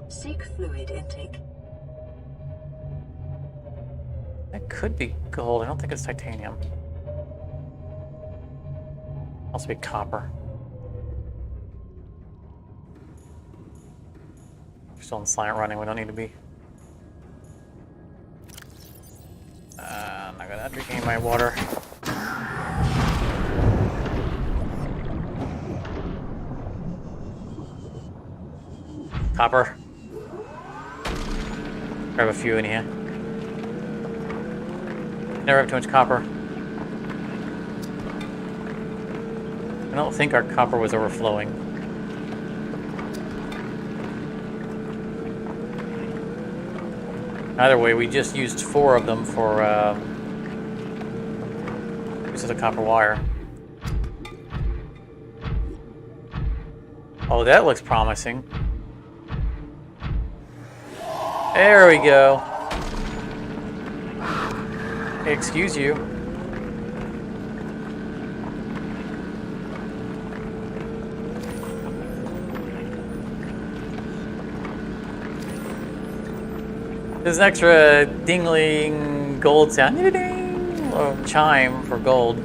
Seek fluid intake. That could be gold. I don't think it's titanium. Also be copper. We're still in silent running. We don't need to be. I'm not gonna drink any of my water. Copper. Grab a few in here. Never have too much copper. I don't think our copper was overflowing. Either way, we just used 4 of them for use of the copper wire. Oh, that looks promising. There we go. Hey, excuse you. There's an extra dingling gold sound. Ding-a-ding, or chime for gold.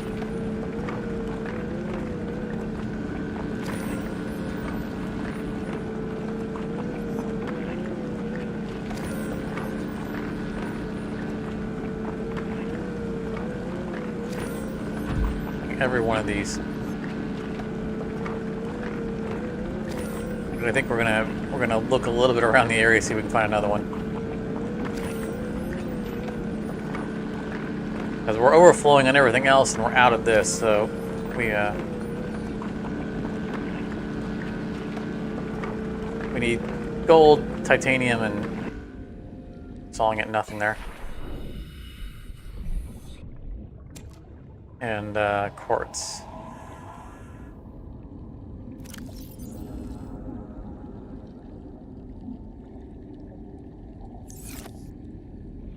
Every one of these. I think we're gonna look a little bit around the area, see if we can find another one. Because we're overflowing on everything else and we're out of this, so we need gold, titanium, and it's all getting nothing there. And quartz.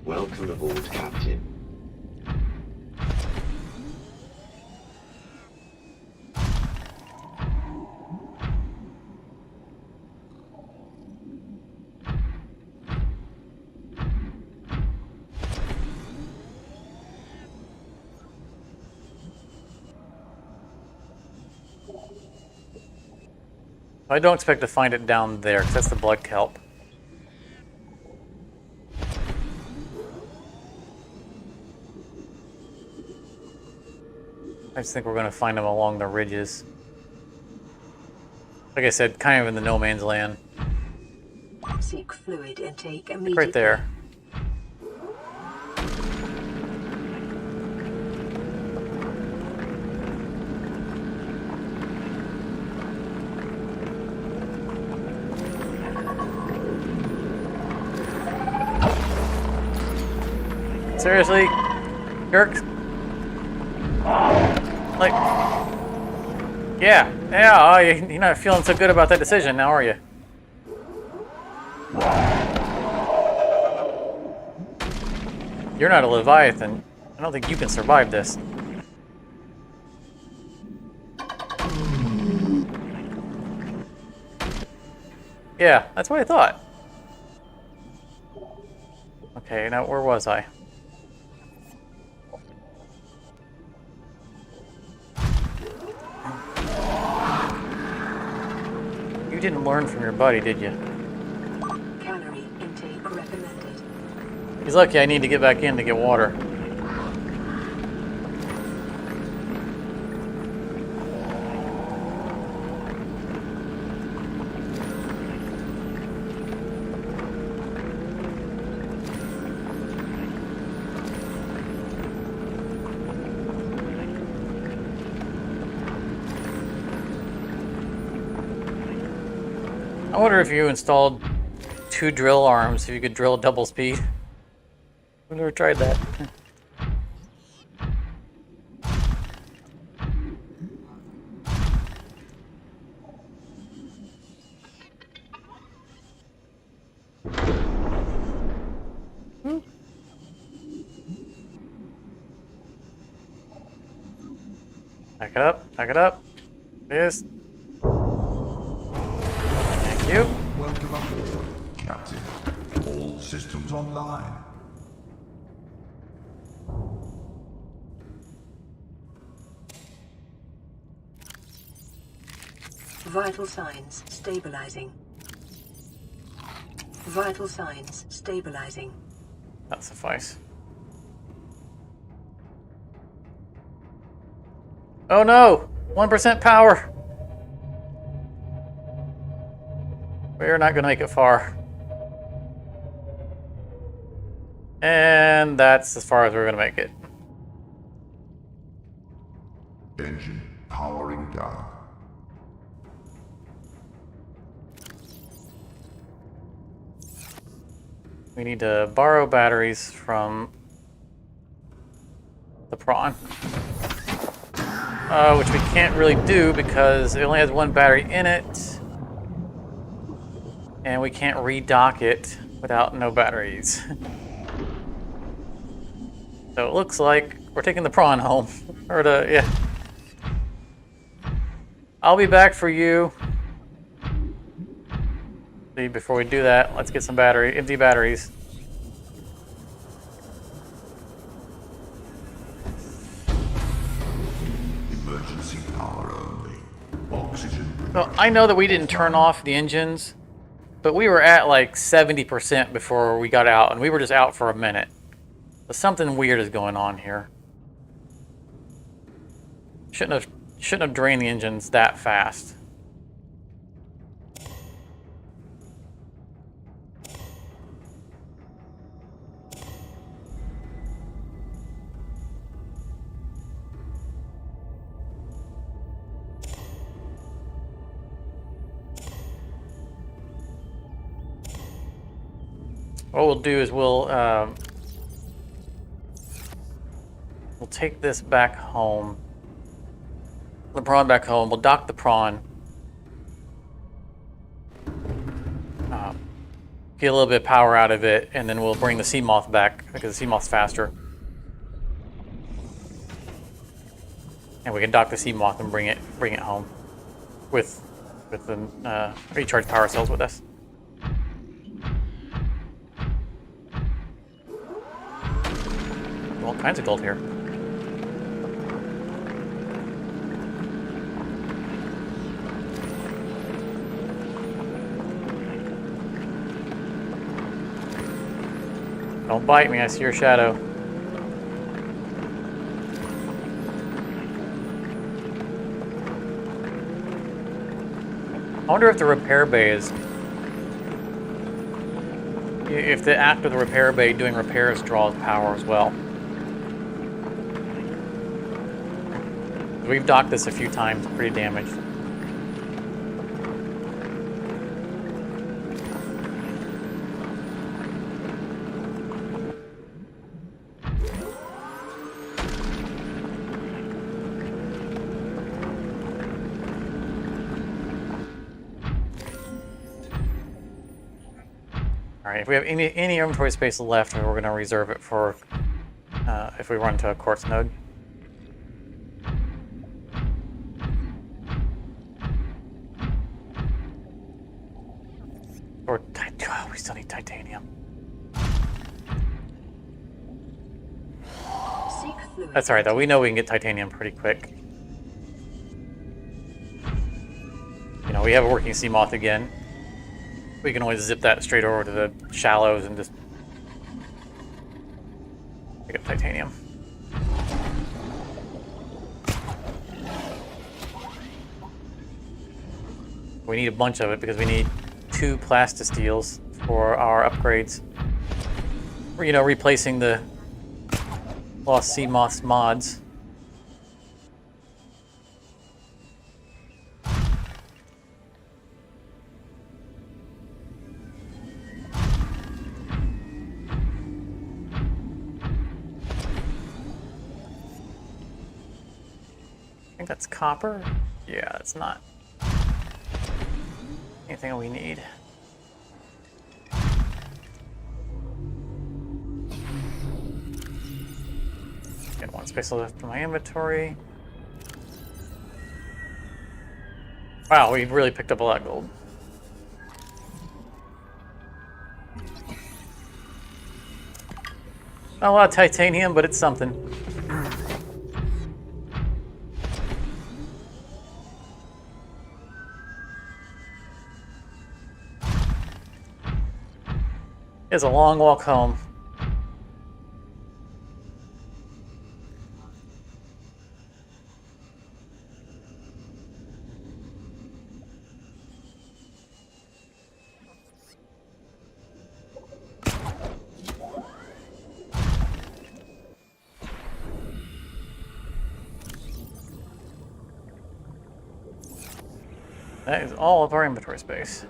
Welcome aboard, Captain. I don't expect to find it down there, because that's the blood kelp. I just think we're going to find them along the ridges. Like I said, kind of in the no man's land. Seek fluid intake immediately. Right there. Seriously? Jerks? Like... Yeah, you're not feeling so good about that decision now, are you? You're not a Leviathan. I don't think you can survive this. Yeah, that's what I thought. Okay, now where was I? You didn't learn from your buddy, did you? Calorie intake recommended. He's lucky I need to get back in to get water. I wonder if you installed 2 drill arms, if you could drill double speed. I've never tried that. Back it up, back it up. This. Thank you. Welcome aboard, Captain. All systems online. Vital signs stabilizing. Vital signs stabilizing. That'll suffice. Oh no! 1% power! We're not gonna make it far. And that's as far as we're gonna make it. Engine powering down. We need to borrow batteries from the prawn. Which we can't really do because it only has 1 battery in it. And we can't redock it without no batteries. So it looks like we're taking the prawn home. Or the, yeah. I'll be back for you. See, before we do that, let's get some empty batteries. Emergency power only. Oxygen. So I know that we didn't turn off the engines, but we were at like 70% before we got out, and we were just out for a minute. So something weird is going on here. Shouldn't have drained the engines that fast. what we'll do is we'll take this back home. The prawn back home. We'll dock the prawn. Get a little bit of power out of it, and then we'll bring the sea moth back because the sea moth's faster. And we can dock the sea moth and bring it home with the recharge power cells with us. All kinds of gold here. Don't bite me, I see your shadow. I wonder if the repair bay is... if the act of the repair bay doing repairs draws power as well. We've docked this a few times, pretty damaged. Alright, if we have any inventory space left, we're going to reserve it for if we run to a quartz node. Or, oh, we still need titanium. That's alright though, we know we can get titanium pretty quick. You know, we have a working sea moth again. We can always zip that straight over to the shallows and just pick up titanium. We need a bunch of it because we need 2 plastisteels for our upgrades. You know, replacing the Lost Sea Moth's mods. I think that's copper. Yeah, that's not anything we need. Get 1 space left in my inventory. Wow, we really picked up a lot of gold. Not a lot of titanium, but it's something. It's a long walk home. That is all of our inventory space.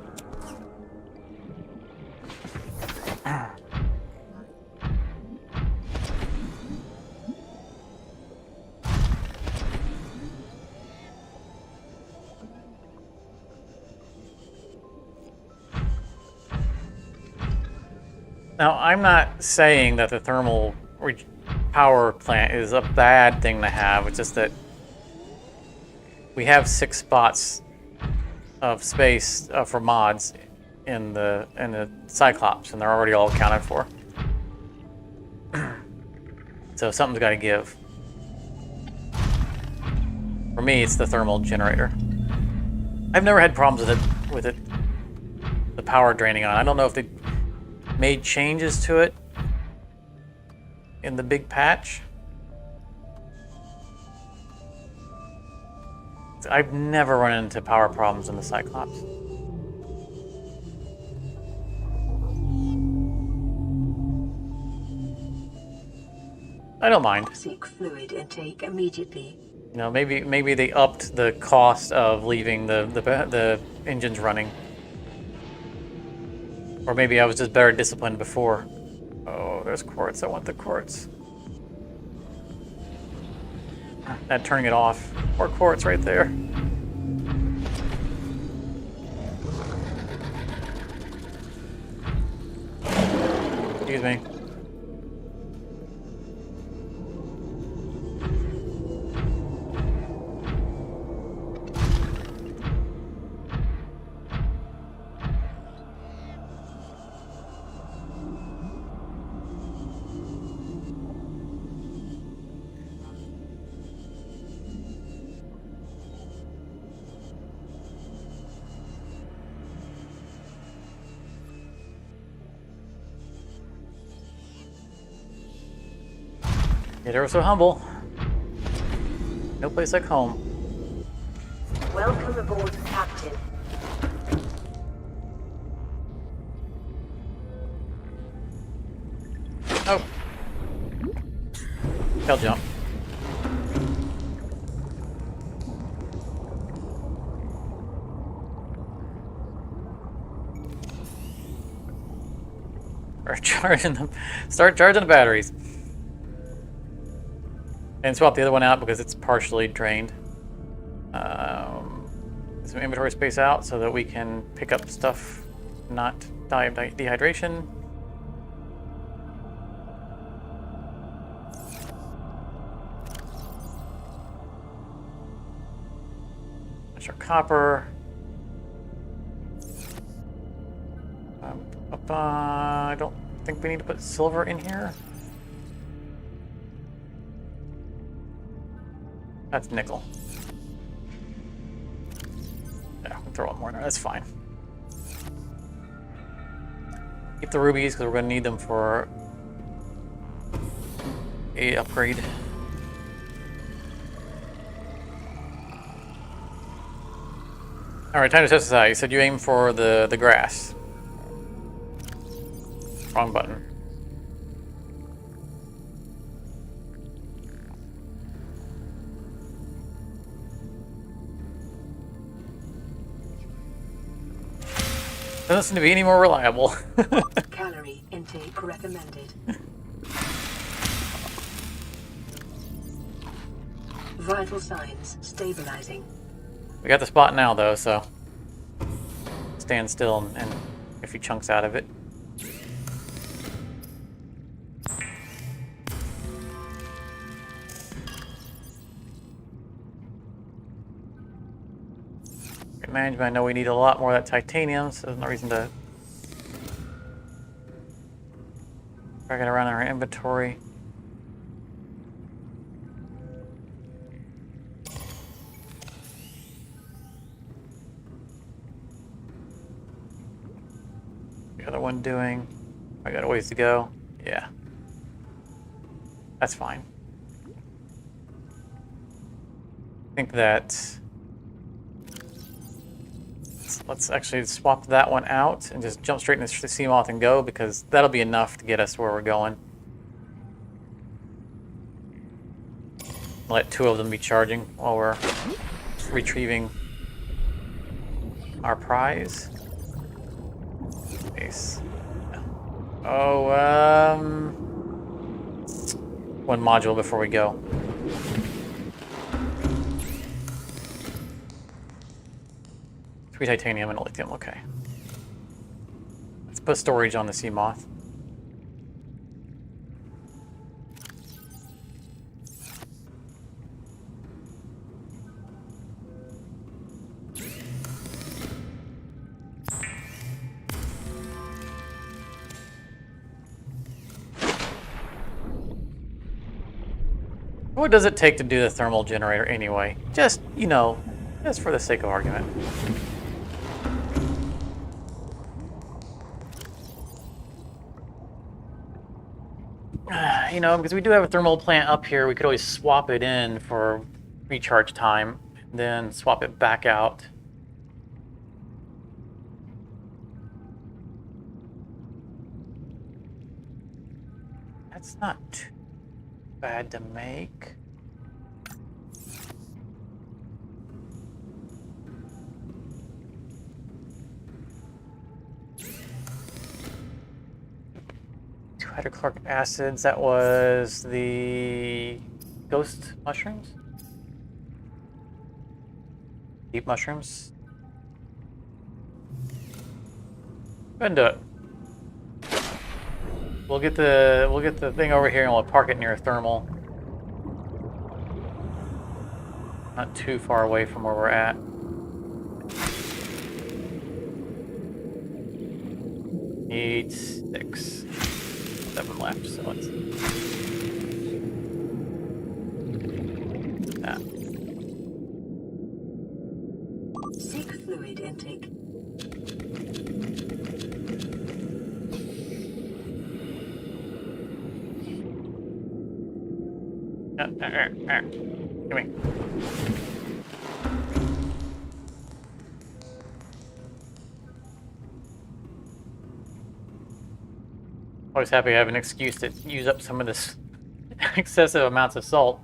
Now, I'm not saying that the thermal power plant is a bad thing to have. It's just that we have 6 spots of space for mods in the Cyclops, and they're already all accounted for. So something's got to give. For me, it's the thermal generator. I've never had problems with it, the power draining on. I don't know if they made changes to it in the big patch. I've never run into power problems in the Cyclops. I don't mind. Seek fluid intake immediately. You know, maybe they upped the cost of leaving the engines running. Or maybe I was just better disciplined before. Oh, there's quartz. I want the quartz. Not turning it off. More quartz right there. Excuse me. Yet ever so humble. No place like home. Welcome aboard, Captain. Oh. Tail jump. Start charging the batteries. And swap the other one out because it's partially drained. Some inventory space out so that we can pick up stuff, not die of dehydration. That's our copper. I don't think we need to put silver in here. That's nickel. Yeah, we'll throw one more in there. That's fine. Keep the rubies because we're going to need them for a upgrade. All right, time to test this out. You said you aim for the grass. Wrong button. Doesn't seem to be any more reliable. Calorie intake recommended. Vital signs stabilizing. We got the spot now, though, so stand still and get a few chunks out of it. Management, I know we need a lot more of that titanium, so there's no reason to drag it around in our inventory. The other one doing, I got a ways to go. Yeah, that's fine. I think that let's actually swap that one out and just jump straight into the sea moth and go, because that'll be enough to get us where we're going. Let two of them be charging while we're retrieving our prize. Nice. Oh, one module before we go. 3 titanium and a lithium, okay. Let's put storage on the sea moth. What does it take to do the thermal generator anyway? Just, you know, just for the sake of argument. You know, because we do have a thermal plant up here, we could always swap it in for recharge time, then swap it back out. That's not too bad to make. hydrochloric acids. That was the ghost mushrooms? Deep mushrooms? Go ahead and do it. We'll get the thing over here and we'll park it near a thermal. Not too far away from where we're at. Need 6. 7 left, so let's that. Seek fluid intake. Give me. Always happy to have an excuse to use up some of this excessive amounts of salt.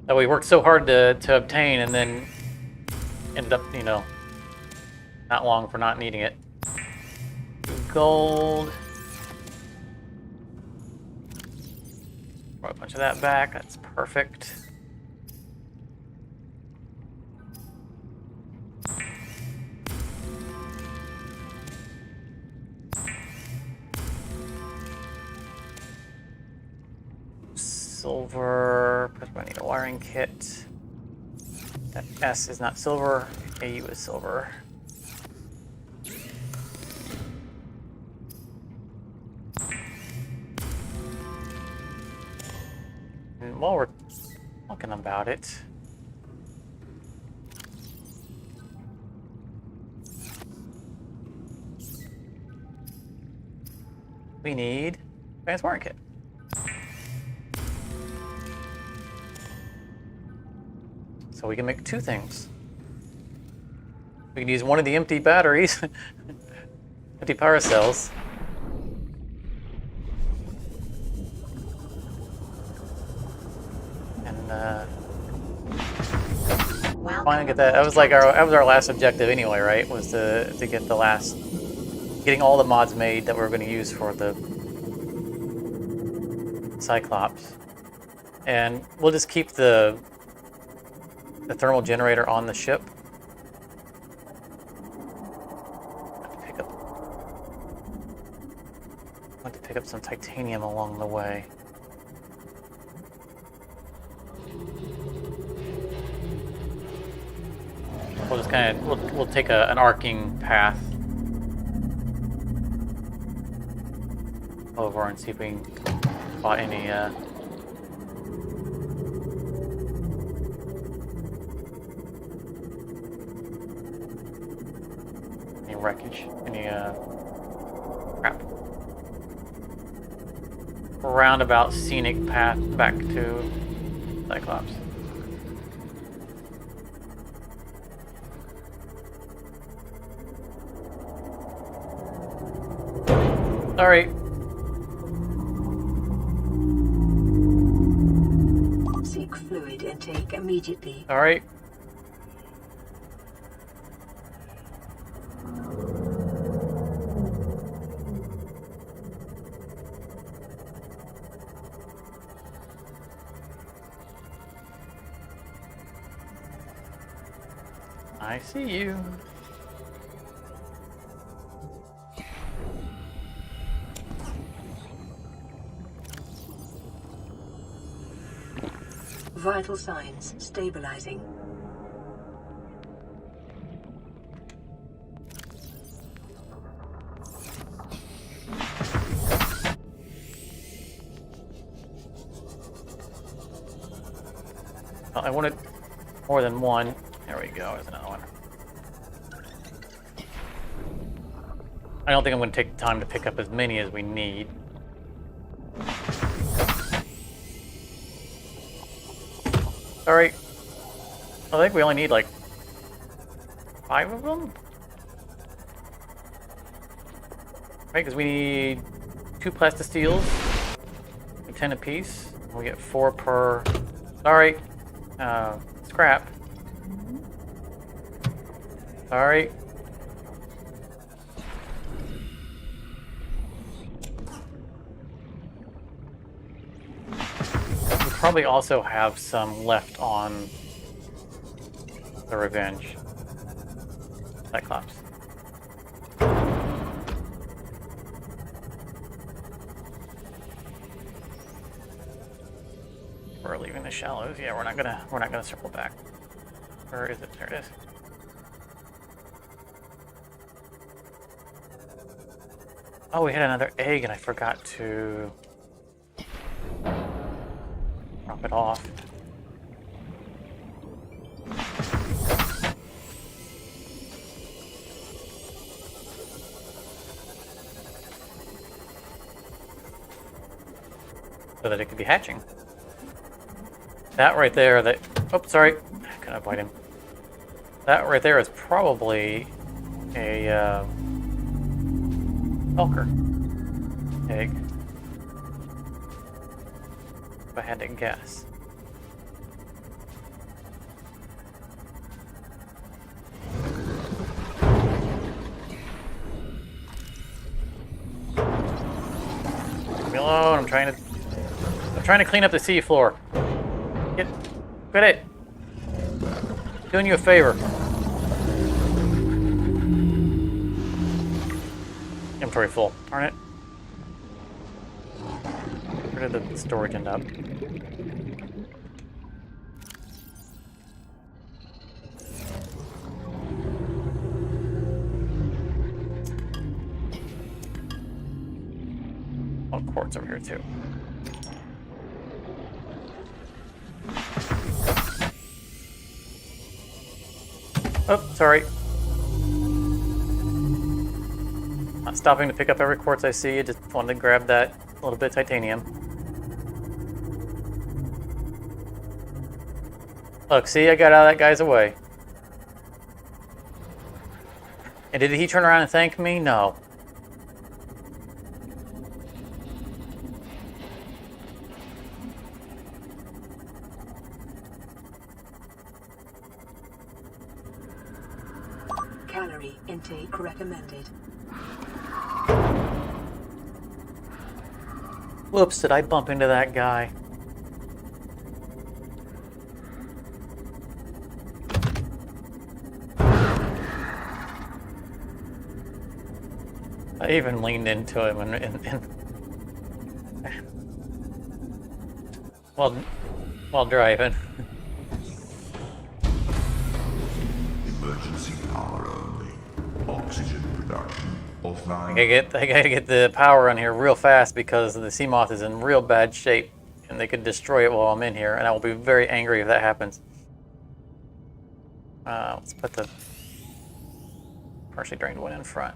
That we worked so hard to obtain and then ended up, you know, not long for not needing it. Gold. Throw a bunch of that back. That's perfect. Silver. I need a wiring kit. That S is not silver. AU is silver. And while we're talking about it, we need advanced wiring kit. So we can make 2 things. We can use one of the empty batteries, empty power cells. And finally get that. That was like our last objective anyway, right? Was to get the last, getting all the mods made that we were going to use for the Cyclops. And we'll just keep the thermal generator on the ship. I want to pick up some titanium along the way. We'll just kind of we'll take an arcing path over and see if we can spot any wreckage, any crap. Roundabout scenic path back to Cyclops. Sorry. Seek fluid intake immediately. All right. I see you. Vital signs stabilizing. I wanted more than one. There we go, there's another one. I don't think I'm going to take the time to pick up as many as we need. Alright. I think we only need like 5 of them? Right, because we need 2 plastisteels, 10 apiece. We get 4 per. Sorry. Scrap. Sorry. probably also have some left on the Revenge. Cyclops. We're leaving the shallows. Yeah, we're not gonna circle back. Where is it? There it is. Oh, we had another egg and I forgot to drop it off. So that it could be hatching. That right there, oh, sorry, I couldn't avoid him. That right there is probably a Elker egg, if I had to guess. Leave me alone, I'm trying to clean up the sea floor. Get it. Doing you a favor. Inventory full. Darn it. Where did the storage end up? Oh, quartz over here too. Oh, sorry. Not stopping to pick up every quartz I see. I just wanted to grab that little bit of titanium. Look, see, I got out of that guy's way. And did he turn around and thank me? No. Calorie intake recommended. Whoops, did I bump into that guy? I even leaned into him and while driving. Emergency power only. Oxygen production offline. I gotta get the power on here real fast because the sea moth is in real bad shape and they could destroy it while I'm in here, and I will be very angry if that happens. Let's put the partially drained one in front.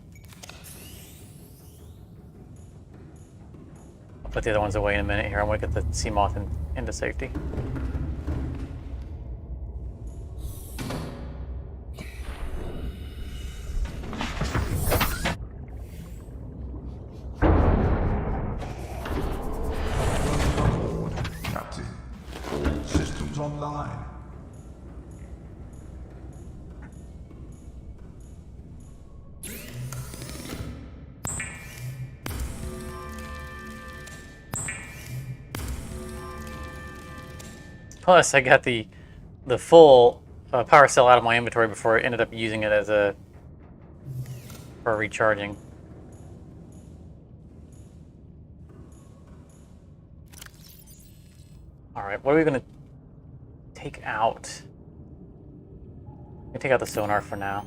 I'll put the other ones away in a minute here. I want to get the sea moth into safety. Captain, all systems online. Plus, I got the full power cell out of my inventory before I ended up using it as for recharging. All right, what are we gonna take out? Let me take out the sonar for now.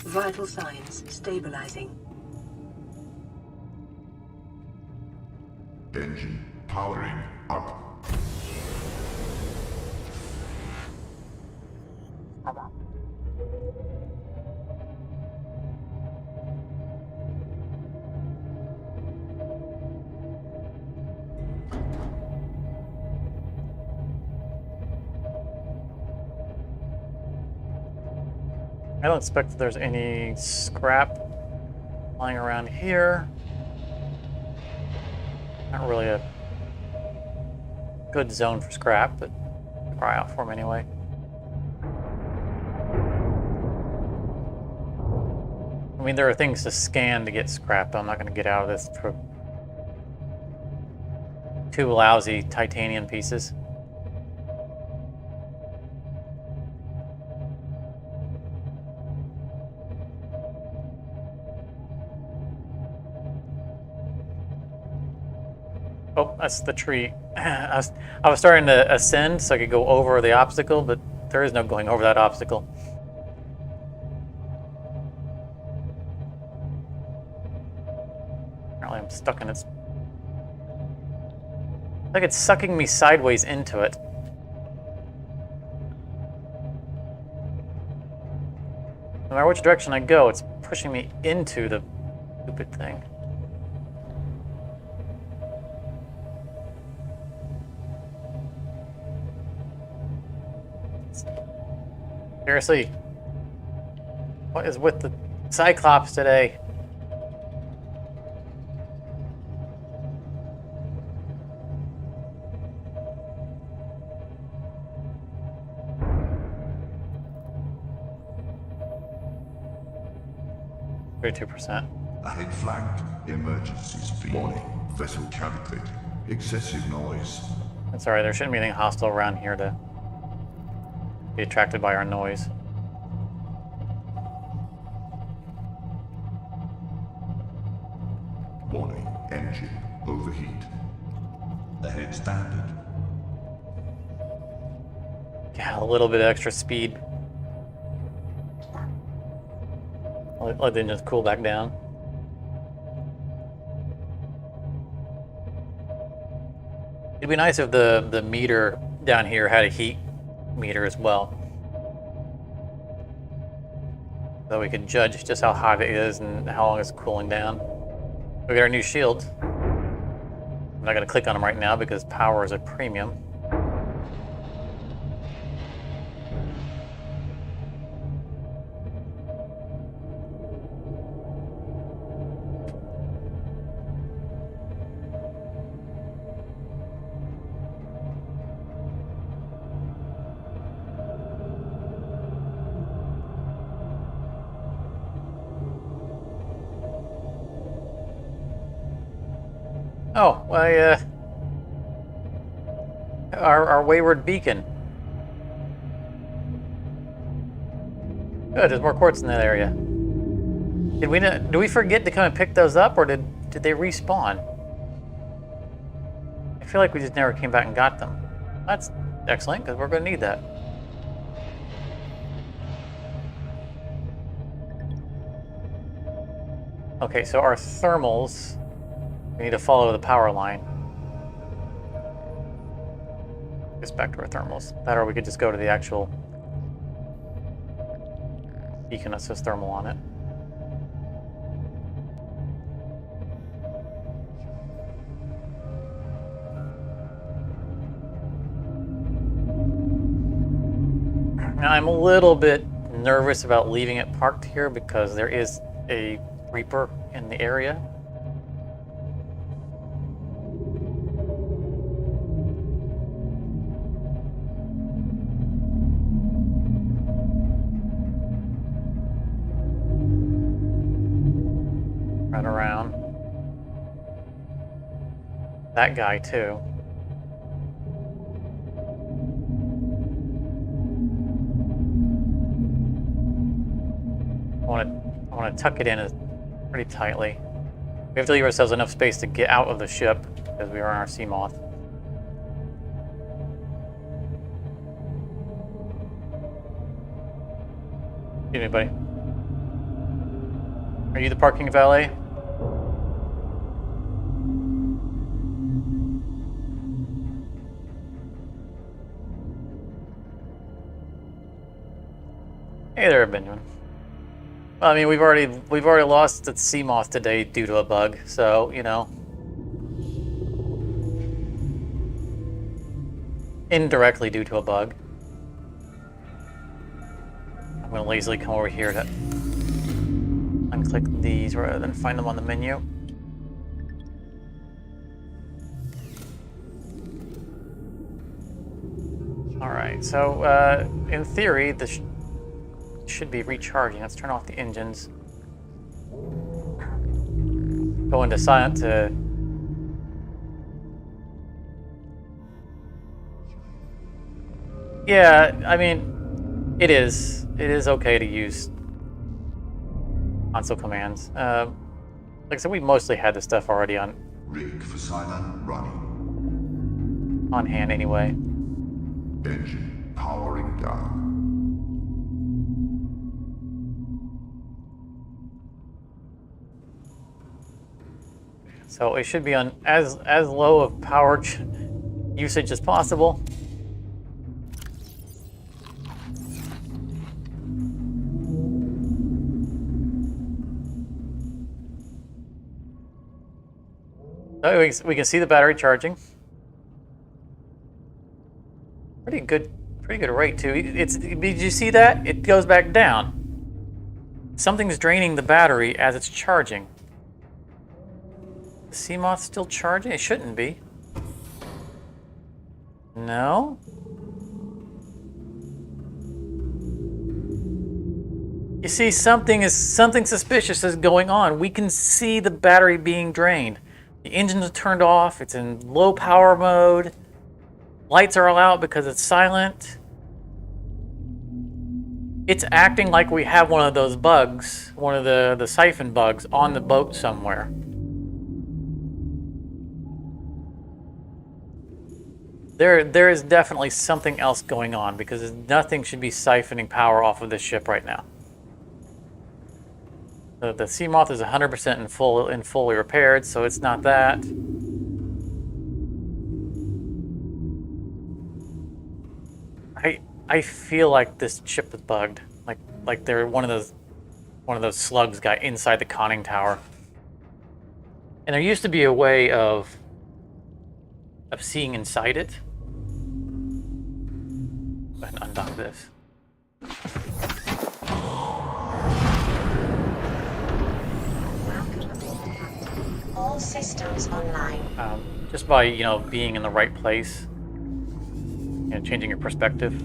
Vital signs stabilizing. Engine powering up. I don't expect that there's any scrap lying around here. Not really a good zone for scrap, but keep our eye out for them anyway. I mean, there are things to scan to get scrap, but I'm not going to get out of this for 2 lousy titanium pieces. Oh, that's the tree. I was starting to ascend so I could go over the obstacle, but there is no going over that obstacle. Apparently I'm stuck in its... like it's sucking me sideways into it. No matter which direction I go, it's pushing me into the stupid thing. Seriously, what is with the Cyclops today? %. Ahead flagged. Emergency speed. Warning. Vessel calibrated. Excessive noise. That's alright, there shouldn't be anything hostile around here to be attracted by our noise. Warning. Engine overheat. Ahead standard. Yeah, a little bit of extra speed. Let the engines cool back down. It'd be nice if the meter down here had a heat meter as well, so we could judge just how hot it is and how long it's cooling down. We got our new shields. I'm not going to click on them right now because power is a premium. Oh, our wayward beacon. Good, there's more quartz in that area. Did we forget to come and pick those up, or did they respawn? I feel like we just never came back and got them. That's excellent, because we're going to need that. Okay, so our thermals, we need to follow the power line. Just back to our thermals. That, or we could just go to the actual beacon that says thermal on it. Now I'm a little bit nervous about leaving it parked here because there is a Reaper in the area. Right around. That guy too. I want to tuck it in pretty tightly. We have to leave ourselves enough space to get out of the ship because we are on our sea moth. Excuse me, buddy. Are you the parking valet? Hey there, Benjamin. Well, I mean, we've already lost the sea moth today due to a bug, so you know, indirectly due to a bug. I'm gonna lazily come over here to unclick these rather than find them on the menu. Alright, so in theory, this should be recharging. Let's turn off the engines. Go into silent to... Yeah, I mean, it is. It is okay to use console commands. Like I said, we mostly had this stuff already on Rig for silent running. hand anyway. Engine powering down. So it should be on as low of power usage as possible. So we can see the battery charging. Pretty good rate too. Did you see that? It goes back down. Something's draining the battery as it's charging. The Seamoth's still charging? It shouldn't be. No? You see, something suspicious is going on. We can see the battery being drained. The engines are turned off. It's in low power mode. Lights are all out because it's silent. It's acting like we have one of those bugs, one of the siphon bugs on the boat somewhere. There is definitely something else going on because nothing should be siphoning power off of this ship right now. The Seamoth is 100% and fully repaired, so it's not that. I feel like this ship is bugged. Like they're one of those slugs got inside the conning tower. And there used to be a way of seeing inside it. Go ahead and undock this. All systems online. Just by, being in the right place, changing your perspective.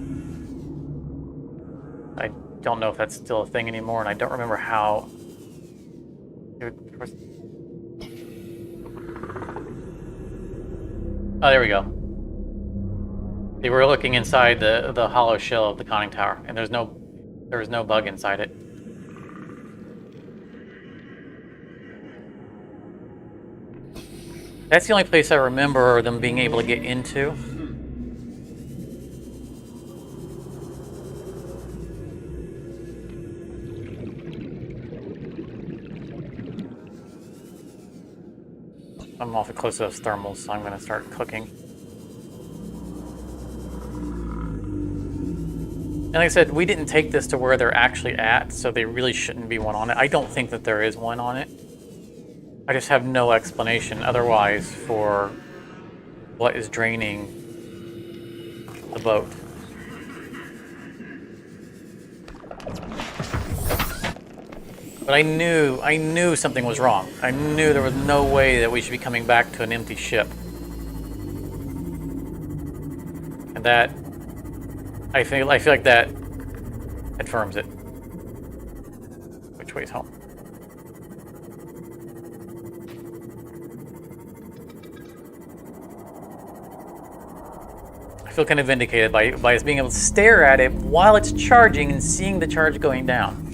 I don't know if that's still a thing anymore, and I don't remember how. Oh, there we go. They were looking inside the hollow shell of the conning tower, and there was no bug inside it. That's the only place I remember them being able to get into. I'm awfully close to those thermals, so I'm going to start cooking. And like I said, we didn't take this to where they're actually at, so there really shouldn't be one on it. I don't think that there is one on it. I just have no explanation otherwise for what is draining the boat. But I knew something was wrong. I knew there was no way that we should be coming back to an empty ship. And that, I feel like that confirms it. Which way's home? I feel kind of vindicated by us being able to stare at it while it's charging and seeing the charge going down.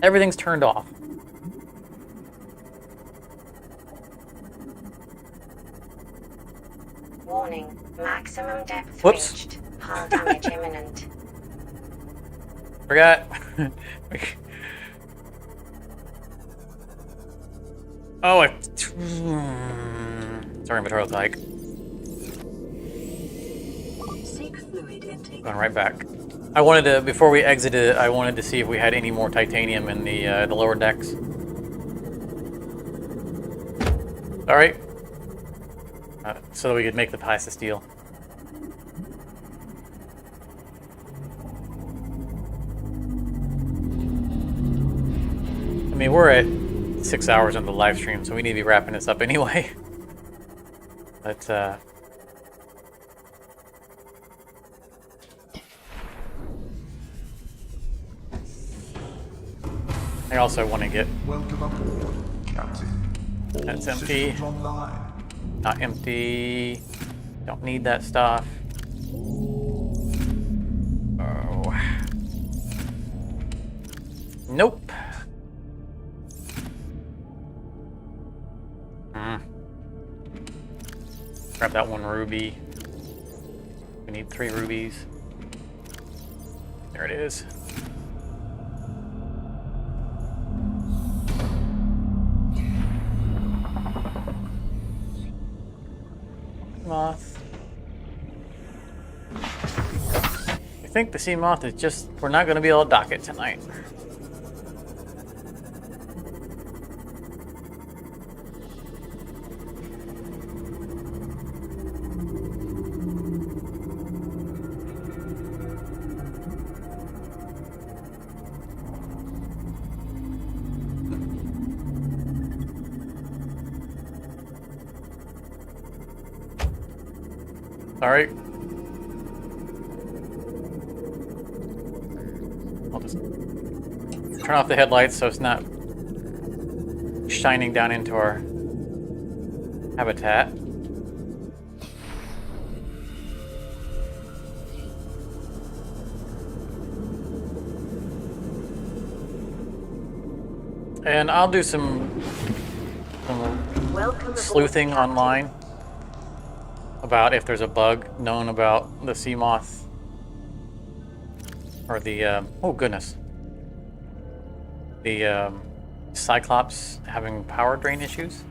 Everything's turned off. Warning, maximum depth Whoops. reached. Hull damage imminent. Forgot. Oh, sorry, my throat's like. Seek fluid intake. Going right back. I wanted to, before we exited, I wanted to see if we had any more titanium in the lower decks. All right. So that we could make the piece of steel. I mean, we're at 6 hours into the live stream, so we need to be wrapping this up anyway. But I also want to get Welcome aboard, Captain. All That's empty. systems online. not empty. Don't need that stuff. Oh. Nope. Grab that one ruby. We need 3 rubies. There it is. Moth. I think the sea moth is just, we're not going to be able to dock it tonight. Sorry. I'll just turn off the headlights so it's not shining down into our habitat. And I'll do some Welcome aboard, sleuthing Captain. online about if there's a bug known about the sea moth or the oh goodness, the Cyclops having power drain issues.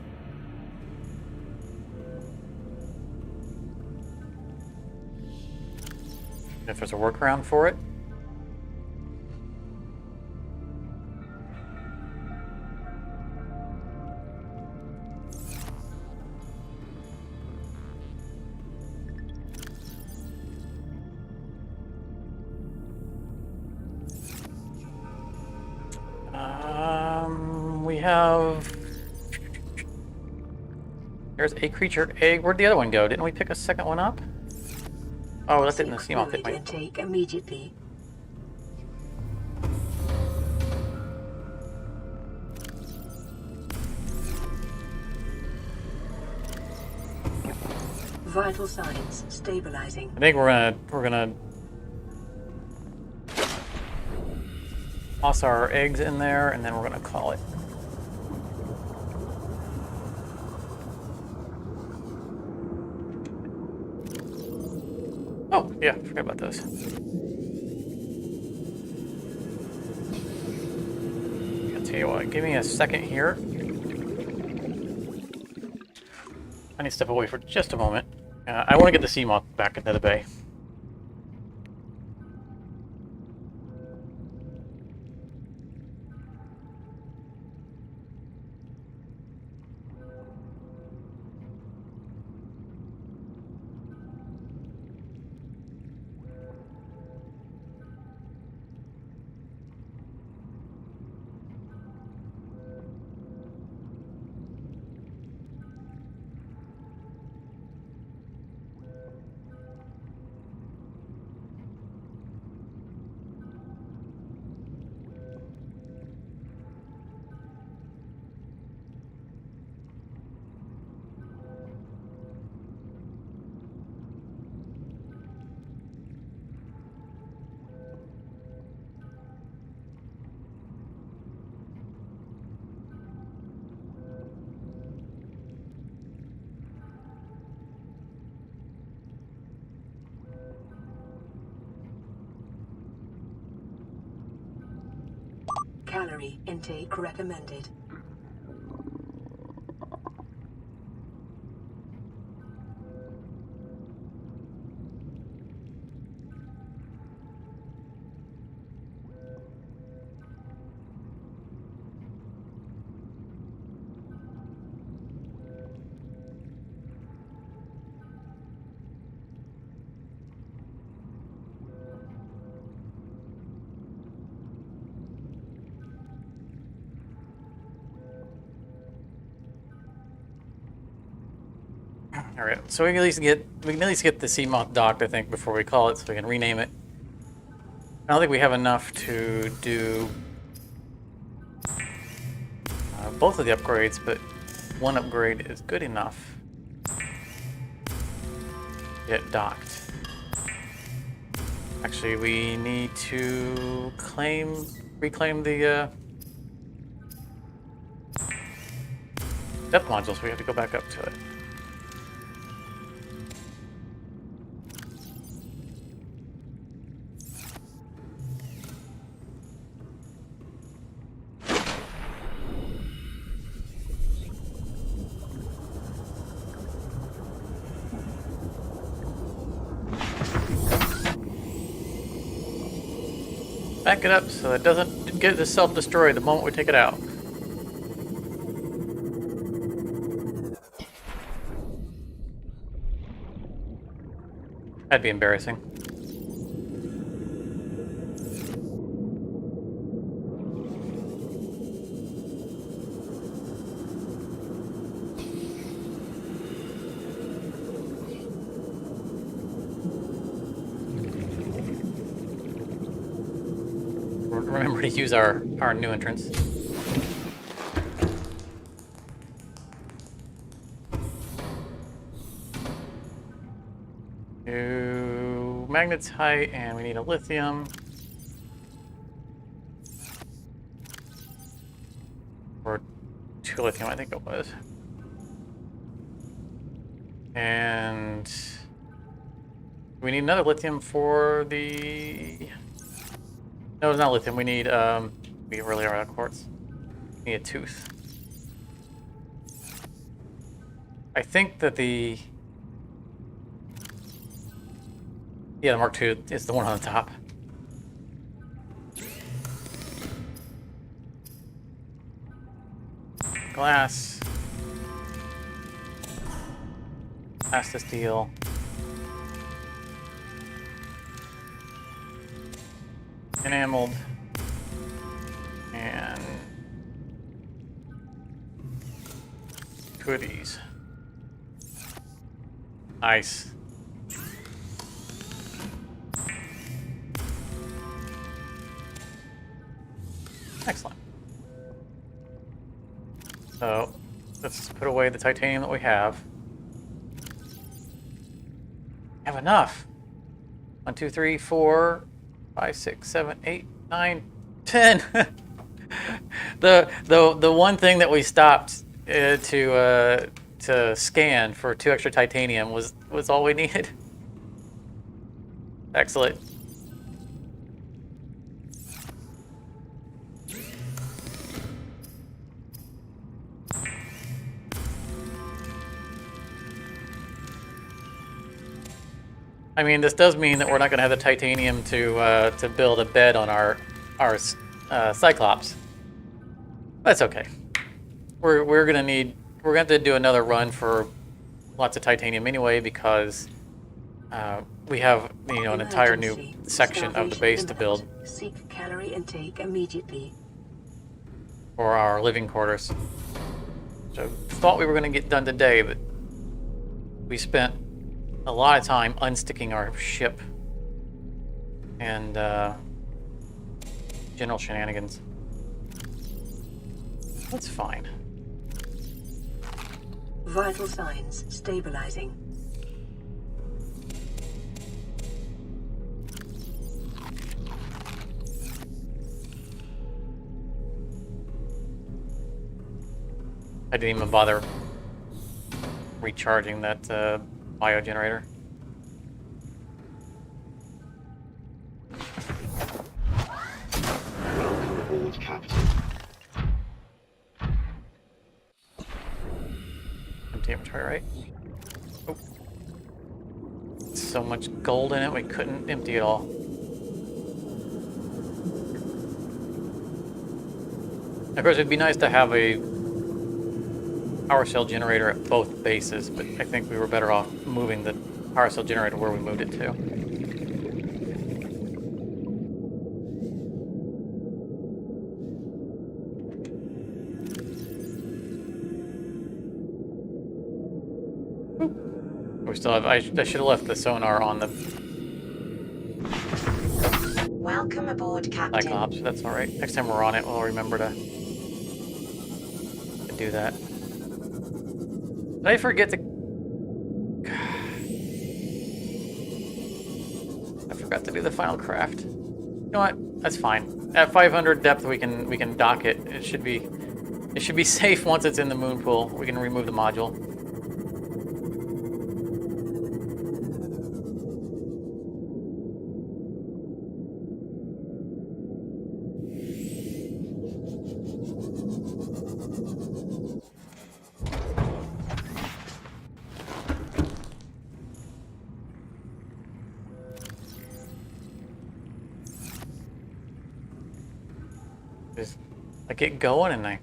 If there's a workaround for it. We have. There's a creature egg. Where'd the other one go? Didn't we pick a second one up? Oh, that didn't seem off. Fluid intake immediately. Vital signs stabilizing. I think we're gonna toss our eggs in there, and then we're gonna call it. Oh yeah, forgot about those. I'll tell you what. Give me a second here. I need to step away for just a moment. I want to get the sea moth back into the bay. Calorie intake recommended. All right, so we can at least get the sea moth docked, I think, before we call it, so we can rename it. I don't think we have enough to do want both of the upgrades, but one upgrade is good enough. Get docked. Actually, we need to reclaim the depth module, so we have to go back up to it. Back it up so it doesn't get to self-destroy the moment we take it out. That'd be embarrassing. Remember to use our new entrance. Two magnetite, and we need a lithium. Or 2 lithium, I think it was. And we need another lithium for the... No, it's not lithium. We need, we really are out of quartz. We need a tooth. I think that the... Yeah, the Mark II is the one on the top. Glass. Glass steel. Enameled. And goodies. Nice. Excellent. So let's put away the titanium that we have. We have enough. 1, 2, 3, 4, 5, 6, 7, 8, 9, 10. The one thing that we stopped to scan for 2 extra titanium was all we needed. Excellent. I mean, this does mean that we're not going to have the titanium to build a bed on our Cyclops. That's okay. We're gonna have to do another run for lots of titanium anyway, because we have an entire new section of the base to build. Seek calorie intake immediately. For our living quarters. So thought we were going to get done today, but we spent a lot of time unsticking our ship and general shenanigans. That's fine. Vital signs stabilizing. I didn't even bother recharging that biogenerator. Welcome aboard, Captain. Empty inventory, right? Oh. So much gold in it, we couldn't empty it all. Of course, it'd be nice to have a power cell generator at both bases, but I think we were better off moving the power cell generator where we moved it to. We still have, I should have left the sonar on the Welcome aboard, Captain. Cyclops. That's alright. Next time we're on it, we'll remember to do that. Did I forget to... I forgot to do the final craft. You know what? That's fine. At 500 depth, we can dock it. It should be safe once it's in the moon pool. We can remove the module. I get going and I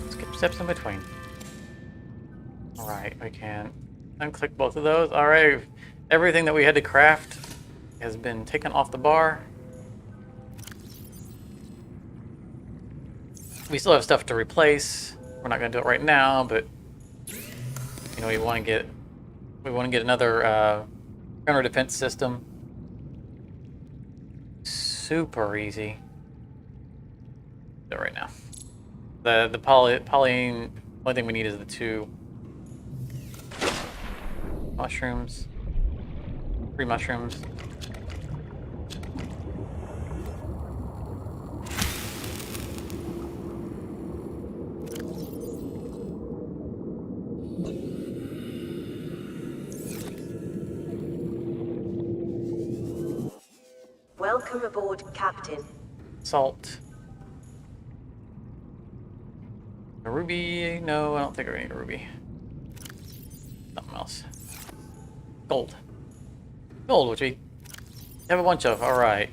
skip steps in between. Alright, we can unclick both of those. Alright, everything that we had to craft has been taken off the bar. We still have stuff to replace. We're not going to do it right now, but you know, we want to get another counter defense system. Super easy. Do it right now. The polyene. Only thing we need is the 2 mushrooms. 3 mushrooms. Welcome aboard, Captain. Salt. A ruby? No, I don't think I need a ruby. Something else. Gold. Gold, which we have a bunch of. Alright.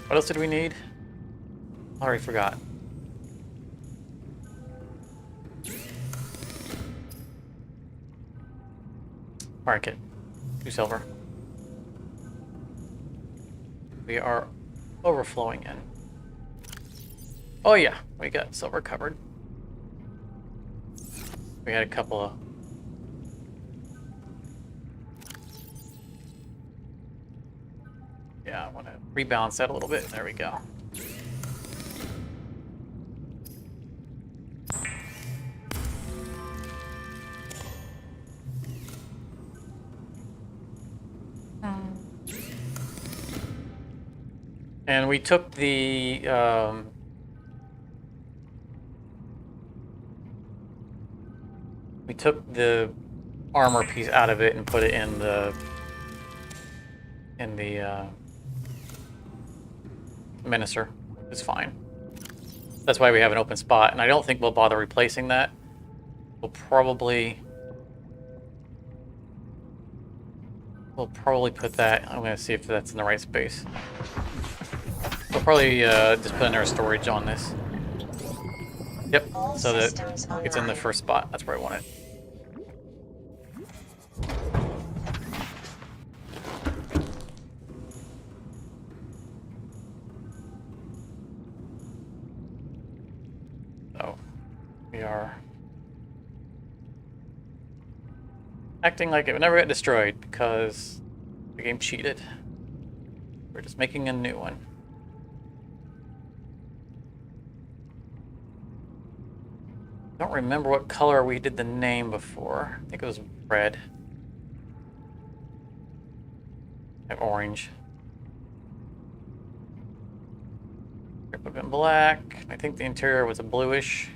What else did we need? I already forgot. Market. 2 silver. We are overflowing in. Oh yeah, we got silver covered. We had a couple of... Yeah, I want to rebalance that a little bit. There we go. And we took the armor piece out of it and put it in the minister. It's fine. That's why we have an open spot, and I don't think we'll bother replacing that. We'll probably put that. I'm gonna see if that's in the right space. We'll probably just put another storage on this. Yep, so that it's in the first spot. That's where I want it. So, we are acting like it would never get destroyed because the game cheated. We're just making a new one. I don't remember what color we did the name before. I think it was red. Like orange. Grip up in black. I think the interior was a bluish.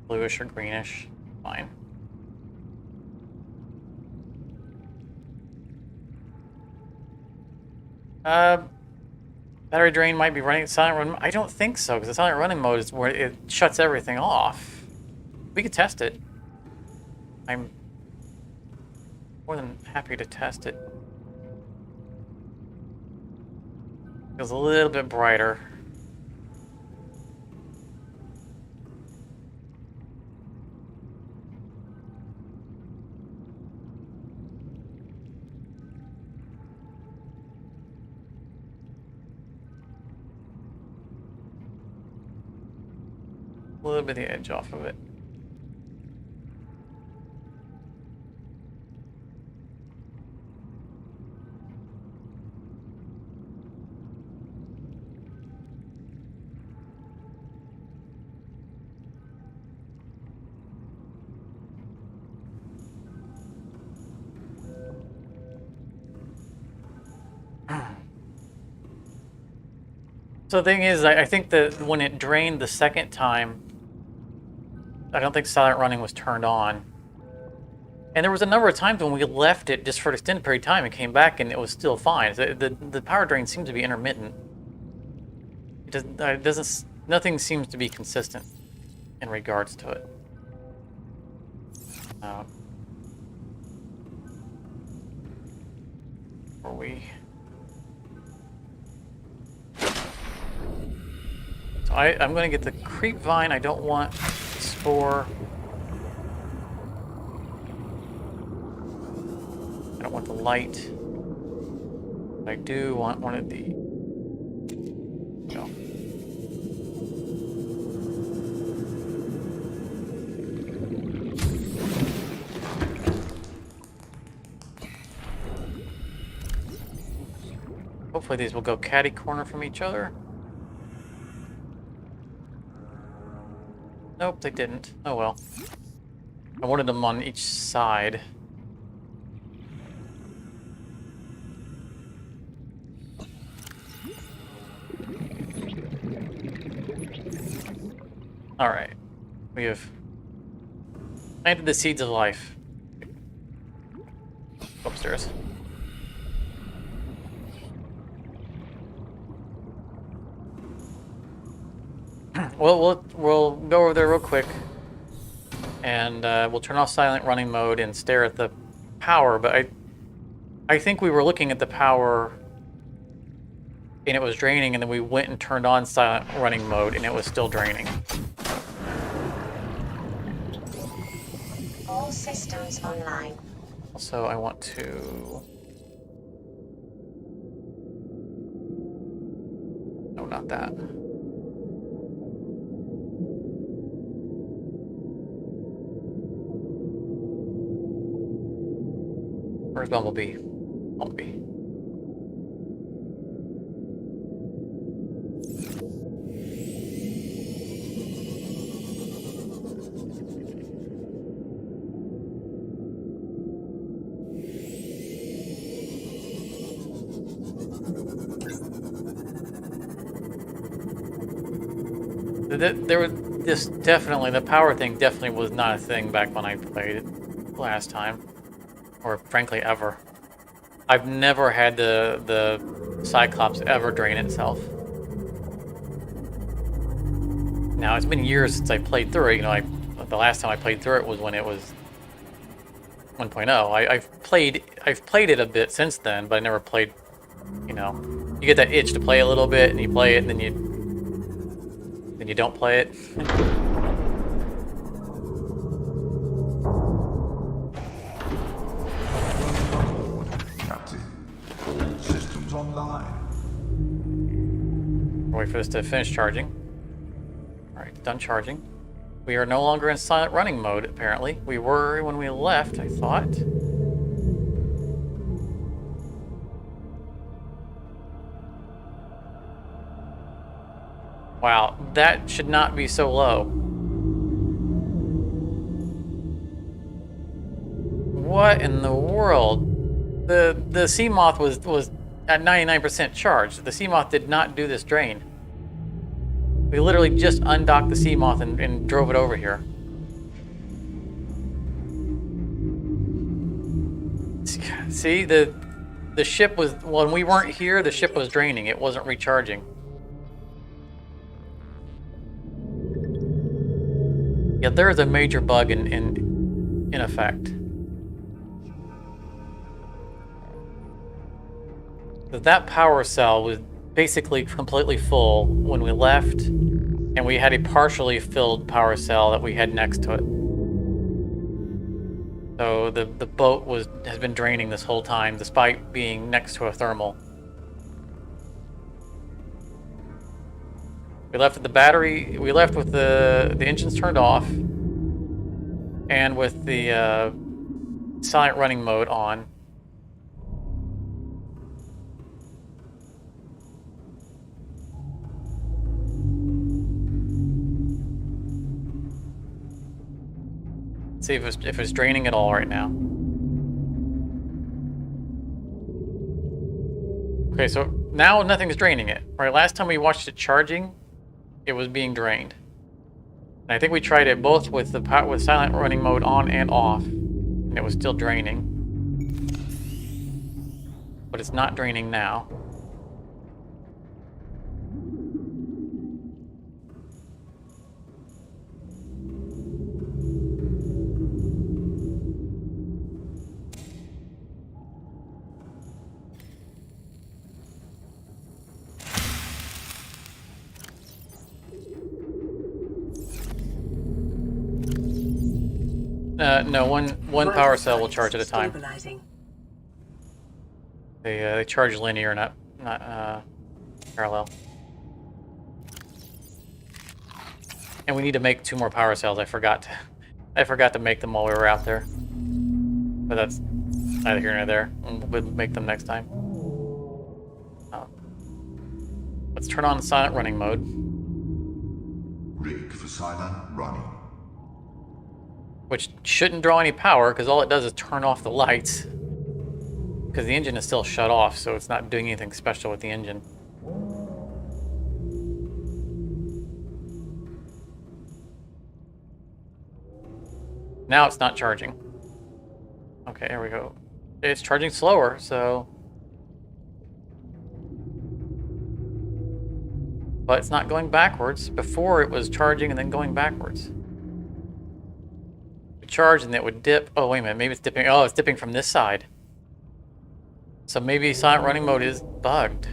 Bluish or greenish. Fine. Battery drain might be running silent run. I don't think so, because the silent running mode is where it shuts everything off. We could test it. I'm more than happy to test it. Feels a little bit brighter. A little bit of the edge off of it. So the thing is, I think that when it drained the second time, I don't think silent running was turned on. And there was a number of times when we left it just for an extended period of time and came back and it was still fine. So the power drain seems to be intermittent. It doesn't, nothing seems to be consistent in regards to it. Are we? So I'm going to get the creep vine. I don't want spore. I don't want the light. I do want one of the. No. Hopefully these will go catty corner from each other. Nope, they didn't. Oh well. I wanted them on each side. Alright. We have planted the seeds of life. Upstairs. Well, we'll go over there real quick, and we'll turn off silent running mode and stare at the power. But I think we were looking at the power, and it was draining, and then we went and turned on silent running mode, and it was still draining. All systems online. Also, I want to. No, not that. Where's Bumblebee? Bumblebee. There was this definitely, the power thing definitely was not a thing back when I played it last time. Or frankly, ever. I've never had the Cyclops ever drain itself. Now, it's been years since I played through it. You know, the last time I played through it was when it was 1.0. I've played it a bit since then, but I never played, you know. You get that itch to play a little bit, and you play it, and then you don't play it. Online. Wait for this to finish charging. Alright, done charging. We are no longer in silent running mode, apparently. We were when we left, I thought. Wow, that should not be so low. What in the world? The sea moth was at 99% charge. The sea moth did not do this drain. We literally just undocked the sea moth and drove it over here. See, the ship was, when we weren't here, the ship was draining. It wasn't recharging. Yeah, there is a major bug in effect. That power cell was basically completely full when we left, and we had a partially filled power cell that we had next to it. So the boat has been draining this whole time, despite being next to a thermal. We left with the battery. We left with the engines turned off, and with the silent running mode on. Let's see if it's draining at all right now. Okay, so now nothing's draining it. Right, last time we watched it charging, it was being drained. And I think we tried it both with with silent running mode on and off, and it was still draining. But it's not draining now. No, one power cell will charge at a time. Stabilizing. They charge linear, not parallel. And we need to make 2 more power cells. I forgot to make them while we were out there. But that's neither here nor there. We'll make them next time. Let's turn on silent running mode. Rig for silent running. Which shouldn't draw any power, because all it does is turn off the lights. Because the engine is still shut off, so it's not doing anything special with the engine. Now it's not charging. Okay, here we go. It's charging slower, so... But it's not going backwards. Before it was charging and then going backwards. Charge and it would dip. Oh, wait a minute. Maybe it's dipping. Oh, it's dipping from this side. So maybe silent running mode is bugged.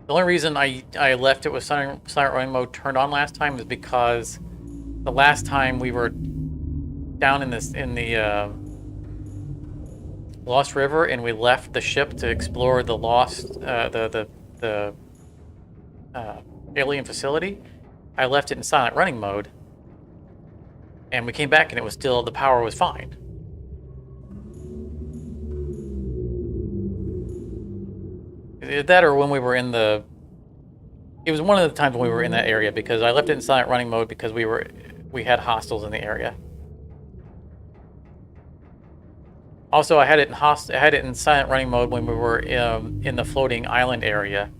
The only reason I left it with silent running mode turned on last time is because the last time we were down in the Lost River, and we left the ship to explore the alien facility. I left it in silent running mode, and we came back and it was still, the power was fine. That or when we were in the, it was one of the times when we were in that area, because I left it in silent running mode because we had hostiles in the area. Also, I had it in silent running mode when we were in the floating island area,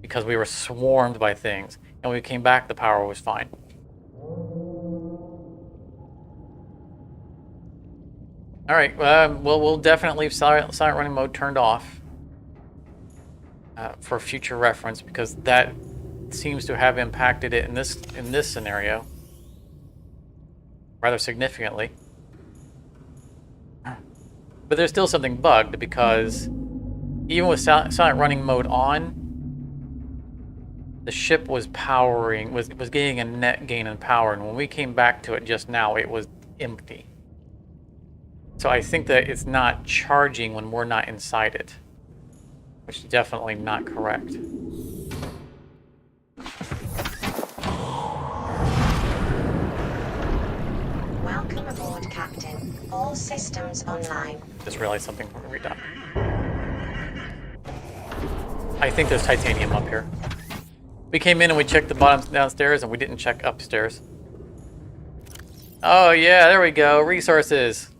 because we were swarmed by things. And when we came back, the power was fine. All right. Well, we'll definitely leave silent running mode turned off for future reference, because that seems to have impacted it in this scenario rather significantly. But there's still something bugged, because even with silent running mode on, the ship was getting a net gain in power, and when we came back to it just now, it was empty. So I think that it's not charging when we're not inside it, which is definitely not correct. Welcome aboard, Captain. All systems online. Just realized something when we're done. I think there's titanium up here. We came in and we checked the bottom downstairs, and we didn't check upstairs. Oh yeah, there we go. Resources.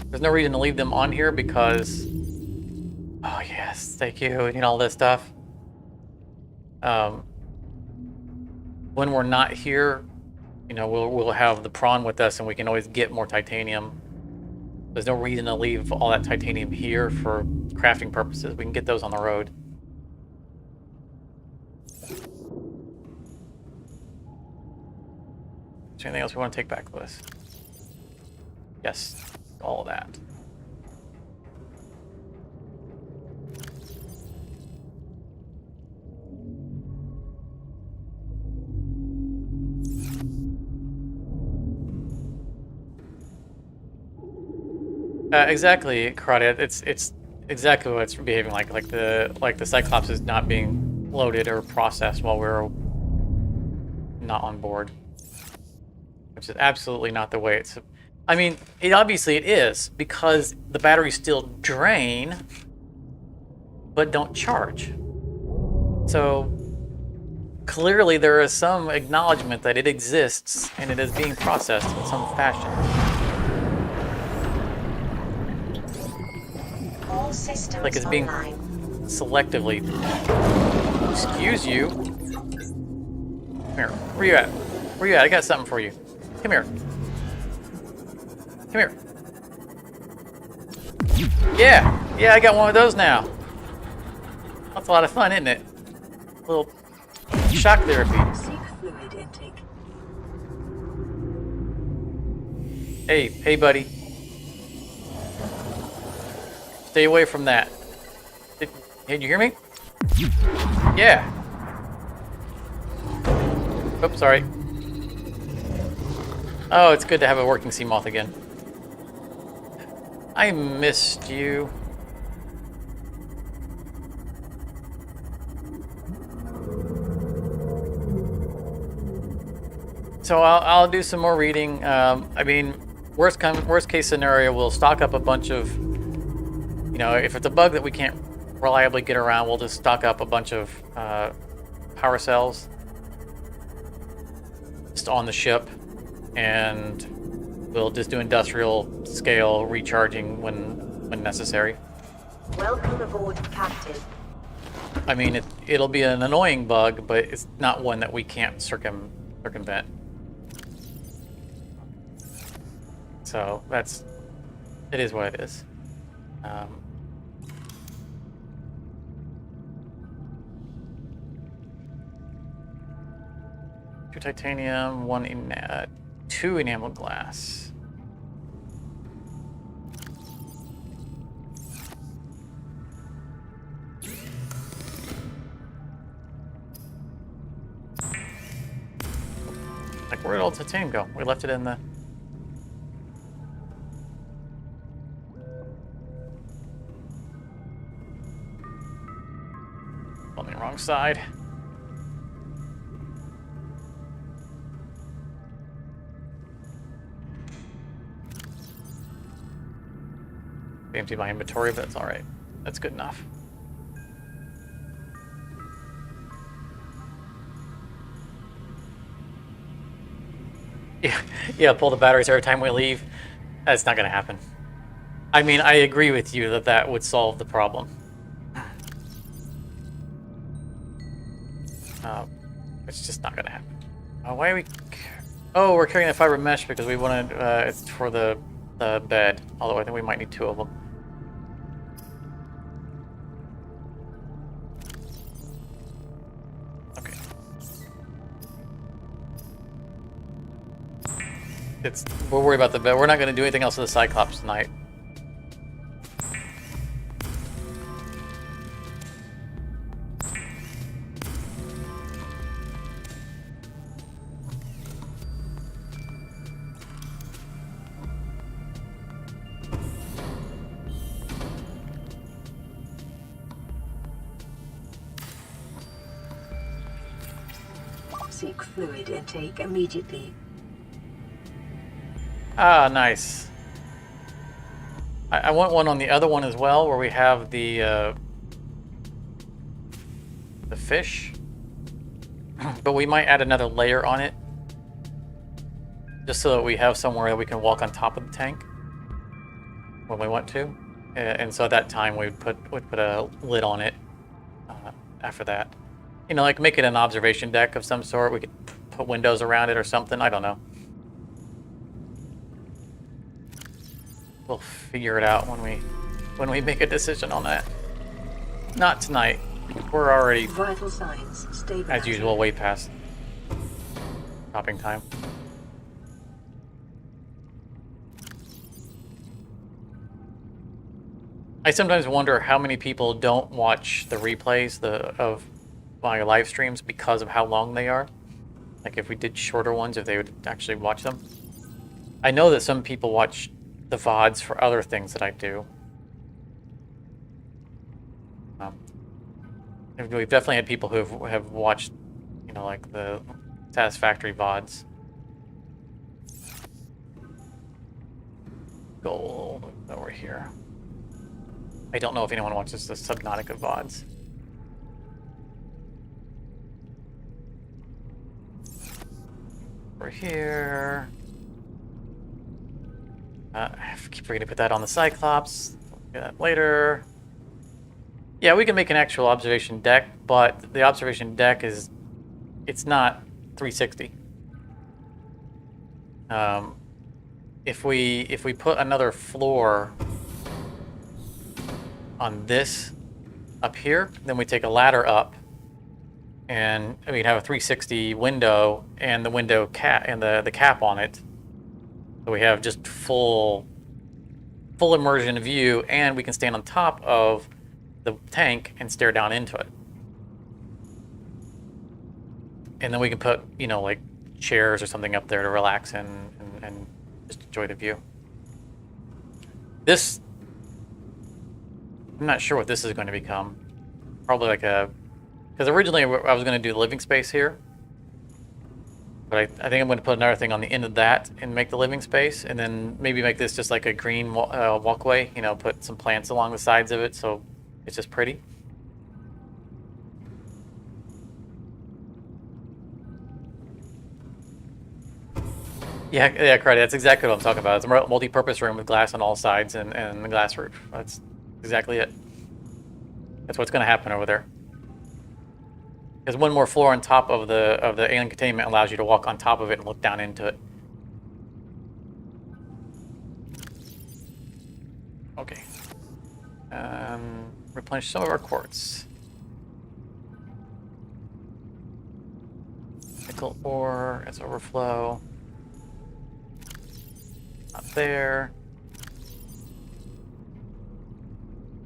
There's no reason to leave them on here because... Oh yes, thank you. We need all this stuff. When we're not here, you know, we'll have the prawn with us, and we can always get more titanium. There's no reason to leave all that titanium here for crafting purposes. We can get those on the road. Is there anything else we want to take back with us? Yes, all of that. Exactly, Karate. It's exactly what it's behaving like. Like the Cyclops is not being loaded or processed while we're not on board, which is absolutely not the way it's. I mean, obviously it is because the batteries still drain, but don't charge. So clearly there is some acknowledgement that it exists and it is being processed in some fashion. All systems Like it's being online. selectively. Excuse you. Come here. Where you at? Where you at? I got something for you. Come here. Come here. Yeah, I got one of those now. That's a lot of fun, isn't it? A little shock therapy. Seek fluid intake. Hey, buddy. Stay away from that. Did you hear me? Yeah. Oops, sorry. Oh, it's good to have a working sea moth again. I missed you. So I'll do some more reading. I mean, worst case scenario, we'll stock up a bunch of, you know, if it's a bug that we can't reliably get around, we'll just stock up a bunch of power cells just on the ship, and we'll just do industrial scale recharging when necessary. Welcome aboard, Captain. I mean, it'll be an annoying bug, but it's not one that we can't circumvent. So it is what it is. 2 titanium, 2 enamel glass. Like, where'd all the titanium go? We left it in the... On the wrong side. Empty my inventory, but that's alright. That's good enough. Yeah, pull the batteries every time we leave. That's not gonna happen. I mean, I agree with you that that would solve the problem. It's just not gonna happen. Why are we... Oh, we're carrying the fiber mesh because we wanted... it's for the bed. Although I think we might need 2 of them. Okay. We'll worry about the bed. We're not going to do anything else with the Cyclops tonight. Seek fluid intake immediately. Ah, nice. I want one on the other one as well, where we have the fish. But we might add another layer on it, just so that we have somewhere that we can walk on top of the tank when we want to. And so at that time we'd put a lid on it after that. You know, like make it an observation deck of some sort. We could put windows around it or something. I don't know. We'll figure it out when we make a decision on that. Not tonight. We're already, Vital signs stabilizing. as usual, way past stopping time. I sometimes wonder how many people don't watch the replays of my live streams because of how long they are. Like if we did shorter ones, if they would actually watch them. I know that some people watch the VODs for other things that I do. We've definitely had people who have watched, you know, like the Satisfactory VODs. Go over here. I don't know if anyone watches the Subnautica VODs. Over here. I keep forgetting to put that on the Cyclops. We'll do that later. Yeah, we can make an actual observation deck, but the observation deck it's not 360. If we put another floor on this up here, then we take a ladder up, and we'd have a 360 window and the window cap and the cap on it. So we have just full immersion view, and we can stand on top of the tank and stare down into it. And then we can put, you know, like chairs or something up there to relax and just enjoy the view. This, I'm not sure what this is going to become. Probably like because originally I was going to do the living space here. But I think I'm going to put another thing on the end of that and make the living space, and then maybe make this just like a green walkway, you know, put some plants along the sides of it so it's just pretty. Yeah, correct. That's exactly what I'm talking about. It's a multi-purpose room with glass on all sides and the glass roof. That's exactly it. That's what's going to happen over there. Because one more floor on top of the alien containment allows you to walk on top of it and look down into it. Okay. Replenish some of our quartz. Nickel ore, that's overflow. Not there.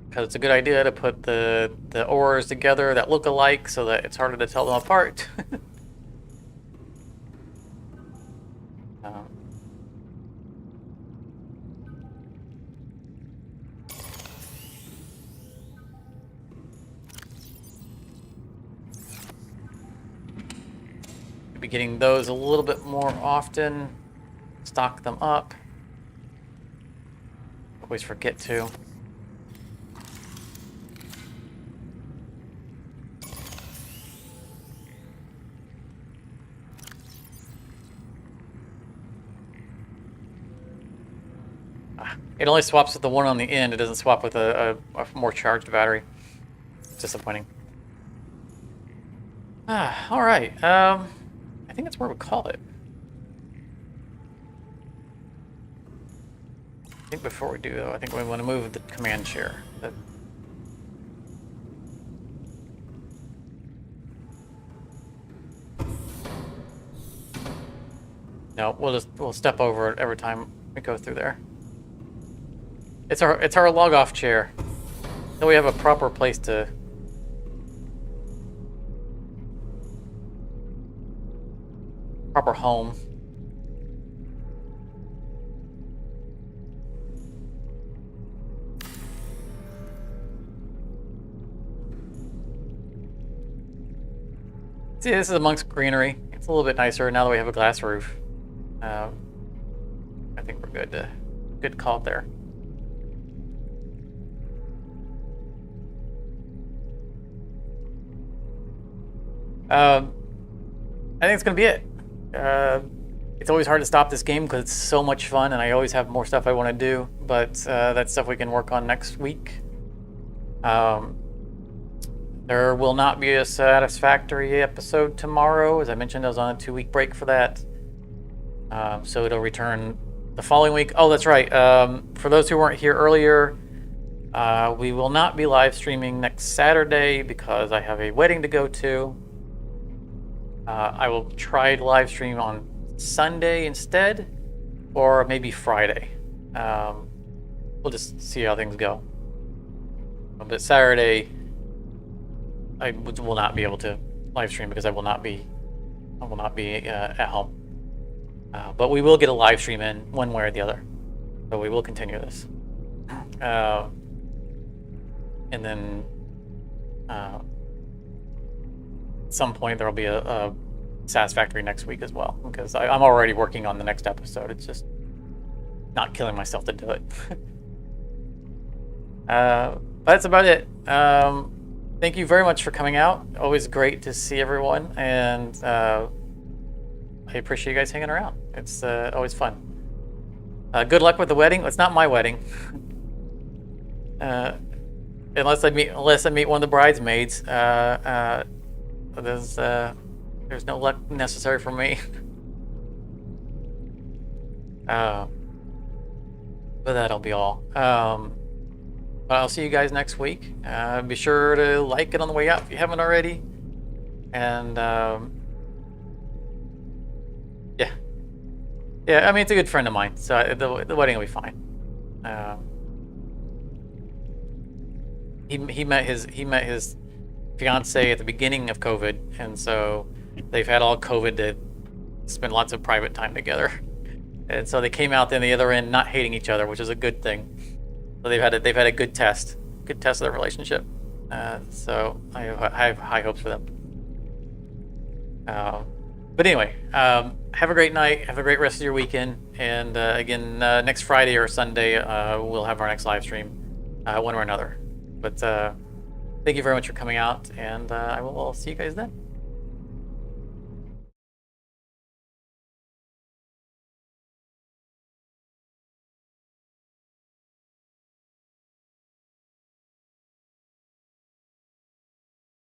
Because it's a good idea to put the ores together that look alike so that it's harder to tell them apart. Be getting those a little bit more often. Stock them up. Always forget to. It only swaps with the one on the end. It doesn't swap with a more charged battery. It's disappointing. All right. I think that's where we call it. I think before we do, though, I think we want to move the command chair. No, we'll step over it every time we go through there. It's our log off chair. So we have a proper place to proper home. See, this is amongst greenery. It's a little bit nicer now that we have a glass roof. I think we're good. Good call there. I think it's gonna be it. It's always hard to stop this game because it's so much fun, and I always have more stuff I want to do. But that's stuff we can work on next week. There will not be a Satisfactory episode tomorrow. As I mentioned, I was on a 2-week break for that. So it'll return the following week. Oh, that's right. For those who weren't here earlier, we will not be live streaming next Saturday because I have a wedding to go to. I will try to live stream on Sunday instead, or maybe Friday. We'll just see how things go. But Saturday, I will not be able to live stream because I will not be at home. But we will get a live stream in one way or the other. So we will continue this. And then at some point there will be a Satisfactory next week as well, because I'm already working on the next episode. It's just not killing myself to do it. But that's about it. Thank you very much for coming out. Always great to see everyone, and I appreciate you guys hanging around. It's always fun. Good luck with the wedding. It's not my wedding. Unless I meet one of the bridesmaids. There's no luck necessary for me. But that'll be all. But I'll see you guys next week. Be sure to like it on the way out if you haven't already. And yeah, I mean, it's a good friend of mine, so the wedding will be fine. He met his fiance at the beginning of COVID, and so they've had all COVID to spend lots of private time together. And so they came out then the other end not hating each other, which is a good thing. So they've had a good test of their relationship. So I have high hopes for them. But anyway, have a great night. Have a great rest of your weekend. And again, next Friday or Sunday, we'll have our next live stream, one or another. But thank you very much for coming out, and I will see you guys then.